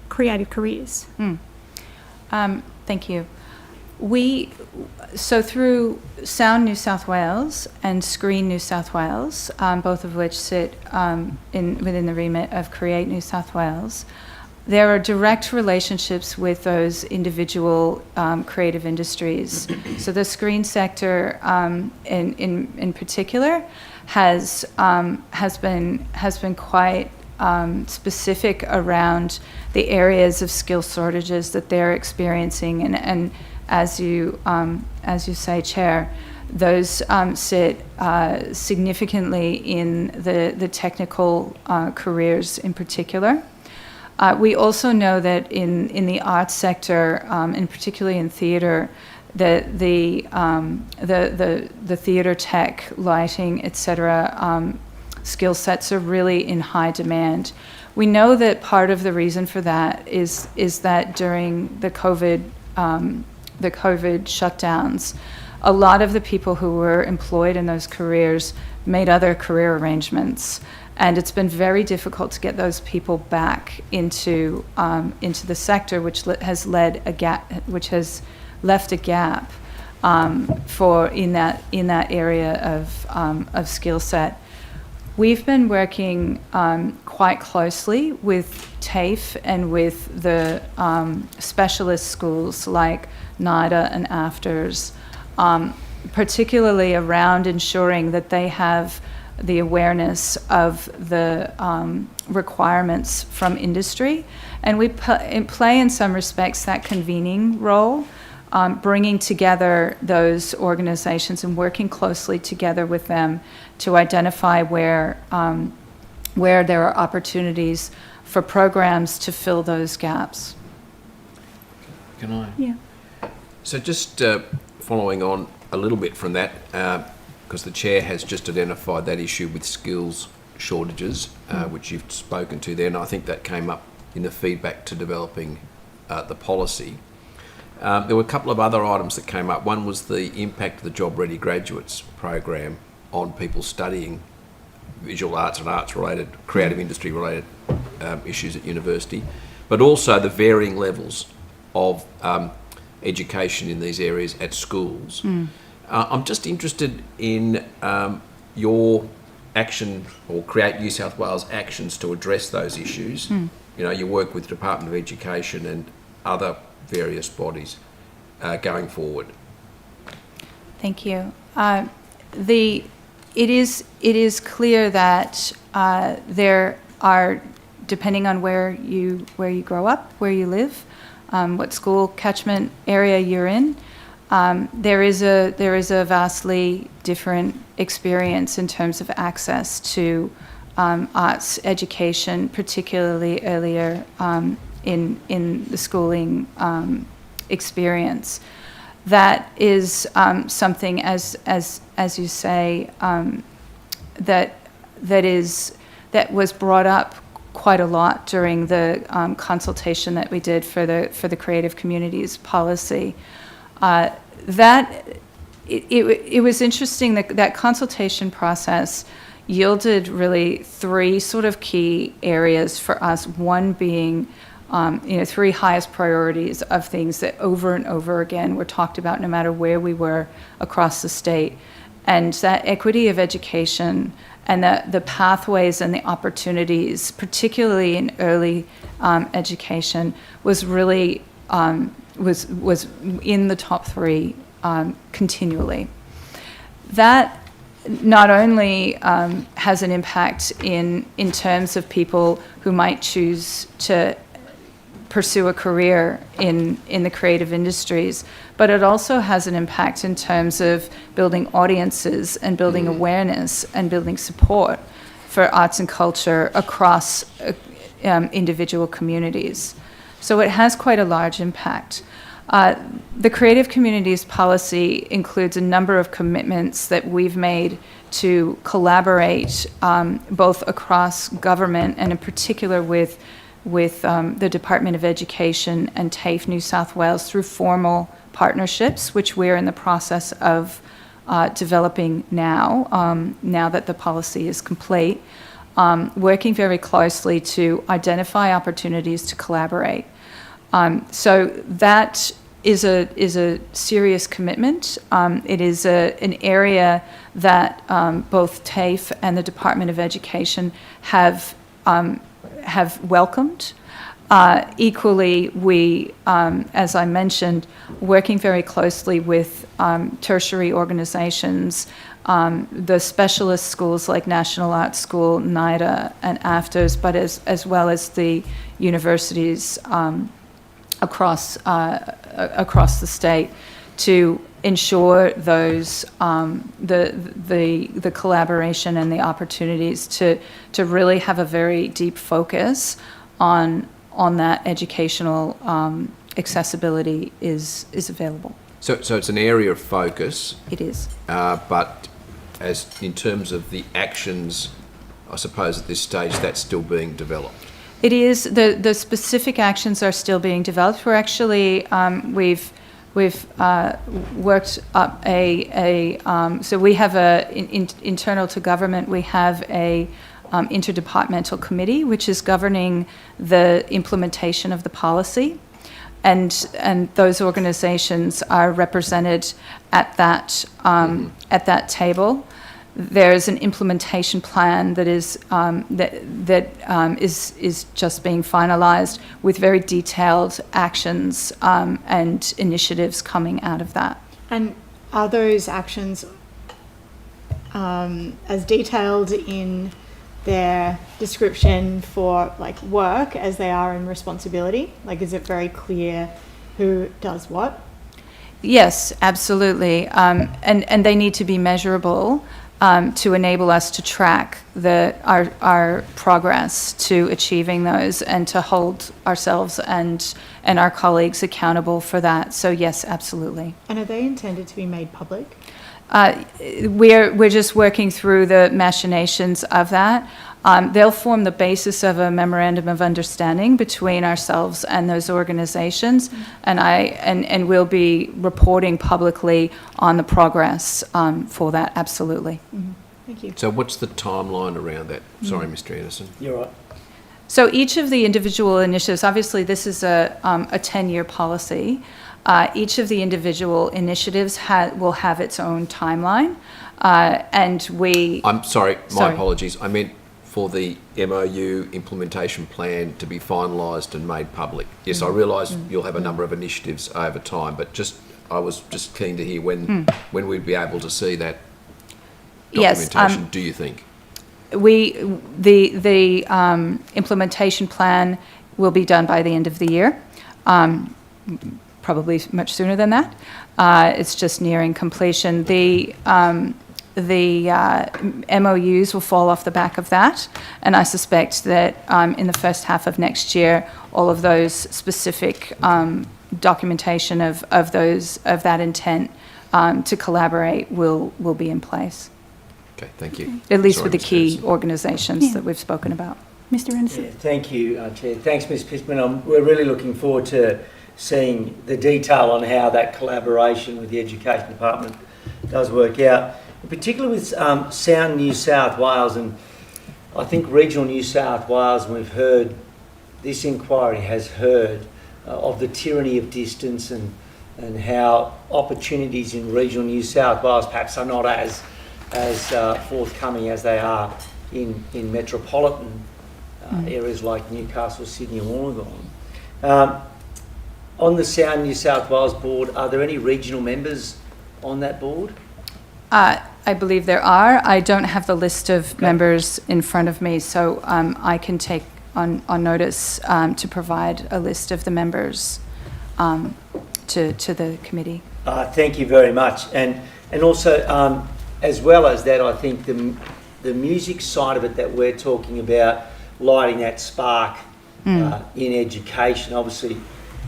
creative careers? Thank you. So through Sound New South Wales and Screen New South Wales, both of which sit within the remit of Create New South Wales, there are direct relationships with those individual creative industries. So the screen sector, in particular, has been quite specific around the areas of skill shortages that they're experiencing, and as you say, Chair, those sit significantly in the technical careers in particular. We also know that in the arts sector, and particularly in theatre, the theatre tech, lighting, etc. Skill sets are really in high demand. We know that part of the reason for that is that during the COVID shutdowns, a lot of the people who were employed in those careers made other career arrangements, and it's been very difficult to get those people back into the sector, which has left a gap for in that area of skill set. We've been working quite closely with TAFE and with the specialist schools like NIDA and AFTRS, particularly around ensuring that they have the awareness of the requirements from industry. And we play in some respects that convening role, bringing together those organizations and working closely together with them to identify where there are opportunities for programs to fill those gaps. Can I? Yeah. So just following on a little bit from that, because the Chair has just identified that issue with skills shortages, which you've spoken to there, and I think that came up in the feedback to developing the policy. There were a couple of other items that came up. One was the impact of the Job Ready Graduates program on people studying visual arts and arts-related, creative industry-related issues at university, but also the varying levels of education in these areas at schools. I'm just interested in your action, or Create New South Wales actions to address those issues. You know, you work with the Department of Education and other various bodies going forward. Thank you. It is clear that there are, depending on where you grow up, where you live, what school catchment area you're in, there is a vastly different experience in terms of access to arts education, particularly earlier in the schooling experience. That is something, as you say, that was brought up quite a lot during the consultation that we did for the Creative Communities policy. It was interesting that consultation process yielded really three sort of key areas for us. One being, three highest priorities of things that over and over again were talked about no matter where we were across the state. And that equity of education and the pathways and the opportunities, particularly in early education, was really was in the top three continually. That not only has an impact in terms of people who might choose to pursue a career in the creative industries, but it also has an impact in terms of building audiences and building awareness and building support for arts and culture across individual communities. So it has quite a large impact. The Creative Communities Policy includes a number of commitments that we've made to collaborate both across government and in particular with the Department of Education and TAFE New South Wales through formal partnerships, which we're in the process of developing now, now that the policy is complete, working very closely to identify opportunities to collaborate. So that is a serious commitment. It is an area that both TAFE and the Department of Education have welcomed. Equally, we, as I mentioned, working very closely with tertiary organisations, the specialist schools like National Arts School, NIDA and AFTRS, but as well as the universities across the state to ensure those the collaboration and the opportunities to really have a very deep focus on that educational accessibility is available. So it's an area of focus. It is. But as in terms of the actions, I suppose at this stage that's still being developed. It is. The specific actions are still being developed. We're actually we've worked up so we have internal to government. We have a interdepartmental committee which is governing the implementation of the policy, and those organisations are represented at that table. There's an implementation plan that is is just being finalised with very detailed actions and initiatives coming out of that. And are those actions as detailed in their description for like work as they are in responsibility? Like, is it very clear who does what? Yes, absolutely. And they need to be measurable to enable us to track our progress to achieving those and to hold ourselves and our colleagues accountable for that. So yes, absolutely. And are they intended to be made public? We're just working through the machinations of that. They'll form the basis of a memorandum of understanding between ourselves and those organisations, and we'll be reporting publicly on the progress for that. Absolutely. Mm-hmm. Thank you. So what's the timeline around that? Sorry, Mr. Anderson. You're right. So each of the individual initiatives, obviously this is a 10-year policy. Each of the individual initiatives will have its own timeline, and we... I'm sorry, my apologies. I meant for the MOU implementation plan to be finalised and made public. Yes, I realise you'll have a number of initiatives over time, but I was just keen to hear when we'd be able to see that documentation, do you think? The implementation plan will be done by the end of the year. Probably much sooner than that. It's just nearing completion. The MOUs will fall off the back of that, and I suspect that in the first half of next year, all of those specific documentation of that intent to collaborate will be in place. Okay, thank you. At least with the key organisations that we've spoken about. Mr. Anderson. Yeah, thank you, Chair. Thanks, Ms. Pisman. We're really looking forward to seeing the detail on how that collaboration with the Education Department does work out, particularly with Sound New South Wales, and I think Regional New South Wales, and we've heard, this inquiry has heard of the tyranny of distance and how opportunities in Regional New South Wales perhaps are not as forthcoming as they are in metropolitan areas like Newcastle, Sydney and Wollongong. On the Sound New South Wales board, are there any regional members on that board? I believe there are. I don't have the list of members in front of me, so I can take on notice to provide a list of the members to the committee. Thank you very much. And also, as well as that, I think the music side of it that we're talking about, lighting that spark in education, obviously,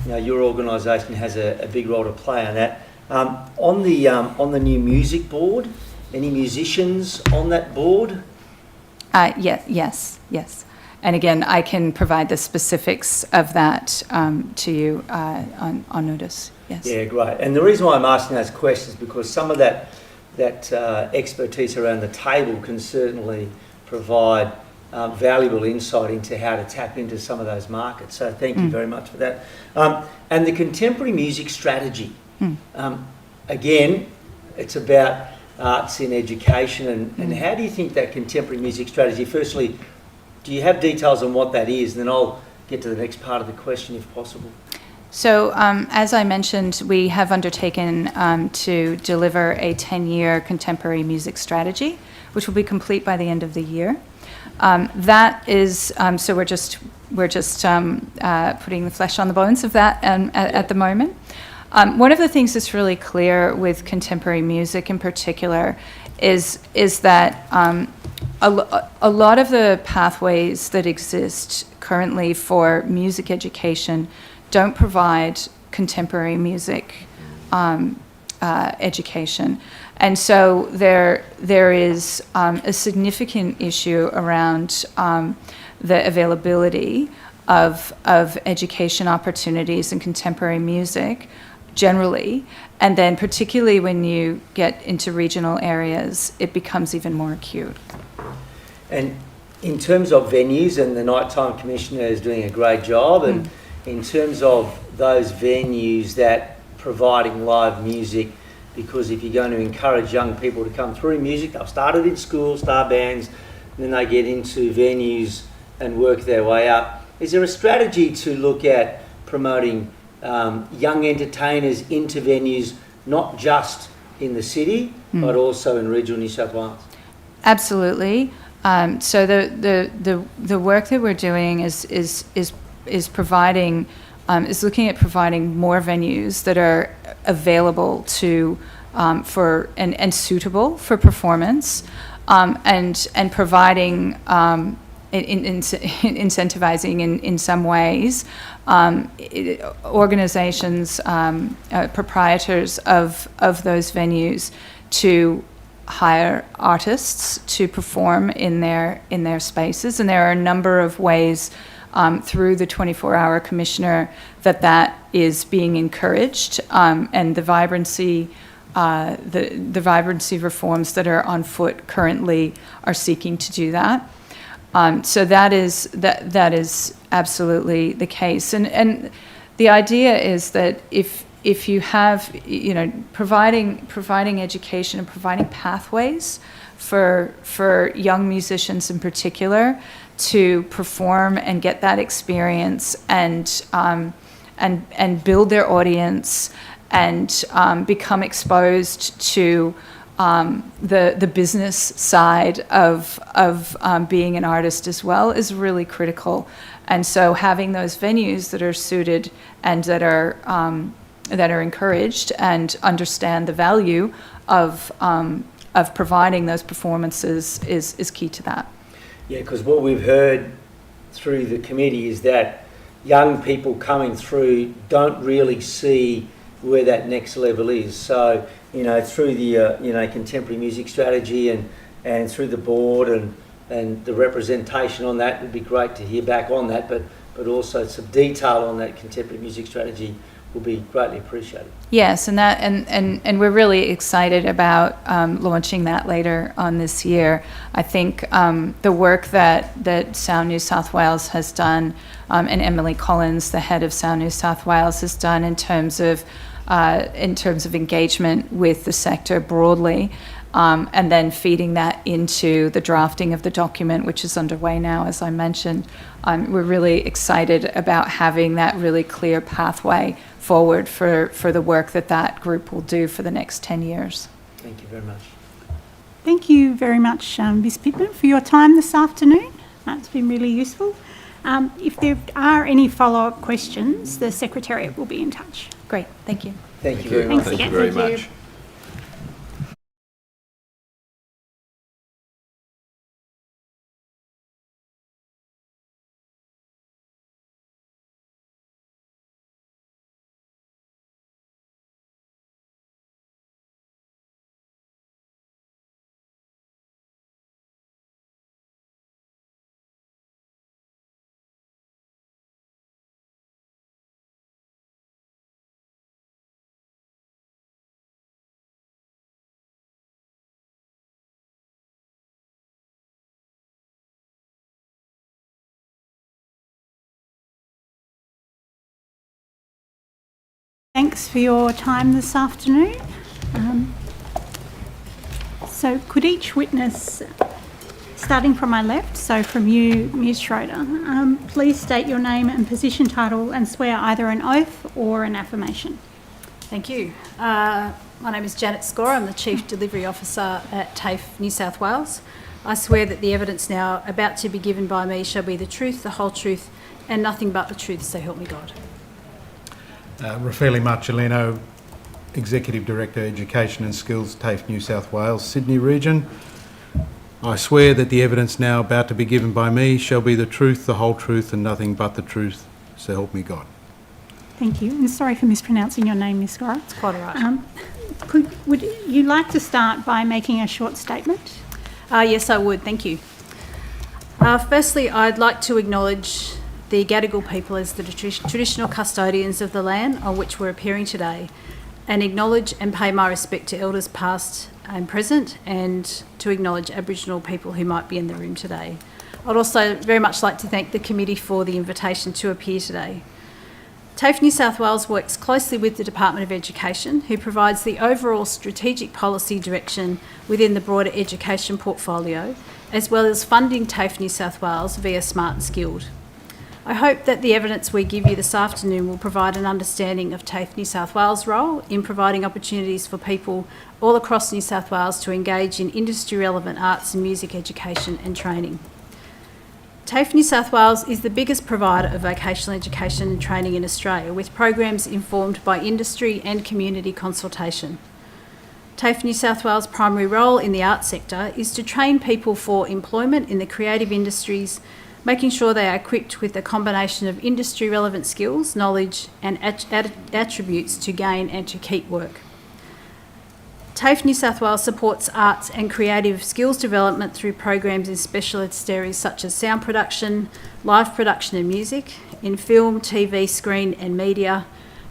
your organisation has a big role to play on that. On the new music board, any musicians on that board? Yes. And again, I can provide the specifics of that to you on notice. Yes. Yeah, great. And the reason why I'm asking those questions is because some of that expertise around the table can certainly provide valuable insight into how to tap into some of those markets. So thank you very much for that. And the contemporary music strategy. Again, it's about arts in education, and how do you think that contemporary music strategy, firstly, do you have details on what that is? And then I'll get to the next part of the question if possible. So as I mentioned, we have undertaken to deliver a 10-year contemporary music strategy, which will be complete by the end of the year. That is, so we're just putting the flesh on the bones of that at the moment. One of the things that's really clear with contemporary music in particular is that a lot of the pathways that exist currently for music education don't provide contemporary music education. And so there is a significant issue around the availability of education opportunities in contemporary music generally, and then particularly when you get into regional areas, it becomes even more acute. And in terms of venues, and the Nighttime Commissioner is doing a great job, and in terms of those venues that providing live music, because if you're going to encourage young people to come through music, they'll start it in school, start bands, and then they get into venues and work their way up. Is there a strategy to look at promoting young entertainers into venues, not just in the city, but also in regional New South Wales? Absolutely. So the work that we're doing is providing is looking at providing more venues that are available to for and suitable for performance, and providing incentivizing in some ways organizations, proprietors of those venues to hire artists to perform in their spaces. And there are a number of ways through the 24-hour commissioner that is being encouraged, and the vibrancy reforms that are on foot currently are seeking to do that. So that is absolutely the case, and the idea is that if you have, providing education and providing pathways for young musicians in particular to perform and get that experience and build their audience and become exposed to the business side of being an artist as well is really critical. And so having those venues that are suited and that are encouraged and understand the value of providing those performances is key to that. Yeah, because what we've heard through the committee is that young people coming through don't really see where that next level is. So, through the contemporary music strategy and through the board and the representation on that, would be great to hear back on that, but also some detail on that contemporary music strategy will be greatly appreciated. Yes, and we're really excited about launching that later on this year. I think the work that Sound New South Wales has done, and Emily Collins, the head of Sound New South Wales, has done in terms of engagement with the sector broadly, and then feeding that into the drafting of the document, which is underway now, as I mentioned. We're really excited about having that really clear pathway forward for the work that group will do for the next 10 years. Thank you very much. Thank you very much, Ms Pittman, for your time this afternoon. That's been really useful. If there are any follow-up questions, the Secretariat will be in touch. Great, thank you. Thank you very much. Thanks again. Thank you very much. Thanks for your time this afternoon. So could each witness, starting from my left, so from you, Ms Schroeder, please state your name and position title and swear either an oath or an affirmation. Thank you. My name is Janet Score. I'm the Chief Delivery Officer at TAFE New South Wales. I swear that the evidence now about to be given by me shall be the truth, the whole truth, and nothing but the truth, so help me God. Raffaele Marcellino, Executive Director, Education and Skills, TAFE New South Wales, Sydney Region. I swear that the evidence now about to be given by me shall be the truth, the whole truth, and nothing but the truth, so help me God. Thank you, and sorry for mispronouncing your name, Ms Score. It's quite all right. Would you like to start by making a short statement? Yes, I would. Thank you. Firstly, I'd like to acknowledge the Gadigal people as the traditional custodians of the land on which we're appearing today, and acknowledge and pay my respect to elders past and present, and to acknowledge Aboriginal people who might be in the room today. I'd also very much like to thank the committee for the invitation to appear today. TAFE New South Wales works closely with the Department of Education, who provides the overall strategic policy direction within the broader education portfolio, as well as funding TAFE New South Wales via Smart and Skilled. I hope that the evidence we give you this afternoon will provide an understanding of TAFE New South Wales' role in providing opportunities for people all across New South Wales to engage in industry-relevant arts and music education and training. TAFE New South Wales is the biggest provider of vocational education and training in Australia, with programs informed by industry and community consultation. TAFE New South Wales' primary role in the arts sector is to train people for employment in the creative industries, making sure they are equipped with a combination of industry-relevant skills, knowledge and attributes to gain and to keep work. TAFE New South Wales supports arts and creative skills development through programs in specialist areas such as sound production, live production and music, in film, TV, screen and media,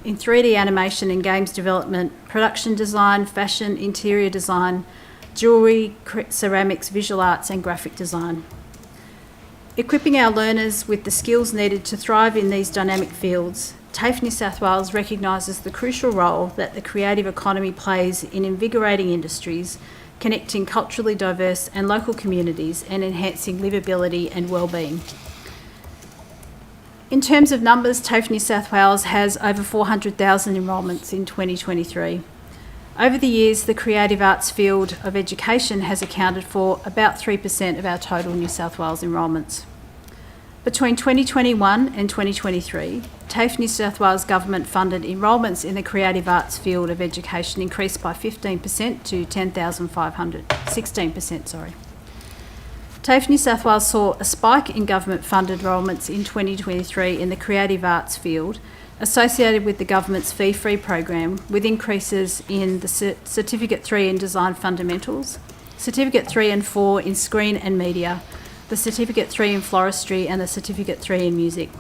in 3D animation and games development, production design, fashion, interior design, jewellery, ceramics, visual arts and graphic design. Equipping our learners with the skills needed to thrive in these dynamic fields, TAFE New South Wales recognises the crucial role that the creative economy plays in invigorating industries, connecting culturally diverse and local communities and enhancing livability and wellbeing. In terms of numbers, TAFE New South Wales has over 400,000 enrolments in 2023. Over the years, the creative arts field of education has accounted for about 3% of our total New South Wales enrolments. Between 2021 and 2023, TAFE New South Wales Government funded enrolments in the creative arts field of education increased by 15% to 10,500, 16%, sorry. TAFE New South Wales saw a spike in government funded enrolments in 2023 in the creative arts field, associated with the government's fee-free program, with increases in the Certificate 3 in Design Fundamentals, Certificate 3 and 4 in Screen and Media, the Certificate 3 in Floristry and the Certificate 3 in Music.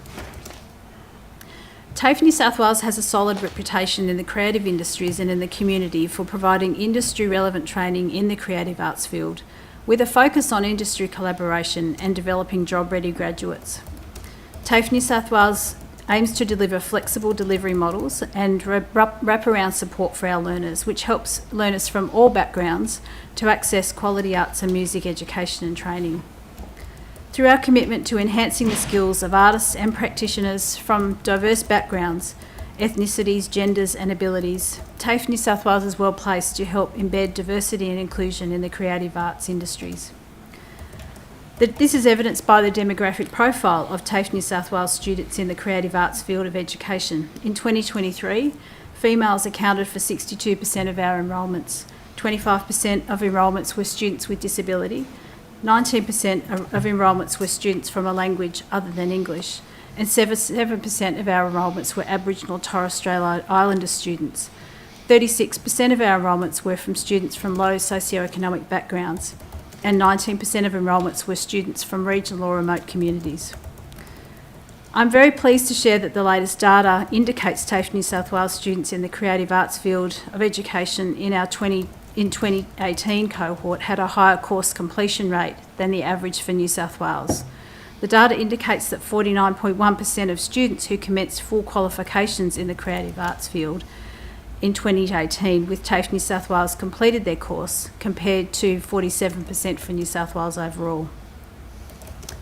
TAFE New South Wales has a solid reputation in the creative industries and in the community for providing industry-relevant training in the creative arts field, with a focus on industry collaboration and developing job-ready graduates. TAFE New South Wales aims to deliver flexible delivery models and wrap-around support for our learners, which helps learners from all backgrounds to access quality arts and music education and training. Through our commitment to enhancing the skills of artists and practitioners from diverse backgrounds, ethnicities, genders and abilities. TAFE New South Wales is well placed to help embed diversity and inclusion in the creative arts industries. This is evidenced by the demographic profile of TAFE New South Wales students in the creative arts field of education. In 2023, females accounted for 62% of our enrolments. 25% of enrolments were students with disability. 19% of enrolments were students from a language other than English. And 7% of our enrolments were Aboriginal Torres Strait Islander students. 36% of our enrolments were from students from low socioeconomic backgrounds. And 19% of enrolments were students from regional or remote communities. I'm very pleased to share that the latest data indicates TAFE New South Wales students in the creative arts field of education in our 2018 cohort had a higher course completion rate than the average for New South Wales. The data indicates that 49.1% of students who commenced full qualifications in the creative arts field in 2018 with TAFE New South Wales completed their course, compared to 47% for New South Wales overall.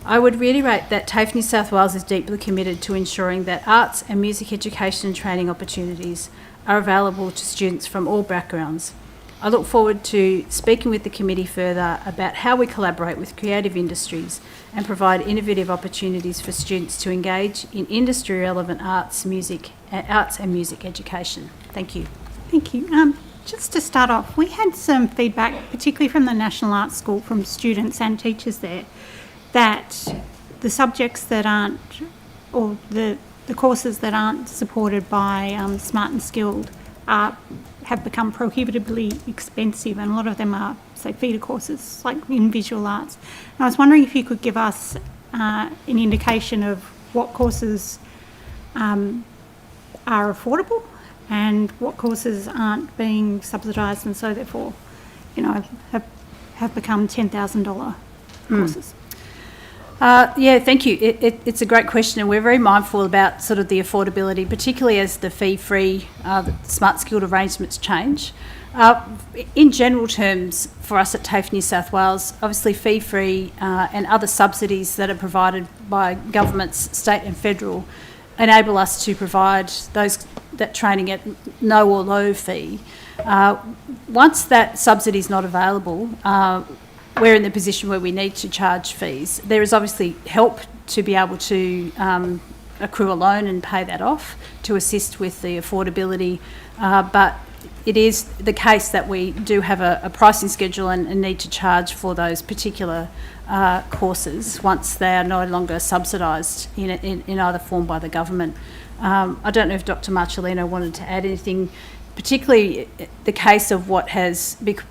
I would reiterate that TAFE New South Wales is deeply committed to ensuring that arts and music education and training opportunities are available to students from all backgrounds. I look forward to speaking with the committee further about how we collaborate with creative industries and provide innovative opportunities for students to engage in industry-relevant arts and music education. Thank you. Thank you. Just to start off, we had some feedback, particularly from the National Arts School, from students and teachers there, that the subjects that aren't, or the courses that aren't supported by Smart and Skilled have become prohibitively expensive, and a lot of them are, say, feeder courses, like in visual arts. And I was wondering if you could give us an indication of what courses are affordable and what courses aren't being subsidised and so therefore, have become $10,000 courses. Yeah, thank you. It's a great question, and we're very mindful about sort of the affordability, particularly as the fee-free Smart Skilled arrangements change. In general terms, for us at TAFE New South Wales, obviously fee-free and other subsidies that are provided by governments, state and federal, enable us to provide that training at no or low fee. Once that subsidy is not available, we're in the position where we need to charge fees. There is obviously help to be able to accrue a loan and pay that off to assist with the affordability, but it is the case that we do have a pricing schedule and need to charge for those particular courses once they are no longer subsidised in either form by the government. I don't know if Dr. Marcellino wanted to add anything, particularly the case of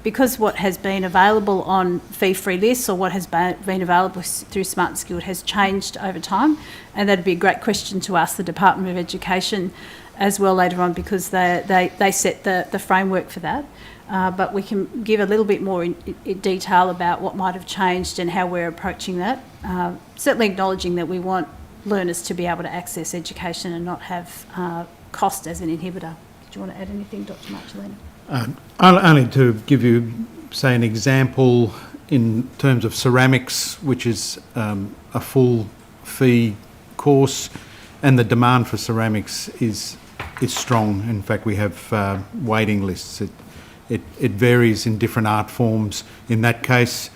because what has been available on fee-free lists or what has been available through Smart and Skilled has changed over time, and that'd be a great question to ask the Department of Education as well later on, because they set the framework for that. But we can give a little bit more in detail about what might have changed and how we're approaching that. Certainly acknowledging that we want learners to be able to access education and not have cost as an inhibitor. Do you want to add anything, Dr. Marcellino? Only to give you, say, an example in terms of ceramics, which is a full fee course, and the demand for ceramics is strong. In fact, we have waiting lists. It varies in different art forms. In that case,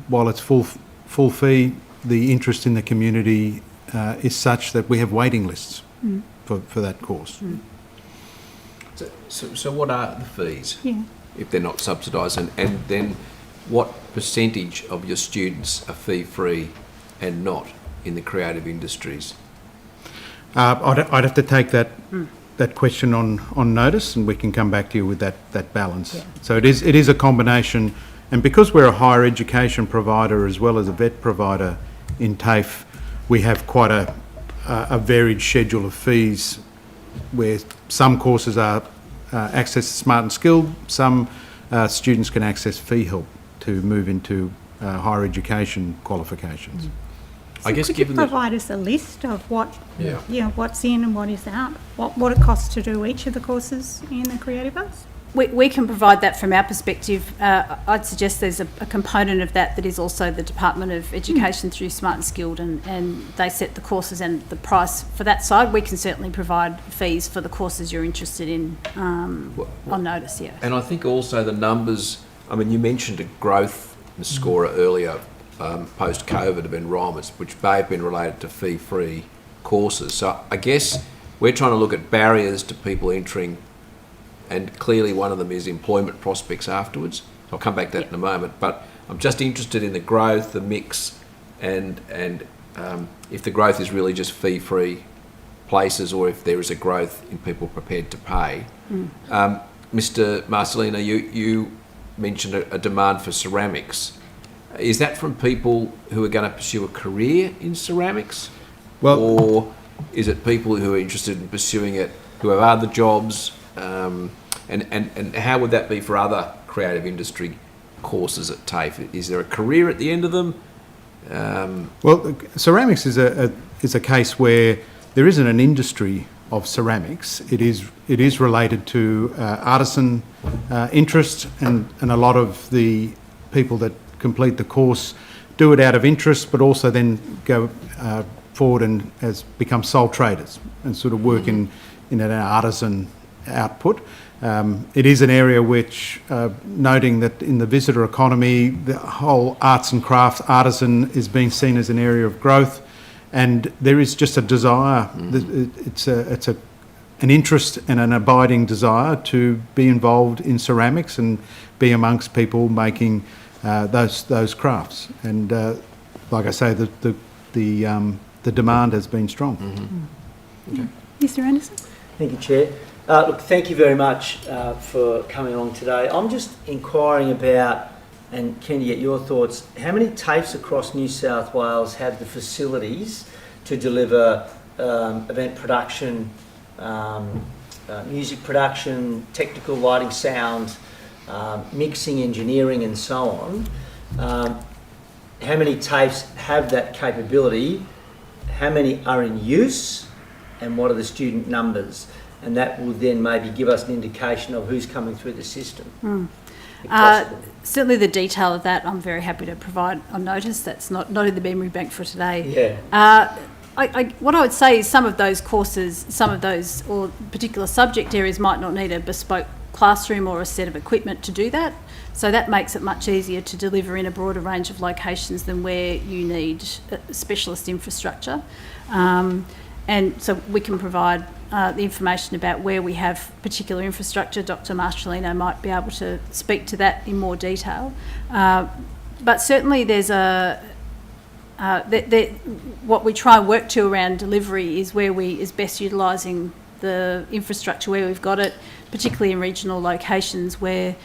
while it's full fee, the interest in the community is such that we have waiting lists for that course. So what are the fees if they're not subsidised, and then what percentage of your students are fee-free and not in the creative industries? I'd have to take that question on notice, and we can come back to you with that balance. Yeah. So it is a combination, and because we're a higher education provider as well as a vet provider in TAFE, we have quite a varied schedule of fees, where some courses are access Smart and Skilled, some students can access fee help to move into higher education qualifications. So could you provide us a list of what's in and what is out, what it costs to do each of the courses in the creative arts? We can provide that from our perspective. I'd suggest there's a component of that is also the Department of Education through Smart and Skilled, and they set the courses and the price for that side. We can certainly provide fees for the courses you're interested in on notice, yeah. And I think also the numbers, I mean, you mentioned a growth scorer earlier, post-COVID of enrolments, which may have been related to fee-free courses. So I guess we're trying to look at barriers to people entering, and clearly one of them is employment prospects afterwards. I'll come back to that in a moment, but I'm just interested in the growth, the mix, and if the growth is really just fee-free places or if there is a growth in people prepared to pay. Mr. Marcelino, you mentioned a demand for ceramics. Is that from people who are going to pursue a career in ceramics? Or is it people who are interested in pursuing it who have other jobs? And how would that be for other creative industry courses at TAFE? Is there a career at the end of them? Well, ceramics is a case where there isn't an industry of ceramics. It is related to artisan interest, and a lot of the people that complete the course do it out of interest, but also then go forward and become sole traders and sort of work in an artisan output. It is an area which, noting that in the visitor economy, the whole arts and crafts artisan is being seen as an area of growth, and there is just a desire. It's an interest and an abiding desire to be involved in ceramics and be amongst people making those crafts. And like I say, the demand has been strong. Okay. Mr. Anderson? Thank you, Chair. Look, thank you very much for coming along today. I'm just inquiring about, and keen to get your thoughts, how many TAFEs across New South Wales have the facilities to deliver event production, music production, technical lighting, sound, mixing, engineering and so on? How many TAFEs have that capability? How many are in use? And what are the student numbers? And that will then maybe give us an indication of who's coming through the system. Certainly the detail of that I'm very happy to provide on notice. That's not in the memory bank for today. Yeah. What I would say is some of those courses, some of those or particular subject areas might not need a bespoke classroom or a set of equipment to do that. So that makes it much easier to deliver in a broader range of locations than where you need specialist infrastructure. And so we can provide the information about where we have particular infrastructure. Dr. Marcelino might be able to speak to that in more detail. But certainly there's what we try and work to around delivery is where is best utilising the infrastructure where we've got it, particularly in regional locations where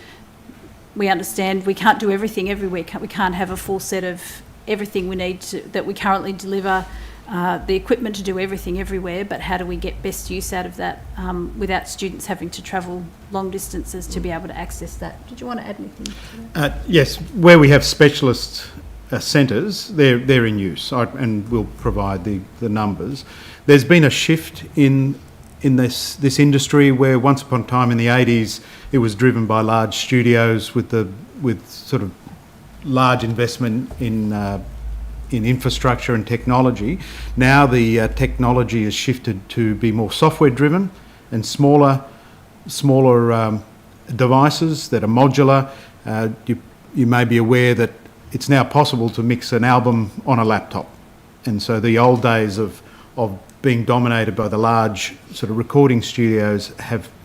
we understand we can't do everything everywhere. We can't have a full set of everything we need that we currently deliver, the equipment to do everything everywhere, but how do we get best use out of that without students having to travel long distances to be able to access that? Did you want to add anything to that? Yes, where we have specialist centres, they're in use, and we'll provide the numbers. There's been a shift in this industry where once upon a time in the 80s it was driven by large studios with sort of large investment in infrastructure and technology. Now the technology has shifted to be more software driven and smaller devices that are modular. You may be aware that it's now possible to mix an album on a laptop, and so the old days of being dominated by the large sort of recording studios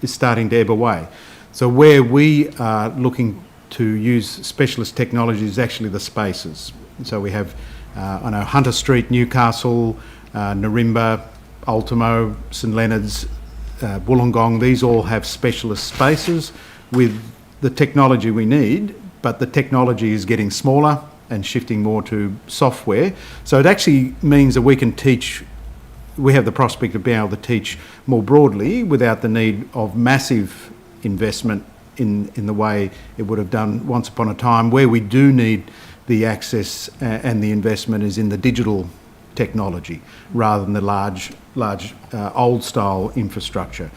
is starting to ebb away. So where we are looking to use specialist technology is actually the spaces. So we have, I know, Hunter Street, Newcastle, Narimba, Ultimo, St Leonard's, Wollongong. These all have specialist spaces with the technology we need, but the technology is getting smaller and shifting more to software. So it actually means that we can teach. We have the prospect of being able to teach more broadly without the need of massive investment in the way it would have done once upon a time. Where we do need the access and the investment is in the digital technology rather than the large old style infrastructure.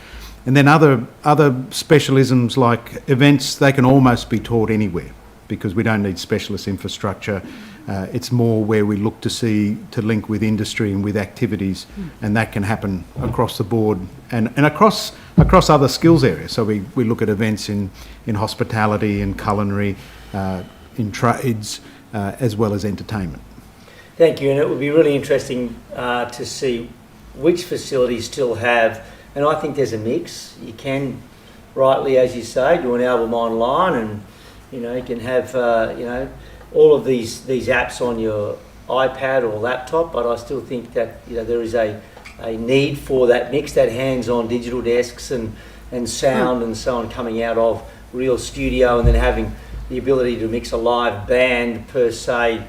And then other specialisms like events, they can almost be taught anywhere because we don't need specialist infrastructure. It's more where we look to link with industry and with activities, and that can happen across the board and across other skills areas. So we look at events in hospitality and culinary, in trades, as well as entertainment. Thank you, and it would be really interesting to see which facilities still have, and I think there's a mix. You can, rightly as you say, do an album online, and you can have all of these apps on your iPad or laptop, but I still think that there is a need for that mix, that hands-on digital desks and sound and so on coming out of real studio, and then having the ability to mix a live band per se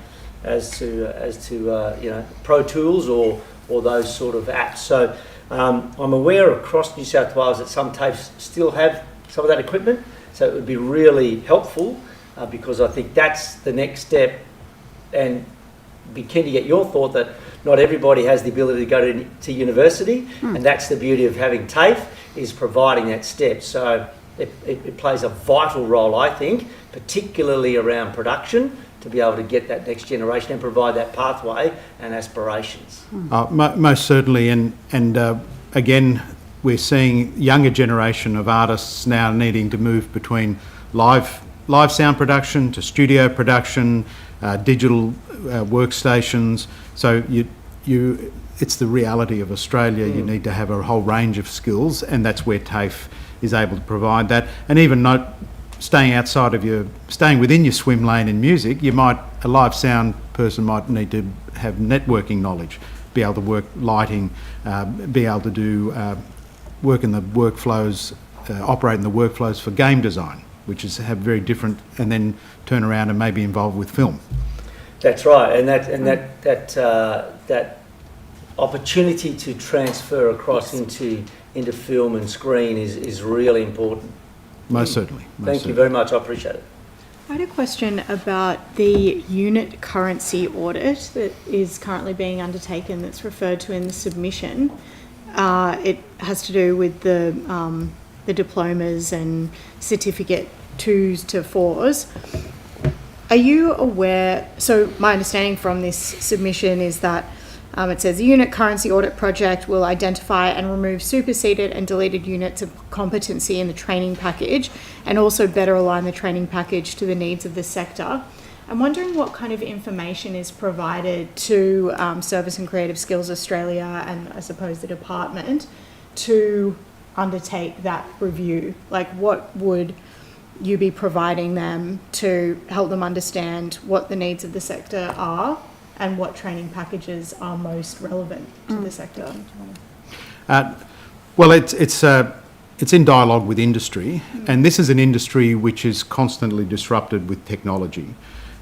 as to Pro Tools or those sort of apps. So I'm aware across New South Wales that some TAFEs still have some of that equipment, so it would be really helpful because I think that's the next step, and be keen to get your thought that not everybody has the ability to go to university, and that's the beauty of having TAFE, is providing that step. So it plays a vital role, I think, particularly around production, to be able to get that next generation and provide that pathway and aspirations. Most certainly, and again, we're seeing younger generation of artists now needing to move between live sound production to studio production, digital workstations. So it's the reality of Australia. You need to have a whole range of skills, and that's where TAFE is able to provide that. And even not staying within your swim lane in music, a live sound person might need to have networking knowledge, be able to work lighting, be able to do work in the workflows, operate in the workflows for game design, which have very different, and then turn around and maybe involved with film. That's right, and that opportunity to transfer across into film and screen is really important. Most certainly. Thank you very much. I appreciate it. I had a question about the unit currency audit that is currently being undertaken that's referred to in the submission. It has to do with the diplomas and certificate 2s to 4s. Are you aware, so my understanding from this submission is that it says the unit currency audit project will identify and remove superseded and deleted units of competency in the training package and also better align the training package to the needs of the sector. I'm wondering what kind of information is provided to Service and Creative Skills Australia and I suppose the department to undertake that review. Like, what would you be providing them to help them understand what the needs of the sector are and what training packages are most relevant to the sector? Well, it's in dialogue with industry, and this is an industry which is constantly disrupted with technology.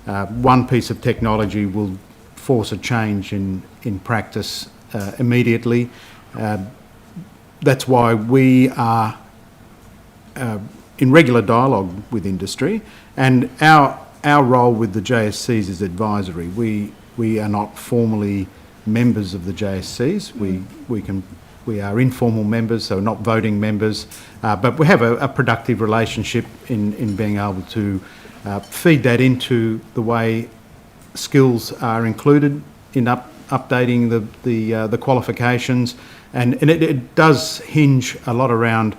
One piece of technology will force a change in practice immediately. That's why we are in regular dialogue with industry, and our role with the JSCs is advisory. We are not formally members of the JSCs. We are informal members, so not voting members, but we have a productive relationship in being able to feed that into the way skills are included in updating the qualifications, and it does hinge a lot around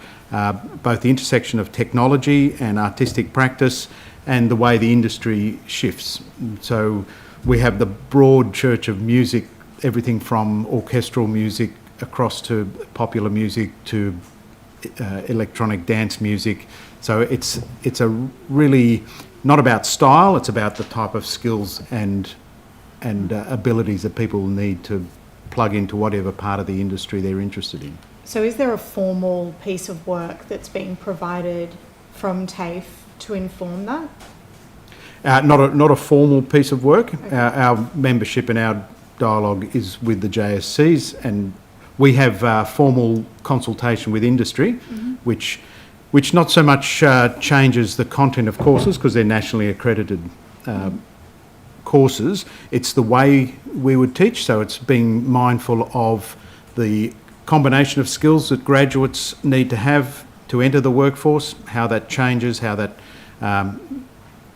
both the intersection of technology and artistic practice and the way the industry shifts. So we have the broad church of music, everything from orchestral music across to popular music to electronic dance music. So it's a really not about style, it's about the type of skills and abilities that people need to plug into whatever part of the industry they're interested in. So is there a formal piece of work that's being provided from TAFE to inform that? Not a formal piece of work. Okay. Our membership and our dialogue is with the JSCs, and we have formal consultation with industry, which not so much changes the content of courses because they're nationally accredited courses. It's the way we would teach, so it's being mindful of the combination of skills that graduates need to have to enter the workforce, how that changes, how that,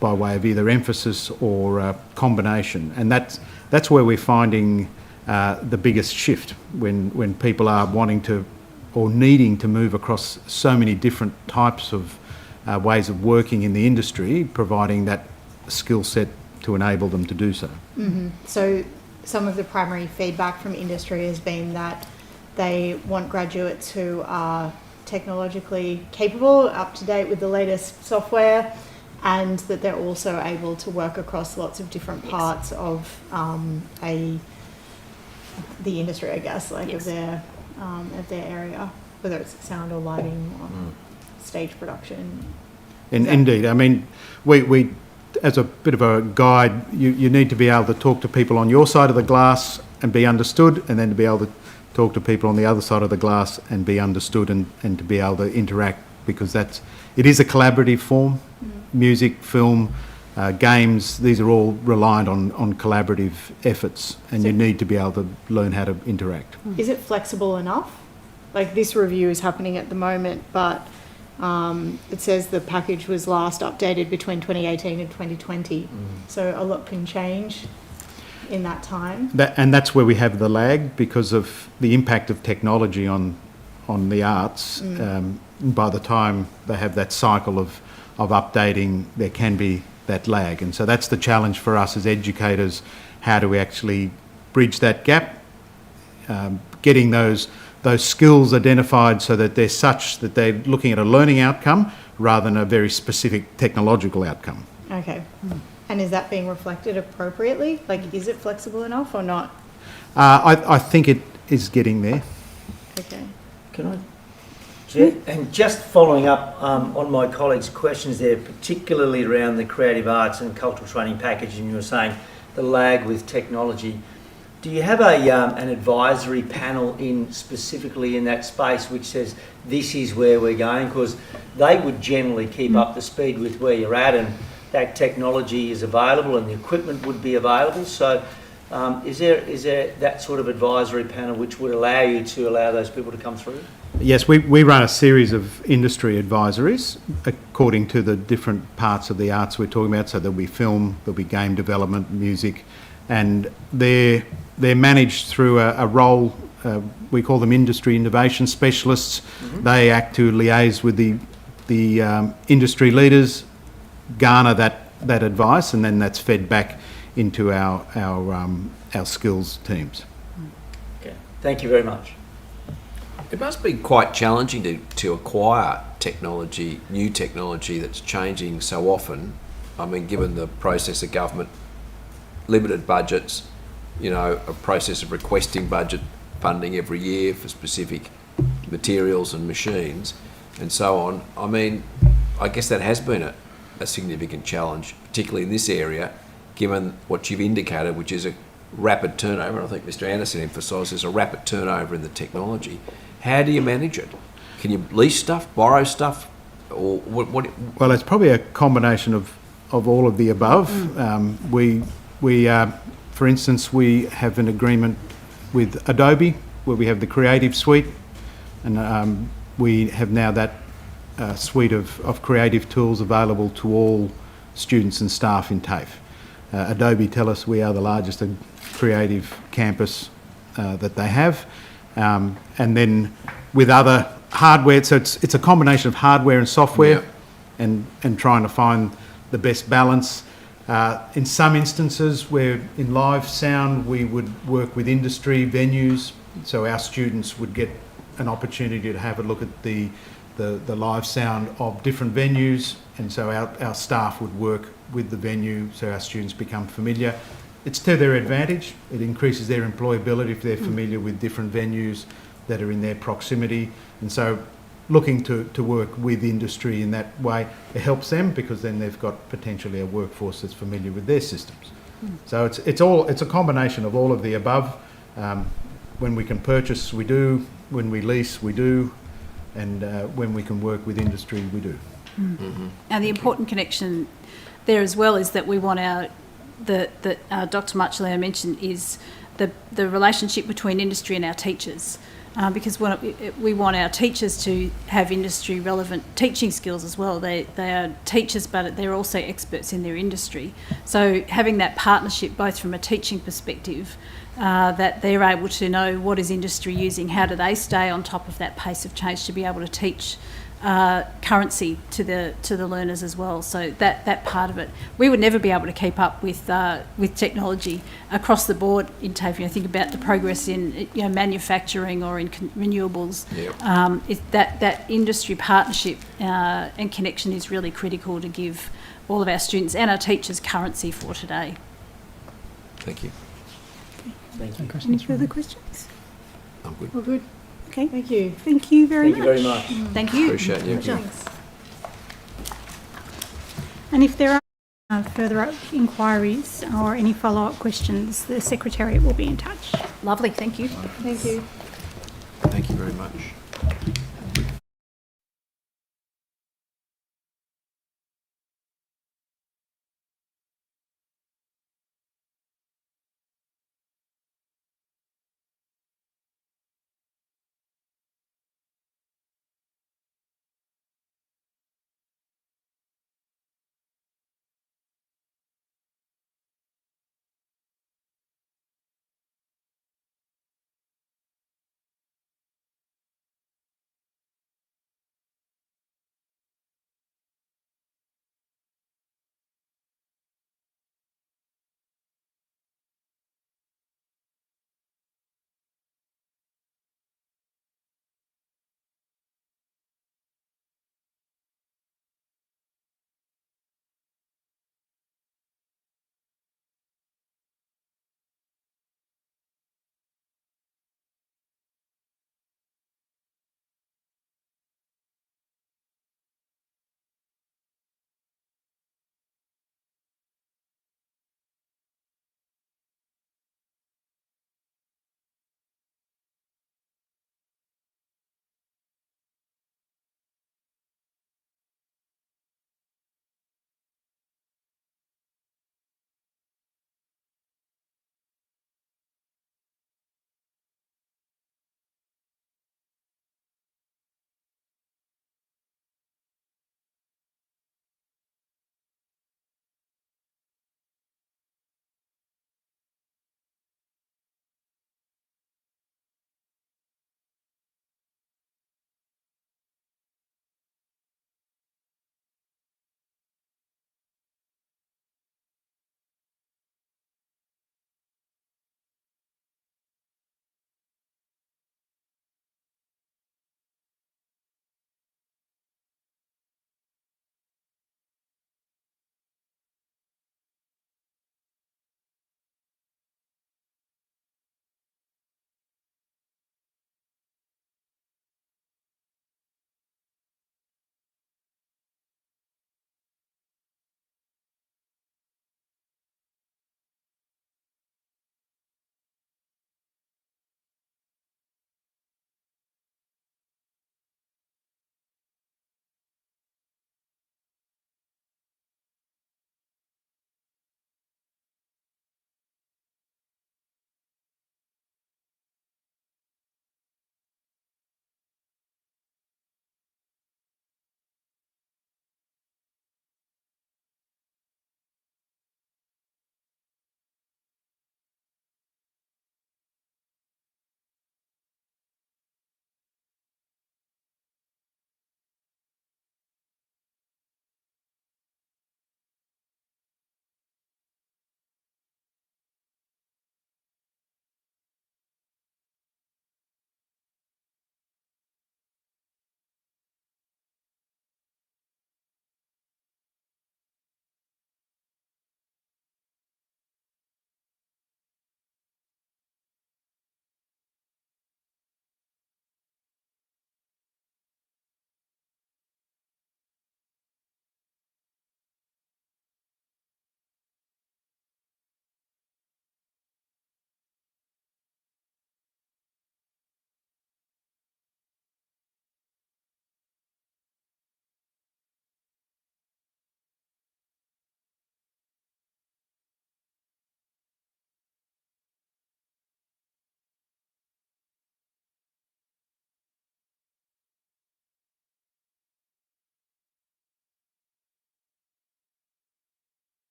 by way of either emphasis or combination. And that's where we're finding the biggest shift when people are wanting to or needing to move across so many different types of ways of working in the industry, providing that skill set to enable them to do so. Mm-hmm. So some of the primary feedback from industry has been that they want graduates who are technologically capable, up to date with the latest software, and that they're also able to work across lots of different parts of the industry, I guess, like of their area, whether it's sound or lighting or stage production. Indeed, I mean, we as a bit of a guide, you need to be able to talk to people on your side of the glass and be understood, and then to be able to talk to people on the other side of the glass and be understood and to be able to interact, because it is a collaborative form. Music, film, games, these are all reliant on collaborative efforts, and you need to be able to learn how to interact. Is it flexible enough? Like, this review is happening at the moment, but it says the package was last updated between 2018 and 2020. So a lot can change in that time. And that's where we have the lag, because of the impact of technology on the arts. By the time they have that cycle of updating, there can be that lag. And so that's the challenge for us as educators. How do we actually bridge that gap? Getting those skills identified so that they're such that they're looking at a learning outcome rather than a very specific technological outcome. Okay. And is that being reflected appropriately? Like, is it flexible enough or not? I think it is getting there. Okay. Can I? And just following up on my colleague's questions there, particularly around the creative arts and cultural training package, and you were saying the lag with technology. Do you have an advisory panel specifically in that space which says this is where we're going? Because they would generally keep up the speed with where you're at, and that technology is available and the equipment would be available. So is there that sort of advisory panel which would allow those people to come through? Yes, we run a series of industry advisories according to the different parts of the arts we're talking about. So there'll be film, there'll be game development, music, and they're managed through a role, we call them industry innovation specialists. They act to liaise with the industry leaders, garner that advice, and then that's fed back into our skills teams. Okay, thank you very much. It must be quite challenging to acquire technology, new technology that's changing so often. I mean, given the process of government, limited budgets, a process of requesting budget funding every year for specific materials and machines and so on. I mean, I guess that has been a significant challenge, particularly in this area, given what you've indicated, which is a rapid turnover. And I think Mr. Anderson emphasised there's a rapid turnover in the technology. How do you manage it? Can you lease stuff, borrow stuff, or what? Well, it's probably a combination of all of the above. We for instance, we have an agreement with Adobe where we have the Creative Suite, and we have now that suite of creative tools available to all students and staff in TAFE. Adobe tell us we are the largest creative campus that they have. And then with other hardware, so it's a combination of hardware and software, and trying to find the best balance. In some instances where in live sound we would work with industry venues, so our students would get an opportunity to have a look at the live sound of different venues, and so our staff would work with the venue so our students become familiar. It's to their advantage. It increases their employability if they're familiar with different venues that are in their proximity. And so looking to work with industry in that way, it helps them because then they've got potentially a workforce that's familiar with their systems. So it's a combination of all of the above. When we can purchase, we do. When we lease, we do. And when we can work with industry, we do. And the important connection there as well is that we want that Dr. Muchelino mentioned is the relationship between industry and our teachers. because we want our teachers to have industry relevant teaching skills as well. They are teachers, but they're also experts in their industry. So having that partnership, both from a teaching perspective, that they're able to know what is industry using, how do they stay on top of that pace of change to be able to teach currency to the learners as well. So that part of it, we would never be able to keep up with technology across the board in TAFE. Think about the progress in manufacturing or in renewables. Yep. That industry partnership and connection is really critical to give all of our students and our teachers currency for today. Thank you. Thank you. Any further questions? I'm good. All good. Okay. Thank you. Thank you very much. Thank you very much. Thank you. Appreciate you. Thanks. And if there are further inquiries or any follow-up questions, the Secretariat will be in touch. Lovely. Thank you. Thank you. Thank you very much.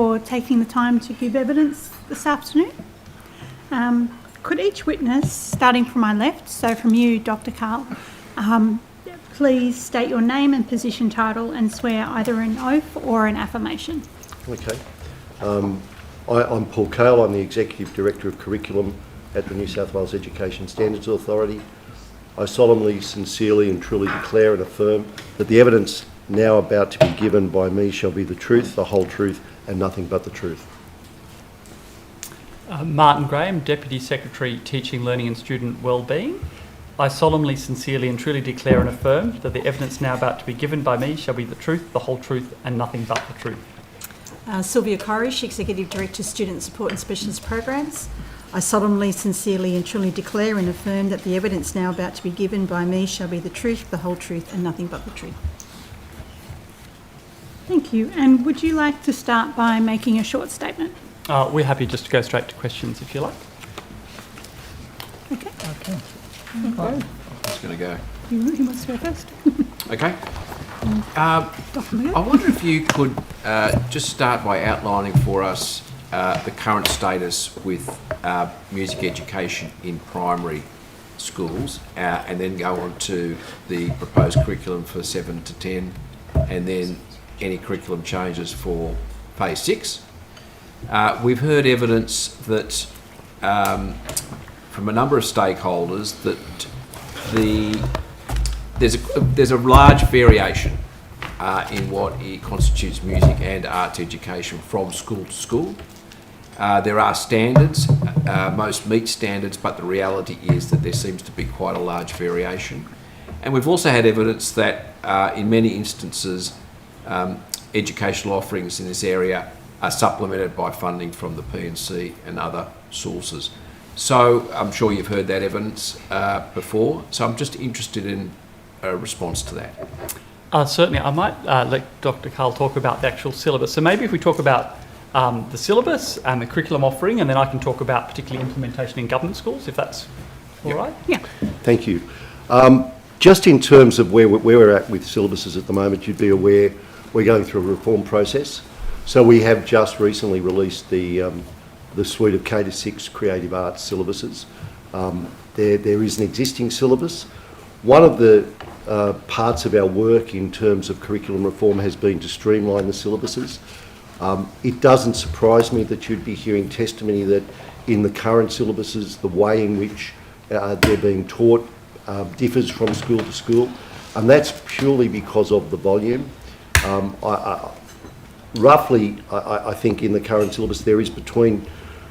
for taking the time to give evidence this afternoon. Could each witness, starting from my left, so from you, Dr. Carl, please state your name and position title and swear either an oath or an affirmation. Okay. I'm Paul Cale. I'm the Executive Director of Curriculum at the New South Wales Education Standards Authority. I solemnly, sincerely and truly declare and affirm that the evidence now about to be given by me shall be the truth, the whole truth and nothing but the truth. Martin Graham, Deputy Secretary, Teaching, Learning and Student Wellbeing. I solemnly, sincerely and truly declare and affirm that the evidence now about to be given by me shall be the truth, the whole truth and nothing but the truth. Sylvia Corish, Executive Director, Student Support and Specialist Programs. I solemnly, sincerely and truly declare and affirm that the evidence now about to be given by me shall be the truth, the whole truth and nothing but the truth. Thank you. And would you like to start by making a short statement? We're happy just to go straight to questions if you like. Okay. Okay. I'm just going to go. Who wants to go first? Okay. I wonder if you could just start by outlining for us the current status with music education in primary schools and then go on to the proposed curriculum for 7 to 10 and then any curriculum changes for phase 6. We've heard evidence that from a number of stakeholders that there's a large variation in what constitutes music and arts education from school to school. There are standards, most meet standards, but the reality is that there seems to be quite a large variation. And we've also had evidence that in many instances educational offerings in this area are supplemented by funding from the P&C and other sources. So I'm sure you've heard that evidence before, so I'm just interested in a response to that. Certainly, I might let Dr. Carl talk about the actual syllabus. So maybe if we talk about the syllabus and the curriculum offering, and then I can talk about particularly implementation in government schools, if that's all right. Yeah. Thank you. Just in terms of where we're at with syllabuses at the moment, you'd be aware we're going through a reform process. So we have just recently released the suite of K-6 creative arts syllabuses. There is an existing syllabus. One of the parts of our work in terms of curriculum reform has been to streamline the syllabuses. It doesn't surprise me that you'd be hearing testimony that in the current syllabuses, the way in which they're being taught differs from school to school, and that's purely because of the volume. Roughly, I think in the current syllabus there is between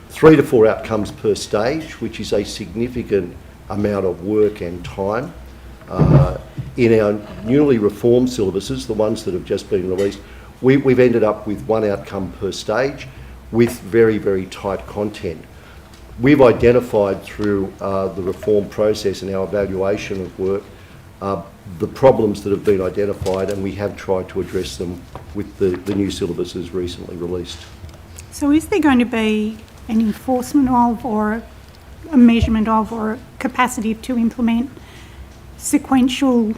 3 to 4 outcomes per stage, which is a significant amount of work and time. In our newly reformed syllabuses, the ones that have just been released, we've ended up with 1 outcome per stage with very, very tight content. We've identified through the reform process and our evaluation of work the problems that have been identified, and we have tried to address them with the new syllabuses recently released. So is there going to be an enforcement of or a measurement of or a capacity to implement sequential,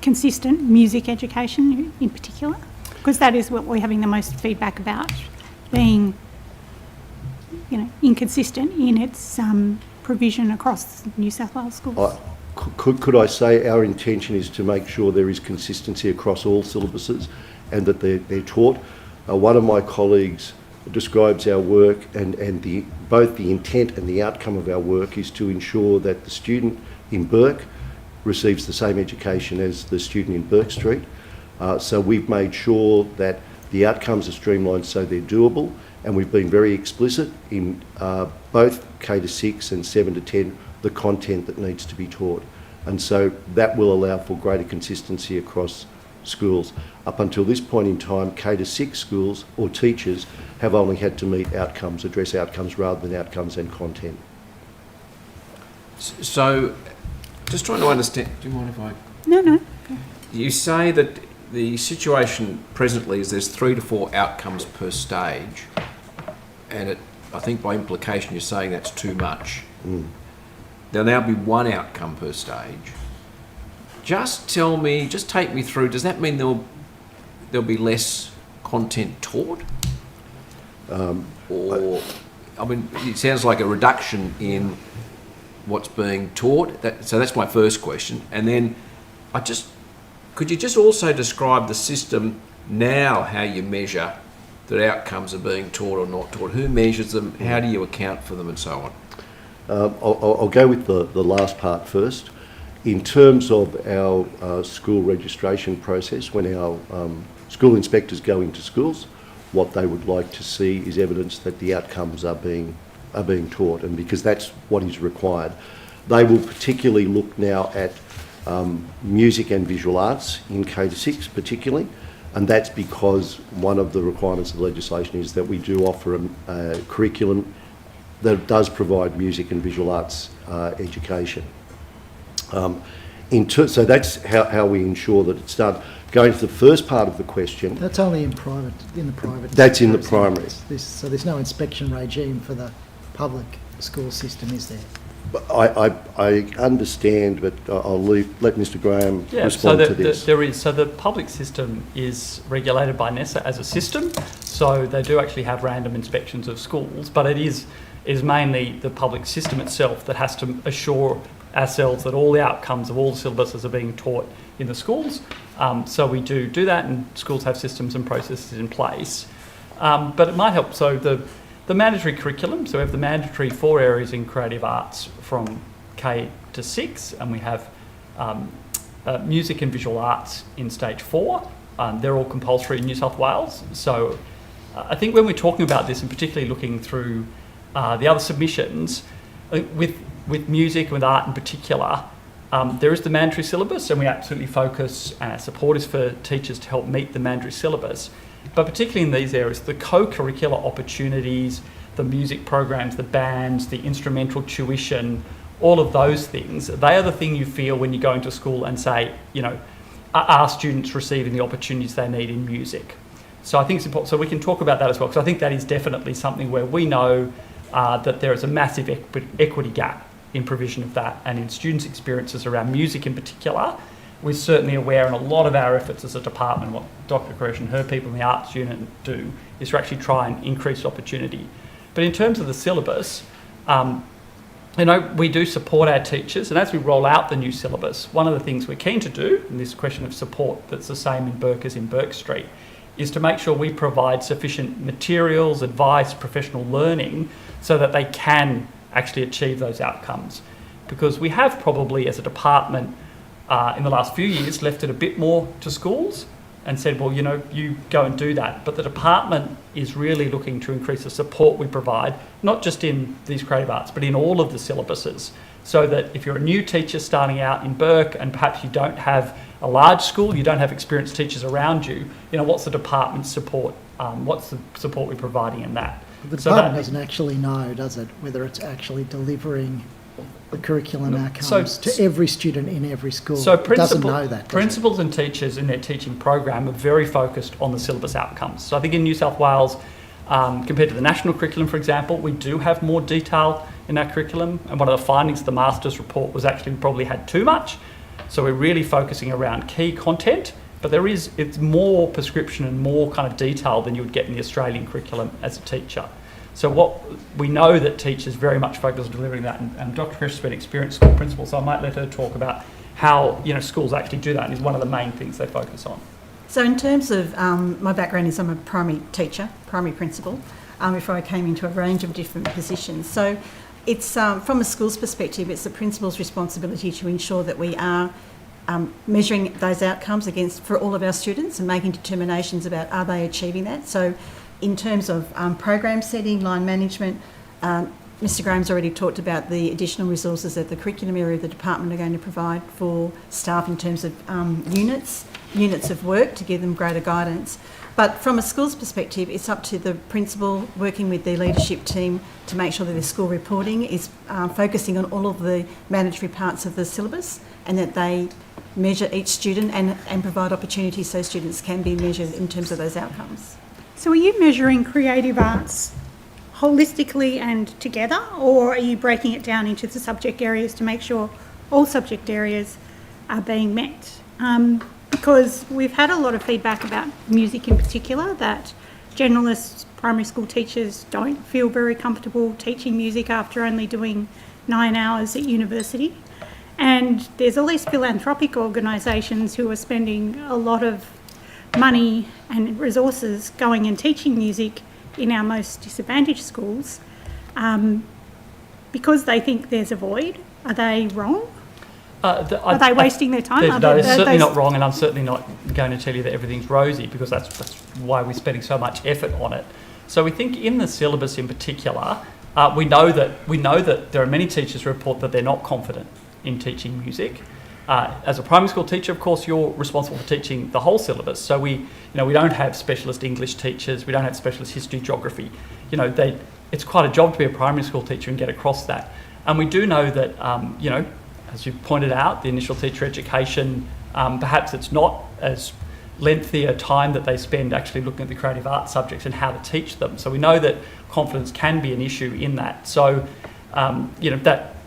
consistent music education in particular? Because that is what we're having the most feedback about, being inconsistent in its provision across New South Wales schools. Could I say our intention is to make sure there is consistency across all syllabuses and that they're taught. One of my colleagues describes our work and both the intent and the outcome of our work is to ensure that the student in Burke receives the same education as the student in Burke Street. So we've made sure that the outcomes are streamlined so they're doable, and we've been very explicit in both K-6 and 7 to 10 the content that needs to be taught. And so that will allow for greater consistency across schools. Up until this point in time, K-6 schools or teachers have only had to meet outcomes, address outcomes rather than outcomes and content. So, just trying to understand, do you mind if I... No. You say that the situation presently is there's 3 to 4 outcomes per stage, and I think by implication you're saying that's too much. There'll now be 1 outcome per stage. Just take me through, does that mean there'll be less content taught? Or, I mean, it sounds like a reduction in what's being taught. So that's my first question. And then could you just also describe the system now, how you measure that outcomes are being taught or not taught? Who measures them? How do you account for them and so on? I'll go with the last part first. In terms of our school registration process, when our school inspectors go into schools, what they would like to see is evidence that the outcomes are being taught, and because that's what is required. They will particularly look now at music and visual arts in K-6 particularly, and that's because one of the requirements of the legislation is that we do offer a curriculum that does provide music and visual arts education. So that's how we ensure that it's done. Going to the first part of the question. That's only in the private. That's in the primary. So there's no inspection regime for the public school system, is there? I understand, but I'll let Mr. Graham respond to this. There is. So the public system is regulated by NSW as a system. So they do actually have random inspections of schools, but it is mainly the public system itself that has to assure ourselves that all the outcomes of all the syllabuses are being taught in the schools. So we do that, and schools have systems and processes in place. But it might help. So the mandatory curriculum, so we have the mandatory 4 areas in creative arts from K-6, and we have music and visual arts in stage 4. They're all compulsory in New South Wales. So I think when we're talking about this, and particularly looking through the other submissions, with music and with art in particular, there is the mandatory syllabus, and we absolutely focus, and our support is for teachers to help meet the mandatory syllabus. But particularly in these areas, the co-curricular opportunities, the music programs, the bands, the instrumental tuition, all of those things, they are the thing you feel when you go into school and say, are students receiving the opportunities they need in music? So I think it's important. So we can talk about that as well, because I think that is definitely something where we know that there is a massive equity gap in provision of that, and in students' experiences around music in particular. We're certainly aware, and a lot of our efforts as a department, what Dr. Koresh and her people in the arts unit do, is to actually try and increase opportunity. But in terms of the syllabus, we do support our teachers, and as we roll out the new syllabus, one of the things we're keen to do, and this question of support that's the same in Burke as in Burke Street, is to make sure we provide sufficient materials, advice, professional learning, so that they can actually achieve those outcomes. Because we have probably, as a department, in the last few years, left it a bit more to schools and said, well, you go and do that. But the department is really looking to increase the support we provide, not just in these creative arts, but in all of the syllabuses, so that if you're a new teacher starting out in Burke and perhaps you don't have a large school, you don't have experienced teachers around you, what's the department's support? What's the support we're providing in that? The department doesn't actually know, does it, whether it's actually delivering the curriculum outcomes to every student in every school? So it doesn't know that. Principals and teachers in their teaching program are very focused on the syllabus outcomes. So I think in New South Wales, compared to the national curriculum, for example, we do have more detail in our curriculum. And one of the findings of the master's report was actually we probably had too much. So we're really focusing around key content, but it's more prescription and more kind of detail than you would get in the Australian curriculum as a teacher. So what we know that teachers very much focus on delivering that, and Dr. Chris has been an experienced school principal, so I might let her talk about how schools actually do that, and is one of the main things they focus on. So in terms of my background is I'm a primary teacher, primary principal, before I came into a range of different positions. So it's from a school's perspective, it's the principal's responsibility to ensure that we are measuring those outcomes for all of our students and making determinations about are they achieving that. So in terms of program setting, line management, Mr. Graham's already talked about the additional resources that the curriculum area of the department are going to provide for staff in terms of units of work to give them greater guidance. But from a school's perspective, it's up to the principal working with their leadership team to make sure that their school reporting is focusing on all of the mandatory parts of the syllabus, and that they measure each student and provide opportunities so students can be measured in terms of those outcomes. So are you measuring creative arts holistically and together, or are you breaking it down into the subject areas to make sure all subject areas are being met? Because we've had a lot of feedback about music in particular, that generalist primary school teachers don't feel very comfortable teaching music after only doing 9 hours at university. And there's all these philanthropic organisations who are spending a lot of money and resources going and teaching music in our most disadvantaged schools because they think there's a void. Are they wrong? Are they wasting their time? No, it's certainly not wrong, and I'm certainly not going to tell you that everything's rosy, because that's why we're spending so much effort on it. So we think in the syllabus in particular, we know that there are many teachers who report that they're not confident in teaching music. As a primary school teacher, of course, you're responsible for teaching the whole syllabus. So we don't have specialist English teachers, we don't have specialist history, geography. It's quite a job to be a primary school teacher and get across that. And we do know that, as you pointed out, the initial teacher education, perhaps it's not as lengthy a time that they spend actually looking at the creative arts subjects and how to teach them. So we know that confidence can be an issue in that. So,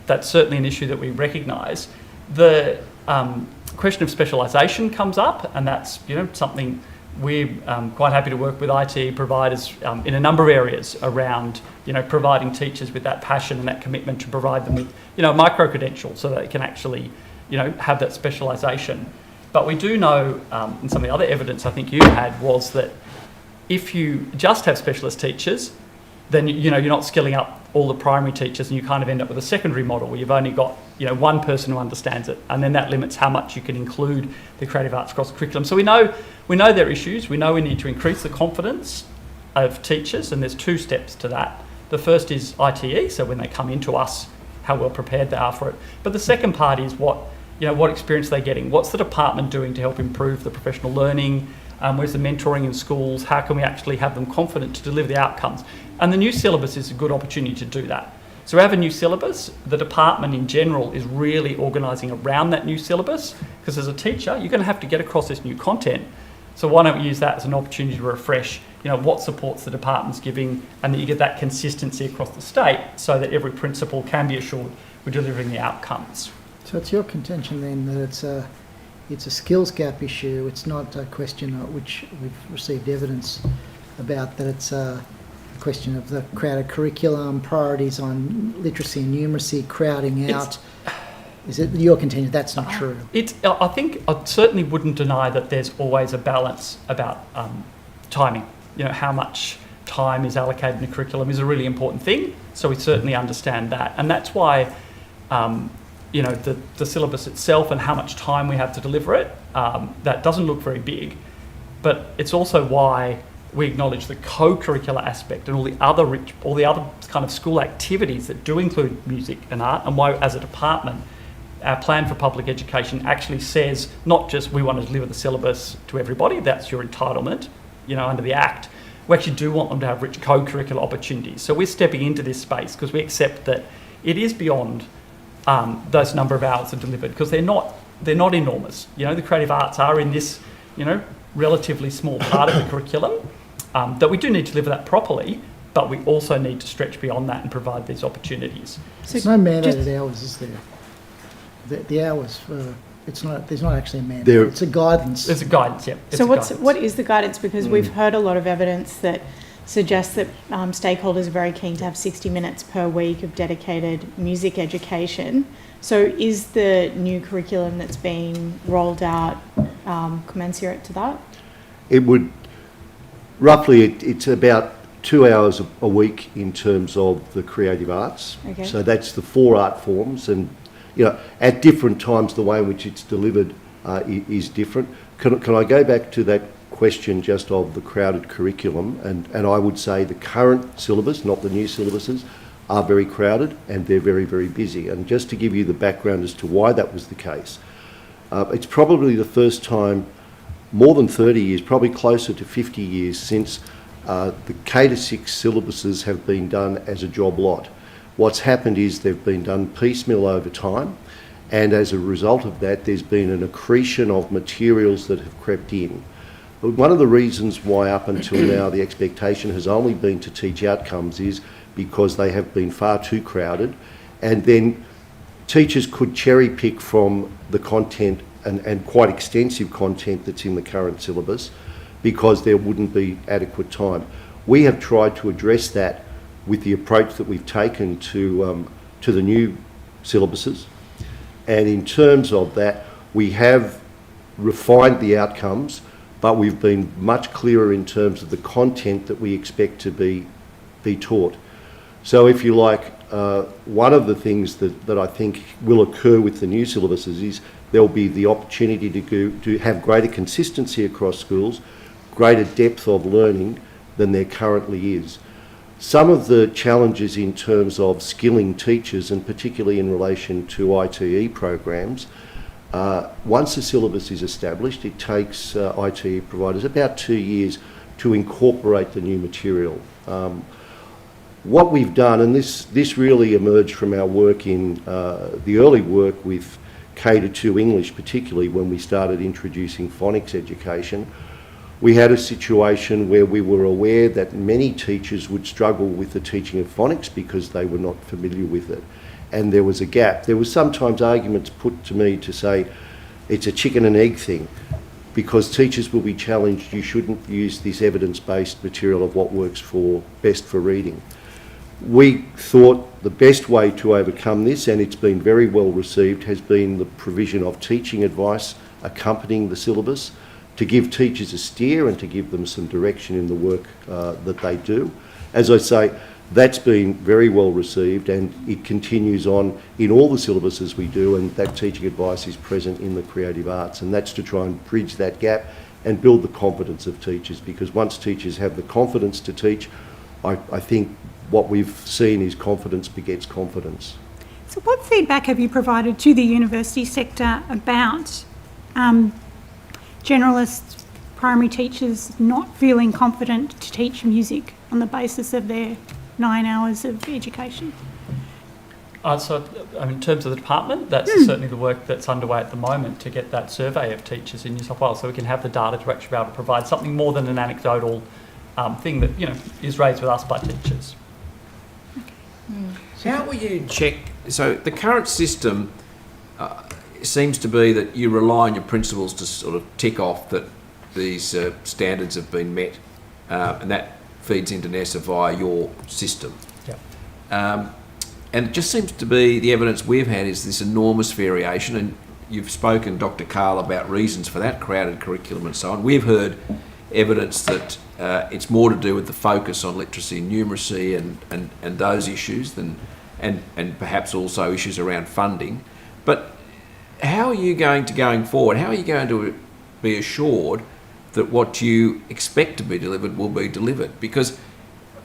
that's certainly an issue that we recognise. The question of specialisation comes up, and that's something we're quite happy to work with IT providers in a number of areas around providing teachers with that passion and that commitment to provide them with micro credentials so that they can actually have that specialisation. But we do know, and some of the other evidence I think you had was that if you just have specialist teachers, then you're not skilling up all the primary teachers, and you kind of end up with a secondary model where you've only got one person who understands it, and then that limits how much you can include the creative arts across the curriculum. So we know there are issues. We know we need to increase the confidence of teachers, and there's 2 steps to that. The first is ITE, so when they come into us, how well prepared they are for it. But the second part is what experience they're getting. What's the department doing to help improve the professional learning? Where's the mentoring in schools? How can we actually have them confident to deliver the outcomes? And the new syllabus is a good opportunity to do that. So we have a new syllabus. The department in general is really organising around that new syllabus, because as a teacher, you're going to have to get across this new content. So why don't we use that as an opportunity to refresh, what supports the department's giving, and that you get that consistency across the state so that every principal can be assured we're delivering the outcomes. So it's your contention then that it's a skills gap issue. It's not a question which we've received evidence about, that it's a question of the crowded curriculum, priorities on literacy and numeracy, crowding out. Is it your contention that's not true? I think I certainly wouldn't deny that there's always a balance about timing. How much time is allocated in the curriculum is a really important thing. So we certainly understand that, and that's why the syllabus itself and how much time we have to deliver it, that doesn't look very big. But it's also why we acknowledge the co-curricular aspect and all the other kind of school activities that do include music and art, and why, as a department, our plan for public education actually says not just we want to deliver the syllabus to everybody, that's your entitlement, under the Act. We actually do want them to have rich co-curricular opportunities. So we're stepping into this space because we accept that it is beyond those number of hours that are delivered, because they're not enormous. The creative arts are in this, relatively small part of the curriculum, that we do need to deliver that properly, but we also need to stretch beyond that and provide these opportunities. So there's no mandated hours, is there? The hours for there's not actually a mandate. It's a guidance. It's a guidance, yeah. So what is the guidance? Because we've heard a lot of evidence that suggests that stakeholders are very keen to have 60 minutes per week of dedicated music education. So is the new curriculum that's being rolled out commensurate to that? It would, roughly, it's about 2 hours a week in terms of the creative arts. Okay. So that's the 4 art forms, and at different times the way in which it's delivered is different. Can I go back to that question just of the crowded curriculum? And I would say the current syllabus, not the new syllabuses, are very crowded and they're very, very busy. And just to give you the background as to why that was the case, it's probably the first time, more than 30 years, probably closer to 50 years since the K-6 syllabuses have been done as a job lot. What's happened is they've been done piecemeal over time, and as a result of that, there's been an accretion of materials that have crept in. But one of the reasons why up until now the expectation has only been to teach outcomes is because they have been far too crowded, and then teachers could cherry pick from the content and quite extensive content that's in the current syllabus because there wouldn't be adequate time. We have tried to address that with the approach that we've taken to the new syllabuses. And in terms of that, we have refined the outcomes, but we've been much clearer in terms of the content that we expect to be taught. So if you like, one of the things that I think will occur with the new syllabuses is there'll be the opportunity to have greater consistency across schools, greater depth of learning than there currently is. Some of the challenges in terms of skilling teachers, and particularly in relation to ITE programs, once a syllabus is established, it takes ITE providers about 2 years to incorporate the new material. What we've done, and this really emerged from our work in the early work with K-2 English, particularly when we started introducing phonics education, we had a situation where we were aware that many teachers would struggle with the teaching of phonics because they were not familiar with it. And there was a gap. There was sometimes arguments put to me to say it's a chicken and egg thing, because teachers will be challenged, you shouldn't use this evidence-based material of what works best for reading. We thought the best way to overcome this, and it's been very well received, has been the provision of teaching advice accompanying the syllabus to give teachers a steer and to give them some direction in the work that they do. As I say, that's been very well received, and it continues on in all the syllabuses we do, and that teaching advice is present in the creative arts, and that's to try and bridge that gap and build the confidence of teachers, because once teachers have the confidence to teach, I think what we've seen is confidence begets confidence. So what feedback have you provided to the university sector about generalist primary teachers not feeling confident to teach music on the basis of their 9 hours of education? So in terms of the department, that's certainly the work that's underway at the moment to get that survey of teachers in New South Wales, so we can have the data to actually be able to provide something more than an anecdotal thing that is raised with us by teachers. How will you check? So the current system seems to be that you rely on your principals to sort of tick off that these standards have been met, and that feeds into NSW via your system. Yep. And it just seems to be the evidence we've had is this enormous variation, and you've spoken, Dr. Carl, about reasons for that, crowded curriculum and so on. We've heard evidence that it's more to do with the focus on literacy and numeracy and those issues and perhaps also issues around funding. But how are you going forward? How are you going to be assured that what you expect to be delivered will be delivered? Because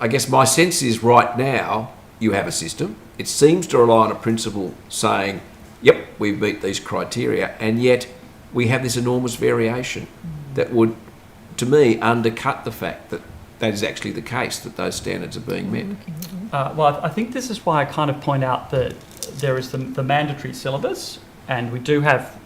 I guess my sense is right now you have a system. It seems to rely on a principle saying, yep, we beat these criteria, and yet we have this enormous variation that would, to me, undercut the fact that that is actually the case, that those standards are being met. Well, I think this is why I kind of point out that there is the mandatory syllabus, and we do have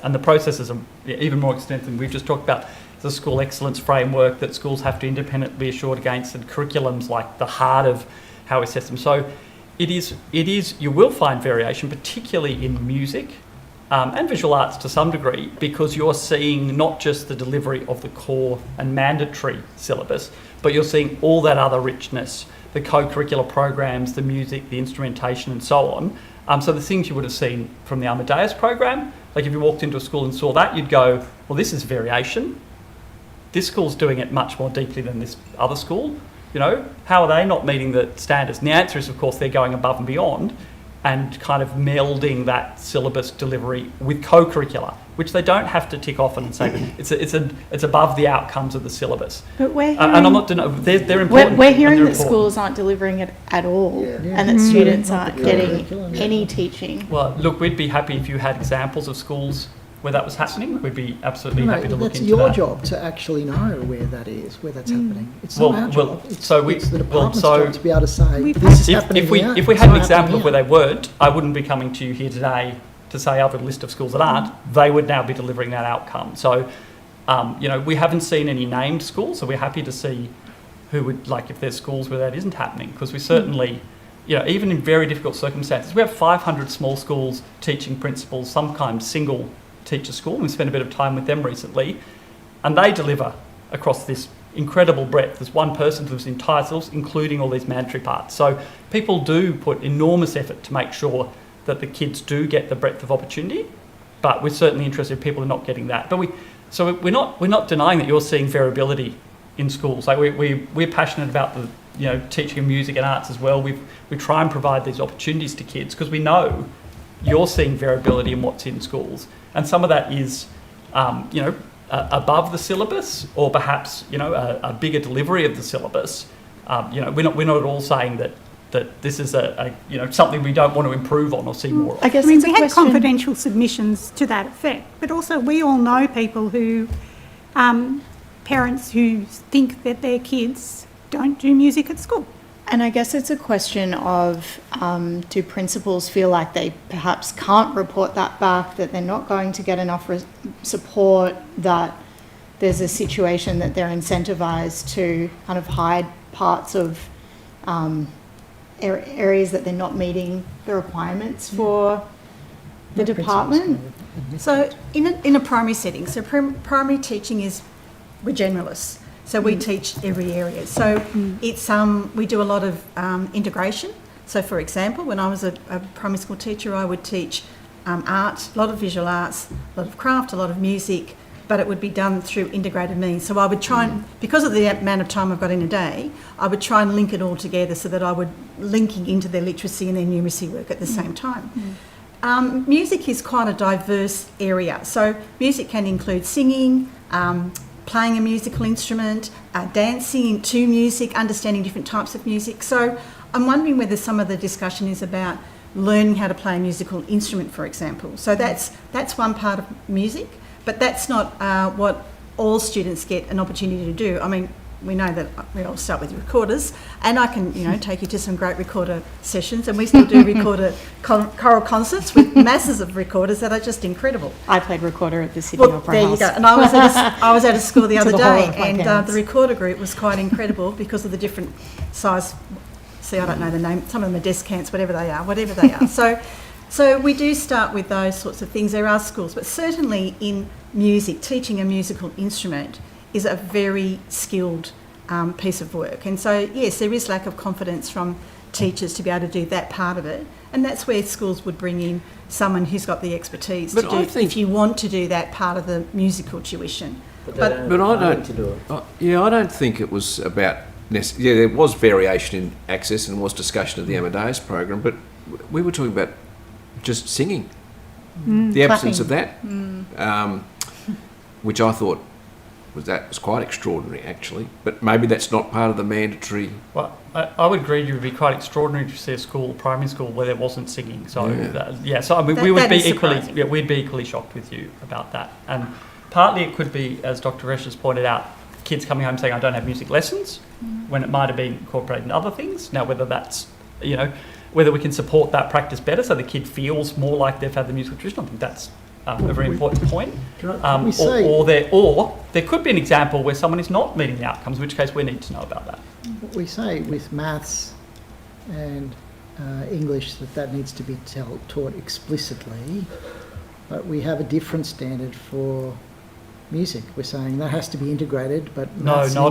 and the processes are even more extensive. We've just talked about the school excellence framework that schools have to independently be assured against, and curriculums like the heart of how we assess them. So it is. You will find variation, particularly in music and visual arts to some degree, because you're seeing not just the delivery of the core and mandatory syllabus, but you're seeing all that other richness, the co-curricular programs, the music, the instrumentation, and so on. So the things you would have seen from the Amadeus program, like if you walked into a school and saw that, you'd go, well, this is variation. This school's doing it much more deeply than this other school. How are they not meeting the standards? And the answer is, of course, they're going above and beyond and kind of melding that syllabus delivery with co-curricular, which they don't have to tick off and say it's above the outcomes of the syllabus. But we're hearing, and I'm not they're important. We're hearing that schools aren't delivering it at all, and that students aren't getting any teaching. Well, look, we'd be happy if you had examples of schools where that was happening. We'd be absolutely happy to look into that. That's your job to actually know where that is, where that's happening. It's not our job. It's the department's job to be able to say, this is happening here. If we had an example of where they weren't, I wouldn't be coming to you here today to say I've got a list of schools that aren't. They would now be delivering that outcome. So, we haven't seen any named schools, so we're happy to see who would, if there's schools where that isn't happening, because we certainly, even in very difficult circumstances, we have 500 small schools teaching principals, sometimes single teacher school. We spent a bit of time with them recently, and they deliver across this incredible breadth. There's one person who's in entire syllabus, including all these mandatory parts. So people do put enormous effort to make sure that the kids do get the breadth of opportunity, but we're certainly interested if people are not getting that. But we're not denying that you're seeing variability in schools. Like we're passionate about the teaching of music and arts as well. We try and provide these opportunities to kids because we know you're seeing variability in what's in schools, and some of that is above the syllabus, or perhaps a bigger delivery of the syllabus. We're not at all saying that this is something we don't want to improve on or see more of. I guess we had confidential submissions to that effect, but also we all know people who, parents who think that their kids don't do music at school. And I guess it's a question of, do principals feel like they perhaps can't report that back, that they're not going to get enough support, that there's a situation that they're incentivised to kind of hide parts of areas that they're not meeting the requirements for the department? So in a primary setting, so primary teaching we're generalists. So we teach every area. So it's we do a lot of integration. So for example, when I was a primary school teacher, I would teach art, a lot of visual arts, a lot of craft, a lot of music, but it would be done through integrated means. So I would try and, because of the amount of time I've got in a day, I would try and link it all together so that I would linking into their literacy and their numeracy work at the same time. Music is quite a diverse area. So music can include singing, playing a musical instrument, dancing to music, understanding different types of music. So I'm wondering whether some of the discussion is about learning how to play a musical instrument, for example. So that's one part of music, but that's not what all students get an opportunity to do. I mean, we know that we all start with recorders, and I can, take you to some great recorder sessions, and we still do recorder choral concerts with masses of recorders that are just incredible. I played recorder at the Sydney Opera House. There you go. And I was at a school the other day, and the recorder group was quite incredible because of the different size. See, I don't know the name. Some of them are descants, whatever they are. So we do start with those sorts of things. There are schools, but certainly in music, teaching a musical instrument is a very skilled piece of work. And so, yes, there is lack of confidence from teachers to be able to do that part of it. And that's where schools would bring in someone who's got the expertise to do, if you want to do that part of the musical tuition. But I don't think it was about... there was variation in access and was discussion of the Amadeus program, but we were talking about just singing. The absence of that, which I thought was quite extraordinary, actually. But maybe that's not part of the mandatory. Well, I would agree. It would be quite extraordinary to see a primary school, where there wasn't singing. So so I mean, we would be equally, we'd be equally shocked with you about that. And partly it could be, as Dr. Resch has pointed out, kids coming home saying, "I don't have music lessons," when it might have been incorporated in other things. Now, whether that's whether we can support that practice better so the kid feels more like they've had the musical tradition, I think that's a very important point. Or there could be an example where someone is not meeting the outcomes, in which case we need to know about that. We say with maths and English that needs to be taught explicitly, but we have a different standard for music. We're saying that has to be integrated, but not at all.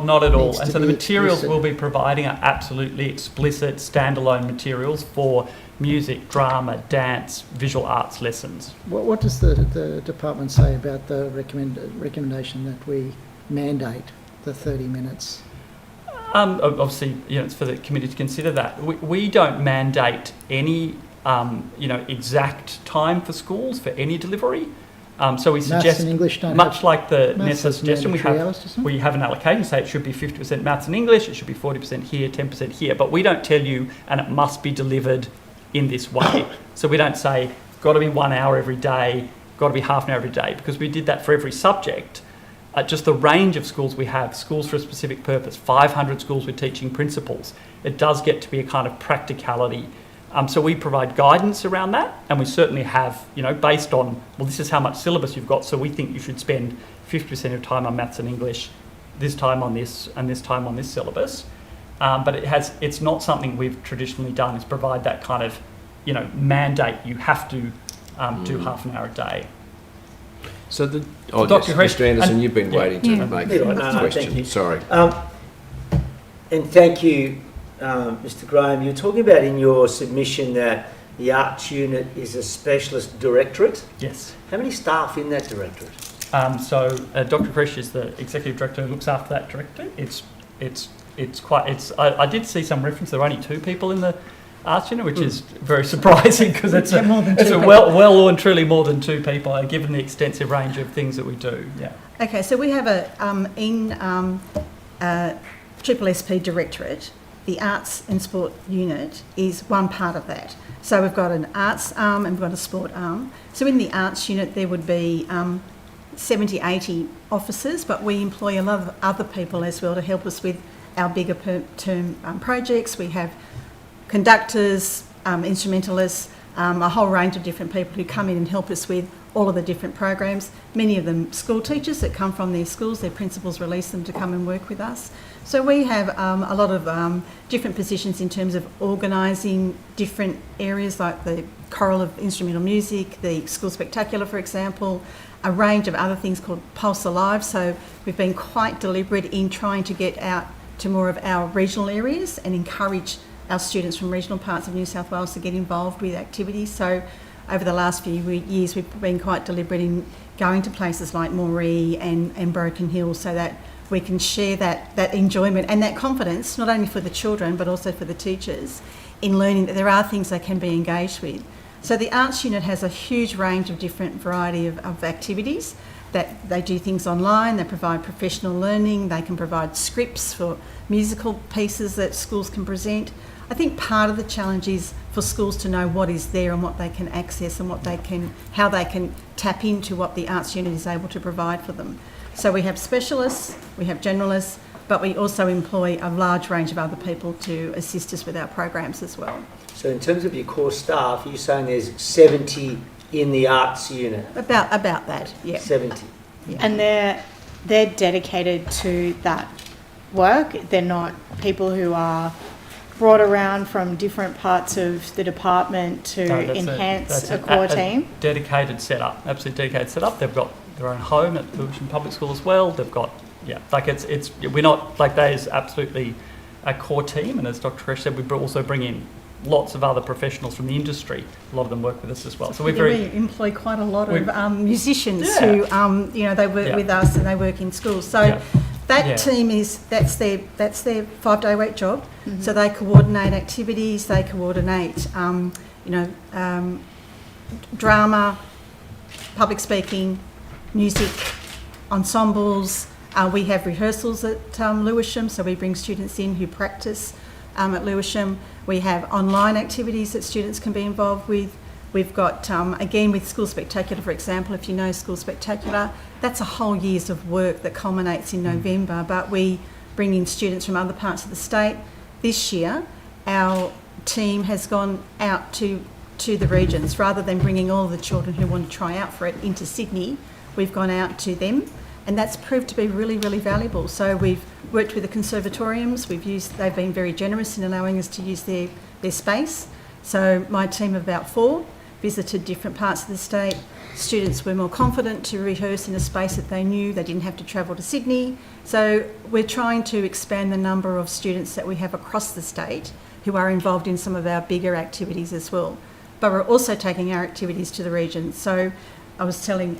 Not at all. And so the materials we'll be providing are absolutely explicit standalone materials for music, drama, dance, visual arts lessons. What does the department say about the recommendation that we mandate the 30 minutes? Obviously, it's for the committee to consider that. We don't mandate any, exact time for schools for any delivery. So we suggest, and English much like the NSW suggestion, we have an allocation, say it should be 50% maths and English, it should be 40% here, 10% here, but we don't tell you, and it must be delivered in this way. So we don't say, got to be 1 hour every day, got to be half an hour every day, because we did that for every subject. Just the range of schools we have, schools for a specific purpose, 500 schools with teaching principles, it does get to be a kind of practicality. So we provide guidance around that, and we certainly have, based on, well, this is how much syllabus you've got, so we think you should spend 50% of your time on maths and English, this time on this, and this time on this syllabus. But it's not something we've traditionally done, is provide that kind of, mandate, you have to do half an hour a day. So the Dr. yes, Chris, Mr. Anderson, and- you've been yeah. waiting to make Yeah, a no, question. thank you. Sorry. And thank you, Mr. Graham. You're talking about in your submission that the arts unit is a specialist directorate. Yes. How many staff in that directorate? So Dr. Krish is the executive director who looks after that directorate. I did see some reference. There are only 2 people in the arts unit, which is very surprising because it's well and truly more than 2 people, given the extensive range of things that we do. Yeah. Okay, so we have Triple SP Directorate, the Arts and Sport Unit is one part of that. So we've got an arts arm and we've got a sport arm. So in the arts unit there would be 70, 80 officers, but we employ a lot of other people as well to help us with our bigger term projects. We have conductors, instrumentalists, a whole range of different people who come in and help us with all of the different programs. Many of them school teachers that come from their schools, their principals release them to come and work with us. So we have a lot of different positions in terms of organising different areas like the choral of instrumental music, the school spectacular, for example, a range of other things called Pulse Alive. So we've been quite deliberate in trying to get out to more of our regional areas and encourage our students from regional parts of New South Wales to get involved with activities. So over the last few years, we've been quite deliberate in going to places like Moree and Broken Hill so that we can share that enjoyment and that confidence, not only for the children, but also for the teachers in learning that there are things they can be engaged with. So the arts unit has a huge range of different variety of activities that they do things online, they provide professional learning, they can provide scripts for musical pieces that schools can present. I think part of the challenge is for schools to know what is there and what they can access and how they can tap into what the arts unit is able to provide for them. So we have specialists, we have generalists, but we also employ a large range of other people to assist us with our programs as well. So in terms of your core staff, you're saying there's 70 in the arts unit? About that, yeah. 70. Yeah. And they're dedicated to that work. They're not people who are brought around from different parts of the department to enhance a core team. Dedicated setup, absolutely dedicated setup. They've got their own home at Lewisham Public School as well. They've got, we're not, that is absolutely a core team. And as Dr. Kresh said, we also bring in lots of other professionals from the industry. A lot of them work with us as well. So we employ quite a lot of musicians who, they work with us and they work in schools. So that team that's their 5-day week job. Mm-hmm. So they coordinate activities, they coordinate, drama, public speaking, music, ensembles. We have rehearsals at Lewisham, so we bring students in who practice at Lewisham. We have online activities that students can be involved with. We've got, again, with School Spectacular, for example, if you know School Spectacular, that's a whole year's of work that culminates in November, but we bring in students from other parts of the state. This year, our team has gone out to the regions. Rather than bringing all the children who want to try out for it into Sydney, we've gone out to them, and that's proved to be really, really valuable. So we've worked with the conservatoriums. They've been very generous in allowing us to use their space. So my team of about 4 visited different parts of the state. Students were more confident to rehearse in a space that they knew. They didn't have to travel to Sydney. So we're trying to expand the number of students that we have across the state who are involved in some of our bigger activities as well. But we're also taking our activities to the regions. So I was telling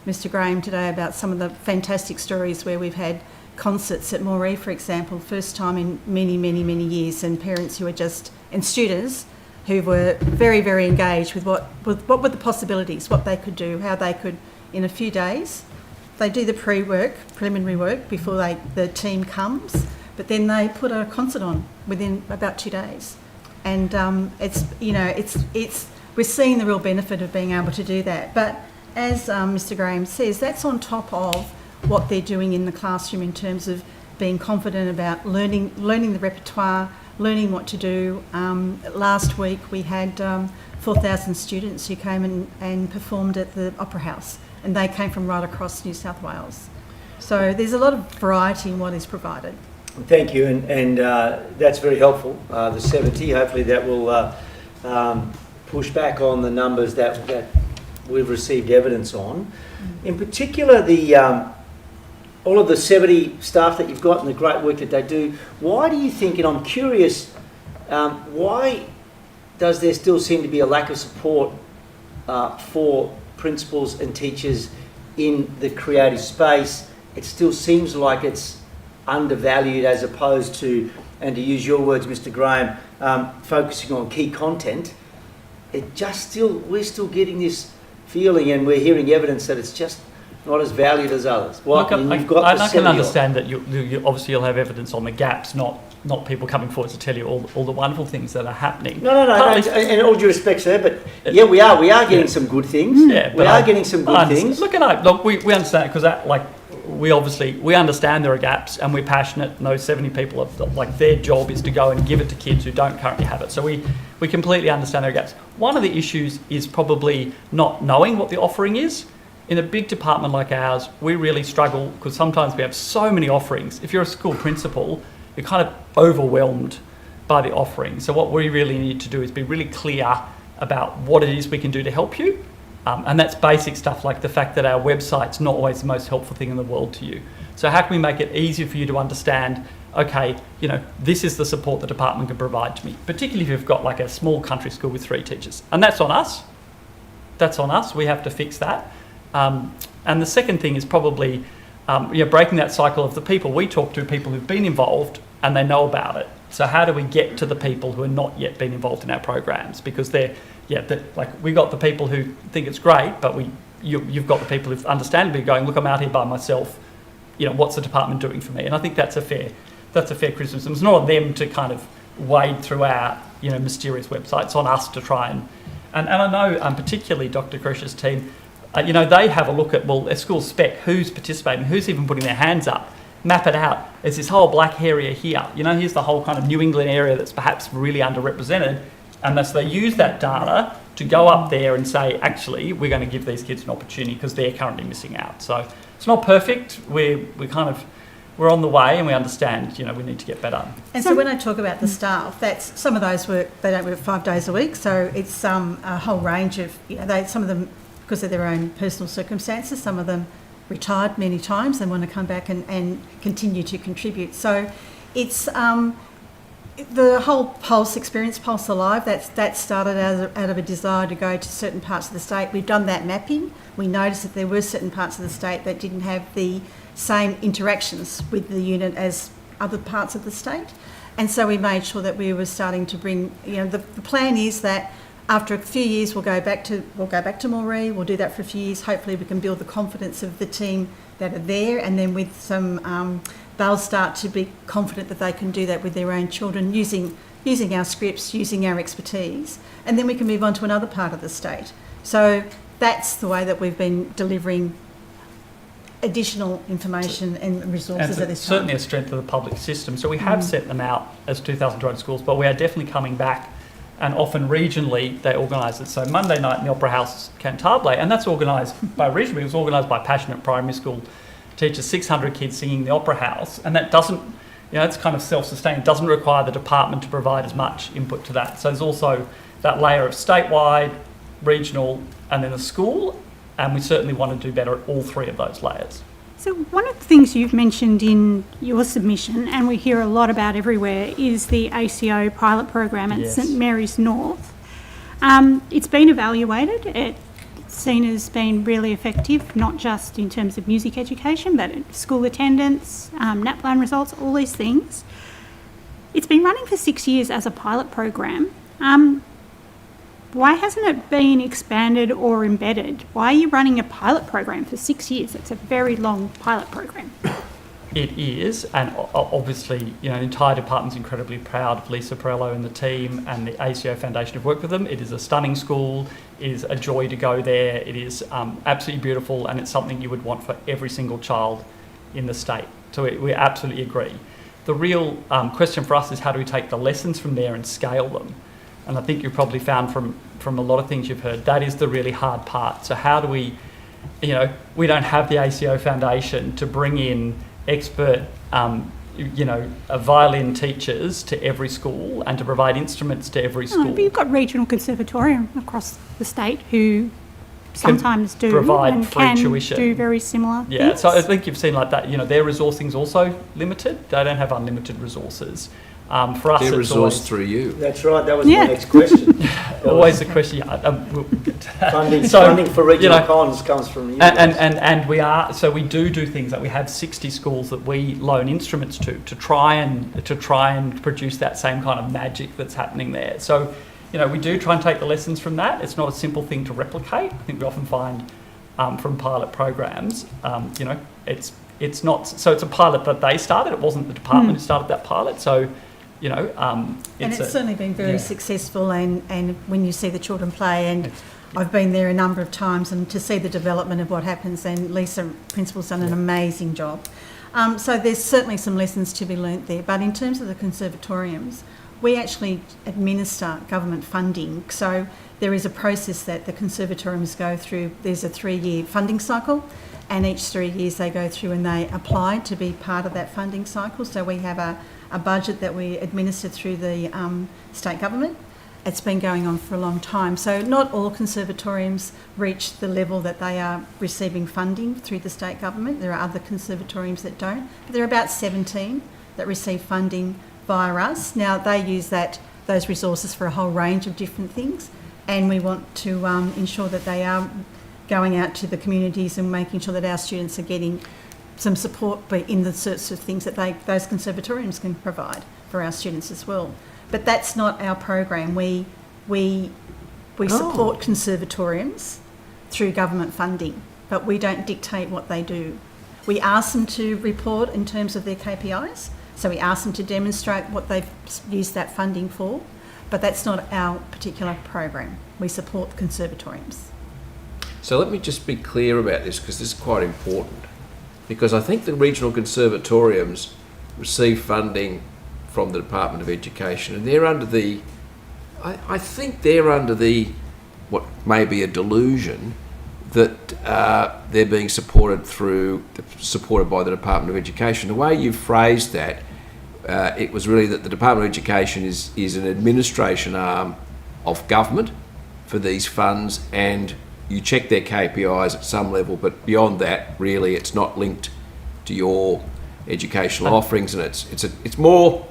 Mr. Graham today about some of the fantastic stories where we've had concerts at Moree, for example, first time in many, many, many years, and parents who are and students who were very, very engaged with what were the possibilities, what they could do, how they could, in a few days, they do the preliminary work before the team comes, but then they put a concert on within about 2 days. And we're seeing the real benefit of being able to do that. But as Mr. Graham says, that's on top of what they're doing in the classroom in terms of being confident about learning the repertoire, learning what to do. Last week we had 4,000 students who came and performed at the Opera House, and they came from right across New South Wales. So there's a lot of variety in what is provided. Thank you, and that's very helpful, the 70. Hopefully that will push back on the numbers that we've received evidence on. In particular, the all of the 70 staff that you've got and the great work that they do, why do you think, and I'm curious, why does there still seem to be a lack of support for principals and teachers in the creative space? It still seems like it's undervalued as opposed to, and to use your words, Mr. Graham, focusing on key content. We're still getting this feeling, and we're hearing evidence that it's just not as valued as others. Well, Look, I can understand that you obviously you'll have evidence on the gaps, not people coming forward to tell you all the wonderful things that are happening. No, and all due respect, sir, but yeah, we are getting some good things. Yeah, we are getting some good things. Look, we understand, because we understand there are gaps, and we're passionate, and those 70 people their job is to go and give it to kids who don't currently have it. So we completely understand there are gaps. One of the issues is probably not knowing what the offering is. In a big department like ours, we really struggle because sometimes we have so many offerings. If you're a school principal, you're kind of overwhelmed by the offering. So what we really need to do is be really clear about what it is we can do to help you. And that's basic stuff like the fact that our website's not always the most helpful thing in the world to you. So how can we make it easier for you to understand, okay, this is the support the department can provide to me, particularly if you've got like a small country school with 3 teachers. And that's on us. We have to fix that. And the second thing is probably breaking that cycle of the people we talk to, people who've been involved and they know about it. So how do we get to the people who are not yet been involved in our programs? Because we got the people who think it's great, but you've got the people who've understandably going, look, I'm out here by myself. What's the department doing for me? And I think that's a fair criticism. It's not on them to kind of wade through our mysterious website. It's on us to try and I know particularly Dr. Krish's team. They have a look at, a school spec, who's participating, who's even putting their hands up, map it out. There's this whole black area here. Here's the whole kind of New England area that's perhaps really underrepresented. And so they use that data to go up there and say, actually, we're going to give these kids an opportunity because they're currently missing out. So it's not perfect. We're on the way, and we understand, we need to get better. And so when I talk about the staff, that's some of those they don't work 5 days a week. So it's a whole range of, some of them, because of their own personal circumstances, some of them retired many times and want to come back and continue to contribute. So it's the whole Pulse experience, Pulse Alive, that started out of a desire to go to certain parts of the state. We've done that mapping. We noticed that there were certain parts of the state that didn't have the same interactions with the unit as other parts of the state. And so we made sure that we were starting to bring, the plan is that after a few years, we'll go back to Moree. We'll do that for a few years. Hopefully, we can build the confidence of the team that are there, and then with some, they'll start to be confident that they can do that with their own children using our scripts, using our expertise, and then we can move on to another part of the state. So that's the way that we've been delivering additional information and resources at this time. Certainly a strength of the public system. So we have set them out as 2,200 schools, but we are definitely coming back. And often regionally, they organise it. So Monday night in the Opera House, Cantabile, and that's organised by regionally. It was organised by passionate primary school teachers, 600 kids singing the Opera House. And that doesn't, it's kind of self-sustaining. It doesn't require the department to provide as much input to that. So there's also that layer of statewide, regional, and then the school. And we certainly want to do better at all 3 of those layers. So one of the things you've mentioned in your submission, and we hear a lot about everywhere, is the ACO pilot program at St Mary's North. It's been evaluated. It's seen as being really effective, not just in terms of music education, but school attendance, NAPLAN results, all these things. It's been running for 6 years as a pilot program. Why hasn't it been expanded or embedded? Why are you running a pilot program for 6 years? It's a very long pilot program. It is, and obviously, the entire department's incredibly proud of Lisa Perello and the team, and the ACO Foundation have worked with them. It is a stunning school. It is a joy to go there. It is absolutely beautiful, and it's something you would want for every single child in the state. So we absolutely agree. The real question for us is how do we take the lessons from there and scale them? And I think you've probably found from a lot of things you've heard, that is the really hard part. So how do we, we don't have the ACO Foundation to bring in expert, violin teachers to every school and to provide instruments to every school. But you've got regional conservatorium across the state who sometimes do provide and free can tuition. do very similar Yeah, things. so I think you've seen like that, their resourcing's also limited. They don't have unlimited resources. For us, They're it's resourced always, through you. That's right, that was Yeah. my next question. always the question. We'll get to that. Funding for regional cons comes from you. And we do things like we have 60 schools that we loan instruments to try and produce that same kind of magic that's happening there. So, we do try and take the lessons from that. It's not a simple thing to replicate. I think we often find from pilot programs, it's not. So it's a pilot that they started. It wasn't the department who started that pilot. So, and it's certainly been very successful, and when you see the children play, and I've been there a number of times, and to see the development of what happens, and Lisa, principal's done an amazing job. So there's certainly some lessons to be learnt there, but in terms of the conservatoriums, we actually administer government funding, so there is a process that the conservatoriums go through. There's a 3-year funding cycle, and each 3 years they go through and they apply to be part of that funding cycle. So we have a budget that we administer through the state government. It's been going on for a long time. So not all conservatoriums reach the level that they are receiving funding through the state government. There are other conservatoriums that don't. But there are about 17 that receive funding via us. Now, they use those resources for a whole range of different things, and we want to ensure that they are going out to the communities and making sure that our students are getting some support in the sorts of things that those conservatoriums can provide for our students as well. But that's not our program. We support conservatoriums through government funding, but we don't dictate what they do. We ask them to report in terms of their KPIs, so we ask them to demonstrate what they've used that funding for, but that's not our particular program. We support conservatoriums. So let me just be clear about this, because this is quite important. Because I think the regional conservatoriums receive funding from the Department of Education, and they're under the, I think they're under the, what may be a delusion that they're being supported by the Department of Education. The way you phrased that, it was really that the Department of Education is an administration arm of government for these funds, and you check their KPIs at some level, but beyond that, really, it's not linked to your educational offerings, and it's more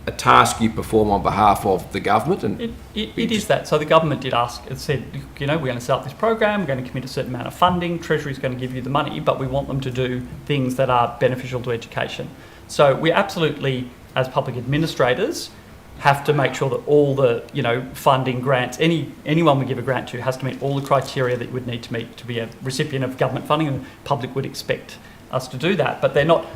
a task you perform on behalf of the government. And it is that. So the government did ask, it said, we're going to set up this program, we're going to commit a certain amount of funding, Treasury's going to give you the money, but we want them to do things that are beneficial to education. So we absolutely, as public administrators, have to make sure that all the funding grants, anyone we give a grant to has to meet all the criteria that you would need to meet to be a recipient of government funding, and the public would expect us to do that. But they're not,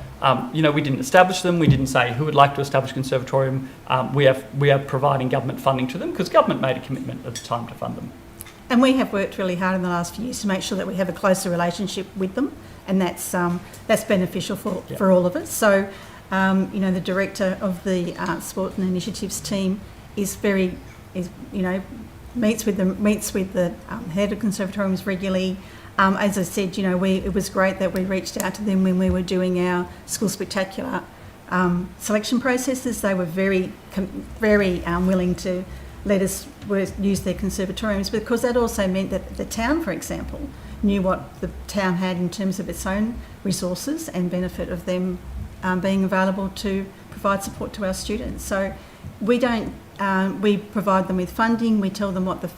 we didn't establish them. We didn't say who would like to establish a conservatorium. We are providing government funding to them because government made a commitment at the time to fund them. And we have worked really hard in the last few years to make sure that we have a closer relationship with them, and that's beneficial for all of us. So, the director of the Arts, Sport and Initiatives team meets with the head of conservatoriums regularly. As I said, it was great that we reached out to them when we were doing our School Spectacular selection processes. They were very willing to let us use their conservatoriums, because that also meant that the town, for example, knew what the town had in terms of its own resources and benefit of them being available to provide support to our students. So we provide them with funding, we tell them what the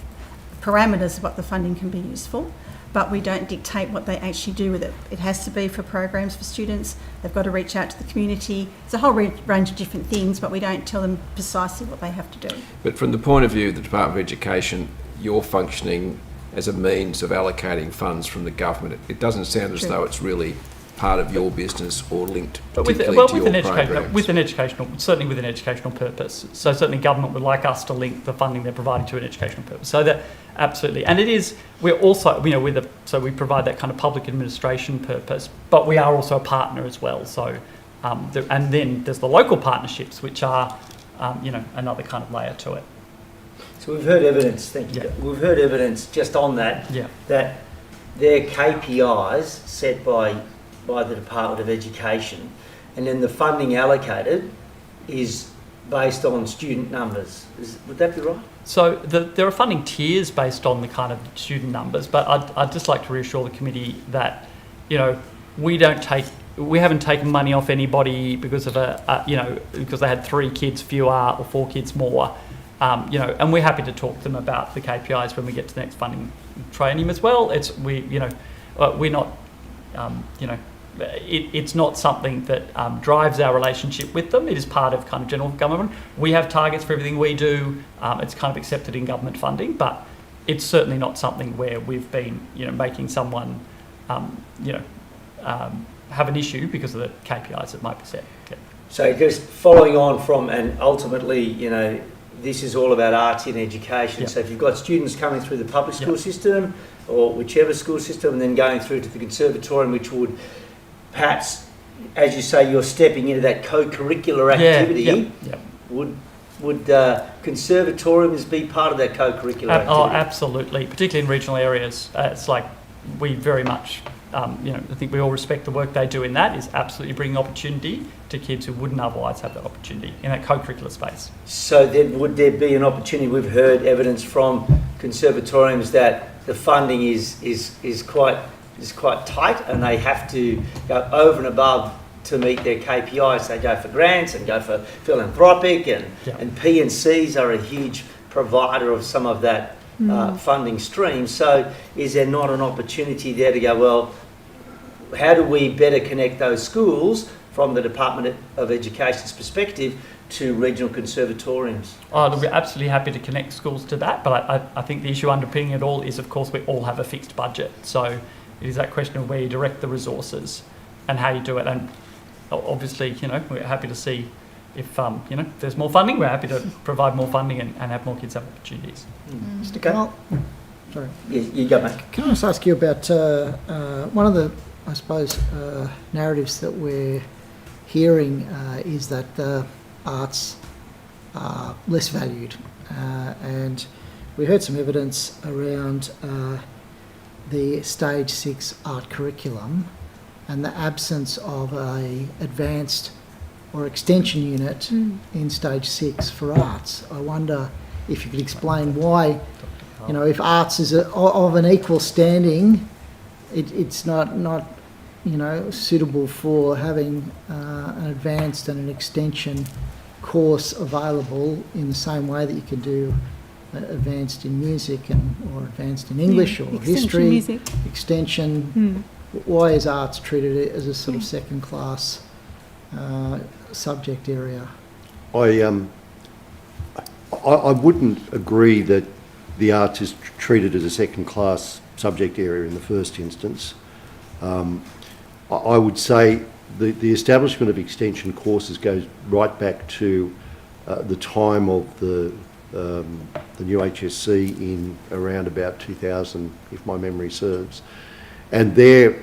parameters of what the funding can be used for, but we don't dictate what they actually do with it. It has to be for programs for students. They've got to reach out to the community. It's a whole range of different things, but we don't tell them precisely what they have to do. But from the point of view of the Department of Education, you're functioning as a means of allocating funds from the government. It doesn't sound as though it's really part of your business or linked particularly to your programs. Certainly with an educational purpose. So certainly government would like us to link the funding they're providing to an educational purpose. So that absolutely, and it is. We're also, so we provide that kind of public administration purpose, but we are also a partner as well. So, and then there's the local partnerships, which are, another kind of layer to it. So we've heard evidence. Thank you. Yeah. We've heard evidence just on that. Yeah. That their KPIs set by the Department of Education, and then the funding allocated is based on student numbers. Would that be right? So there are funding tiers based on the kind of student numbers, but I'd just like to reassure the committee that, you know, we haven't taken money off anybody because of because they had 3 kids fewer or 4 kids more, you know, and we're happy to talk to them about the KPIs when we get to the next funding training as well. We're not, you know, it's not something that drives our relationship with them. It is part of kind of general government. We have targets for everything we do. It's kind of accepted in government funding, but it's certainly not something where we've been, you know, making someone, you know, have an issue because of the KPIs that might be set. Yeah. So just following on from, and ultimately, you know, this is all about arts in education. Yep. So if you've got students coming through the public school Yep. system or whichever school system and then going through to the conservatorium, which would perhaps, as you say, you're stepping into that co-curricular activity, Yep. would conservatoriums be part of that co-curricular activity? Oh, absolutely, particularly in regional areas. It's like we very much, you know, I think we all respect the work they do in that. Is absolutely bringing opportunity to kids who wouldn't otherwise have that opportunity in that co-curricular space. So then would there be an opportunity? We've heard evidence from conservatoriums that the funding is quite tight and they have to go over and above to meet their KPIs. They go for grants and go for philanthropic and P&Cs are a huge provider of some of that funding stream. So is there not an opportunity there to go, well, how do we better connect those schools from the Department of Education's perspective to regional conservatoriums? Oh, look, we're absolutely happy to connect schools to that, but I think the issue underpinning it all is, of course, we all have a fixed budget. So it is that question of where you direct the resources and how you do it. And obviously, you know, we're happy to see if, you know, if there's more funding, we're happy to provide more funding and have more kids have opportunities. Mr. Gale? Sorry. You go, mate. Can I just ask you about one of the, I suppose, narratives that we're hearing is that the arts are less valued. And we heard some evidence around the Stage 6 art curriculum and the absence of a advanced or extension unit in Stage 6 for arts. I wonder if you could explain why, you know, if arts is of an equal standing, it's not you know, suitable for having an advanced and an extension course available in the same way that you could do advanced in music or advanced in English or history, music. extension. Why is arts treated as a sort of second class subject area? I wouldn't agree that the arts is treated as a second class subject area in the first instance. I would say the establishment of extension courses goes right back to the time of the new HSC in around about 2000, if my memory serves. And there,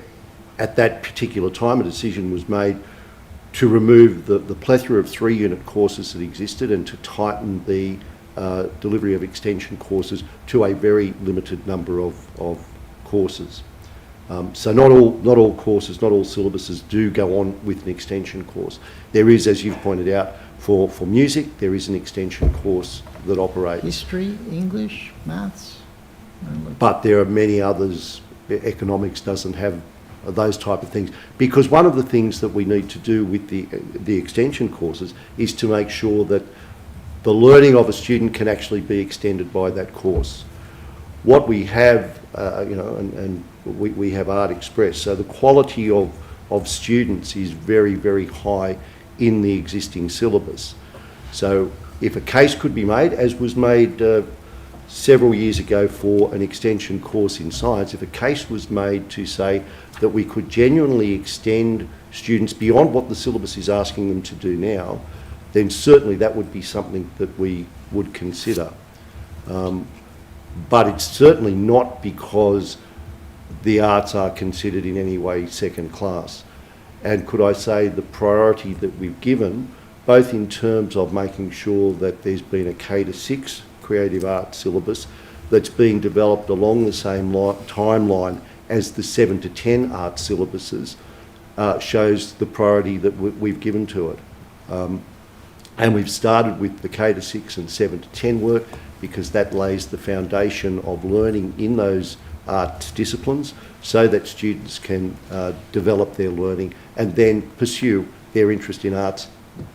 at that particular time, a decision was made to remove the plethora of 3-unit courses that existed and to tighten the delivery of extension courses to a very limited number of courses. So not all courses, not all syllabuses do go on with an extension course. There is, as you've pointed out, for music, there is an extension course that operates. History, English, maths? But there are many others. Economics doesn't have those type of things. Because one of the things that we need to do with the extension courses is to make sure that the learning of a student can actually be extended by that course. What we have, you know, and we have Art Express, so the quality of students is very, very high in the existing syllabus. So if a case could be made, as was made several years ago for an extension course in science, if a case was made to say that we could genuinely extend students beyond what the syllabus is asking them to do now, then certainly that would be something that we would consider. But it's certainly not because the arts are considered in any way second class. And could I say the priority that we've given, both in terms of making sure that there's been a K-6 creative arts syllabus that's being developed along the same timeline as the 7 to 10 art syllabuses, shows the priority that we've given to it. And we've started with the K to 6 and 7 to 10 work because that lays the foundation of learning in those art disciplines so that students can develop their learning and then pursue their interest in arts,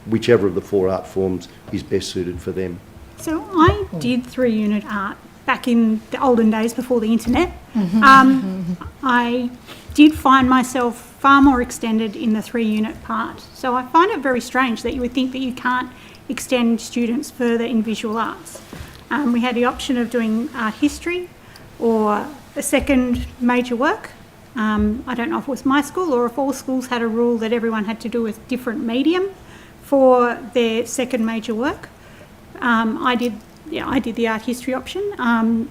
whichever of the 4 art forms is best suited for them. So I did 3-unit art back in the olden days before the internet. I did find myself far more extended in the 3-unit part. So I find it very strange that you would think that you can't extend students further in visual arts. We had the option of doing art history or a second major work. I don't know if it was my school or if all schools had a rule that everyone had to do a different medium for their second major work. I did the art history option,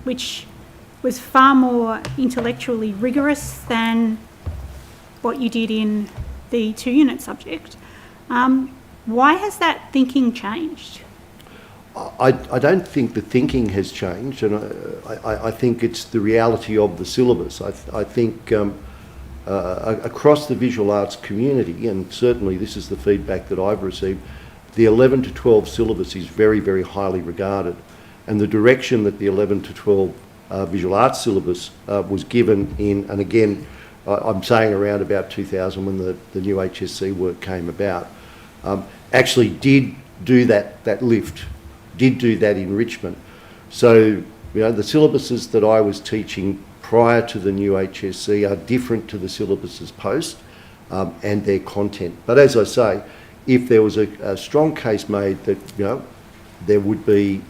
which was far more intellectually rigorous than what you did in the 2-unit subject. Why has that thinking changed? I don't think the thinking has changed, and I think it's the reality of the syllabus. I think across the visual arts community, and certainly this is the feedback that I've received, the 11 to 12 syllabus is very, very highly regarded, and the direction that the 11 to 12 visual arts syllabus was given in, and again, I'm saying around about 2000 when the new HSC work came about, actually did do that lift, did do that enrichment. So, the syllabuses that I was teaching prior to the new HSC are different to the syllabuses post and their content. But as I say, if there was a strong case made that, there would be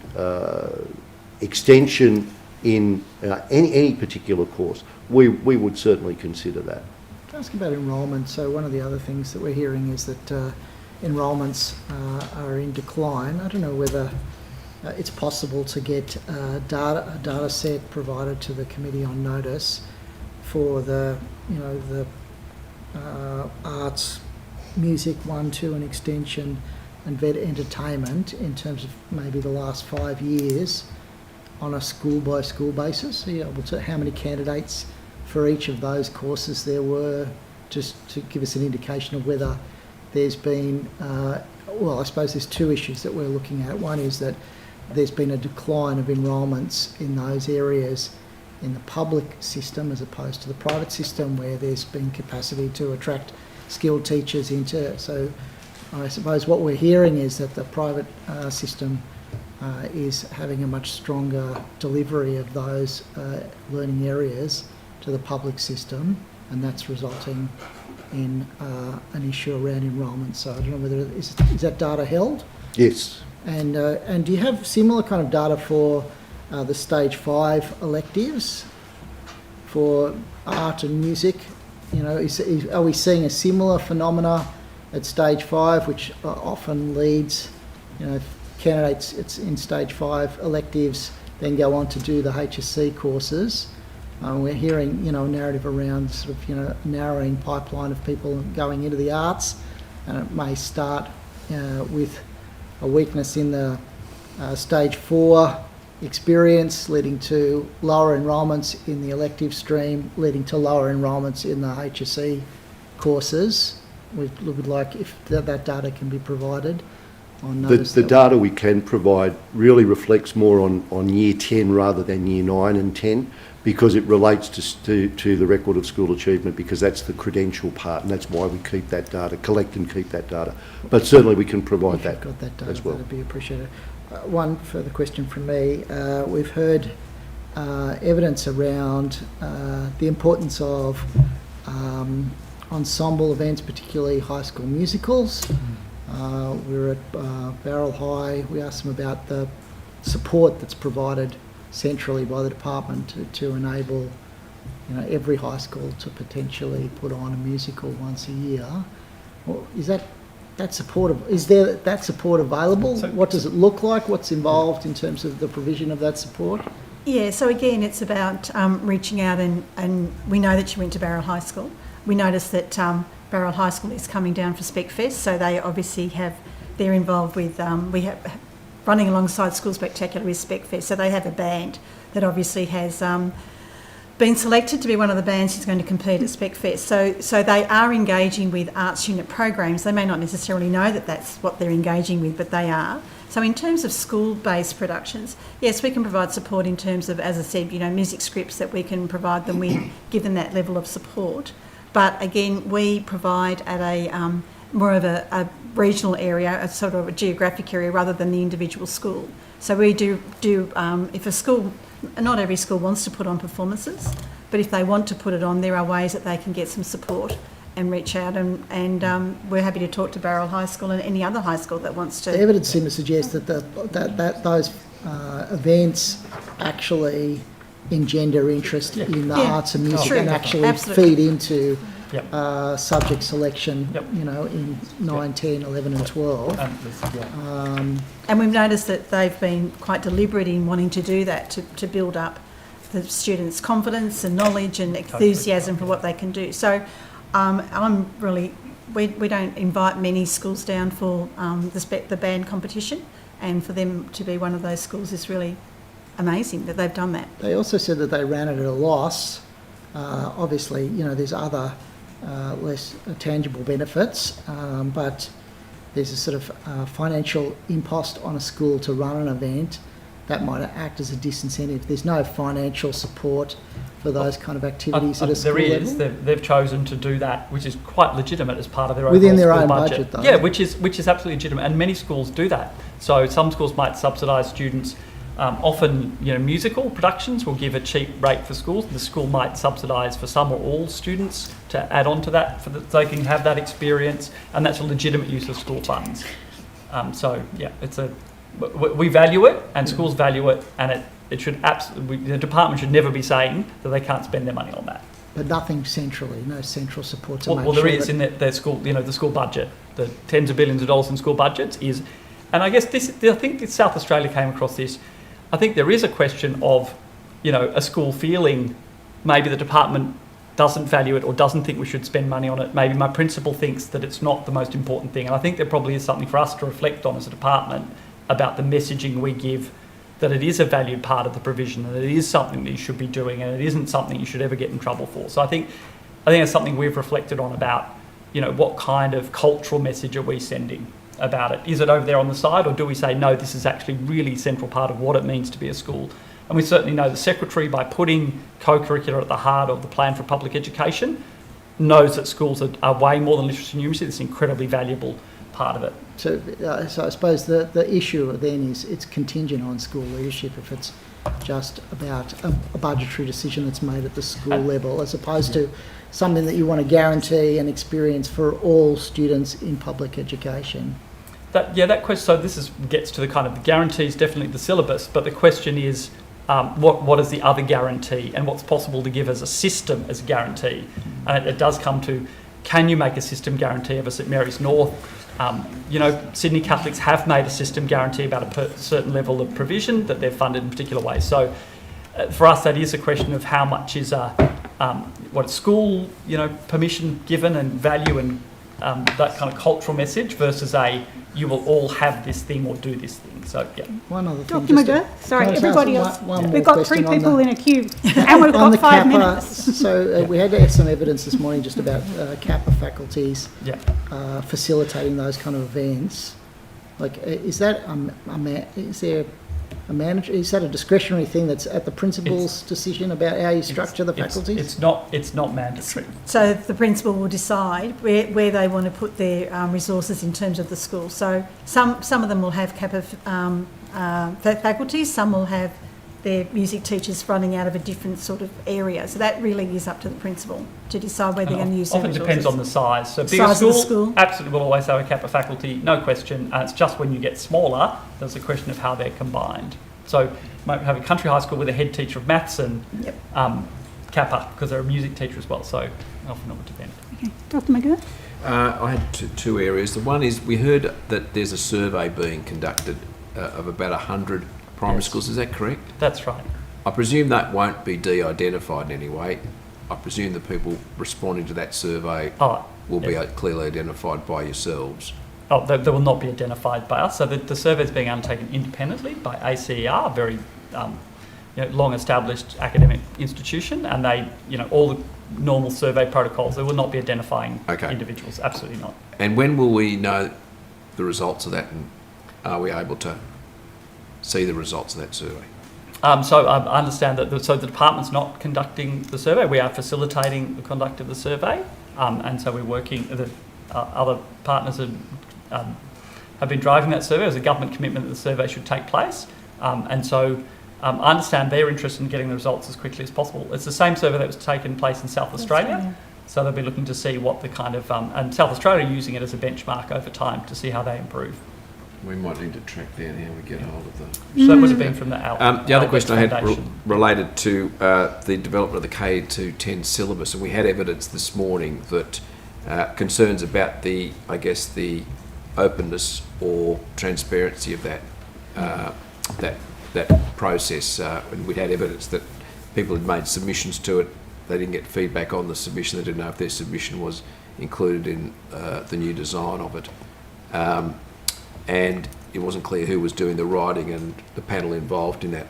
extension in any particular course, we would certainly consider that. Can I ask about enrolment? So one of the other things that we're hearing is that enrolments are in decline. I don't know whether it's possible to get a data set provided to the committee on notice for the arts, music 1, 2 and extension and vet entertainment in terms of maybe the last 5 years on a school by school basis. Are you able to, how many candidates for each of those courses there were, just to give us an indication of whether there's been, well, I suppose there's 2 issues that we're looking at. One is that there's been a decline of enrolments in those areas in the public system as opposed to the private system where there's been capacity to attract skilled teachers into. So I suppose what we're hearing is that the private system is having a much stronger delivery of those learning areas to the public system, and that's resulting in an issue around enrolment. So I don't know whether is that data held? Yes. And do you have similar kind of data for the stage 5 electives for art and music? Are we seeing a similar phenomena at stage 5, which often leads, candidates it's in stage 5 electives then go on to do the HSC courses? We're hearing, a narrative around sort of, narrowing pipeline of people going into the arts, and it may start with a weakness in the stage 4 experience, leading to lower enrolments in the elective stream, leading to lower enrolments in the HSC courses. We would like if that data can be provided on notice. The data we can provide really reflects more on year 10 rather than year 9 and 10, because it relates to the record of school achievement, because that's the credential part, and that's why we keep that data, collect and keep that data. But certainly we can provide that, got that data as well. That'd be appreciated. One further question from me. We've heard evidence around the importance of ensemble events, particularly high school musicals. We were at Barrel High. We asked them about the support that's provided centrally by the department to enable every high school to potentially put on a musical once a year. Well, is there that support available? What does it look like? What's involved in terms of the provision of that support? Yeah, so again, it's about reaching out, and we know that you went to Barrel High School. We noticed that Barrel High School is coming down for Spec Fest, so they obviously they're involved with, we have running alongside School Spectacular with Spec Fest, so they have a band that obviously has been selected to be one of the bands who's going to compete at SpecFest. So they are engaging with arts unit programs. They may not necessarily know that that's what they're engaging with, but they are. So in terms of school-based productions, yes, we can provide support in terms of, as I said, music scripts that we can provide them. We give them that level of support. But again, we provide at a more of a regional area, a sort of a geographic area, rather than the individual school. So we do if a school, not every school wants to put on performances, but if they want to put it on, there are ways that they can get some support and reach out, and we're happy to talk to Barrel High School and any other high school that wants to. The evidence seems to suggest that those events actually engender interest in the arts and music and actually feed into subject selection, in 9, 10, 11 and 12. And we've noticed that they've been quite deliberate in wanting to do that, to build up the students' confidence and knowledge and enthusiasm for what they can do. So I'm really, we don't invite many schools down for the band competition, and for them to be one of those schools is really amazing that they've done that. They also said that they ran it at a loss. Obviously, there's other less tangible benefits, but there's a sort of financial impost on a school to run an event that might act as a disincentive. There's no financial support for those kind of activities at a school level. There is. They've chosen to do that, which is quite legitimate as part of their within their overall own school budget, though. Yeah, which is absolutely legitimate, and many schools do that. So some schools might subsidise students. Often, musical productions will give a cheap rate for schools. The school might subsidise for some or all students to add on to that, so they can have that experience, and that's a legitimate use of school funds. We value it, and schools value it, and it should the department should never be saying that they can't spend their money on that. But nothing centrally, no central support to make Well, sure there is in their school, the school budget, the tens of billions of dollars in school budgets is, and I guess I think that South Australia came across this. I think there is a question of, a school feeling maybe the department doesn't value it or doesn't think we should spend money on it. Maybe my principal thinks that it's not the most important thing. And I think there probably is something for us to reflect on as a department about the messaging we give, that it is a valued part of the provision and it is something that you should be doing and it isn't something you should ever get in trouble for. So I think it's something we've reflected on about, what kind of cultural message are we sending about it? Is it over there on the side, or do we say, no, this is actually really a central part of what it means to be a school? And we certainly know the Secretary, by putting co-curricular at the heart of the plan for public education, knows that schools are way more than literacy and numeracy. It's an incredibly valuable part of it. So I suppose the issue then is it's contingent on school leadership if it's just about a budgetary decision that's made at the school level, as opposed to something that you want to guarantee an experience for all students in public education. That question. So this gets to the kind of the guarantees, definitely the syllabus, but the question is, what is the other guarantee, and what's possible to give as a system as a guarantee? And it does come to, can you make a system guarantee of a St Mary's North? Sydney Catholics have made a system guarantee about a certain level of provision that they've funded in particular ways. So for us, that is a question of how much is what school permission given and value and that kind of cultural message versus you will all have this thing or do this thing. So yeah. One other thing. Dr. McGurk, sorry, everybody else. We've got 3 people in a queue, and we've got 5 Kappa, minutes. So we had some evidence this morning just about Kappa faculties facilitating those kind of events. Like, is that is that a discretionary thing that's at the principal's decision about how you structure the faculties? It's not mandatory. So the principal will decide where they want to put their resources in terms of the school. So some of them will have Kappa faculties, some will have their music teachers running out of a different sort of area. So that really is up to the principal to decide where they're going to use their resources. Often depends on the size. So bigger school, absolutely will always have a Kappa faculty, no question. And it's just when you get smaller, there's a question of how they're combined. So you might have a country high school with a head teacher of maths and Kappa, because they're a music teacher as well. So often it would depend. Okay, Dr. McGurk? I had two areas. The one is we heard that there's a survey being conducted of about 100 primary schools. Is that correct? That's right. I presume that won't be de-identified in any way. I presume the people responding to that survey will be clearly identified by yourselves. They will not be identified by us. So the survey is being undertaken independently by ACER, very long-established academic institution, and they, all the normal survey protocols, they will not be identifying individuals. Absolutely not. And when will we know the results of that, and are we able to see the results of that survey? So I understand that the department's not conducting the survey. We are facilitating the conduct of the survey, and so we're working. The other partners have been driving that survey. There's a government commitment that the survey should take place, and so I understand they're interested in getting the results as quickly as possible. It's the same survey that was taken place in South Australia, so they'll be looking to see what the kind of and South Australia are using it as a benchmark over time to see how they improve. We might need to track down how we get hold of them. So that would have been from the the other question I had related to the development of the K-10 syllabus, and we had evidence this morning that concerns about the openness or transparency of that process. And we had evidence that people had made submissions to it. They didn't get feedback on the submission. They didn't know if their submission was included in the new design of it. And it wasn't clear who was doing the writing and the panel involved in that.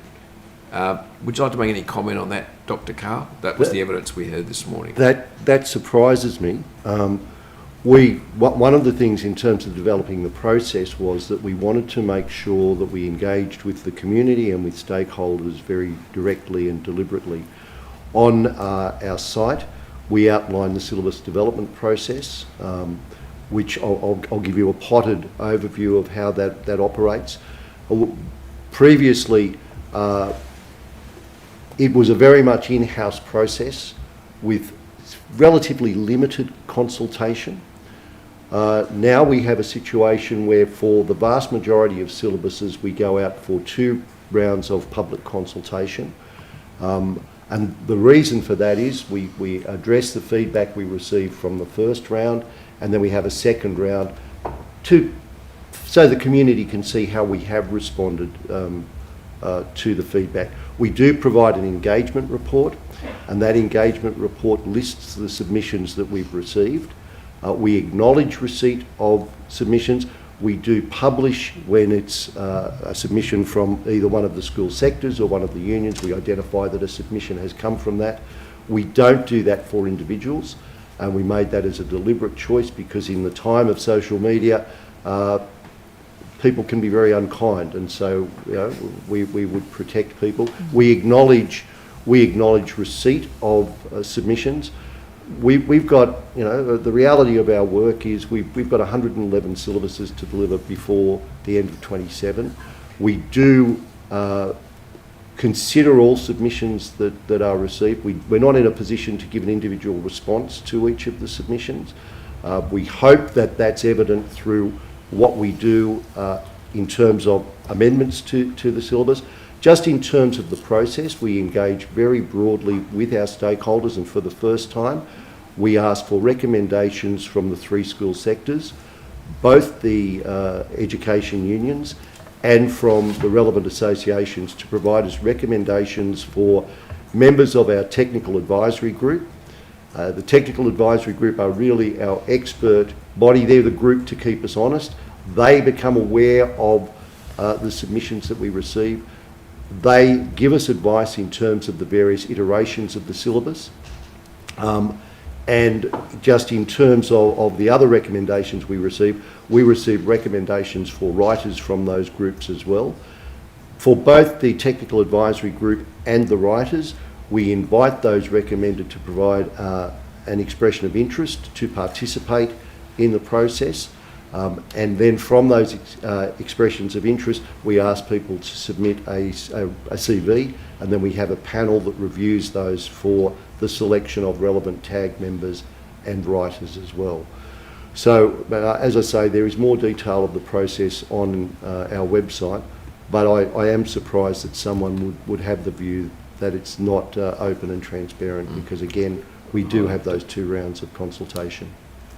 Would you like to make any comment on that, Dr. Carl? That was the evidence we heard this morning. That surprises me. One of the things in terms of developing the process was that we wanted to make sure that we engaged with the community and with stakeholders very directly and deliberately. On our site, we outlined the syllabus development process, which I'll give you a potted overview of how that operates. Previously, it was a very much in-house process with relatively limited consultation. Now we have a situation where for the vast majority of syllabuses we go out for 2 rounds of public consultation. And the reason for that is we address the feedback we receive from the first round, and then we have a second round so the community can see how we have responded to the feedback. We do provide an engagement report, and that engagement report lists the submissions that we've received. We acknowledge receipt of submissions. We do publish when it's a submission from either one of the school sectors or one of the unions. We identify that a submission has come from that. We don't do that for individuals, and we made that as a deliberate choice because in the time of social media, people can be very unkind, and so we would protect people. We acknowledge receipt of submissions. We've got, the reality of our work is we've got 111 syllabuses to deliver before the end of 27. We do consider all submissions that are received. We're not in a position to give an individual response to each of the submissions. We hope that that's evident through what we do in terms of amendments to the syllabus. Just in terms of the process, we engage very broadly with our stakeholders, and for the first time, we ask for recommendations from the 3 school sectors, both the education unions and from the relevant associations, to provide us recommendations for members of our technical advisory group. The technical advisory group are really our expert body. They're the group to keep us honest. They become aware of the submissions that we receive. They give us advice in terms of the various iterations of the syllabus. And just in terms of the other recommendations we receive recommendations for writers from those groups as well. For both the technical advisory group and the writers, we invite those recommended to provide an expression of interest to participate in the process. And then from those expressions of interest, we ask people to submit a CV, and then we have a panel that reviews those for the selection of relevant tag members and writers as well. So, as I say, there is more detail of the process on our website, but I am surprised that someone would have the view that it's not open and transparent, because again, we do have those 2 rounds of consultation.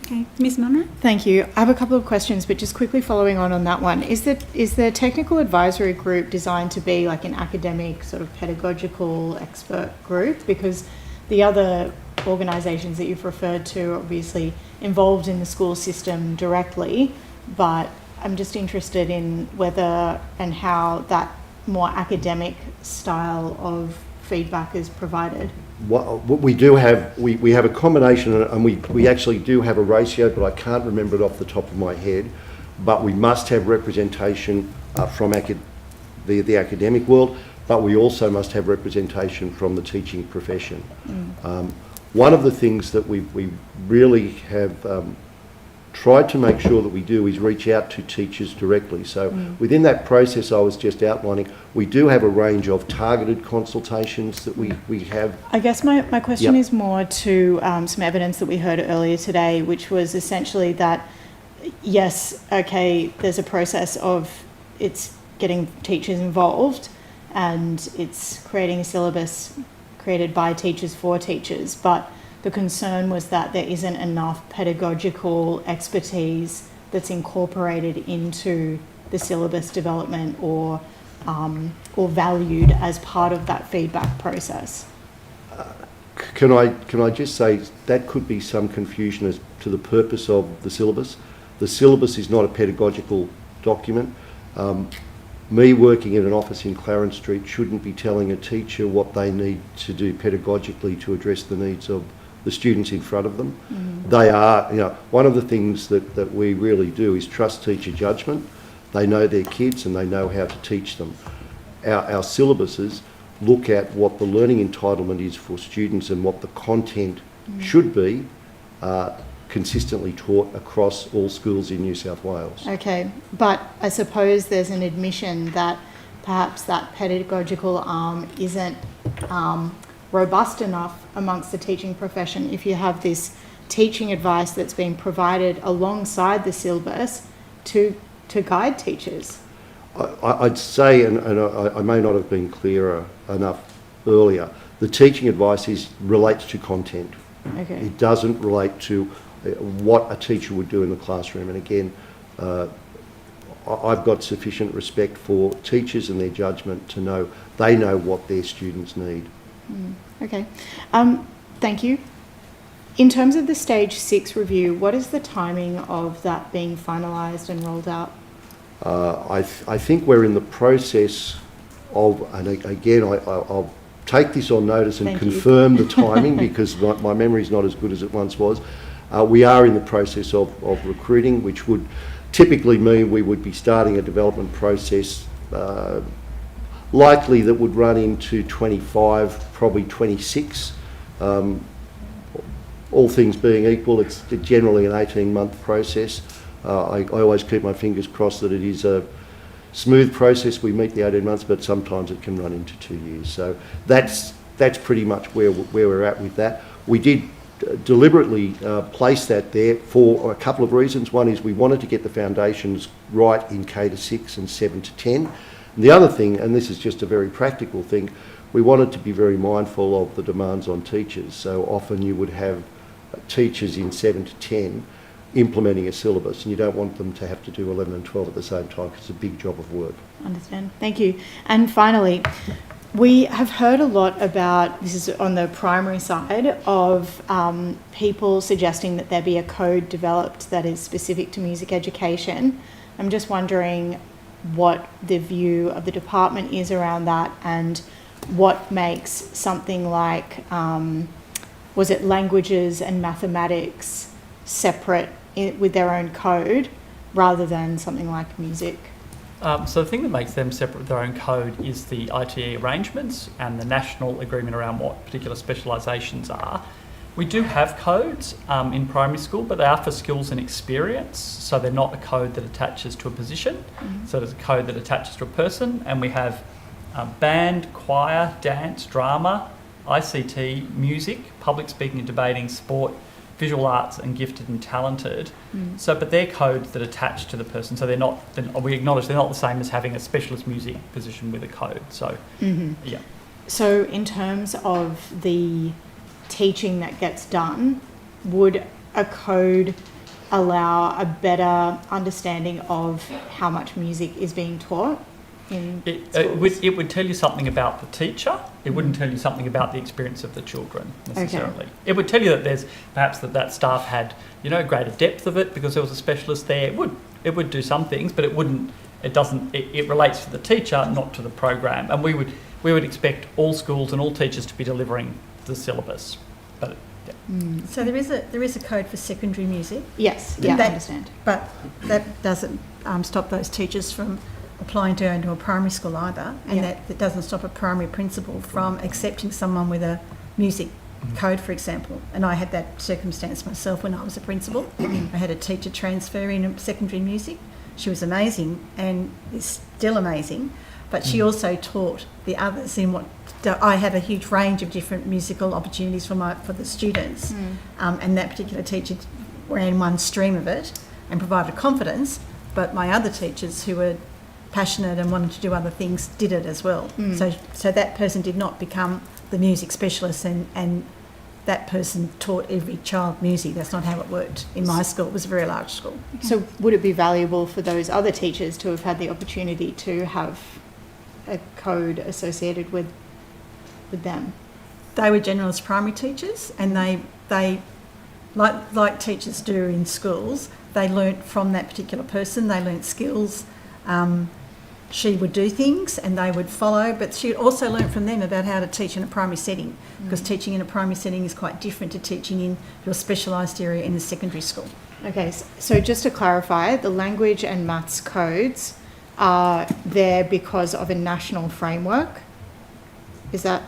Okay, Ms. Munro? Thank you. I have a couple of questions, but just quickly following on that one. Is the technical advisory group designed to be like an academic sort of pedagogical expert group? Because the other organisations that you've referred to are obviously involved in the school system directly, but I'm just interested in whether and how that more academic style of feedback is provided? What we do have, we have a combination, and we actually do have a ratio, but I can't remember it off the top of my head. But we must have representation from the academic world, but we also must have representation from the teaching profession. One of the things that we really have tried to make sure that we do is reach out to teachers directly. So within that process I was just outlining, we do have a range of targeted consultations that we have. I guess my question is more to some evidence that we heard earlier today, which was essentially that, yes, okay, there's a process of it's getting teachers involved and it's creating a syllabus created by teachers for teachers, but the concern was that there isn't enough pedagogical expertise that's incorporated into the syllabus development or valued as part of that feedback process. Can I just say that could be some confusion as to the purpose of the syllabus. The syllabus is not a pedagogical document. Me working in an office in Clarence Street shouldn't be telling a teacher what they need to do pedagogically to address the needs of the students in front of them. They are, one of the things that we really do is trust teacher judgment. They know their kids and they know how to teach them. Our syllabuses look at what the learning entitlement is for students and what the content should be consistently taught across all schools in New South Wales. Okay, but I suppose there's an admission that perhaps that pedagogical arm isn't robust enough amongst the teaching profession if you have this teaching advice that's being provided alongside the syllabus to guide teachers. I'd say, and I may not have been clearer enough earlier, the teaching advice relates to content. Okay. It doesn't relate to what a teacher would do in the classroom. And again, I've got sufficient respect for teachers and their judgment to know they know what their students need. Okay, thank you. In terms of the Stage 6 review, what is the timing of that being finalised and rolled out? I think we're in the process of, and again, I'll take this on notice and confirm the timing because my memory is not as good as it once was. We are in the process of recruiting, which would typically mean we would be starting a development process likely that would run into 25, probably 26. All things being equal, it's generally an 18-month process. I always keep my fingers crossed that it is a smooth process. We meet the 18 months, but sometimes it can run into 2 years. So that's pretty much where we're at with that. We did deliberately place that there for a couple of reasons. One is we wanted to get the foundations right in K to 6 and 7 to 10. And the other thing, and this is just a very practical thing, we wanted to be very mindful of the demands on teachers. So often you would have teachers in 7 to 10 implementing a syllabus, and you don't want them to have to do 11 and 12 at the same time because it's a big job of work. Understand. Thank you. And finally, we have heard a lot about, this is on the primary side, of people suggesting that there be a code developed that is specific to music education. I'm just wondering what the view of the department is around that and what makes something like, was it languages and mathematics separate with their own code rather than something like music? So the thing that makes them separate with their own code is the ITE arrangements and the national agreement around what particular specialisations are. We do have codes in primary school, but they are for skills and experience, so they're not a code that attaches to a position. So there's a code that attaches to a person, and we have band, choir, dance, drama, ICT, music, public speaking and debating, sport, visual arts and gifted and talented. So, but they're codes that attach to the person. So we acknowledge they're not the same as having a specialist music position with a code. So, yeah. So in terms of the teaching that gets done, would a code allow a better understanding of how much music is being taught in schools? It would tell you something about the teacher. It wouldn't tell you something about the experience of the children necessarily. Okay. It would tell you that there's perhaps that staff had greater depth of it because there was a specialist there. It would do some things, but it wouldn't It doesn't. It relates to the teacher, not to the program. And we would expect all schools and all teachers to be delivering the syllabus. But So there is a code for secondary music. Yes, yeah, I understand. But that doesn't stop those teachers from applying to go into a primary school either, and that doesn't stop a primary principal from accepting someone with a music code, for example. And I had that circumstance myself when I was a principal. I had a teacher transfer in secondary music. She was amazing and is still amazing, but she also taught the others in what I had a huge range of different musical opportunities for the students, and that particular teacher ran one stream of it and provided confidence, but my other teachers who were passionate and wanted to do other things did it as well. So that person did not become the music specialist and that person taught every child music. That's not how it worked in my school. It was a very large school. So would it be valuable for those other teachers to have had the opportunity to have a code associated with them? They were generalist primary teachers, and they like teachers do in schools, they learnt from that particular person. They learnt skills. She would do things and they would follow, but she also learnt from them about how to teach in a primary setting, because teaching in a primary setting is quite different to teaching in your specialised area in a secondary school. Okay, so just to clarify, the language and maths codes are there because of a national framework? Is that?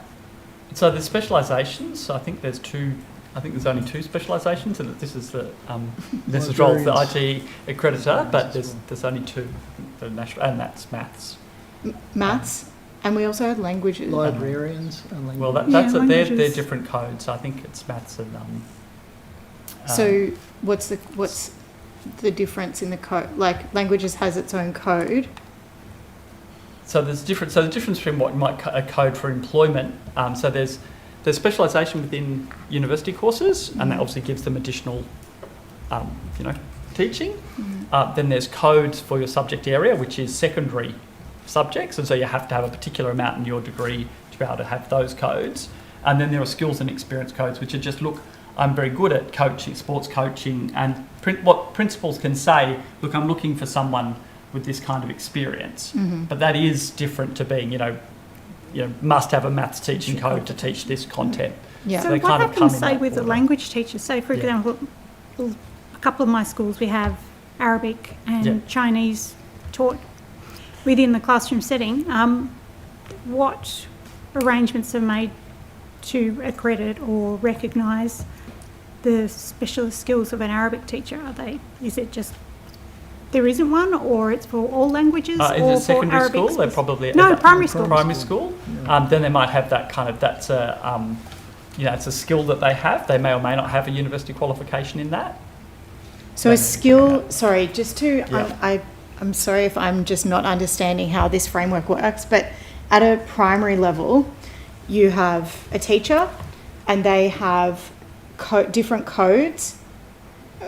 So the specialisations, I think there's two. I think there's only two specialisations, and this is the role of the IT accreditor, but there's only two, the national, and that's maths. Maths, and we also have languages. Librarians and languages. Well, they're different codes. I think it's maths and. So what's the difference in the code? Like languages has its own code. So there's different. So the difference between what you might a code for employment. So there's specialisation within university courses, and that obviously gives them additional, teaching. Then there's codes for your subject area, which is secondary subjects, and so you have to have a particular amount in your degree to be able to have those codes. And then there are skills and experience codes, which are just, look, I'm very good at coaching, sports coaching, and what principals can say, look, I'm looking for someone with this kind of experience. But that is different to being, must have a maths teaching code to teach this content. Yeah. So So they what kind of happens, come in say, that with the order. language teachers? Say, for example, a couple of my schools, we have Arabic and Chinese taught within the classroom setting. What arrangements are made to accredit or recognise the specialist skills of an Arabic teacher? Is it just there isn't one, or it's for all languages, Is or it secondary for Arabic? school? They're probably primary school. Primary school. Then they might have that kind of it's a skill that they have. They may or may not have a university qualification in that. So a skill. Sorry, just to I'm sorry if I'm just not understanding how this framework works, but at a primary level, you have a teacher, and they have different codes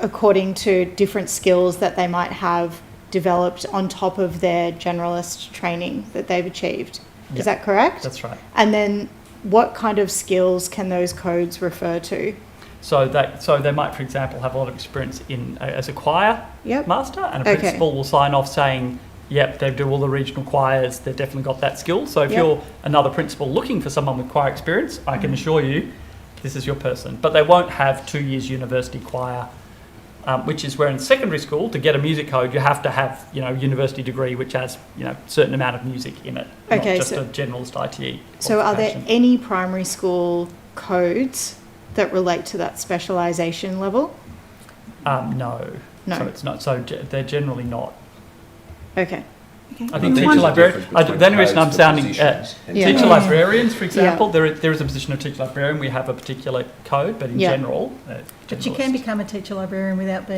according to different skills that they might have developed on top of their generalist training that they've achieved. Is that correct? That's right. And then what kind of skills can those codes refer to? So they might, for example, have a lot of experience in as a choir master, and a principal will sign off saying, yep, they do all the regional choirs, they've definitely got that skill. So if you're another principal looking for someone with choir experience, I can assure you this is your person. But they won't have 2 years university choir, which is where in secondary school, to get a music code, you have to have, university degree, which has, certain amount of music in it, not just a generalist ITE. So are there any primary school codes that relate to that specialisation level? No. So it's not. So they're generally not. Okay. I think teacher librarian. The only reason I'm sounding teacher librarians, for example, there is a position of teacher librarian. We have a particular code, but in general, But you can become a teacher librarian without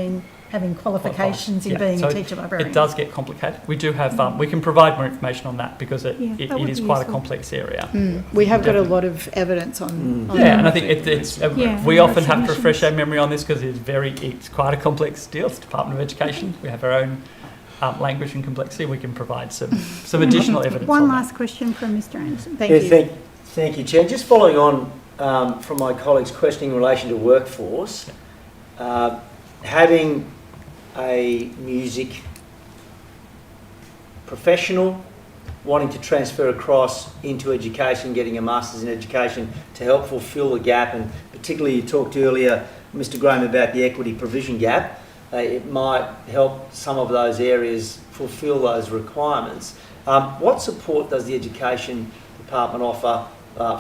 having qualifications in being a teacher librarian. It does get complicated. We do have. We can provide more information on that because it is quite a complex area. We have got a lot of evidence on. And I think it's. We often have to refresh our memory on this because it's quite a complex deal. It's Department of Education. We have our own. Language and complexity, we can provide some additional evidence. One last question from Mr. Anderson. Thank you. Thank you, Chair. Just following on from my colleague's questioning in relation to workforce, having a music professional, wanting to transfer across into education, getting a master's in education to help fulfil the gap, and particularly you talked earlier, Mr. Graham, about the equity provision gap. It might help some of those areas fulfil those requirements. What support does the Education Department offer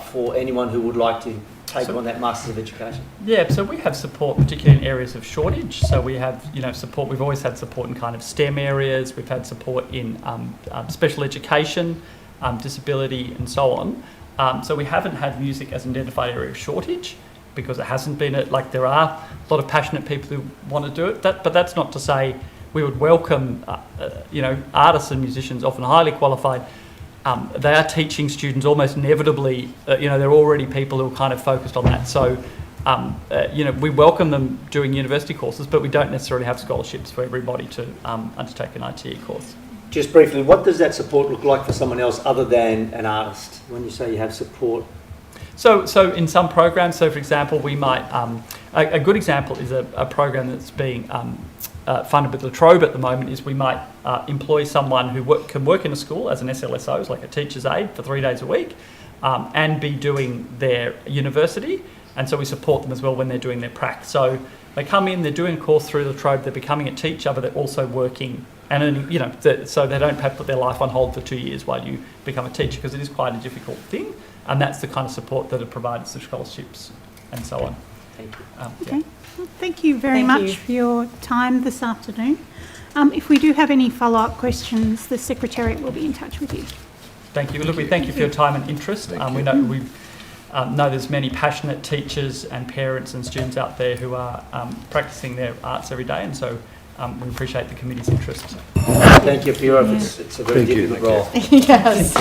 for anyone who would like to take on that Masters of Education? Yeah, so we have support particularly in areas of shortage. So we have, support. We've always had support in kind of STEM areas. We've had support in special education, disability, and so on. So we haven't had music as an identified area of shortage because it hasn't been there are a lot of passionate people who want to do it. But that's not to say we would welcome, artists and musicians, often highly qualified. They are teaching students almost inevitably. They're already people who are kind of focused on that. So, we welcome them doing university courses, but we don't necessarily have scholarships for everybody to undertake an ITE course. Just briefly, what does that support look like for someone else other than an artist? When you say you have support. So in some programs, so for example, we might, a good example is a program that's being funded with La Trobe at the moment is we might employ someone who can work in a school as an SLSO, as like a teacher's aide for 3 days a week, and be doing their university. And so we support them as well when they're doing their prac. So they come in, they're doing a course through La Trobe, they're becoming a teacher, but they're also working, and so they don't have to put their life on hold for 2 years while you become a teacher, because it is quite a difficult thing. And that's the kind of support that are provided through scholarships and so on. Thank you. Okay. Well, thank you very much for your time this afternoon. If we do have any follow-up questions, the Secretariat will be in touch with you. Thank you. Look, we thank you for your time and interest. We know there's many passionate teachers and parents and students out there who are practising their arts every day, and so we appreciate the committee's interest. Thank you for your efforts. It's a very difficult role. Yes.